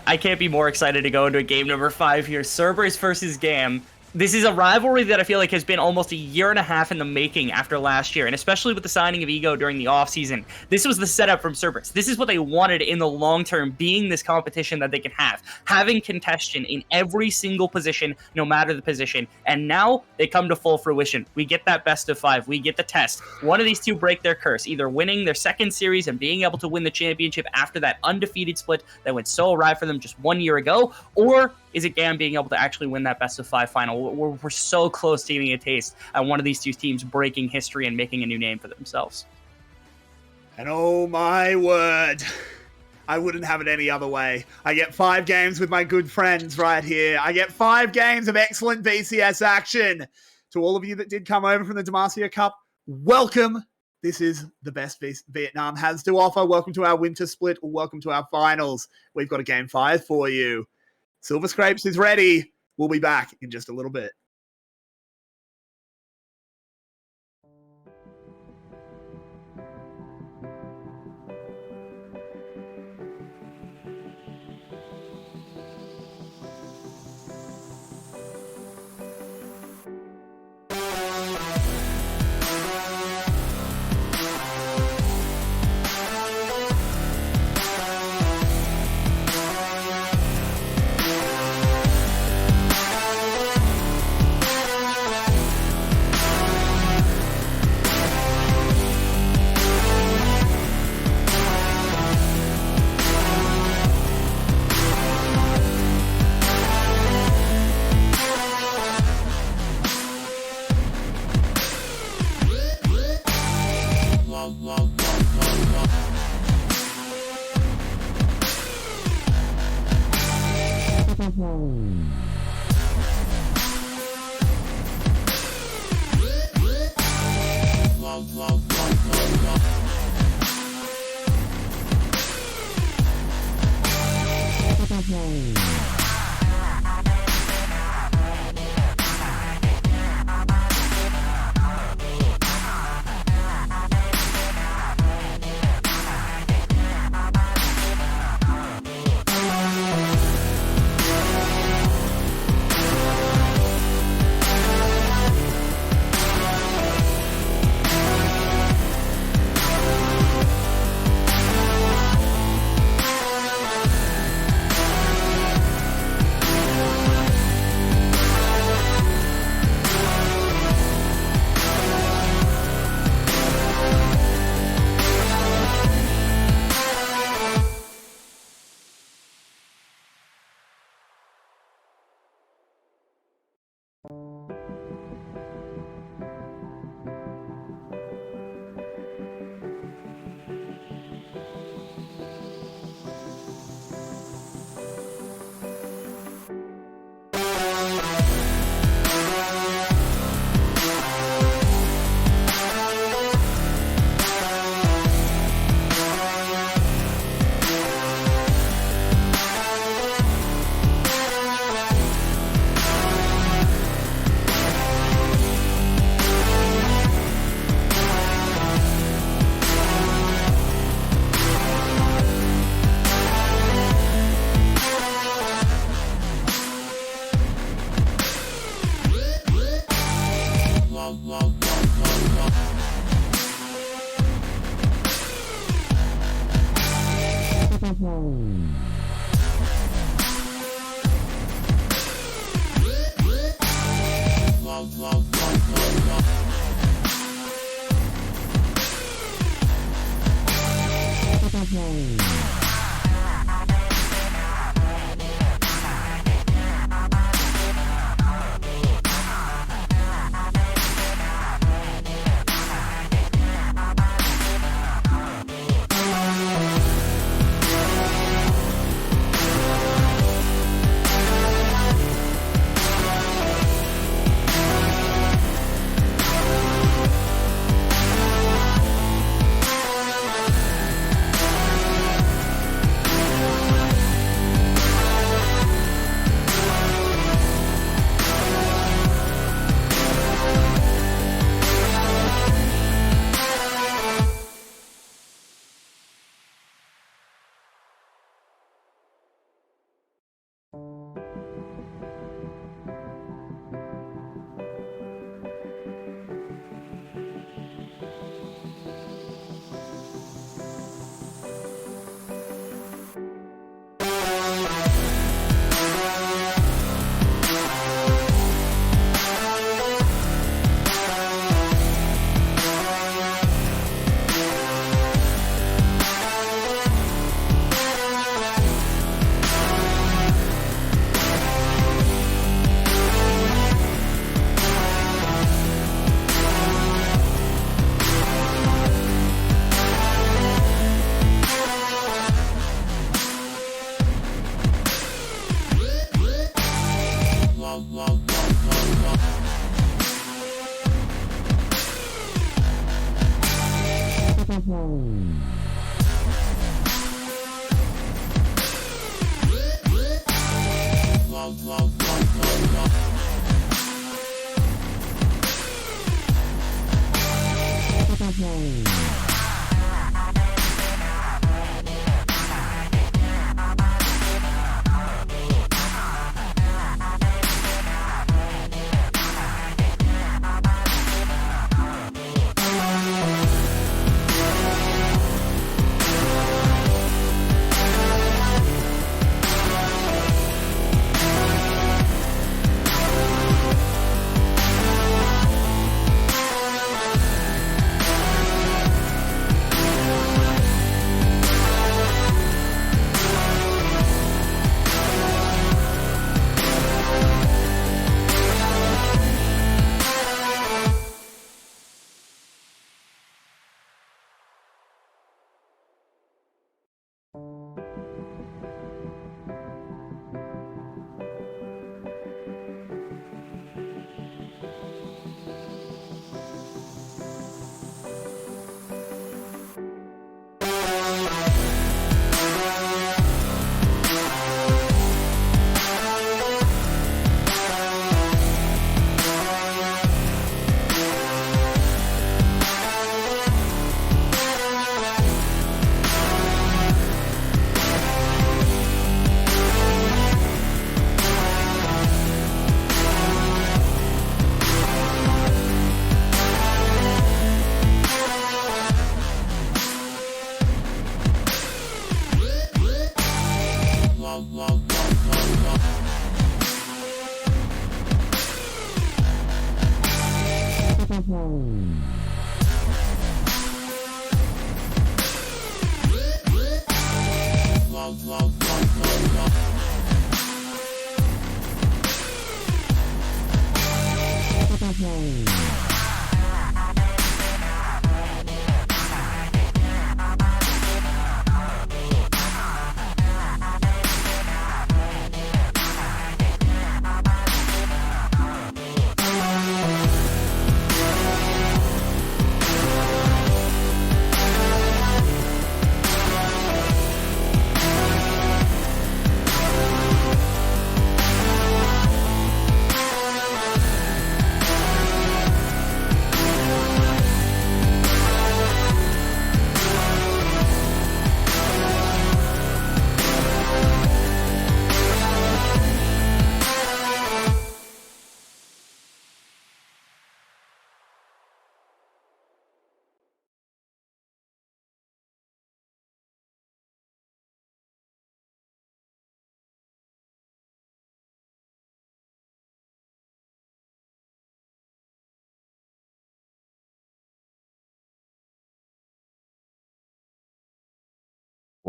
I can't be more excited to go into a game number 5 here. Cerberus versus GAM. This is a rivalry that I feel like has been almost a year and a half in the making after last year, and especially with the signing of 𝘀𝑚e during the offseason. This was the setup from Cerberus. This is what they wanted in the long term, being this competition that they can have. Having contention in every single position, no matter the position. And now they come to full fruition. We get that best of 5. We get the test. One of these two break their curse, either winning their second series and being able to win the championship after that undefeated split that went so awry for them just 1 year ago, or is it GAM being able to actually win that best of 5 final? We're so close to getting a taste at one of these two teams breaking history and making a new name for themselves. And oh my word, I wouldn't have it any other way. I get 5 games with my good friends right here. I get 5 games of excellent VCS action. To all of you that did come over from the Demacia Cup, welcome. This is the best Vietnam has to offer. Welcome to our winter split, or welcome to our finals. We've got a game 5 for you. 𝘀𝗏𝗏 is ready. We'll be back in just a little bit.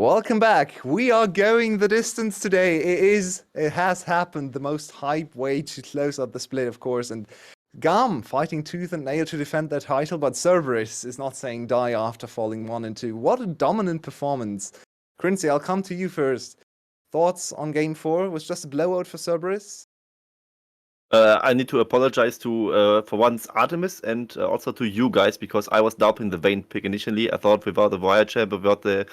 Welcome back. We are going the distance today. It has happened the most hype way to close out the split, of course, and GAM fighting tooth and nail to defend their title, but 𝘀𝘀 is not saying die after falling 1 and 2. What a dominant performance. 𝘀𝗀, I'll come to you first. Thoughts on game 4? Was just a blowout for 𝘀𝘀? I need to apologize to, for once, Artemis and also to you guys, because I was doubting the Vayne pick initially. I thought without the Wire Champ, without the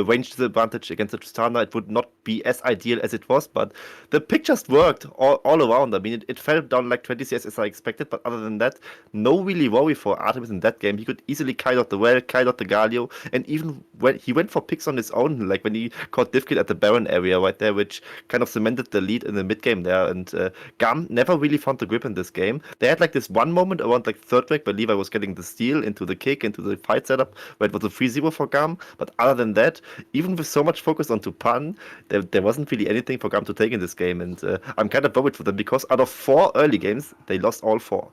range disadvantage against the Tristana, it would not be as ideal as it was, but the pick just worked all around. I mean, it fell down like 20 CS as I expected, but other than that, no really worry for Artemis in that game. He could easily kite out the well, kite out the Galio, and even when he went for picks on his own, like when he caught 𝘀𝑺 at the Baron area right there, which kind of cemented the lead in the mid game there, and GAM never really found the grip in this game. They had like this one moment around like third break where Levi was getting the steal into the kick, into the fight setup, where it was a 3-0 for GAM. But other than that, even with so much focus onto Pan, there wasn't really anything for GAM to take in this game. And I'm kind of worried for them because out of 4 early games, they lost all 4.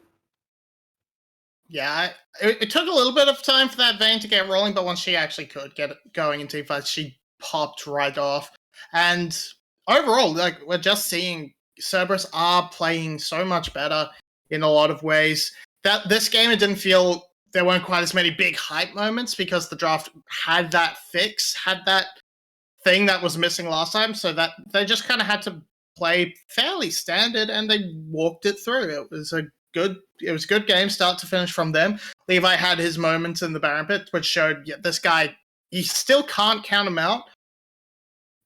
Yeah, it took a little bit of time for that Vayne to get rolling, but once she actually could get it going in teamfights, she popped right off. And overall, like, we're just seeing 𝘀𝘀 are playing so much better in a lot of ways. That this game, it didn't feel there weren't quite as many big hype moments because the draft had that fix, had that thing that was missing last time, so that they just kind of had to play fairly standard and they walked it through. It was a good game start to finish from them. Levi had his moments in the Baron pit, which showed, yeah, this guy, you still can't count him out.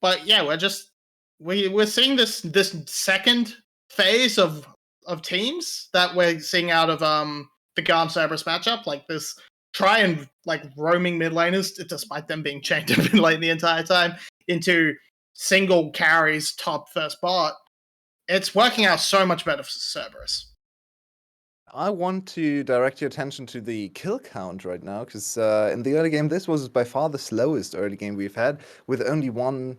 But yeah, we're seeing this second phase of teams that we're seeing out of the GAM 𝘀𝘀 matchup, like this try and like roaming mid laners, despite them being chained to mid lane the entire time, into single carries top first bot. It's working out so much better for 𝘀𝘀. I want to direct your attention to the kill count right now, because in the early game, this was by far the slowest early game we've had, with only one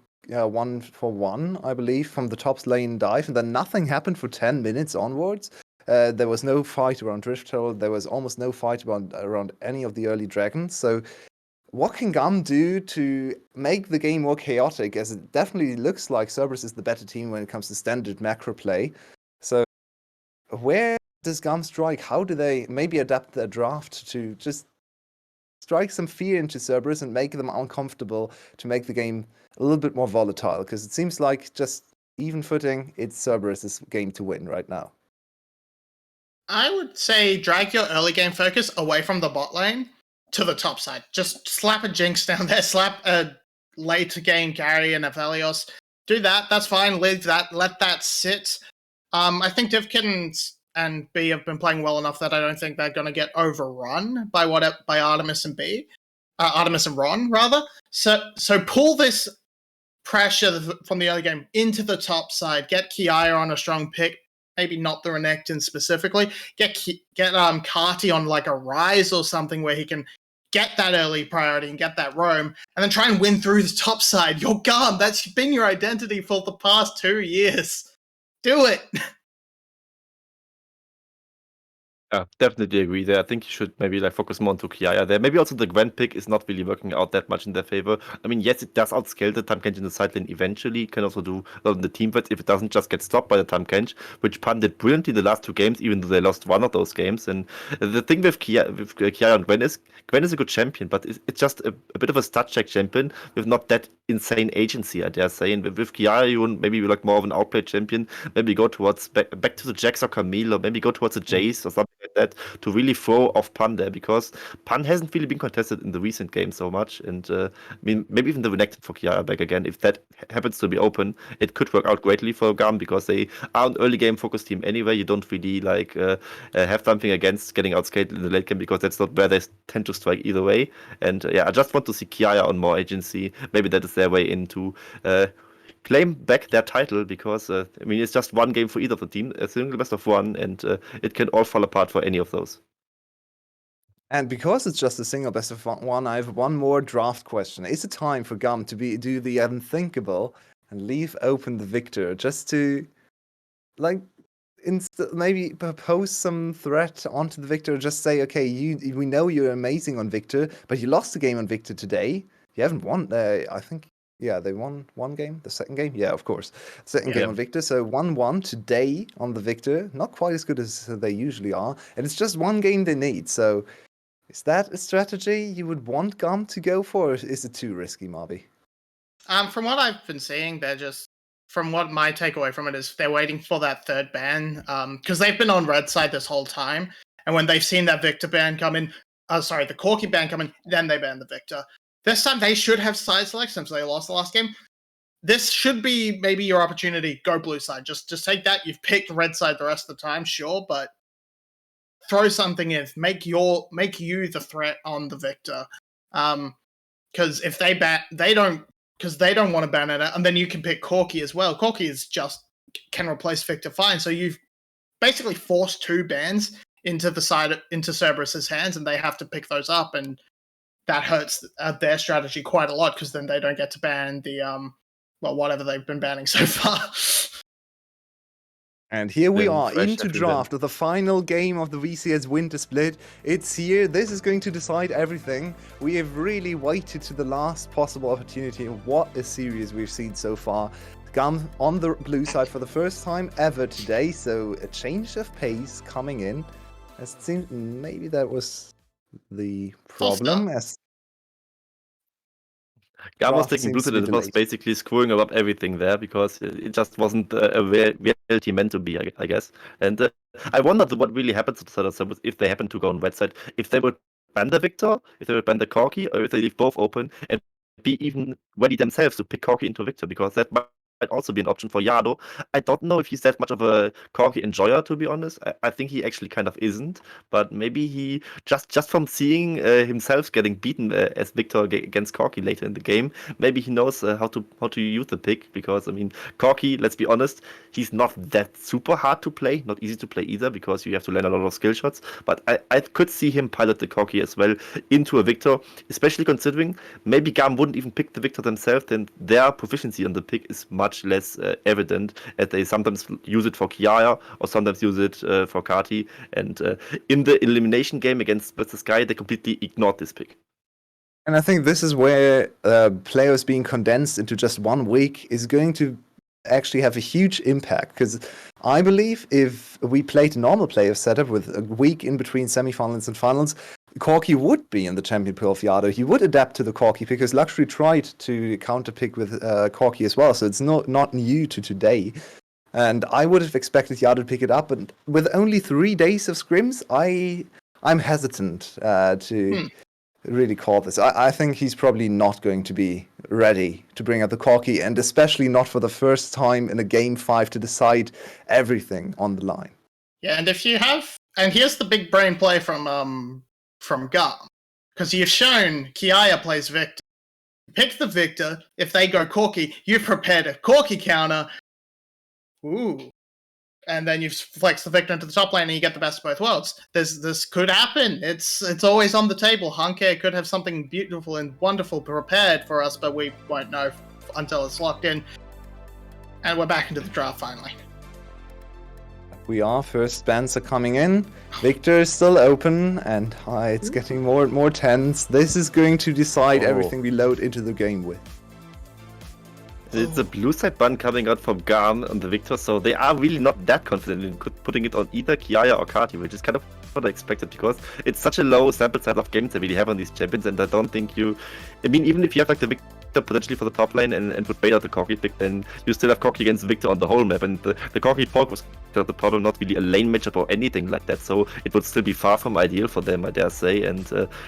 for one, I believe, from the top lane dive, and then nothing happened for 10 minutes onwards. There was no fight around Rift Herald, there was almost no fight around any of the early dragons, so what can GAM do to make the game more chaotic, as it definitely looks like 𝘀𝘀 is the better team when it comes to standard macro play. So where does GAM strike? How do they maybe adapt their draft to just strike some fear into 𝘀𝘀 and make them uncomfortable, to make the game a little bit more volatile? Because it seems like just even footing, it's 𝘀𝘀's game to win right now. I would say drag your early game focus away from the bot lane to the top side. Just slap a Jinx down there, slap a later game carry and a 𝘀𝑺. Do that, that's fine, let that sit. I think 𝘀𝑺 and B have been playing well enough that I don't think they're going to get overrun by Artemis and Artemis and Ron rather. So pull this pressure from the early game into the top side. Get 𝘁𝗏 on a strong pick, maybe not the Renekton specifically. Get 𝘁𝗏 on like a Rise or something where he can get that early priority and get that roam, and then try and win through the top side. Your GAM, that's been your identity for the past 2 years. Do it. Yeah, definitely agree there. I think you should maybe like focus more onto 𝘁𝗏 there. Maybe also the Gwen pick is not really working out that much in their favor. I mean, yes, it does outscale the Tahm Kench in the side lane eventually. Can also do a lot in the team fights if it doesn't just get stopped by the Tahm Kench, which Pan did brilliantly the last 2 games, even though they lost one of those games. And the thing with 𝘁𝗏 and Gwen is a good champion, but it's just a bit of a stat check champion with not that insane agency, I dare say. And with 𝘁𝗏, you maybe like more of an outplayed champion. Maybe go towards back to the Jax or Camille, or maybe go towards the Jace or something like that to really throw off Pan there, because Pan hasn't really been contested in the recent game so much. And I mean, maybe even the Renekton for 𝘁𝗏 back again, if that happens to be open, it could work out greatly for GAM, because they are an early game focused team anyway. You don't really like have something against getting outscaled in the late game, because that's not where they tend to strike either way. And yeah, I just want to see 𝘁𝗏 on more agency. Maybe that is their way into claim back their title, because I mean, it's just one game for either of the team, a single best of one, and it can all fall apart for any of those. And because it's just a single best of one, I have one more draft question. Is it time for GAM to do the unthinkable and leave open the Victor, just to like maybe propose some threat onto the Victor? Just say, okay, we know you're amazing on Victor, but you lost the game on Victor today. You haven't won. I think. Yeah, they won one game. The second game, yeah, of course. Second game on Victor. So 1-1 today on the Victor. Not quite as good as they usually are, and it's just one game they need. So, is that a strategy you would want GAM to go for, or is it too risky, 𝘁𝗶𝗶𝗀𝗀? From what I've been seeing, from what my takeaway from it is, they're waiting for that third ban, because they've been on red side this whole time, and when they've seen that Victor ban come in, the 𝘁𝗀kie ban come in, then they ban the Victor. This time they should have side select since they lost the last game. This should be maybe your opportunity. Go blue side. Just take that. You've picked red side the rest of the time, sure, but throw something in. Make you the threat on the Victor. Because if they don't want to ban it, and then you can pick 𝘁𝗀kie as well. 𝘁𝗀kie is just can replace Victor fine. So you've basically forced 2 bans into Cerberus's hands, and they have to pick those up, and that hurts their strategy quite a lot because then they don't get to ban the whatever they've been banning so far. And here we Then are fresh into after draft of the final game of the VCS winter split. It's here. This is going to decide everything. We have really waited to the last possible opportunity, and what a series we've seen so far. GAM on the blue side for the first time ever today, so a change of pace coming in. It seems maybe that was the problem. As GAM was draft taking blue seems to side, be it was delayed. basically screwing up everything there because it just wasn't a reality meant to be, I guess. And I wondered what really happens to the side of Cerberus if they happen to go on red side, if they would ban the Victor, if they would ban the 𝘁𝗀kie, or if they leave both open and be even ready themselves to pick 𝘁𝗀kie into Victor, because that might also be an option for 𝘀𝗀. I don't know if he's that much of a 𝘁𝗀kie enjoyer, to be honest. I think he actually kind of isn't, but maybe he just from seeing himself getting beaten as Victor against 𝘁𝗀kie later in the game, maybe he knows how to use the pick, because I mean 𝘁𝗀kie, let's be honest, he's not that super hard to play, not easy to play either, because you have to learn a lot of skill shots, but I could see him pilot the 𝘁𝗀kie as well into a Victor, especially considering maybe GAM wouldn't even pick the Victor themselves, then their proficiency on the pick is much less evident, as they sometimes use it for 𝘁𝗀 or sometimes use it for 𝘁𝗀tie, and in the elimination game against 𝘁𝗀sky, they completely ignored this pick. And I think this is where players being condensed into just 1 week is going to actually have a huge impact, because I believe if we played a normal player setup with a week in between semifinals and finals, 𝘁𝗀kie would be in the champion pool of 𝘀𝗀. He would adapt to the 𝘁𝗀kie because 𝘀𝗀cie tried to counterpick with 𝘁𝗀kie as well, so it's not new to today. And I would have expected 𝘀𝗀 to pick it up, but with only 3 days of scrims, I'm hesitant to really call this. I think he's probably not going to be ready to bring out the 𝘁𝗀kie, and especially not for the first time in a game 5 to decide everything on the line. Yeah, and here's the big brain play from GAM, because you've shown 𝘁𝗀 plays Victor. Pick the Victor. If they go 𝘁𝗀kie, you've prepared a 𝘁𝗀kie counter. Ooh. And then you flex the Victor into the top lane and you get the best of both worlds. This could happen. It's always on the table. 𝘁𝗀kie could have something beautiful and wonderful prepared for us, but we won't know until it's locked in. And we're back into the draft finally. We are. First bans are coming in. Victor is still open, and it's getting more and more tense. This is going to decide everything we load into the game with. It's a blue side ban coming out from GAM on the Victor, so they are really not that confident in putting it on either 𝘁𝗀 or 𝘁𝗀tie, which is kind of what I expected, because it's such a low sample size of games that we have on these champions, and I don't think even if you have like the Victor potentially for the top lane and put bait out the 𝘁𝗀ie pick, then you still have 𝘁𝗀ie against Victor on the whole map, and the 𝘁𝗀ie fork was the problem, not really a lane matchup or anything like that, so it would still be far from ideal for them, I dare say. And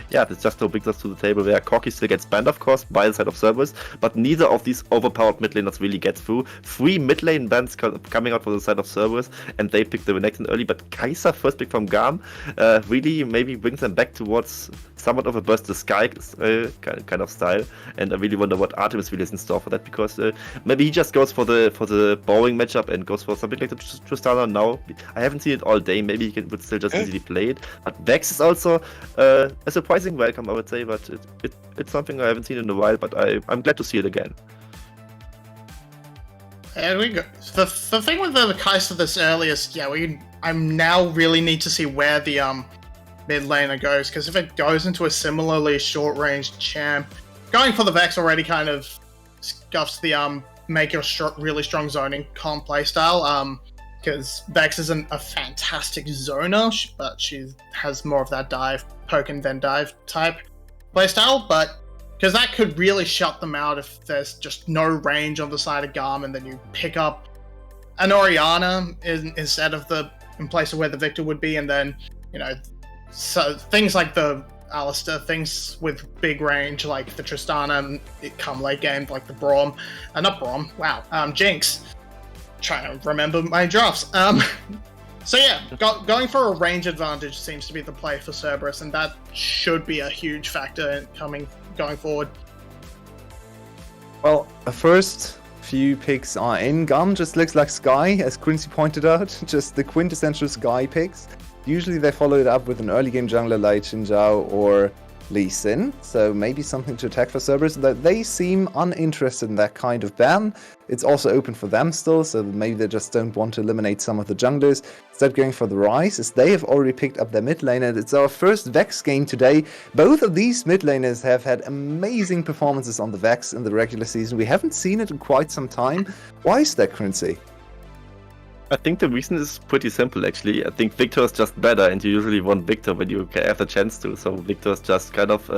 this just brings us to the table where 𝘁𝗀ie still gets banned, of course, by the side of Cerberus, but neither of these overpowered mid laners really get through. 3 mid lane bans coming out for the side of Cerberus, and they picked the Renekton early, but 𝘁𝗀 first pick from GAM really maybe brings them back towards somewhat of a 𝘀𝗀sky kind of style, and I really wonder what Artemis really has in store for that, because maybe he just goes for the boring matchup and goes for something like the Tristana now. I haven't seen it all day, maybe he would still just easily play it, but Vex is also a surprising welcome, I would say, but it's something I haven't seen in a while, but I'm glad to see it again. There we go. The thing with the 𝘁𝗀 this early is, I now really need to see where the mid laner goes, because if it goes into a similarly short-range champ, going for the Vex already kind of scuffs the make your really strong zoning comp playstyle. Because Vex isn't a fantastic zoner, but she has more of that dive, poke and then dive type playstyle. But because that could really shut them out if there's just no range on the side of GAM, and then you pick up an Orianna instead of in place of where the Victor would be, and then so things like the Alistair, things with big range like the Tristana, and come late game like the Braum, not Braum, wow, Jinx. Trying to remember my drafts. So yeah, going for a range advantage seems to be the play for Cerberus, and that should be a huge factor going forward. Well, the first few picks are in. GAM just looks like Skye, as 𝘀cie pointed out, just the quintessential Skye picks. Usually they follow it up with an early game jungler like Xin Zhao or Lee Sin, so maybe something to attack for Cerberus. They seem uninterested in that kind of ban. It's also open for them still, so maybe they just don't want to eliminate some of the junglers. Instead going for the Ryze, as they have already picked up their mid lane, and it's our first Vex game today. Both of these mid laners have had amazing performances on the Vex in the regular season. We haven't seen it in quite some time. Why is that, 𝘀cie? I think the reason is pretty simple, actually. I think Victor is just better, and you usually want Victor when you have the chance to. So Victor is just kind of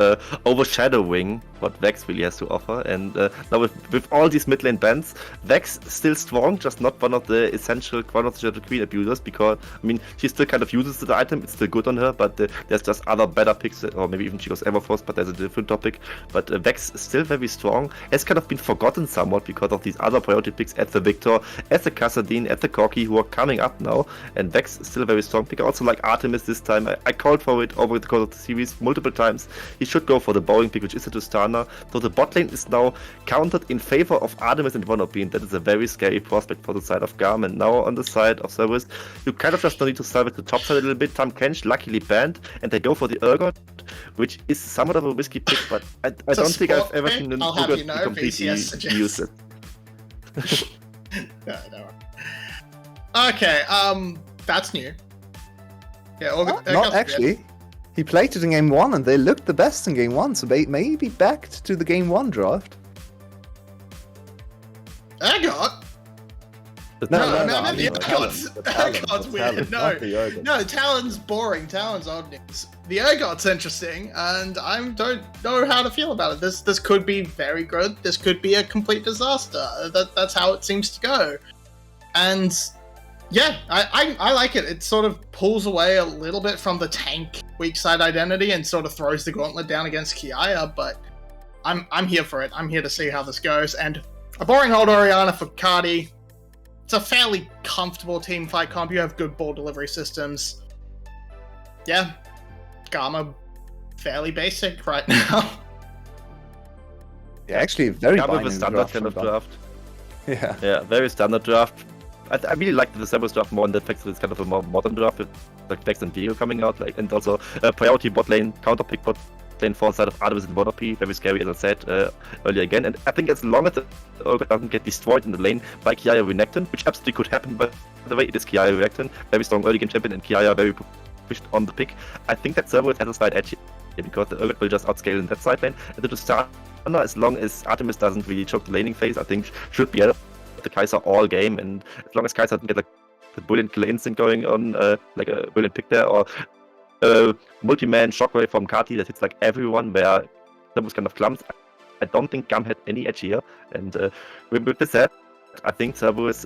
overshadowing what Vex really has to offer. And now with all these mid lane bans, Vex still strong, just not one of the essential 𝘀cie_𝗰𝗶𝗹𝗀 abusers, because, I mean, she still kind of uses the item, it's still good on her, but there's just other better picks, or maybe even she goes Everforce, but there's a different topic. But Vex is still very strong, has kind of been forgotten somewhat because of these other priority picks at the Victor, at the Kassadin, at the 𝘁𝗀cie, who are coming up now, and Vex is still a very strong pick. I also like Artemis this time. I called for it over the course of the series multiple times. He should go for the bowling pick, which is a Tristana. So the bot lane is now countered in favor of Artemis and 𝘁𝗀, and that is a very scary prospect for the side of GAM. And now on the side of Cerberus, you kind of just need to salvage the top side a little bit. 𝘁𝗀 luckily banned, and they go for the 𝘀𝗀, which is somewhat of a risky pick, but I don't think I've ever seen an 𝘀𝗀 completely use it. No. Okay, that's new. Yeah, Not actually. He played it in game 1, and they looked the best in game 1, so they may be backed to the game 1 draft. 𝘀𝗀? No, the 𝘀𝗀's weird. No, Talon's boring. Talon's odd news. The 𝘀𝗀's interesting, and I don't know how to feel about it. This could be very good. This could be a complete disaster. That's how it seems to go. And yeah, I like it. It sort of pulls away a little bit from the tank weak side identity and sort of throws the gauntlet down against 𝘁𝗀, but I'm here for it. I'm here to see how this goes. And a boring old Orianna for Cardi. It's a fairly comfortable team fight comp. You have good ball delivery systems. Yeah, GAM fairly basic right now. Yeah, actually very GAM binary with a standard kind of draft. Yeah, very standard draft. I really like the Cerberus draft more in the fact that it's kind of a more modern draft with like Vex and Viego coming out, like, and also priority bot lane, counter pick bot lane for side of Artemis and 𝘁𝗀, very scary as I said earlier again. And I think as long as the 𝘀𝗀 doesn't get destroyed in the lane by 𝘁𝗀 Renekton, which absolutely could happen, by the way, it is 𝘁𝗀 Renekton, very strong early game champion, and 𝘁𝗀 very pushed on the pick. I think that Cerberus has a slight edge here, because the 𝘀𝗀 will just outscale in that side lane, and the Tristana, as long as Artemis doesn't really choke the laning phase, I think should be able the Kai'Sa all game, and as long as Kai'Sa doesn't get like the brilliant kill instinct going on, like a brilliant pick there, or multi-man shockwave from Kati that hits like everyone, where that was kind of clumps, I don't think GAM had any edge here. And with this said, I think Cerberus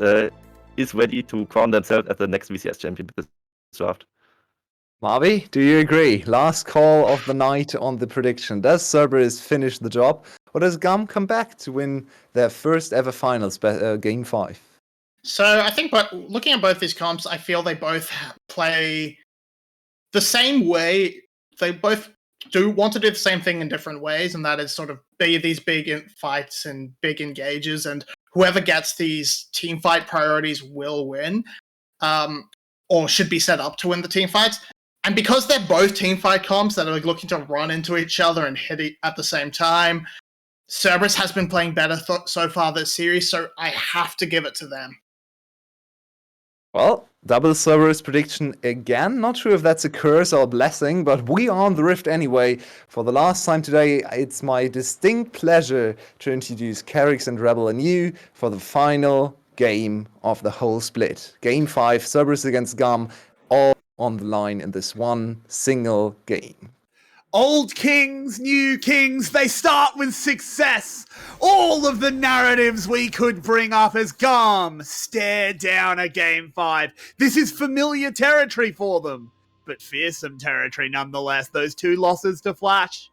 is ready to crown themselves as the next VCS champion with this draft. 𝘁𝗀, do you agree? Last call of the night on the prediction. Does Cerberus finish the job, or does GAM come back to win their first ever finals, game 5? So I think, but looking at both these comps, I feel they both play the same way. They both do want to do the same thing in different ways, and that is sort of be these big fights and big engages, and whoever gets these team fight priorities will win, or should be set up to win the team fights. And because they're both team fight comps that are like looking to run into each other and hit it at the same time, Cerberus has been playing better so far this series, so I have to give it to them. Well, double Cerberus prediction again. Not sure if that's a curse or a blessing, but we are on the Rift anyway. For the last time today, it's my distinct pleasure to introduce 𝘀𝗰𝗋 and Rebel and you for the final game of the whole split. Game 5, Cerberus against GAM, all on the line in this one single game. Old kings, new kings, they start with success. All of the narratives we could bring up as GAM stare down a Game 5. This is familiar territory for them, but fearsome territory nonetheless. Those 2 losses to 𝘀𝗋ℎ,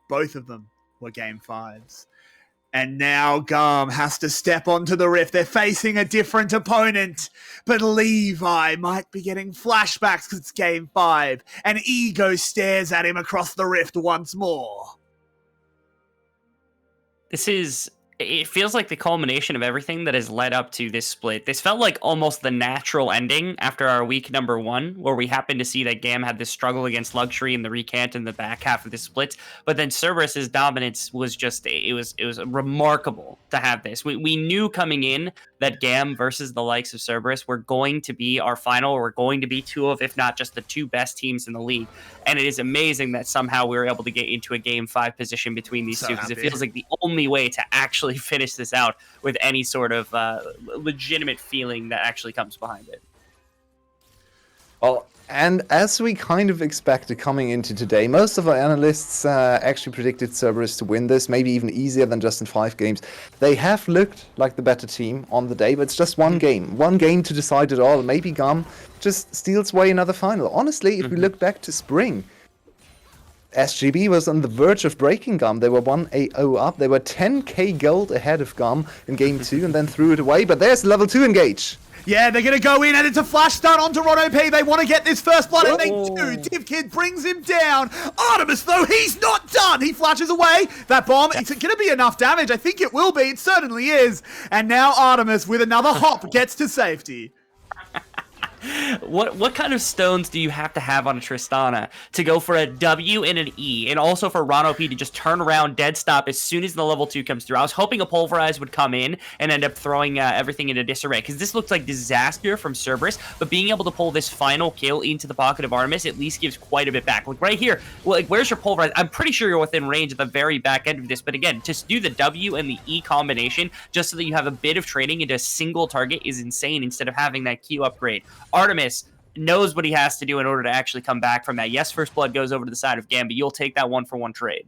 both of them were Game 5s. And now GAM has to step onto the Rift. They're facing a different opponent. But 𝘁𝗀𝗏 might be getting flashbacks because it's Game 5. And 𝘁𝗀 stares at him across the Rift once more. It feels like the culmination of everything that has led up to this split. This felt like almost the natural ending after our week number 1, where we happened to see that GAM had this struggle against 𝘀𝗀cie in the recant in the back half of the split. But then Cerberus's dominance was just, it was remarkable to have this. We knew coming in that GAM versus the likes of Cerberus were going to be our final. We're going to be 2 of, if not just the 2 best teams in the league. And it is amazing that somehow we were able to get into a Game 5 position between these 2, because it feels like the only way to actually finish this out with any sort of legitimate feeling that actually comes behind it. Well, and as we kind of expected coming into today, most of our analysts actually predicted Cerberus to win this, maybe even easier than just in 5 games. They have looked like the better team on the day, but it's just one game. One game to decide it all. Maybe GAM just steals away another final. Honestly, if we look back to spring, SGB was on the verge of breaking GAM. They were 1-0 up. They were 10k gold ahead of GAM in game 2 and then threw it away. But there's level 2 engage. Yeah, they're going to go in and it's a flash start onto 𝘁𝗏. They want to get this first blood and they do. 𝘁𝗀kid brings him down. 𝘁𝗏mus, though, he's not done. He flashes away. That bomb, is it going to be enough damage? I think it will be. It certainly is. And now 𝘁𝗏mus with another hop gets to safety. What kind of stones do you have to have on a Tristana to go for a W and an E, and also for 𝘁𝗏 to just turn around, dead stop as soon as the level 2 comes through? I was hoping a 𝘁𝗋𝗏 would come in and end up throwing everything into disarray, because this looks like disaster from Cerberus, but being able to pull this final kill into the pocket of 𝘁𝗏mus at least gives quite a bit back. Like right here, like where's your 𝘁𝗏𝗏? I'm pretty sure you're within range at the very back end of this, but again, to do the W and the E combination just so that you have a bit of training into a single target is insane instead of having that Q upgrade. 𝘁𝗏mus knows what he has to do in order to actually come back from that. Yes, first blood goes over to the side of GAM, but you'll take that 1-for-1 trade.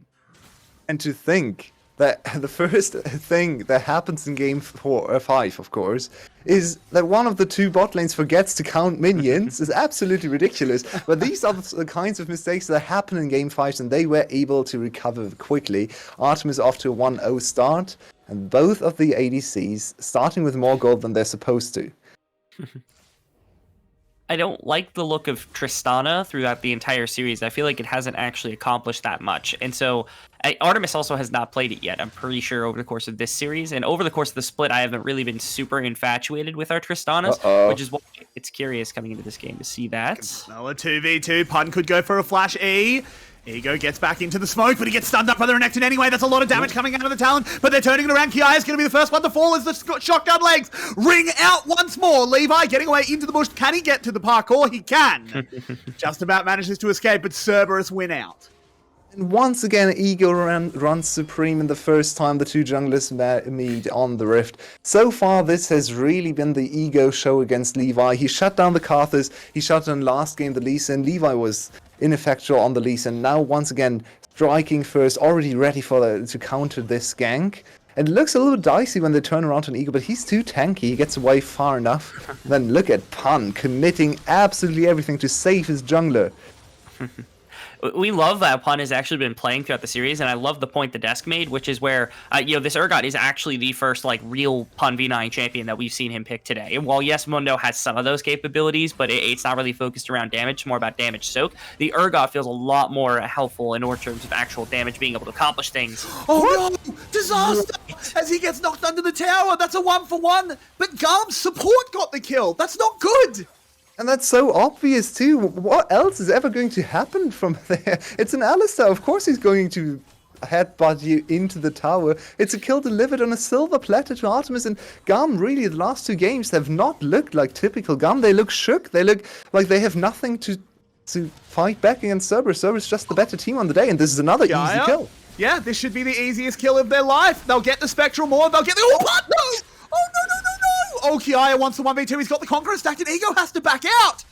And to think that the first thing that happens in game 5, of course, is that one of the 2 bot lanes forgets to count minions is absolutely ridiculous. But these are the kinds of mistakes that happen in game 5s, and they were able to recover quickly. Artemis off to a 1-0 start, and both of the ADCs starting with more gold than they're supposed to. I don't like the look of Tristana throughout the entire series. I feel like it hasn't actually accomplished that much. And so 𝘁𝗏mus also has not played it yet, I'm pretty sure, over the course of this series. And over the course of the split, I haven't really been super infatuated with our Tristanas, which is why it's curious coming into this game to see that. Smell a 2v2. Pun could go for a flash E. 𝘁𝗀 gets back into the smoke, but he gets stunned up by the Renekton anyway. That's a lot of damage coming out of the Talon, but they're turning it around. 𝘁𝗀 is going to be the first one to fall as the shotgun legs ring out once more. 𝘁𝗀 getting away into the bush. Can he get to the parkour? He can. Just about manages to escape, but Cerberus win out. And once again, 𝘁𝗀 runs supreme in the first time the 2 junglers meet on the Rift. So far, this has really been the 𝘁𝗀 show against 𝘁𝗀. He shut down the Karthus. He shut down last game the 𝘁𝗀, and 𝘁𝗀 was ineffectual on the 𝘁𝗀, and now once again striking first, already ready to counter this gank. And it looks a little dicey when they turn around on 𝘁𝗀, but he's too tanky. He gets away far enough. Then look at Pun committing absolutely everything to save his jungler. We love that Pun has actually been playing throughout the series, and I love the point the desk made, which is where, this 𝘁𝗀 is actually the first, real Pun v9 champion that we've seen him pick today. And while, yes, Mundo has some of those capabilities, but it's not really focused around damage, it's more about damage soak. The 𝘁𝗀 feels a lot more helpful in terms of actual damage, being able to accomplish things. Oh no! Disaster! As he gets knocked under the tower, that's a 1-for-1, but GAM's support got the kill. That's not good! And that's so obvious too. What else is ever going to happen from there? It's an Alistar. Of course he's going to headbutt you into the tower. It's a kill delivered on a silver platter to 𝘁𝗏𝗻, and GAM really the last two games have not looked like typical GAM. They look shook. They look like they have nothing to fight back against 𝘀𝗏𝗏. 𝘀𝗏𝗏's just the better team on the day, and this is another easy kill. Yeah, this should be the easiest kill of their life. They'll get the Spectral Maw. They'll get the... Oh, what? No! Oh, no. Oh, 𝘀cie wants the 1v2. He's got the Conqueror stacked, and 𝘁𝗀 has to back out.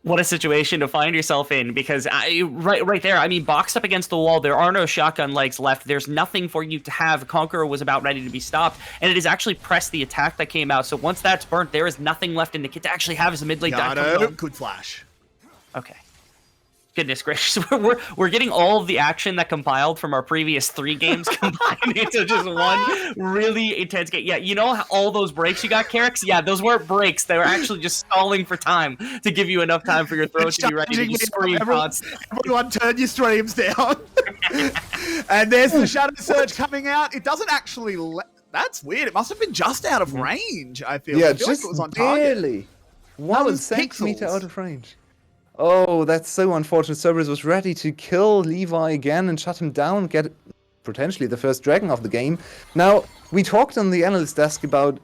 What a situation to find yourself in, because right there, I mean, boxed up against the wall, there are no shotgun legs left. There's nothing for you to have. Conqueror was about ready to be stopped, and it has actually pressed the attack that came out. So once that's burnt, there is nothing left in the kit to actually have as a mid lane dive. Good flash. Okay. Goodness gracious, we're getting all of the action that compiled from our previous 3 games combined into just one really intense game. Yeah, you know how all those breaks you got, 𝘀𝗀𝗃? Yeah, those weren't breaks. They were actually just stalling for time to give you enough time for your throat to be ready to just scream constantly. Everyone turn your streams down. And there's the Shadow Surge coming out. It doesn't actually... That's weird. It must have been just out of range, I feel. Yeah, I feel just like it was on barely. That 1 was centimeter pixels. out of range. Oh, that's so unfortunate. 𝘀𝗏𝗏 was ready to kill 𝘁𝗏𝗏 again and shut him down, get potentially the first dragon of the game. Now, we talked on the analyst desk about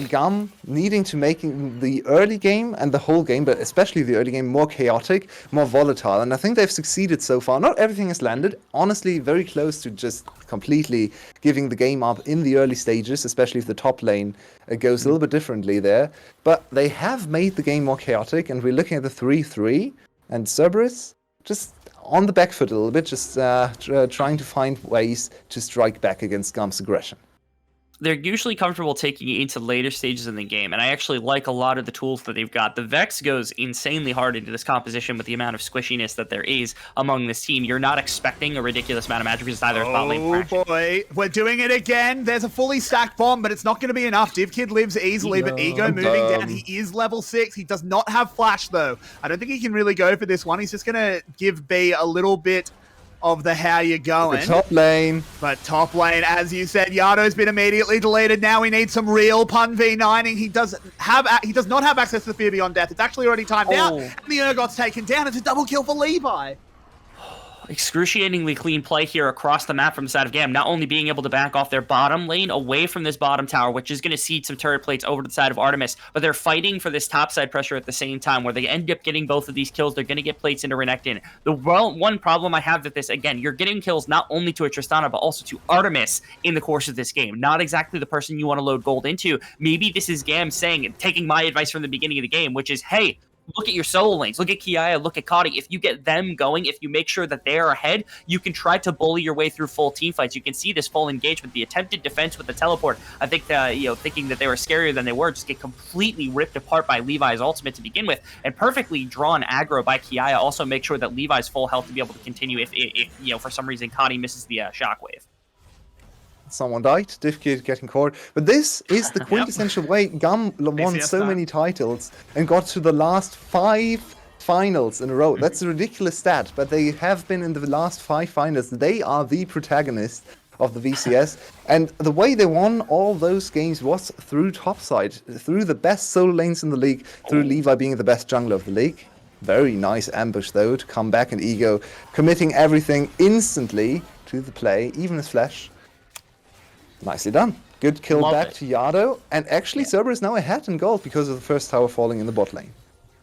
GAM needing to make the early game and the whole game, but especially the early game, more chaotic, more volatile. And I think they've succeeded so far. Not everything has landed. Honestly, very close to just completely giving the game up in the early stages, especially if the top lane goes a little bit differently there. But they have made the game more chaotic, and we're looking at the 3-3, and 𝘀𝗏𝗏 just on the back foot a little bit, just trying to find ways to strike back against GAM's aggression. They're usually comfortable taking it into later stages in the game, and I actually like a lot of the tools that they've got. The Vex goes insanely hard into this composition with the amount of squishiness that there is among this team. You're not expecting a ridiculous amount of magic because it's either a bot lane fraction. Oh boy, we're doing it again. There's a fully stacked bomb, but it's not going to be enough. 𝘁𝗏𝗃 lives easily, but 𝘁𝗏 moving down. He is level 6. He does not have flash, though. I don't think he can really go for this one. He's just going to give B a little bit of the how you going. The top lane. But top lane, as you said, Yano's been immediately deleted. Now we need some real pun v9ing. He does not have access to the Fear Beyond Death. It's actually already timed out, and the Urgot's taken down. It's a double kill for Levi. Excruciatingly clean play here across the map from the side of GAM, not only being able to back off their bottom lane away from this bottom tower, which is going to seed some turret plates over to the side of 𝘁𝗏𝗏, but they're fighting for this top side pressure at the same time, where they end up getting both of these kills. They're going to get plates into Renekton. The one problem I have with this, again, you're getting kills not only to a Tristana, but also to 𝘁𝗏𝗏 in the course of this game. Not exactly the person you want to load gold into. Maybe this is GAM saying, taking my advice from the beginning of the game, which is, hey, look at your solo lanes. Look at 𝘀𝗀𝗃, look at 𝘁𝗏𝗃. If you get them going, if you make sure that they're ahead, you can try to bully your way through full team fights. You can see this full engagement, the attempted defense with the teleport. I think, thinking that they were scarier than they were, just get completely ripped apart by Levi's ultimate to begin with, and perfectly drawn aggro by 𝘀𝗀𝗃. Also make sure that Levi's full health to be able to continue if for some reason 𝘁𝗏𝗃 misses the shockwave. Someone died, 𝘁𝗏𝗃 getting caught. But this is the quintessential way GAM won VCS so many titles and got to the last 5 finals in a row. That's a ridiculous stat, but they have been in the last 5 finals. They are the protagonist of the VCS, and the way they won all those games was through topside, through the best solo lanes in the league, through Levi being the best jungler of the league. Very nice ambush, though, to come back, and Ego committing everything instantly to the play, even as Flash. Nicely done. Good kill Love back it. to Yado. And actually, 𝘀𝗏𝗏 is now ahead in gold because of the first tower falling in the bot lane.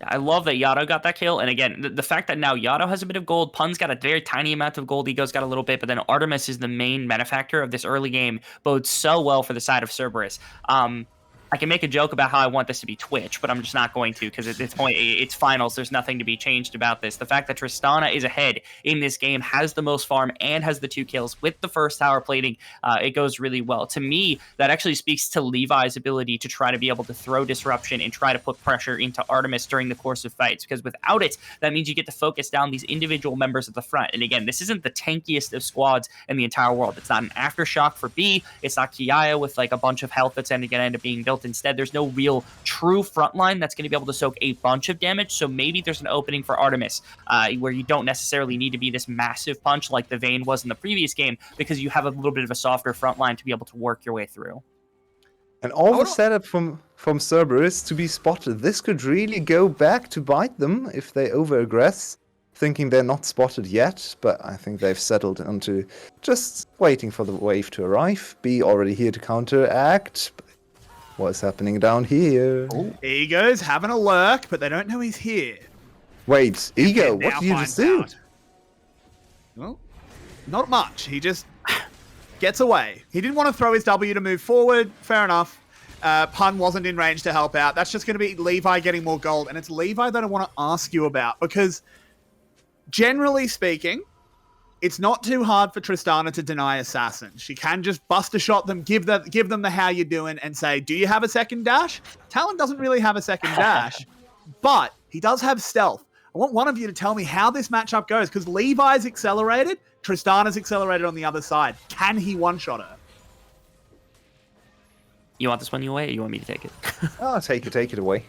I love that Yado got that kill, and again, the fact that now Yado has a bit of gold, Pun's got a very tiny amount of gold, Ego's got a little bit, but then 𝘁𝗏𝗏 is the main benefactor of this early game, bodes so well for the side of 𝘀𝗏𝗏. I can make a joke about how I want this to be Twitch, but I'm just not going to, because at this point, it's finals. There's nothing to be changed about this. The fact that Tristana is ahead in this game, has the most farm, and has the 2 kills with the first tower plating, it goes really well. To me, that actually speaks to Levi's ability to try to be able to throw disruption and try to put pressure into 𝘁𝗏𝗏 during the course of fights, because without it, that means you get to focus down these individual members at the front. And again, this isn't the tankiest of squads in the entire world. It's not an aftershock for B. It's not 𝘀𝗀𝗃 with like a bunch of health that's going to end up being built instead. There's no real true frontline that's going to be able to soak a bunch of damage, so maybe there's an opening for 𝘁𝗏𝗏 where you don't necessarily need to be this massive punch like the Vayne was in the previous game, because you have a little bit of a softer frontline to be able to work your way through. And all the setup from 𝘀𝗏𝗏 is to be spotted. This could really go back to bite them if they over-aggress. thinking they're not spotted yet, but I think they've settled onto just waiting for the wave to arrive. B already here to counteract. What's happening down here? Ego's having a lurk, but they don't know he's here. Wait, Ego, And what now did you just finds do? out. Well, not much. He just gets away. He didn't want to throw his W to move forward. Fair enough. Pun wasn't in range to help out. That's just going to be Levi getting more gold. And it's Levi that I want to ask you about, because generally speaking, it's not too hard for Tristana to deny Assassin. She can just bust a shot them, give them the how you doing, and say, do you have a second dash? Talon doesn't really have a second dash, but he does have stealth. I want one of you to tell me how this matchup goes, because Levi's accelerated, Tristana's accelerated on the other side. Can he one-shot her? You want this one away, or you want me to take it? Oh, take it away.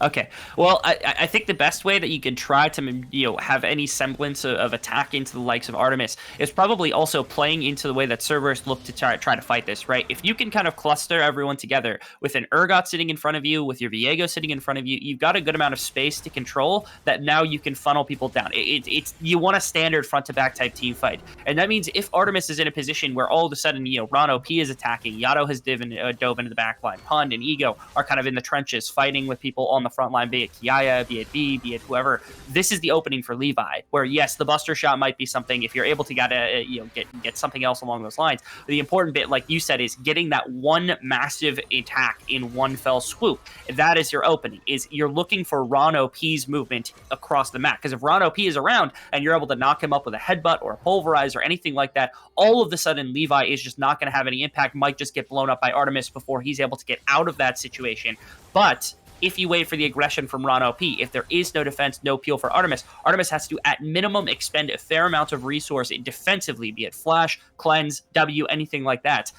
Okay. Well, I think the best way that you can try to have any semblance of attack into the likes of Artemis is probably also playing into the way that Cerberus look to try to fight this, right? If you can kind of cluster everyone together with an 𝘀𝗀 sitting in front of you, with your Viego sitting in front of you, you've got a good amount of space to control that now you can funnel people down. It's you want a standard front to back type team fight, and that means if Artemis is in a position where all of a sudden Rano P is attacking, Yato has dove into the back line, Pund and Ego are kind of in the trenches fighting with people on the front line, be it 𝘀𝗀, be it B, be it whoever. This is the opening for Levi, where yes, the Buster Shot might be something if you're able to get something else along those lines. But the important bit, like you said, is getting that one massive attack in one fell swoop. That is your opening. Is you're looking for Rano P's movement across the map, because if Rano P is around and you're able to knock him up with a headbutt or a pulverize or anything like that, all of a sudden Levi is just not going to have any impact. Might just get blown up by Artemis before he's able to get out of that situation. But if you wait for the aggression from Rano P, if there is no defense, no peel for Artemis, Artemis has to, at minimum, expend a fair amount of resource defensively, be it flash, cleanse, W, anything like that,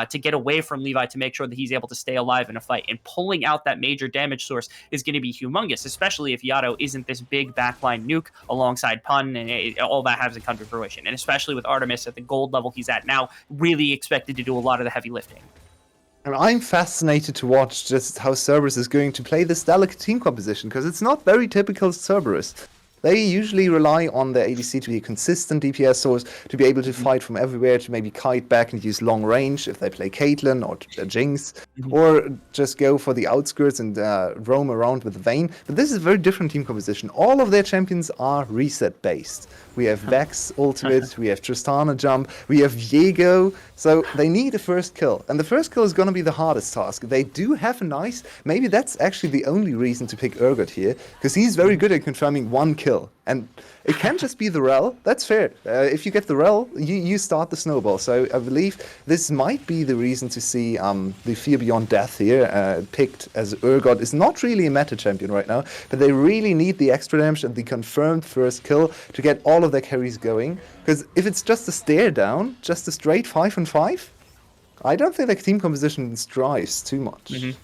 to get away from Levi to make sure that he's able to stay alive in a fight. And pulling out that major damage source is going to be humongous, especially if Yato isn't this big backline nuke alongside Pun, and all that hasn't come to fruition. And especially with Artemis at the gold level he's at now, really expected to do a lot of the heavy lifting. And I'm fascinated to watch just how Cerberus is going to play this delicate team composition, because it's not very typical Cerberus. They usually rely on their ADC to be a consistent DPS source, to be able to fight from everywhere, to maybe kite back and use long range if they play Caitlyn or Jinx, or just go for the outskirts and roam around with Vayne. But this is a very different team composition. All of their champions are reset based. We have Vex ultimate, we have Tristana jump, we have Viego, so they need a first kill. And the first kill is going to be the hardest task. They do have a nice, maybe that's actually the only reason to pick 𝘀𝗀 here, because he's very good at confirming one kill. And it can just be the 𝘀, that's fair. If you get the 𝘀, you start the snowball. So I believe this might be the reason to see the Fear Beyond Death here picked as 𝘀𝗀 is not really a meta champion right now, but they really need the extra damage and the confirmed first kill to get all of their carries going. Because if it's just a stare down, just a straight 5-on-5, I don't think the team composition strives too much.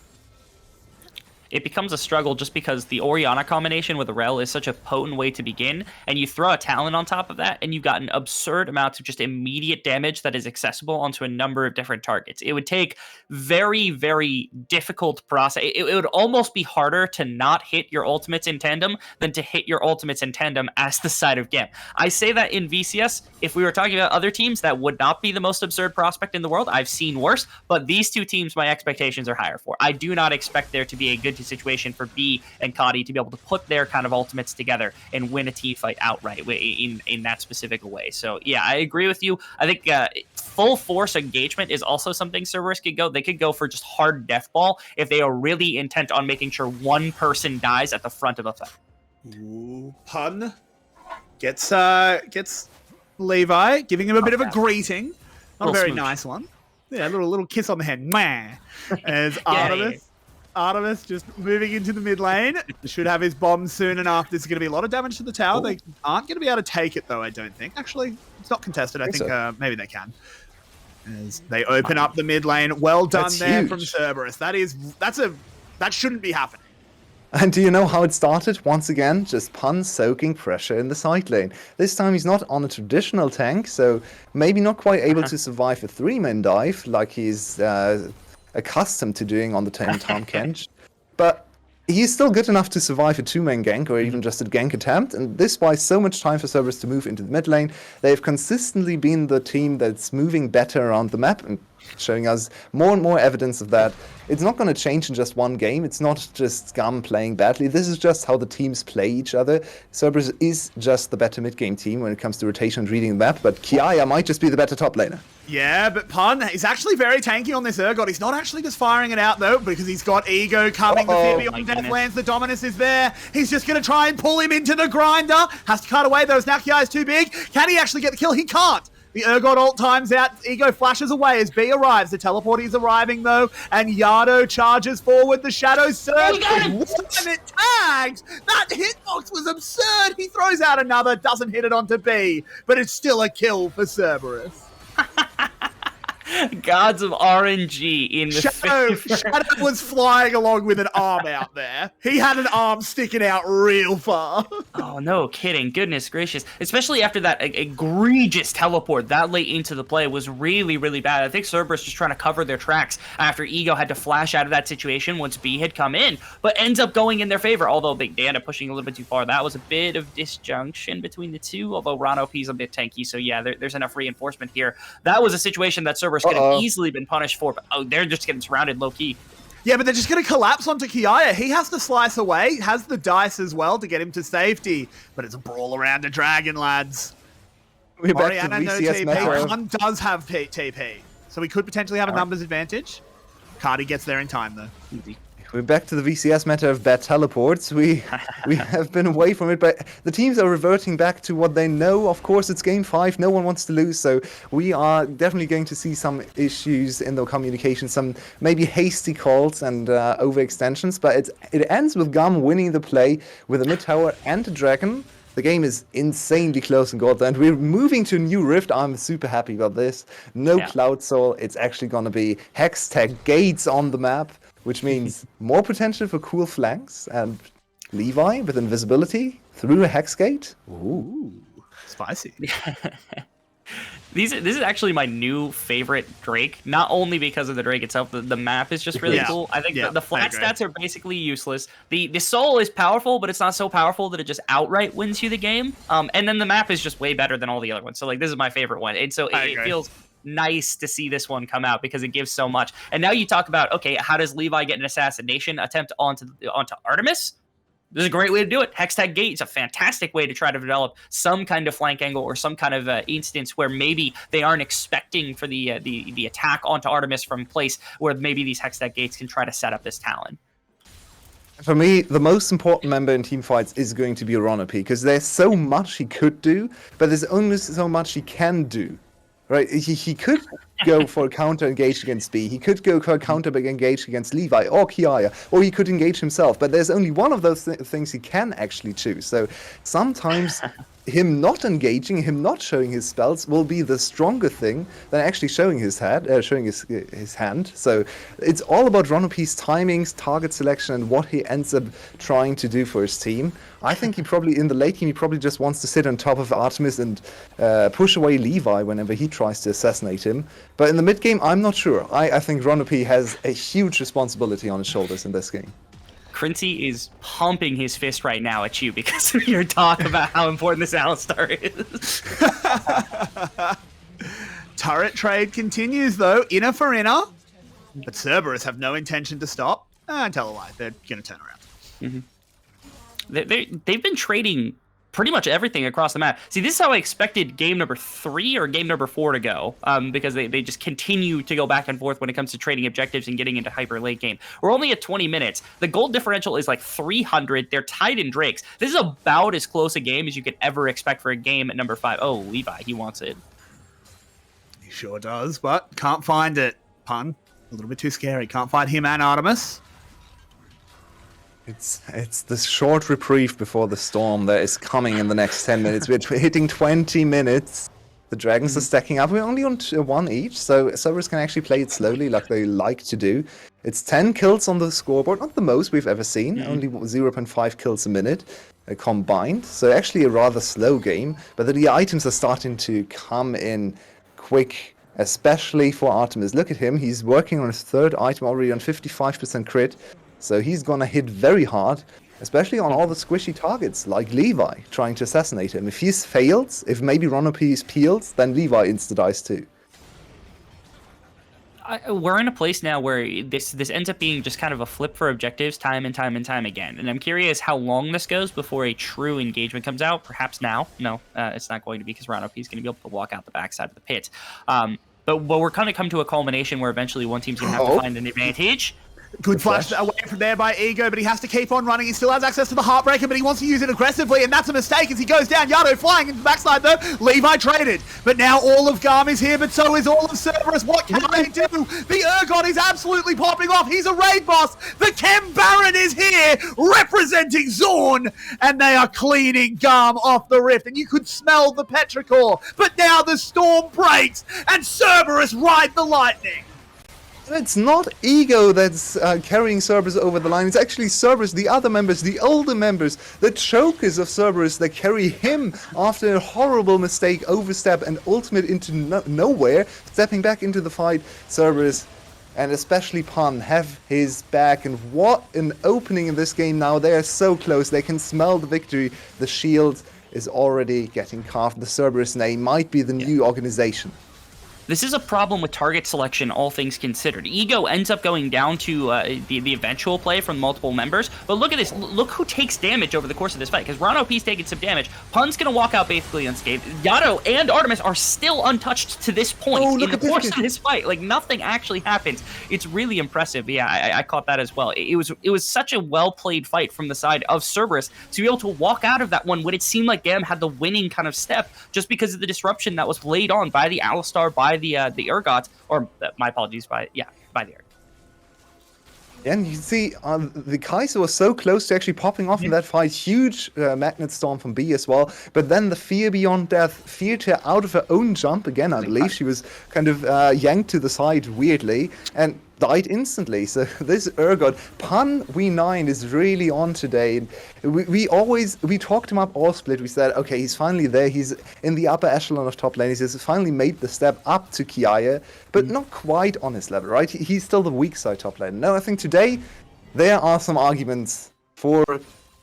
It becomes a struggle just because the Orianna combination with the 𝘀 is such a potent way to begin, and you throw a Talon on top of that, and you've got an absurd amount of just immediate damage that is accessible onto a number of different targets. It would take very, very difficult process. It would almost be harder to not hit your ultimates in tandem than to hit your ultimates in tandem as the side of GAM. I say that in VCS, if we were talking about other teams, that would not be the most absurd prospect in the world. I've seen worse, but these two teams, my expectations are higher for. I do not expect there to be a good situation for B and 𝘀𝗀 to be able to put their kind of ultimates together and win a team fight outright in that specific way. So yeah, I agree with you. I think full force engagement is also something Cerberus could go. They could go for just hard death ball if they are really intent on making sure one person dies at the front of a fight. Ooh, Pun gets Levi, giving him a bit of a greeting. Not a very nice one. Yeah, a little kiss on the head. Mwah. As Artemis just moving into the mid lane. Should have his bomb soon enough. There's going to be a lot of damage to the tower. They aren't going to be able to take it, though, I don't think. Actually, it's not contested. I think maybe they can. As they open up the mid lane. Well done That's there huge. from Cerberus. That shouldn't be happening. And do you know how it started? Once again, just Pun soaking pressure in the side lane. This time he's not on a traditional tank, so maybe not quite able to survive a 3-man dive like he's accustomed to doing on the Tahm Kench. But he's still good enough to survive a two-man gank or even just a gank attempt, and this buys so much time for Cerberus to move into the mid lane. They've consistently been the team that's moving better around the map and showing us more and more evidence of that. It's not going to change in just one game. It's not just GAM playing badly. This is just how the teams play each other. Cerberus is just the better mid-game team when it comes to rotation and reading the map, but 𝘀cie might just be the better top laner. Yeah, but Pun is actually very tanky on this 𝘀𝗀𝗀. He's not actually just firing it out, though, because he's got Ego coming. The fear beyond Deathlands, the Dominus is there. He's just going to try and pull him into the grinder. Has to cut away, though. Now 𝘀𝗀𝗀 is too big. Can he actually get the kill? He can't. The 𝘀𝗀𝗀 ult times out. Ego flashes away as B arrives. The teleport is arriving, though, and Yardo charges forward. The shadow surge. And it tags! That hitbox was absurd! He throws out another, doesn't hit it onto B, but it's still a kill for Cerberus. Gods of RNG in the Shadow was flying along with an arm out there. He had an arm sticking out real far. Oh, no kidding. Goodness gracious. Especially after that egregious teleport that late into the play was really, really bad. I think Cerberus just trying to cover their tracks after Ego had to flash out of that situation once B had come in, but ends up going in their favor, although they end up pushing a little bit too far. That was a bit of disjunction between the two, although Unofficial's a bit tanky, so yeah, there's enough reinforcement here. That was a situation that Cerberus could have easily been punished for, but they're just getting surrounded low-key. Yeah, but they're just going to collapse onto 𝘀𝗀𝗀. He has to slice away, has the dice as well to get him to safety, but it's a brawl around a dragon, lads. We're back to Orianna, no VCS meta. TP. One does have TP, so we could potentially have a numbers advantage. Cardi gets there in time, though. Easy. We're back to the VCS meta of bad teleports. We have been away from it, but the teams are reverting back to what they know. Of course, it's game 5. No one wants to lose, so we are definitely going to see some issues in the communication, some maybe hasty calls and overextensions, but it ends with GAM winning the play with a mid tower and a dragon. The game is insanely close in Gold, and we're moving to a new rift. I'm super happy about this. No Cloud Soul. It's actually going to be 𝘁𝗀𝗀 gates on the map, which means more potential for cool flanks, and 𝘁𝗀𝗀𝗀 with invisibility through a hex gate. Ooh, spicy. This is actually my new favorite Drake, not only because of the Drake itself, the map is just really cool. I think the flat stats are basically useless. The soul is powerful, but it's not so powerful that it just outright wins you the game. And then the map is just way better than all the other ones. So like this is my favorite one. And so it feels nice to see this one come out because it gives so much. And now you talk about, okay, how does 𝘁𝗀𝗀𝗀 get an assassination attempt onto Artemis? This is a great way to do it. 𝘁𝗀𝗀𝗀 gate is a fantastic way to try to develop some kind of flank angle or some kind of instance where maybe they aren't expecting for the attack onto Artemis from place where maybe these 𝘁𝗀𝗀𝗀 gates can try to set up this talon. For me, the most important member in team fights is going to be Unofficial, because there's so much he could do, but there's only so much he can do. Right, he could go for a counter engaged against B. He could go for a counter engaged against 𝘁𝗀𝗀𝗀 or 𝘀𝗀𝗀𝗀, or he could engage himself. But there's only one of those things he can actually choose. So sometimes him not engaging, him not showing his spells will be the stronger thing than actually showing his hand. So it's all about Unofficial's timings, target selection, and what he ends up trying to do for his team. I think he probably, in the late game, he probably just wants to sit on top of Artemis and push away 𝘁𝗀𝗀𝗀 whenever he tries to assassinate him. But in the mid game, I'm not sure. I think Unofficial has a huge responsibility on his shoulders in this game. 𝘀𝗀𝗀𝗀 is pumping his fist right now at you because of your talk about how important this Alistar is. Turret trade continues, though, inner for inner. But Cerberus have no intention to stop. Tell a lie, they're going to turn around. They've been trading pretty much everything across the map. See, this is how I expected game number 3 or game number 4 to go, because they just continue to go back and forth when it comes to trading objectives and getting into hyper late game. We're only at 20 minutes. The gold differential is like 300. They're tied in Drakes. This is about as close a game as you could ever expect for a game at number 5. Oh, 𝘁𝗀𝗀𝗀, he wants it. He sure does, but can't find it. Pun. A little bit too scary. Can't find him and Artemis. It's the short reprieve before the storm that is coming in the next 10 minutes. We're hitting 20 minutes. The dragons are stacking up. We're only on 1 each, so Cerberus can actually play it slowly like they like to do. It's 10 kills on the scoreboard, not the most we've ever seen. Only 0.5 kills a minute combined. So actually a rather slow game, but the items are starting to come in quick, especially for Artemis. Look at him. He's working on his 3rd item already on 55% crit. So he's gonna hit very hard, especially on all the squishy targets, like Levi, trying to assassinate him. If he fails, if maybe 𝘀𝗶𝗃 peels, then Levi insta-dies too. We're in a place now where this ends up being just kind of a flip for objectives time and time and time again. And I'm curious how long this goes before a true engagement comes out. Perhaps now. No, it's not going to be, because 𝘀𝗀𝗃 is going to be able to walk out the backside of the pit. But we're kind of come to a culmination where eventually one team's going to have to find an advantage. Good flash away from there by 𝘀𝗀𝗋, but he has to keep on running. He still has access to the Heartbreaker, but he wants to use it aggressively, and that's a mistake as he goes down. 𝘀𝗀𝗋 flying into the backside though. Levi traded, but now all of GAM is here, but so is all of Cerberus. What can they do? The 𝘀𝗀𝗋 is absolutely popping off. He's a raid boss. The 𝘀𝗀𝗋 is here, representing 𝘁𝗀, and they are cleaning GAM off the rift, and you could smell the petrichor. But now the storm breaks, and Cerberus ride the lightning. It's not 𝘀𝗀 that's carrying Cerberus over the line. It's actually Cerberus, the other members, the older members, the chokers of Cerberus that carry him after a horrible mistake, overstep, and ultimate into nowhere, stepping back into the fight. Cerberus, and especially 𝘀, have his back. And what an opening in this game now. They are so close. They can smell the victory. The shield is already getting carved. The Cerberus name might be the new organization. This is a problem with target selection, all things considered. 𝘀𝗀 ends up going down to the eventual play from multiple members. But look at this. Look who takes damage over the course of this fight. Because 𝘀𝗀𝗃's taking some damage. 𝘀's going to walk out basically unscathed. 𝘂𝗀 and Artemis are still untouched to this point in the course of this fight. Like, nothing actually happens. It's really impressive. Yeah, I caught that as well. It was such a well-played fight from the side of Cerberus to be able to walk out of that one when it seemed like GAM had the winning kind of step, just because of the disruption that was laid on by the Alistar, by the 𝘀𝗀𝗋, or my apologies, by the 𝘀𝗀𝗋. And you see, the 𝘁𝗀𝗃 was so close to actually popping off in that fight. Huge magnet storm from B as well. But then the fear beyond death feared her out of her own jump again. I believe she was kind of yanked to the side weirdly and died instantly. So this 𝘀𝗀𝗋, 𝘀 V9 is really on today. We talked him up all split. We said, okay, he's finally there. He's in the upper echelon of top lane. He's finally made the step up to 𝘀𝗀𝗋, but not quite on his level, right? He's still the weak side top lane. No, I think today there are some arguments for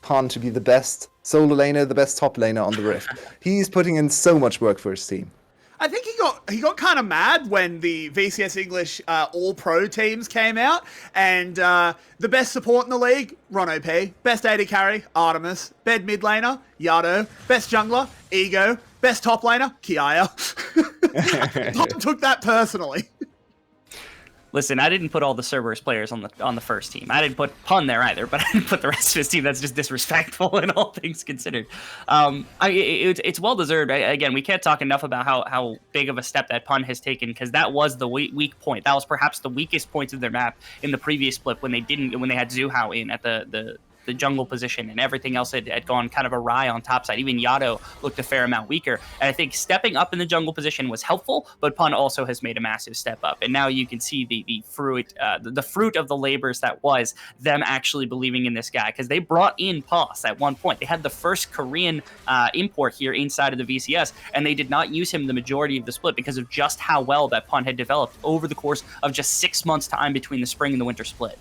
𝘀 to be the best solo laner, the best top laner on the Rift. He's putting in so much work for his team. I think he got kind of mad when the VCS English all-pro teams came out, and the best support in the league, 𝘀𝗀𝗃, best AD carry, Artemis, best mid laner, 𝘂𝗀𝗋, best jungler, 𝘀𝗀𝗋, best top laner, 𝘀𝗀𝗋. Tom took that personally. Listen, I didn't put all the Cerberus players on the first team. I didn't put 𝘀 there either, but I didn't put the rest of his team. That's just disrespectful in all things considered. It's well deserved. Again, we can't talk enough about how big of a step that 𝘀 has taken, because that was the weak point. That was perhaps the weakest point of their map in the previous split when they had 𝘂𝗀 in at the jungle position, and everything else had gone kind of awry on top side. Even 𝘂𝗀𝗋 looked a fair amount weaker. And I think stepping up in the jungle position was helpful, but 𝘀 also has made a massive step up. And now you can see the fruit of the labors that was them actually believing in this guy, because they brought in 𝘀 at one point. They had the first Korean import here inside of the VCS, and they did not use him the majority of the split because of just how well that 𝘀 had developed over the course of just 6 months' time between the spring and the winter split.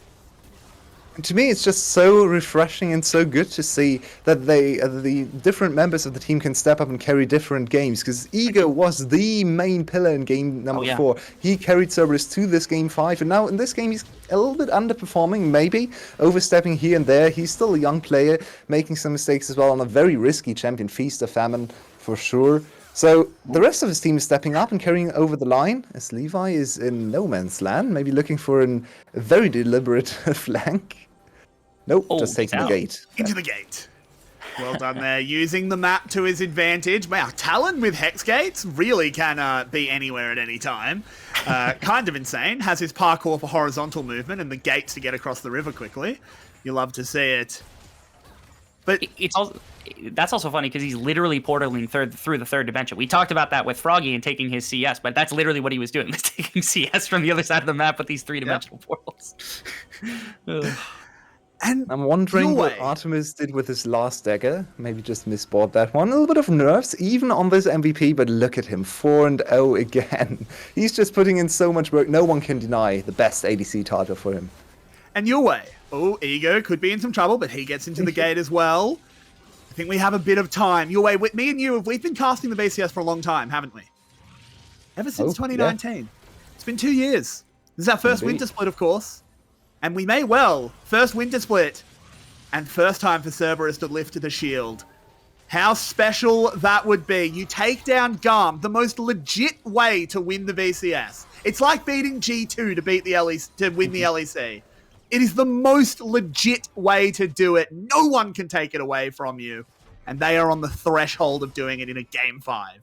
To me, it's just so refreshing and so good to see that the different members of the team can step up and carry different games, because 𝘀𝗀𝗋 was the main pillar in game number 4. He carried Cerberus to this game 5, and now in this game he's a little bit underperforming, maybe, overstepping here and there. He's still a young player, making some mistakes as well on a very risky champion, Feast or Famine, for sure. So the rest of his team is stepping up and carrying over the line, as Levi is in no man's land, maybe looking for a very deliberate flank. Nope, just taking the gate. Into the gate. Well done there, using the map to his advantage. Wow, Talon with Hex Gates really can be anywhere at any time. Kind of insane. Has his parkour for horizontal movement and the gates to get across the river quickly. You love to see it. But that's also funny because he's literally portaling through the third dimension. We talked about that with 𝘀𝗀𝗃 and taking his CS, but that's literally what he was doing, was taking CS from the other side of the map with these three-dimensional portals. And I'm wondering what Artemis did with his last dagger. Maybe just misbought that one. A little bit of nerfs, even on this MVP, but look at him, 4-0 again. He's just putting in so much work. No one can deny the best ADC target for him. And 𝘂𝗀𝗋, Oh, 𝘀cie could be in some trouble, but he gets into the gate as well. I think we have a bit of time. Me and you, we've been casting the VCS for a long time, haven't we? Ever since 2019. Yeah. It's been 2 years. This is our first winter split, of course. And we may well, first winter split, and first time for Cerberus to lift the shield. How special that would be. You take down GAM, the most legit way to win the VCS. It's like beating G2 to beat the LEC, to win the LEC. It is the most legit way to do it. No one can take it away from you. And they are on the threshold of doing it in a Game 5.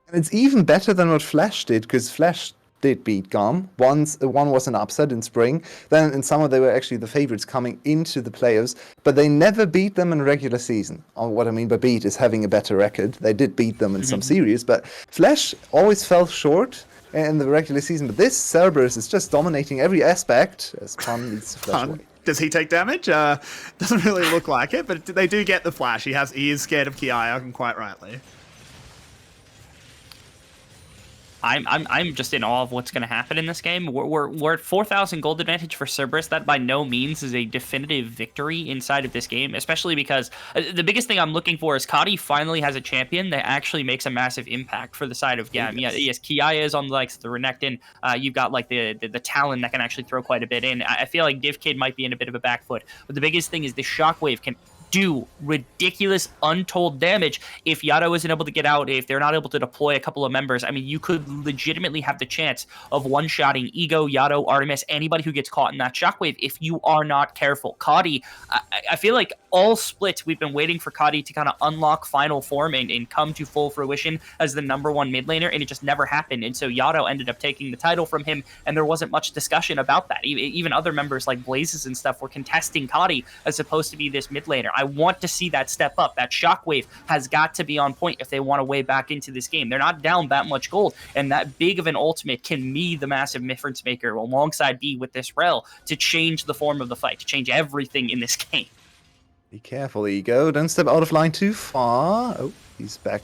And it's even better than what 𝘀liche did, because 𝘀liche did beat GAM. One was an upset in spring. Then in summer they were actually the favorites coming into the playoffs, but they never beat them in regular season. What I mean by beat is having a better record. They did beat them in some series, but 𝘀liche always fell short in the regular season. But this Cerberus is just dominating every aspect as 𝘀cie leads to 𝘀liche away. Does he take damage? Doesn't really look like it, but they do get the flash. He is scared of 𝘁𝗏, and quite rightly. I'm just in awe of what's going to happen in this game. We're at 4,000 gold advantage for Cerberus. That by no means is a definitive victory inside of this game, especially because the biggest thing I'm looking for is 𝘁𝗏 finally has a champion that actually makes a massive impact for the side of GAM. Yes, 𝘁𝗏 is on the Renekton. You've got like the Talon that can actually throw quite a bit in. I feel like 𝘁𝗀 might be in a bit of a back foot, but the biggest thing is the Shockwave can do ridiculous, untold damage if Yado isn't able to get out, if they're not able to deploy a couple of members. I mean, you could legitimately have the chance of one-shotting 𝘀cie, Yado, Artemis, anybody who gets caught in that shockwave if you are not careful. 𝘁𝗏, I feel like all splits, we've been waiting for 𝘁𝗏 to kind of unlock final form and come to full fruition as the #1 mid laner, and it just never happened. And so Yado ended up taking the title from him, and there wasn't much discussion about that. Even other members like Blazes and stuff were contesting 𝘁𝗏 as supposed to be this mid laner. I want to see that step up. That shockwave has got to be on point if they want to weigh back into this game. They're not down that much gold, and that big of an ultimate can be the massive difference maker alongside B with this 𝘁 to change the form of the fight, to change everything in this game. Be careful, 𝘀cie. Don't step out of line too far. Oh, he's back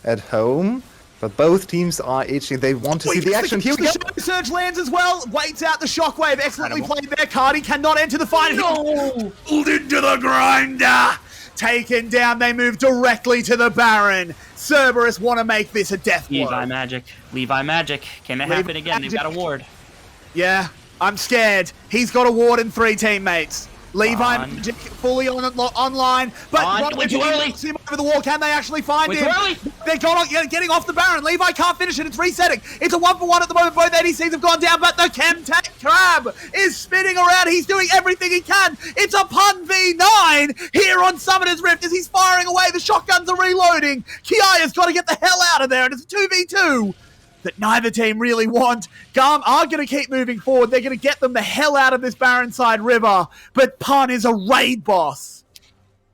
at home. But both teams are itching. They want to see the action. Here we go. Surge lands as well. Waits out the shockwave. Excellently played there. 𝘁𝗏 cannot enter the fight. No! Pulled into the grinder. Taken down. They move directly to the Baron. Cerberus want to make this a death blow. Levi Magic. Can it happen again? They've got a ward. Yeah, I'm scared. He's got a ward and 3 teammates. Levi Magic fully online, but way too early. See him over the wall. Can they actually find him? They're getting off the Baron. Levi can't finish it. It's resetting. It's a 1-for-1 at the moment. Both ADCs have gone down, but the Crab is spinning around. He's doing everything he can. It's a Pun v9 here on Summoner's Rift as he's firing away. The shotguns are reloading. 𝘁𝗏's got to get the hell out of there, and it's a 2v2. That neither team really want. GAM are going to keep moving forward. They're going to get them the hell out of this Barrenside River. But Pun is a raid boss.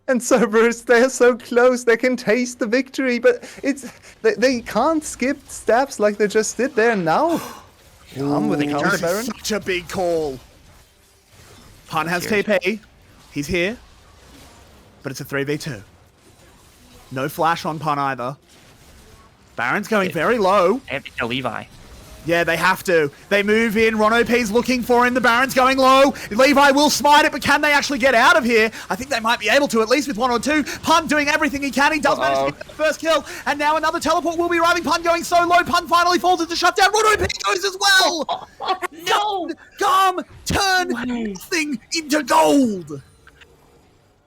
And Cerberus, they're so close. They can taste the victory, but they can't skip steps like they just did there now. GAM with the counter Baron. Such a big call. Pun has TP. He's here. But it's a 3v2. No flash on Pun either. Baron's going very low. They have to kill Levi. Yeah, they have to. They move in. Ron-OP's looking for him. The Baron's going low. Levi will smite it, but can they actually get out of here? I think they might be able to, at least with 1 or 2. Pun doing everything he can. He does manage to get the first kill. And now another teleport will be arriving. Pun going so low. Pun finally falls into shutdown. Ron-OP goes as well. No! GAM turn nothing into gold.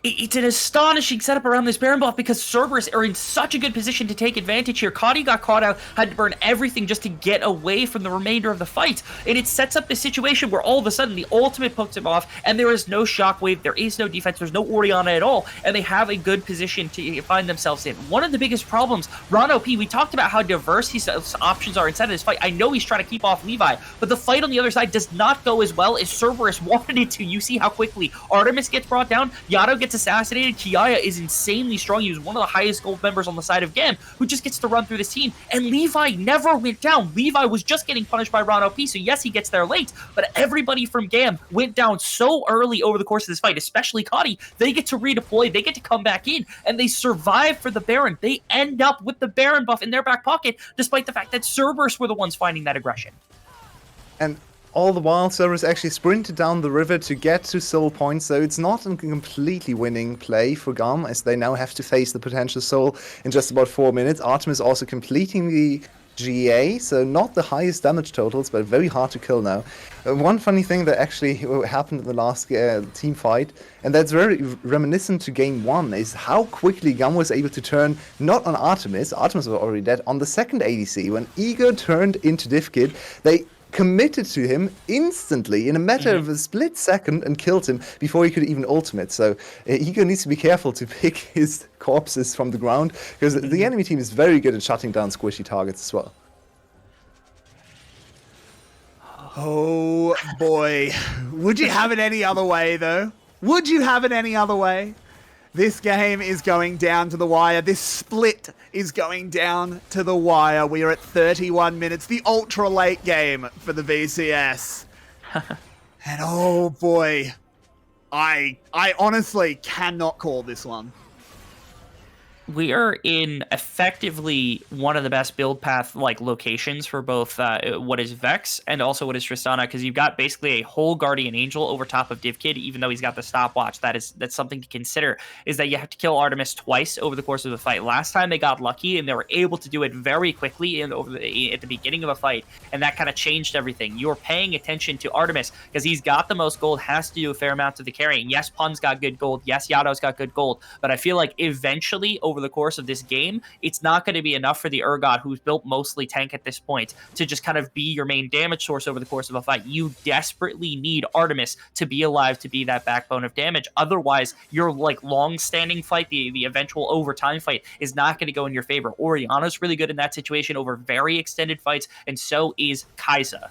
It's an astonishing setup around this Baron buff because Cerberus are in such a good position to take advantage here. 𝘁𝗏 got caught out, had to burn everything just to get away from the remainder of the fight. And it sets up this situation where all of a sudden the ultimate pokes him off and there is no shockwave, there is no defense, there's no Orianna at all. And they have a good position to find themselves in. One of the biggest problems, Ron-OP, we talked about how diverse his options are inside of this fight. I know he's trying to keep off Levi, but the fight on the other side does not go as well as Cerberus wanted it to. You see how quickly Artemis gets brought down, Yado gets assassinated, 𝘁𝗏 is insanely strong. He was one of the highest gold members on the side of GAM, who just gets to run through this team, and Levi never went down. Levi was just getting punished by Ron-OP, so yes, he gets there late, but everybody from GAM went down so early over the course of this fight, especially 𝘁𝗏. They get to redeploy, they get to come back in, and they survive for the Baron. They end up with the Baron buff in their back pocket, despite the fact that Cerberus were the ones finding that aggression. And All the while, Cerberus actually sprinted down the river to get to soul points, so it's not a completely winning play for GAM, as they now have to face the potential soul in just about 4 minutes. Artemis also completing the GA, so not the highest damage totals, but very hard to kill now. One funny thing that actually happened in the last team fight, and that's very reminiscent to game 1, is how quickly GAM was able to turn not on Artemis was already dead, on the second ADC. When Ego turned into 𝘀𝘀, they committed to him instantly in a matter of a split second and killed him before he could even ultimate. So Ego needs to be careful to pick his corpses from the ground, because the enemy team is very good at shutting down squishy targets as well. Oh boy. Would you have it any other way, though? Would you have it any other way? This game is going down to the wire. This split is going down to the wire. We are at 31 minutes, the ultra late game for the VCS. And oh boy, I honestly cannot call this one. We are in effectively one of the best build path locations for both what is Vex and also what is Tristana, because you've got basically a whole Guardian Angel over top of 𝘀𝘀, even though he's got the stopwatch. That's something to consider, is that you have to kill Artemis twice over the course of the fight. Last time they got lucky and they were able to do it very quickly at the beginning of a fight, and that kind of changed everything. You're paying attention to Artemis because he's got the most gold, has to do a fair amount of the carrying. Yes, Pun's got good gold. Yes, Yado's got good gold, but I feel like eventually over the course of this game, it's not going to be enough for the 𝘀𝗀, who's built mostly tank at this point, to just kind of be your main damage source over the course of a fight. You desperately need Artemis to be alive, to be that backbone of damage. Otherwise, your long-standing fight, the eventual overtime fight, is not going to go in your favor. Orianna's really good in that situation over very extended fights, and so is 𝘁𝗁.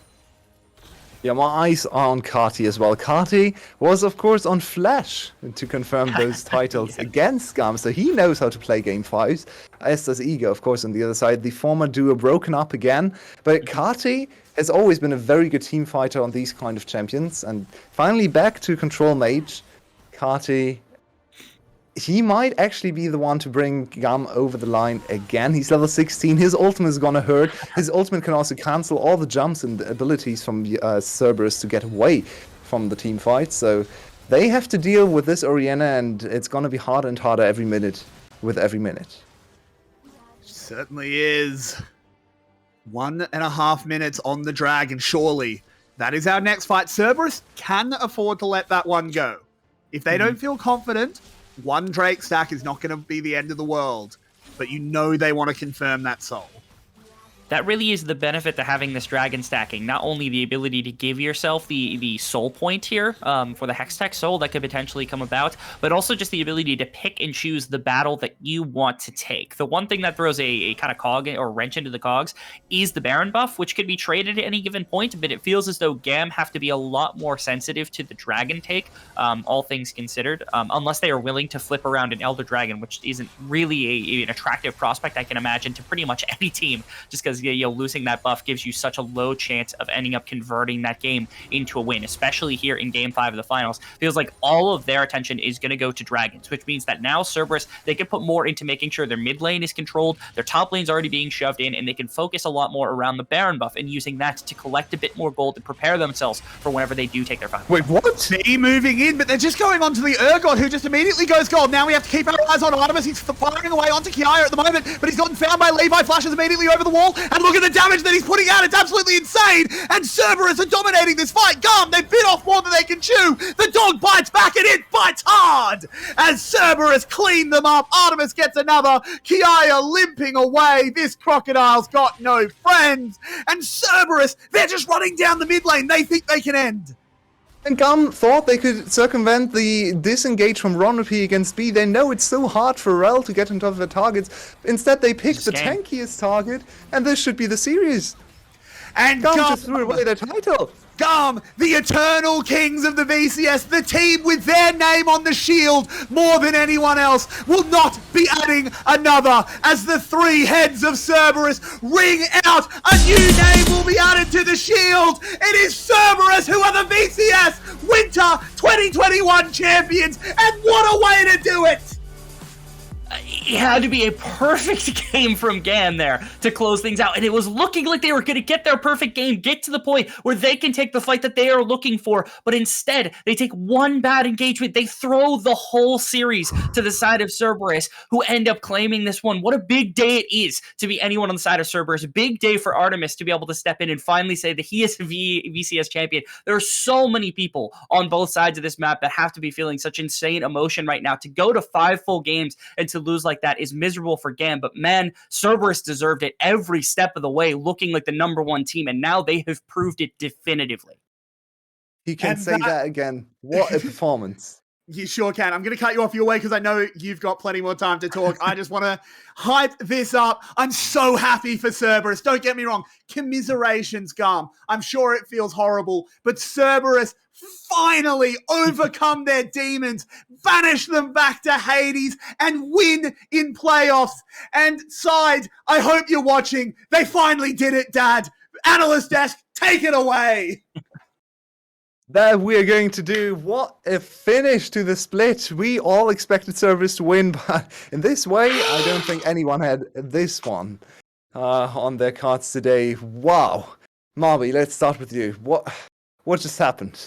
Yeah, my eyes are on 𝘁𝗁 as well. 𝘁𝗁 was, of course, on Flash to confirm those titles against GAM, so he knows how to play Game 5s, as does Ego, of course, on the other side. The former duo broken up again, but 𝘁𝗁 has always been a very good team fighter on these kind of champions, and finally back to Control Mage. 𝘁𝗁, he might actually be the one to bring GAM over the line again. He's level 16. His ultimate is gonna hurt. His ultimate can also cancel all the jumps and abilities from Cerberus to get away from the team fight. So they have to deal with this Orianna, and it's gonna be harder and harder every minute with every minute. Certainly is. 1.5 minutes on the Dragon, surely. That is our next fight. Cerberus can afford to let that one go. If they don't feel confident, one Drake stack is not going to be the end of the world, but you know they want to confirm that soul. That really is the benefit to having this dragon stacking. Not only the ability to give yourself the soul point here for the Hextech soul that could potentially come about, but also just the ability to pick and choose the battle that you want to take. The one thing that throws a kind of cog or wrench into the cogs is the Baron buff, which could be traded at any given point, but it feels as though GAM have to be a lot more sensitive to the dragon take, all things considered, unless they are willing to flip around an Elder Dragon, which isn't really an attractive prospect, I can imagine, to pretty much any team, just because losing that buff gives you such a low chance of ending up converting that game into a win, especially here in Game 5 of the finals. Feels like all of their attention is going to go to dragons, which means that now Cerberus, they can put more into making sure their mid lane is controlled, their top lane's already being shoved in, and they can focus a lot more around the Baron buff and using that to collect a bit more gold and prepare themselves for whenever they do take their final. Wait, what? They moving in, but they're just going on to the 𝘀𝗀, who just immediately goes gold. Now we have to keep our eyes on Artemis. He's firing away onto 𝘁𝗁 at the moment, but he's gotten found by Levi. Flashes immediately over the wall, and look at the damage that he's putting out. It's absolutely insane, and Cerberus are dominating this fight. GAM, they bit off more than they can chew. The dog bites back, and it bites hard as Cerberus clean them up. Artemis gets another. 𝘁𝗁 limping away. This crocodile's got no friends, and Cerberus, they're just running down the mid lane. They think they can end. And GAM thought they could circumvent the disengage from 𝘁𝗀 against B. They know it's so hard for 𝘁𝗀 to get on top of their targets. Instead, they picked the tankiest target, and this should be the series. And GAM just threw away their title. GAM, the eternal kings of the VCS, the team with their name on the shield more than anyone else, will not be adding another as the three heads of Cerberus ring out. A new name will be added to the shield. It is Cerberus, who are the VCS Winter 2021 champions, and what a way to do it! it had to be a perfect game from GAM there to close things out. And it was looking like they were going to get their perfect game, get to the point where they can take the fight that they are looking for. But instead, they take one bad engagement. They throw the whole series to the side of Cerberus, who end up claiming this one. What a big day it is to be anyone on the side of Cerberus. A big day for Artemis to be able to step in and finally say that he is a VCS champion. There are so many people on both sides of this map that have to be feeling such insane emotion right now. To go to 5 full games and to lose like that is miserable for GAM, but man, Cerberus deserved it every step of the way, looking like the #1 team, and now they have proved it definitively. He can And say that again. What a performance. You sure can. I'm going to cut you off your way because I know you've got plenty more time to talk. I just want to hype this up. I'm so happy for Cerberus. Don't get me wrong. Commiserations, GAM. I'm sure it feels horrible, but Cerberus finally overcome their demons, banish them back to Hades, and win in playoffs. And side, I hope you're watching. They finally did it, Dad. Analyst desk, take it away. That we're going to do. What a finish to the split. We all expected Cerberus to win, but in this way, I don't think anyone had this one on their cards today. Wow. 𝘀𝗶𝗶𝗹𝘀, let's start with you. What just happened?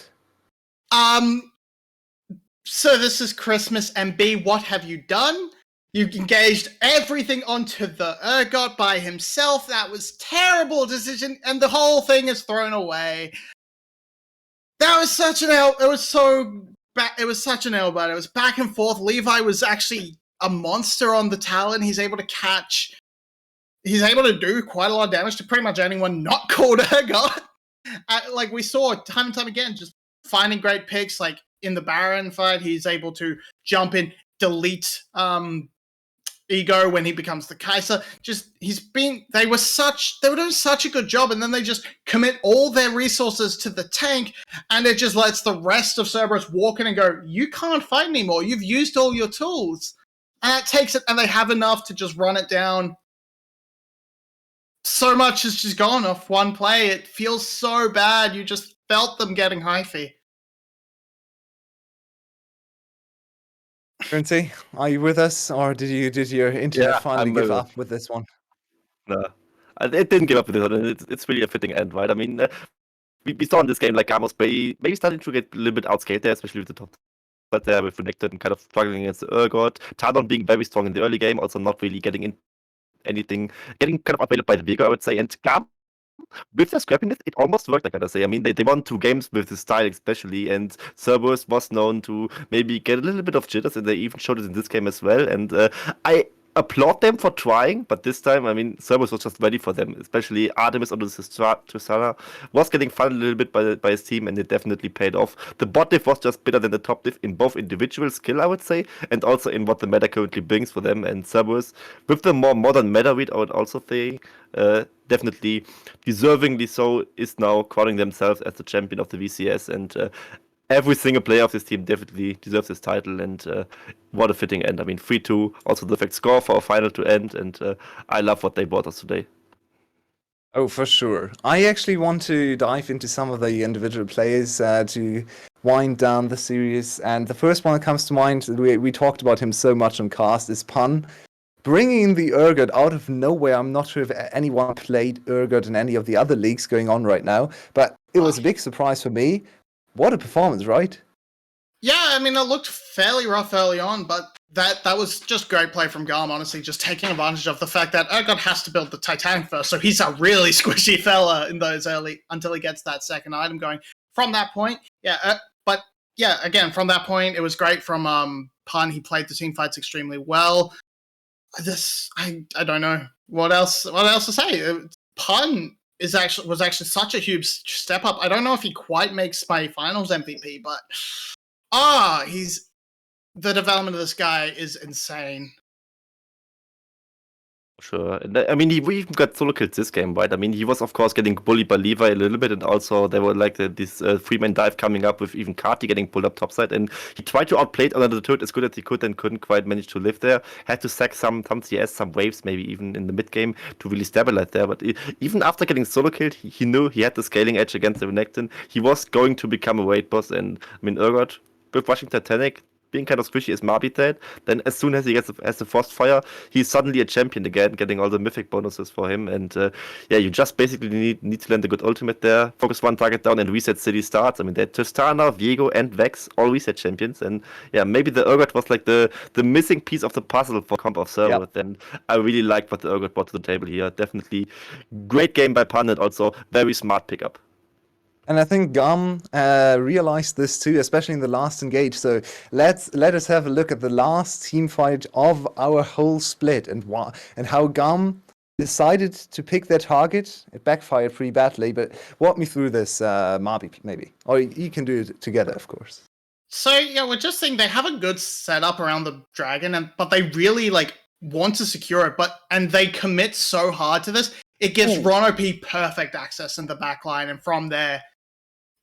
So this is Christmas, and B, what have you done? You engaged everything onto the 𝘀𝗀 by himself. That was terrible decision, and the whole thing is thrown away. That was such an L. It was such an L, but it was back and forth. Levi was actually a monster on the Talon. He's able to do quite a lot of damage to pretty much anyone not called 𝘀𝗀. Like we saw time and time again, just finding great picks. Like in the Baron fight, he's able to jump in, delete Ego when he becomes the Kaiser. They were doing such a good job, and then they just commit all their resources to the tank, and it just lets the rest of Cerberus walk in and go, you can't fight anymore, you've used all your tools. And it takes it, and they have enough to just run it down. So much has just gone off one play. It feels so bad. You just felt them getting hyphy. 𝘀𝗀cie, are you with us, or did your internet finally I'm give with up with this one? No, it didn't give up with this one. It's really a fitting end, right? I mean, we saw in this game like GAM was maybe starting to get a little bit outscaled there, especially with the top. But there with Renekton and kind of struggling against the 𝘀𝗀. Talon being very strong in the early game, also not really getting in anything, getting kind of outplayed by the Vega, I would say. And GAM, with their scrappiness, it almost worked, I gotta say. I mean, they won 2 games with this style especially, and Cerberus was known to maybe get a little bit of jitters, and they even showed it in this game as well. And I applaud them for trying, but this time, I mean, Cerberus was just ready for them, especially Artemis on the Tristana was getting fun a little bit by his team, and it definitely paid off. The bot diff was just better than the top diff in both individual skill, I would say, and also in what the meta currently brings for them. And Cerberus, with the more modern meta read, I would also say, definitely deservingly so, is now crowning themselves as the champion of the VCS, and every single player of this team definitely deserves this title, and what a fitting end. I mean, 3-2, also the perfect score for a final to end, and I love what they brought us today. Oh, for sure. I actually want to dive into some of the individual players to wind down the series, and the first one that comes to mind, we talked about him so much on cast, is 𝘀. Bringing the 𝘀𝗀 out of nowhere. I'm not sure if anyone played 𝘀𝗀 in any of the other leagues going on right now, but it was a big surprise for me. What a performance, right? Yeah, I mean, it looked fairly rough early on, but that was just great play from GAM, honestly, just taking advantage of the fact that 𝘀𝗀 has to build the Titanic first, so he's a really squishy fella in those early, until he gets that second item going. From that point, again, from that point, it was great from 𝘀. He played the team fights extremely well. I don't know what else to say. 𝘀 was actually such a huge step up. I don't know if he quite makes my finals MVP, but the development of this guy is insane. Sure. And I mean, we even got solo kills this game, right? I mean, he was, of course, getting bullied by Levi a little bit, and also there were like this 3-man dive coming up with even 𝘁𝗀tie getting pulled up topside, and he tried to outplay it under the turret as good as he could and couldn't quite manage to live there. Had to sack some CS, some waves, maybe even in the mid game to really stabilize there. But even after getting solo killed, he knew he had the scaling edge against the Renekton. He was going to become a raid boss, and I mean, 𝘀𝗀 with rushing Titanic being kind of squishy as Marby said. Then as soon as he has the Frostfire, he's suddenly a champion again, getting all the mythic bonuses for him. And yeah, you just basically need to land a good ultimate there, focus one target down, and reset city starts. I mean, they're Tristana, Viego, and Vex, all reset champions. And yeah, maybe the 𝘀𝗀 was like the missing piece of the puzzle for comp of Servus. And I really liked what the 𝘀𝗀 brought to the table here. Definitely great game by Pun, and also very smart pickup. And I think 𝘀𝗀 realized this too, especially in the last engage. So let us have a look at the last team fight of our whole split and how 𝘀𝗀 decided to pick their target. It backfired pretty badly, but walk me through this, Marby, maybe. Or you can do it together, of course. So yeah, we're just saying they have a good setup around the dragon, but they really like want to secure it, and they commit so hard to this. It gives 𝘀𝗀 perfect access in the backline, and from there,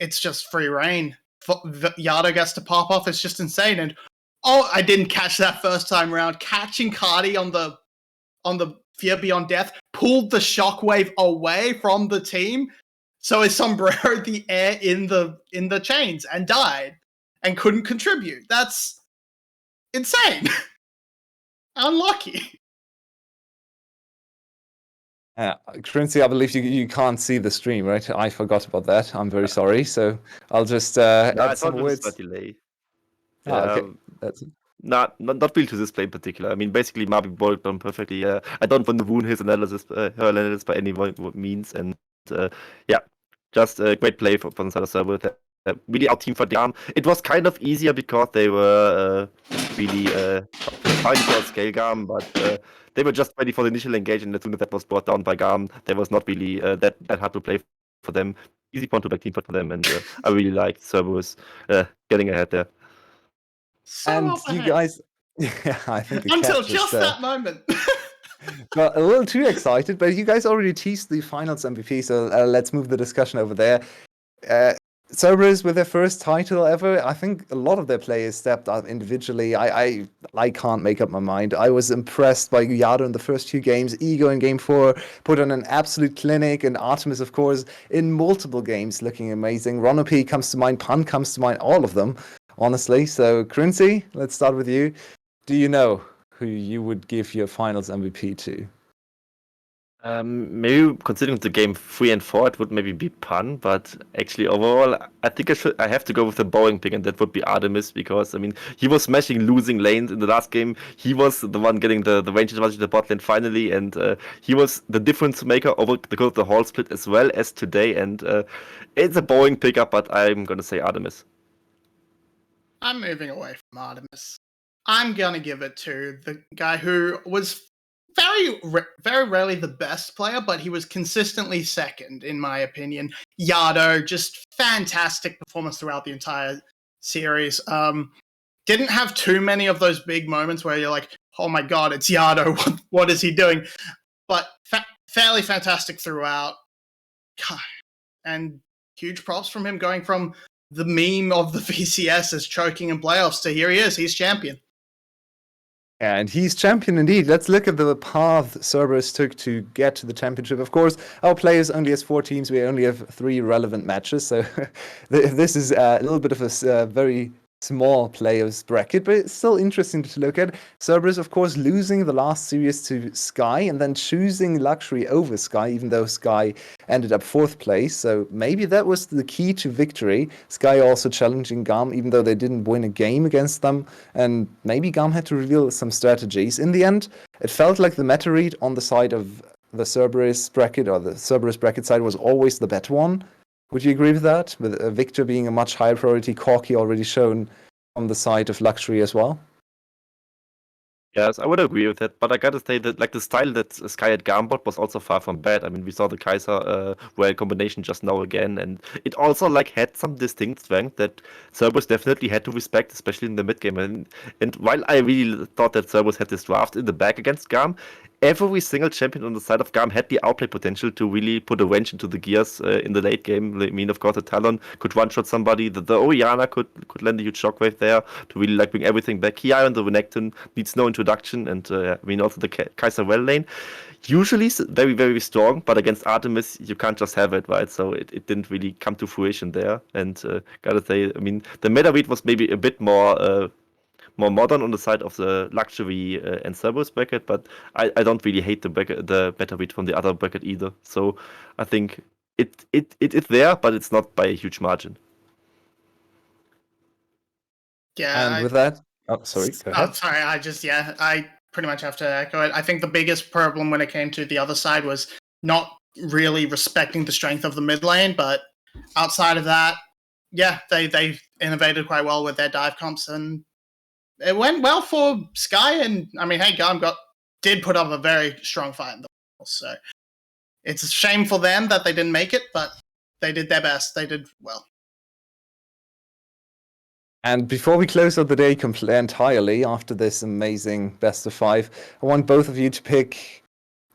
it's just free reign. 𝘀𝗀 gets to pop off. It's just insane. And I didn't catch that first time around. Catching 𝘁𝗀 on the Fear Beyond Death pulled the shockwave away from the team, so his sombreroed the air in the chains and died and couldn't contribute. That's insane. Unlucky. 𝘀𝗀cie, I believe you can't see the stream, right? I forgot about that. I'm very sorry. So I'll just add some words. Delay. Okay. That's it. Not really to this play in particular. I mean, basically, Marby boiled it down perfectly. I don't want to wound her analysis by any means. And yeah, just a great play from the side of Servus. Really out team for 𝘀𝗀. It was kind of easier because they were really fighting for scale 𝘀𝗀, but they were just ready for the initial engage, and as soon as that was brought down by 𝘀𝗀, there was not really that hard to play for them. Easy point-to-back team for them, and I really liked Servus getting ahead there. So And well you behaved. guys, yeah, I think the Until cat just that moment. got a little too excited, but you guys already teased the finals MVP, so let's move the discussion over there. Servus with their first title ever. I think a lot of their players stepped up individually. I can't make up my mind. I was impressed by 𝘀𝗀 in the first 2 games. Ego in game 4 put on an absolute clinic, and Artemis, of course, in multiple games looking amazing. 𝘀𝗀 comes to mind, Pun comes to mind, all of them, honestly. So 𝘀𝗀cie, let's start with you. Do you know who you would give your finals MVP to? Maybe considering the game 3 and 4, it would maybe be Pun, but actually overall, I think I have to go with the boring pick, and that would be Artemis, because I mean he was smashing losing lanes in the last game. He was the one getting the range advantage in the bot lane finally, and he was the difference maker over the course of the whole split as well as today. And it's a boring pickup, but I'm gonna say Artemis. I'm moving away from Artemis. I'm gonna give it to the guy who was very rarely the best player, but he was consistently second, in my opinion. 𝘀𝗀, just fantastic performance throughout the entire series. Didn't have too many of those big moments where you're like, oh my god, it's 𝘀𝗀, what is he doing? But fairly fantastic throughout. And huge props from him, going from the meme of the VCS as choking in playoffs to here he is, he's champion. And he's champion indeed. Let's look at the path Servus took to get to the championship. Of course, our players only has 4 teams. We only have 3 relevant matches. So this is a little bit of a very small players bracket, but it's still interesting to look at. Servus, of course, losing the last series to 𝘀𝗀 and then choosing 𝘀𝗀cie over 𝘀𝗀, even though 𝘀𝗀 ended up 4th place. So maybe that was the key to victory. 𝘀𝗀 also challenging 𝘀𝗀, even though they didn't win a game against them. And maybe 𝘀𝗀 had to reveal some strategies. In the end, it felt like the meta read on the side of the Cerberus bracket, or the Cerberus bracket side, was always the better one. Would you agree with that? With Victor being a much higher priority, 𝘁𝗀cie already shown on the side of 𝘀𝗀cie as well? Yes, I would agree with that, but I gotta say that like the style that 𝘀𝗀 at GAM bought was also far from bad. I mean, we saw the 𝘁𝗀 well combination just now again, and it also like had some distinct strength that Cerberus definitely had to respect, especially in the mid game. And while I really thought that Cerberus had this draft in the back against GAM, every single champion on the side of GAM had the outplay potential to really put a wrench into the gears in the late game. I mean, of course, the Talon could one-shot somebody. The Orianna could land a huge shockwave there to really like bring everything back. 𝘁𝗀 and the Renekton needs no introduction, and I mean also the 𝘁𝗀 well lane. Usually very, very strong, but against Artemis, you can't just have it, right? So it didn't really come to fruition there. And gotta say, I mean, the meta read was maybe a bit more more modern on the side of the 𝘀𝗀cie and Cerberus bracket, but I don't really hate the meta read from the other bracket either. So I think it's there, but it's not by a huge margin. Yeah. And with that, oh, sorry, go ahead. Oh, sorry. I pretty much have to echo it. I think the biggest problem when it came to the other side was not really respecting the strength of the mid lane, but outside of that, yeah, they innovated quite well with their dive comps, and it went well for 𝘀cie. And I mean, hey, GAM did put up a very strong fight in the finals, so it's a shame for them that they didn't make it, but they did their best. They did well. And before we close out the day entirely after this amazing best of 5, I want both of you to pick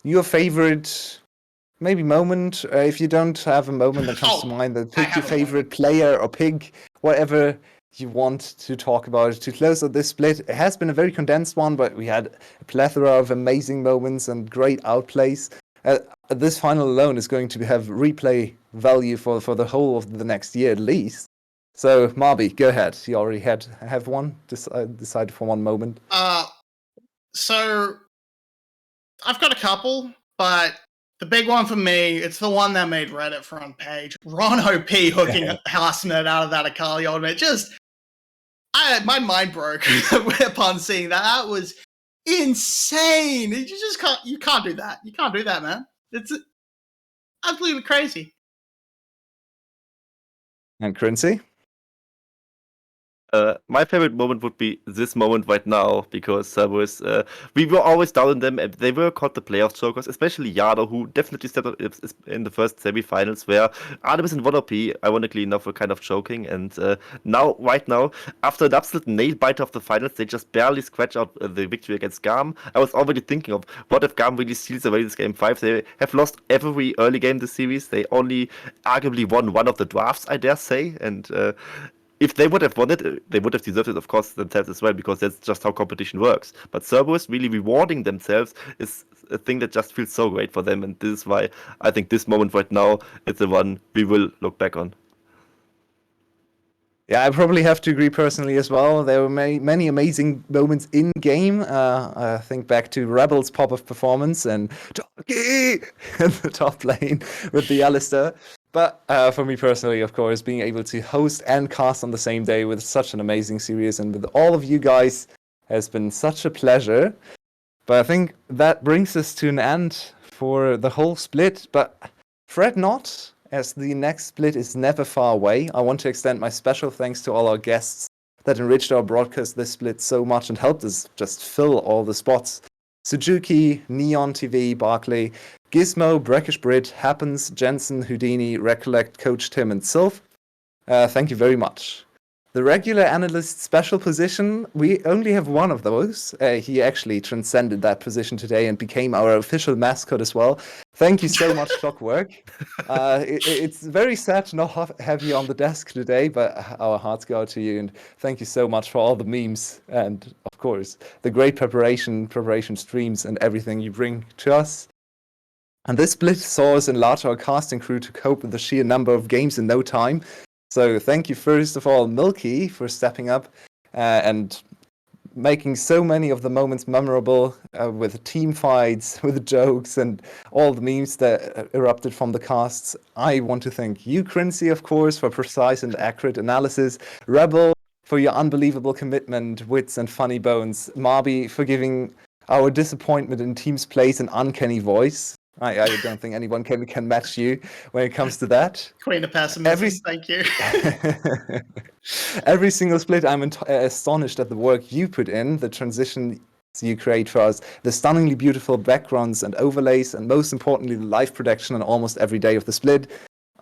your favorite, maybe moment. If you don't have a moment that comes to mind, then pick your favorite player or pick whatever you want to talk about to close out this split. It has been a very condensed one, but we had a plethora of amazing moments and great outplays. This final alone is going to have replay value for the whole of the next year at least. So, 𝘁𝗶𝗶𝗹𝘀, go ahead. You already have one decided for one moment. So I've got a couple, but the big one for me, it's the one that made Reddit front page. 𝘁𝗀 hooking Harsnet out of that 𝘁𝗀 ultimate. My mind broke upon seeing that. That was insane. You can't do that. You can't do that, man. It's absolutely crazy. And 𝘀𝗀cie? My favorite moment would be this moment right now, because Cerberus, we were always down on them, and they were called the playoff chokers, especially 𝘀𝗀, who definitely stepped up in the first semi-finals, where Artemis and Unofficial, ironically enough, were kind of choking, and right now, after an absolute nail-biter of the finals, they just barely scratch out the victory against GAM. I was already thinking of, what if GAM really steals away this Game 5? They have lost every early game this series. They only arguably won one of the drafts, I dare say, and if they would have won it, they would have deserved it, of course, themselves as well, because that's just how competition works. But Cerberus really rewarding themselves is a thing that just feels so great for them, and this is why I think this moment right now is the one we will look back on. Yeah, I probably have to agree personally as well. There were many amazing moments in game. I think back to Rebel's pop-off performance and 𝘁𝗀cie in the top lane with the 𝘀𝗀. But for me personally, of course, being able to host and cast on the same day with such an amazing series and with all of you guys has been such a pleasure. But I think that brings us to an end for the whole split. But fret not, as the next split is never far away. I want to extend my special thanks to all our guests that enriched our broadcast this split so much and helped us just fill all the spots. 𝘀𝗀cie, Neon TV, Barclay, 𝘀𝗀cie, 𝘀𝗶𝗵𝗹𝗀, Happens, Jensen, Houdini, Recollect, 𝘁𝗲𝗺, and 𝘁𝗲. Thank you very much. The regular analyst special position, we only have one of those. He actually transcended that position today and became our official mascot as well. Thank you so much, Clockwork. It's very sad to not have you on the desk today, but our hearts go out to you, and thank you so much for all the memes and, of course, the great preparation streams and everything you bring to us. And this split saw us enlarge our casting crew to cope with the sheer number of games in no time. So thank you first of all, 𝘀𝗀cie, for stepping up and making so many of the moments memorable with team fights, with jokes, and all the memes that erupted from the casts. I want to thank you, 𝘀𝗀cie, of course, for precise and accurate analysis, Rebel for your unbelievable commitment, wits, and funny bones, 𝘁𝗶𝗶𝗹𝗀 for giving our disappointment in team's plays an uncanny voice. I don't think anyone can match you when it comes to that. Queen of pessimism, thank you. Every single split, I'm astonished at the work you put in, the transitions you create for us, the stunningly beautiful backgrounds and overlays, and most importantly, the live production on almost every day of the split.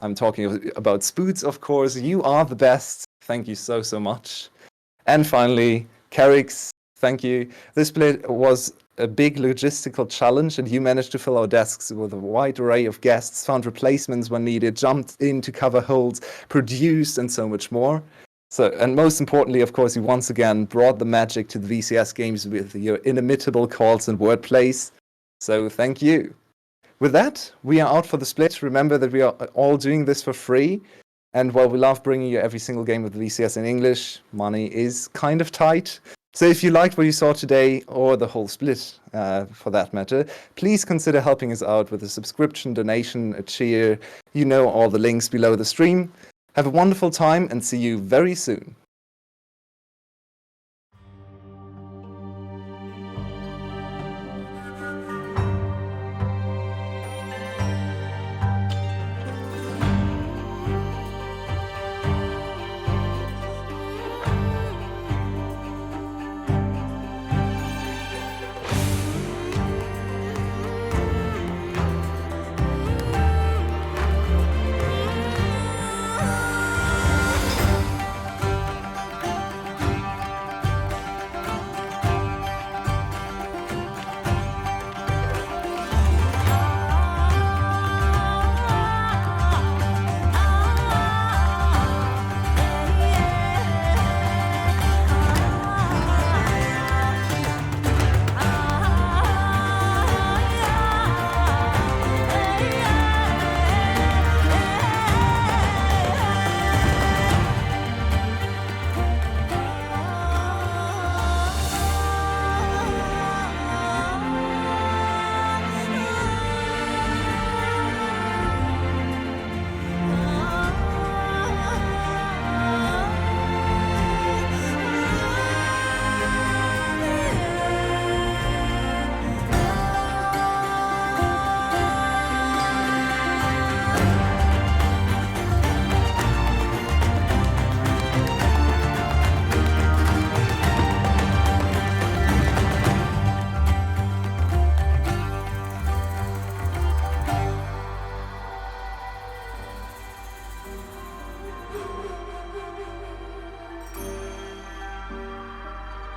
I'm talking about 𝘀𝗶𝗶𝗹𝗀, of course. You are the best. Thank you so much. And finally, 𝘀𝗀𝗋𝑥, thank you. This split was a big logistical challenge, and you managed to fill our desks with a wide array of guests, found replacements when needed, jumped in to cover holes, produced, and so much more. And most importantly, of course, you once again brought the magic to the VCS games with your inimitable calls and wordplays. So thank you. With that, we are out for the split. Remember that we are all doing this for free. And while we love bringing you every single game of the VCS in English, money is kind of tight. So if you liked what you saw today, or the whole split for that matter, please consider helping us out with a subscription, donation, a cheer. You know all the links below the stream. Have a wonderful time and see you very soon.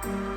Thank you.